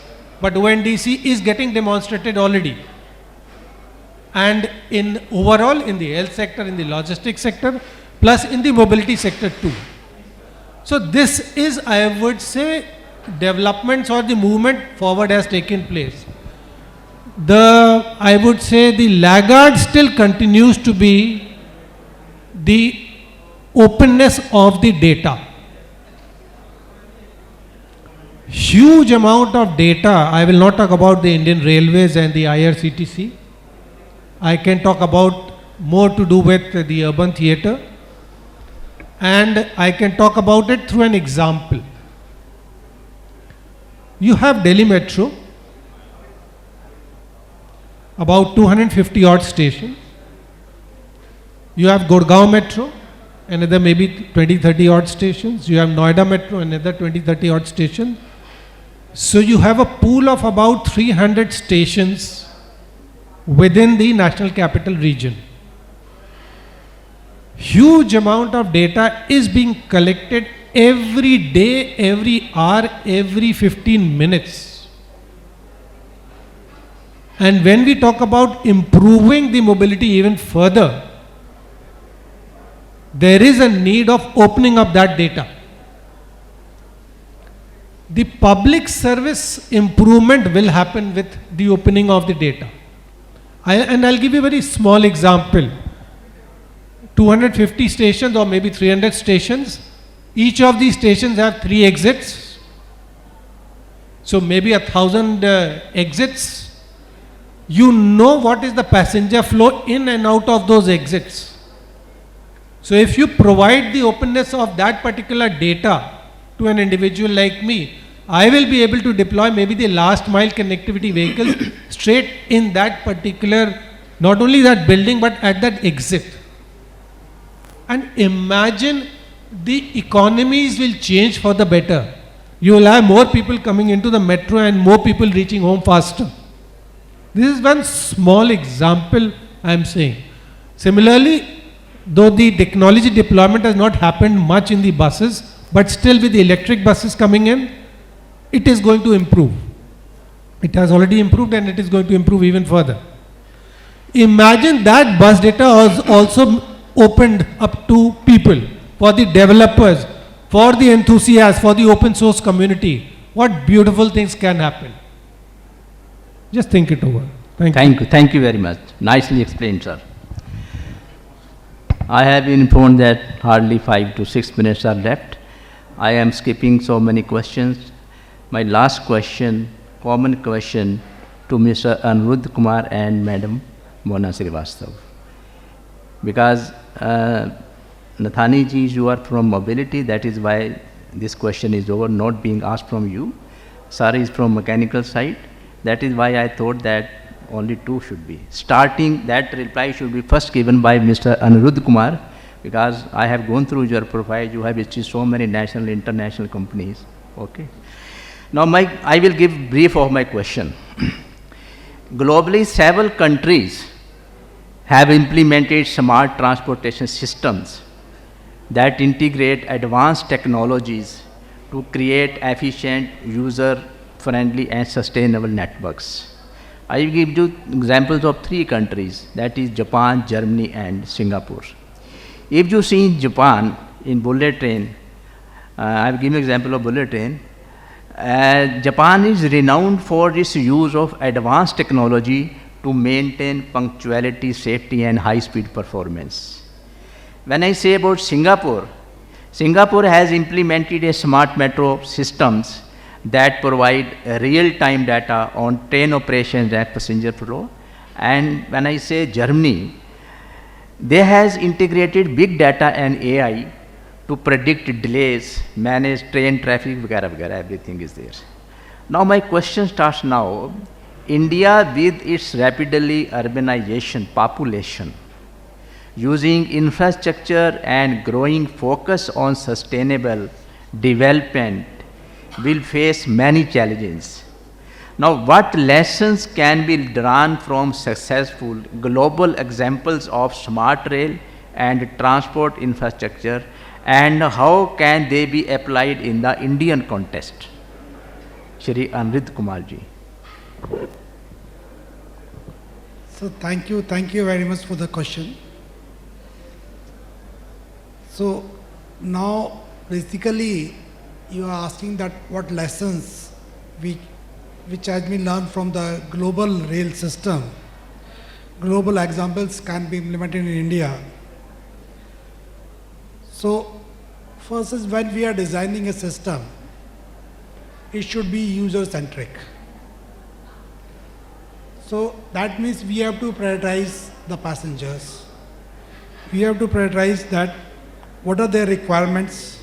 but ONDC is getting demonstrated already. And in overall in the health sector, in the logistics sector, plus in the mobility sector too. So this is, I would say, developments or the movement forward has taken place. I would say the laggard still continues to be the openness of the data. Huge amount of data. I will not talk about the Indian Railways and the IRCTC. I can talk about more to do with the urban theatre, and I can talk about it through an example. You have Delhi Metro, about 250 odd stations. You have Gurgaon Metro, another maybe 20-30 odd stations. You have Noida Metro, another 20-30 odd stations. So you have a pool of about 300 stations within the National Capital Region. Huge amount of data is being collected every day, every hour, every 15 minutes. And when we talk about improving the mobility even further, there is a need of opening up that data. The public service improvement will happen with the opening of the data. And I'll give you a very small example. 250 stations or maybe 300 stations. Each of these stations have 3 exits. So maybe 1,000 exits. You know what is the passenger flow in and out of those exits. So if you provide the openness of that particular data to an individual like me, I will be able to deploy maybe the last mile connectivity vehicles straight in that particular, not only that building, but at that exit. And imagine the economies will change for the better. You will have more people coming into the metro and more people reaching home faster. This is one small example I am saying. Similarly, though the technology deployment has not happened much in the buses, but still with the electric buses coming in, it is going to improve. It has already improved and it is going to improve even further. Imagine that bus data was also opened up to people, for the developers, for the enthusiasts, for the open source community. What beautiful things can happen. Just think it over. Thank you. Thank you very much. Nicely explained, sir. I have been informed that hardly 5 to 6 minutes are left. I am skipping so many questions. My last question, common question to Mr. Anirudh Kumar and Madam Mona Srivastav. Because Nathani ji, you are from mobility, that is why this question is over, not being asked from you. Sir is from mechanical side, that is why I thought that only 2 should be. Starting, that reply should be first given by Mr. Anirudh Kumar, because I have gone through your profile, you have achieved so many national, international companies. Okay. Now I will give brief of my question. Globally, several countries have implemented smart transportation systems that integrate advanced technologies to create efficient, user-friendly and sustainable networks. I will give you examples of 3 countries, that is Japan, Germany and Singapore. If you see in Japan, in bullet train, I will give you an example of bullet train. Japan is renowned for its use of advanced technology to maintain punctuality, safety and high-speed performance. When I say about Singapore, Singapore has implemented a smart metro systems that provide real-time data on train operations and passenger flow. And when I say Germany, they has integrated big data and AI to predict delays, manage train traffic, everything is there. Now my question starts now. India with its rapidly urbanization population, using infrastructure and growing focus on sustainable development will face many challenges. Now what lessons can be drawn from successful global examples of smart rail and transport infrastructure, and how can they be applied in the Indian context? Shri Anirudh Kumar ji. So thank you very much for the question. So now basically you are asking that what lessons which has been learned from the global rail system, global examples can be implemented in India. So first is, when we are designing a system, it should be user-centric. So that means we have to prioritize the passengers. We have to prioritize that what are their requirements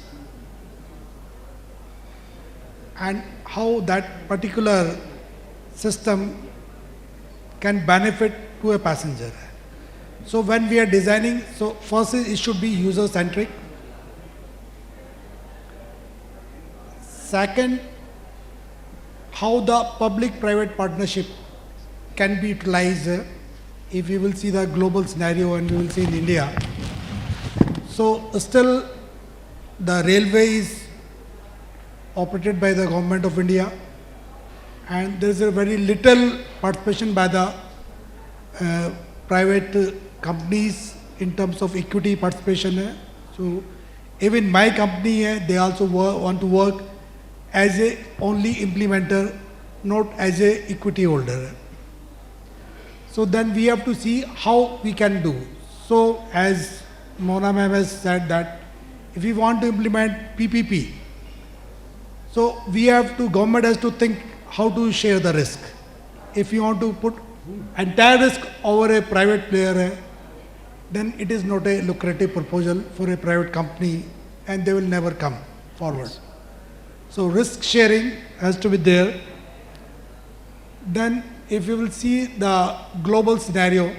and how that particular system can benefit to a passenger. So when we are designing, so first it should be user-centric. Second, how the public-private partnership can be utilized if we will see the global scenario and we will see in India. So still the railway is operated by the government of India, and there is a very little participation by the private companies in terms of equity participation. So even my company, they also want to work as a only implementer, not as a equity holder. So then we have to see how we can do. So as Mona ma'am has said that if we want to implement PPP, so we have to, government has to think how to share the risk. If you want to put entire risk over a private player, then it is not a lucrative proposal for a private company and they will never come forward. So risk sharing has to be there. Then if you will see the global scenario,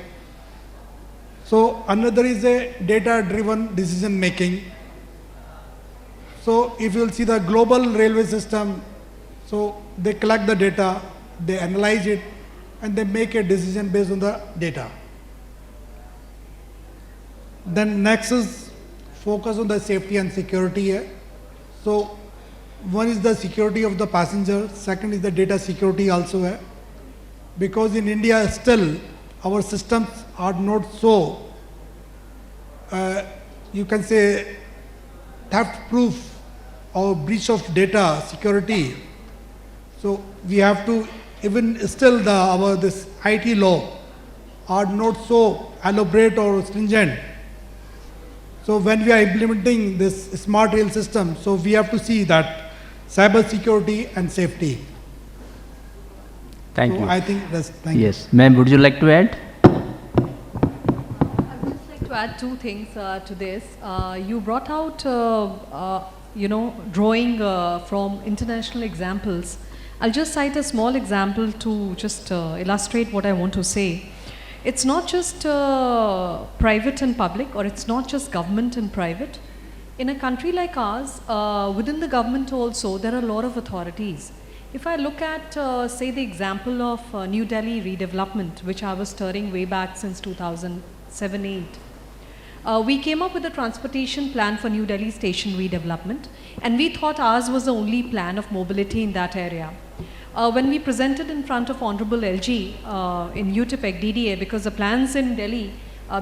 so another is a data-driven decision making. So if you will see the global railway system, so they collect the data, they analyze it, and they make a decision based on the data. Then next is focus on the safety and security. So one is the security of the passenger, second is the data security also. Because in India still our systems are not so, you can say, theft proof or breach of data security. So we have to, even still this IT law are not so elaborate or stringent. So when we are implementing this smart rail system, so we have to see that cyber security and safety. Thank so you. I think that's, thank you. Yes, ma'am, would you like to add? I would just like to add two things to this. You brought out, drawing from international examples. I'll just cite a small example to just illustrate what I want to say. It's not just private and public, or it's not just government and private. In a country like ours, within the government also, there are a lot of authorities. If I look at, say, the example of New Delhi redevelopment, which I was stirring way back since 2007-8, we came up with a transportation plan for New Delhi station redevelopment, and we thought ours was the only plan of mobility in that area. When we presented in front of Honorable LG in UTPEC, DDA, because the plans in Delhi,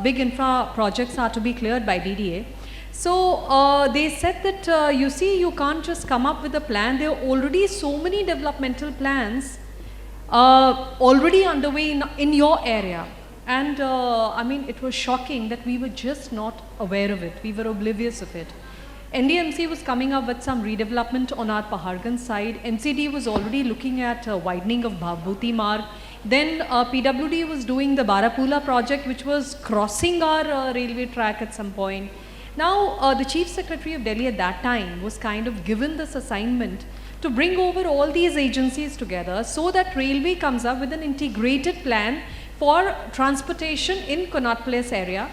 big infra projects are to be cleared by DDA. So they said that, you see, you can't just come up with a plan. There are already so many developmental plans already underway in your area. And I mean, it was shocking that we were just not aware of it. We were oblivious of it. NDMC was coming up with some redevelopment on our Paharganj side. MCD was already looking at widening of Bhavbhuti Marg. Then PWD was doing the Barapula project, which was crossing our railway track at some point. Now, the Chief Secretary of Delhi at that time was kind of given this assignment to bring over all these agencies together so that railway comes up with an integrated plan for transportation in Connaught Place area.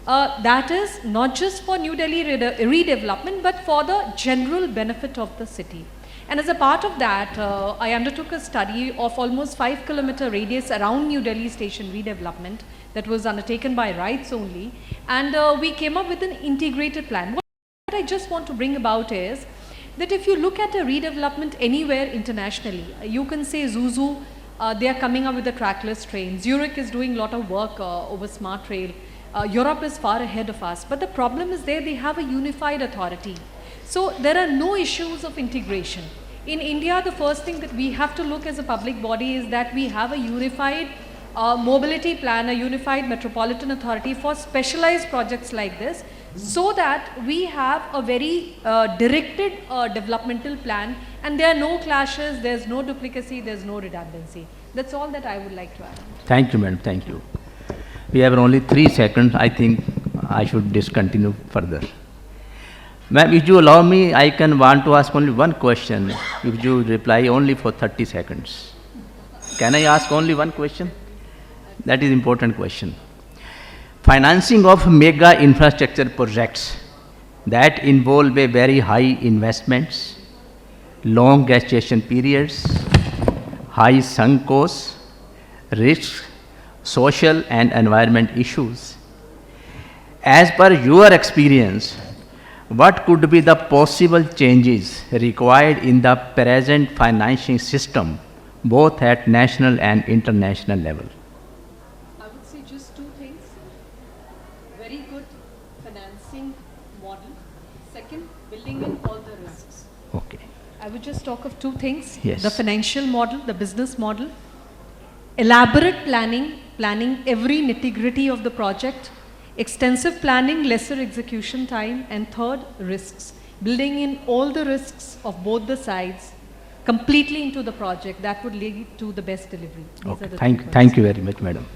That is not just for New Delhi redevelopment, but for the general benefit of the city. And as a part of that, I undertook a study of almost 5-kilometer radius around New Delhi station redevelopment that was undertaken by RITES only. And we came up with an integrated plan. What I just want to bring about is that if you look at a redevelopment anywhere internationally, you can say Zuzu, they are coming up with the trackless train. Zurich is doing a lot of work over smart rail. Europe is far ahead of us, but the problem is they have a unified authority. So there are no issues of integration. In India, the first thing that we have to look as a public body is that we have a unified mobility plan, a unified metropolitan authority for specialized projects like this, so that we have a very directed developmental plan, and there are no clashes, there's no duplicacy, there's no redundancy. That's all that I would like to add. Thank you, madam. Thank you. We have only 3 seconds. I think I should discontinue further. Ma'am, if you allow me, I can want to ask only one question. If you reply only for 30 seconds. Can I ask only one question? That is important question. Financing of mega infrastructure projects that involve a very high investments, long gestation periods, high sunk costs, risks, social and environment issues. As per your experience, what could be the possible changes required in the present financing system, both at national and international level? I would say just two things. Very good financing model. Second, building in all the risks. Okay. I would just talk of two things. Yes. The financial model, the business model, elaborate planning every nitty-gritty of the project, extensive planning, lesser execution time, and third, risks. Building in all the risks of both the sides completely into the project, that would lead to the best delivery. These Okay. are the Thank you very much, madam.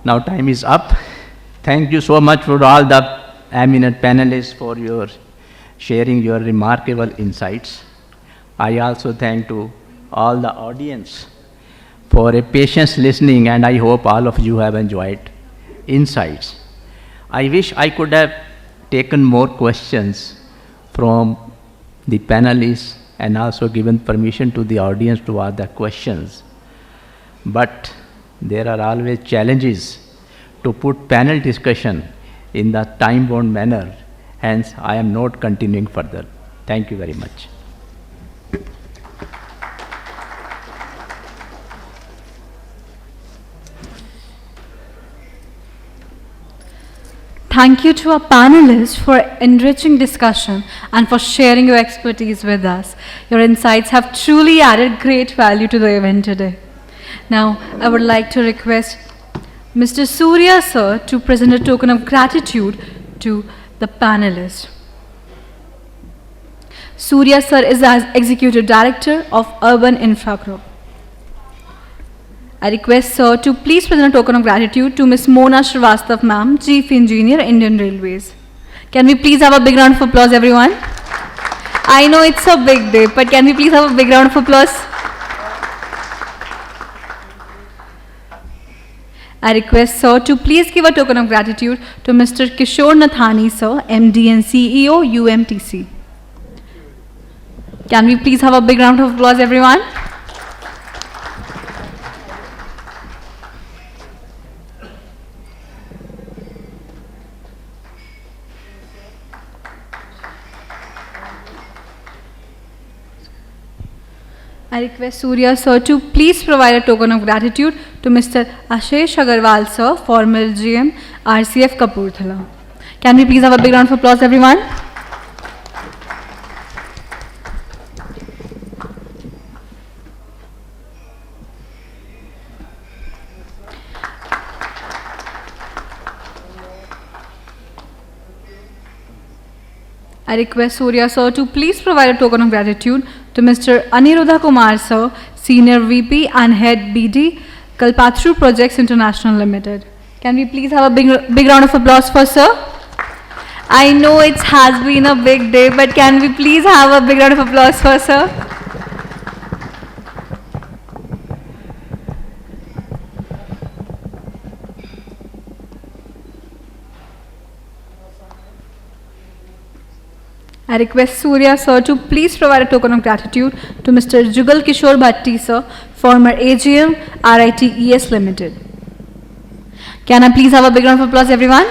Now time is up. Thank you so much for all the eminent panelists for your sharing your remarkable insights. I also thank to all the audience for a patience listening, and I hope all of you have enjoyed insights. I wish I could have taken more questions from the panelists and also given permission to the audience to ask the questions. But there are always challenges to put panel discussion in the time-bound manner. Hence, I am not continuing further. Thank you very much. Thank you to our panelists for enriching discussion and for sharing your expertise with us. Your insights have truly added great value to the event today. Now, I would like to request Mr. Surya sir to present a token of gratitude to the panelists. Surya sir is as Executive Director of Urban Infra Group. I request sir to please present a token of gratitude to Ms. Mona Srivastav ma'am, Chief Engineer, Indian Railways. Can we please have a big round of applause, everyone? I know it's a big day, but can we please have a big round of applause? I request sir to please give a token of gratitude to Mr. Kishore Nathani sir, MD and CEO, UMTC. Can we please have a big round of applause, everyone? I request Surya sir to please provide a token of gratitude to Mr. Ashish Agarwal sir, former GM, RCF Kapurthala. Can we please have a big round of applause, everyone? I request Surya sir to please provide a token of gratitude to Mr. Aniruddha Kumar sir, Senior VP and Head BD, Kalpatru Projects International Limited. Can we please have a big round of applause for sir? I know it has been a big day, but can we please have a big round of applause for sir? I request Surya sir to please provide a token of gratitude to Mr. Jugal Kishore Bhatti sir, former AGM, RIT ES Limited. Can I please have a big round of applause, everyone?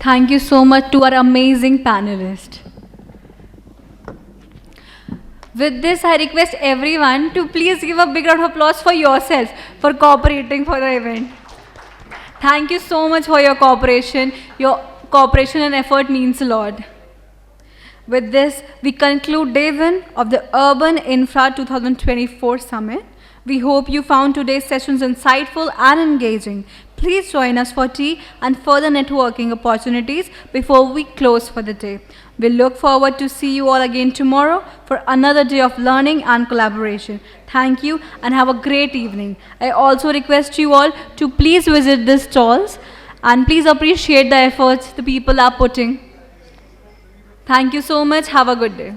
Thank you so much to our amazing panelists. With this, I request everyone to please give a big round of applause for yourself for cooperating for the event. Thank you so much for your cooperation. Your cooperation and effort means a lot. With this, we conclude Day 1 of the Urban Infra 2024 Summit. We hope you found today's sessions insightful and engaging. Please join us for tea and further networking opportunities before we close for the day. We look forward to see you all again tomorrow for another day of learning and collaboration. Thank you and have a great evening. I also request you all to please visit these stalls and please appreciate the efforts the people are putting. Thank you so much. Have a good day.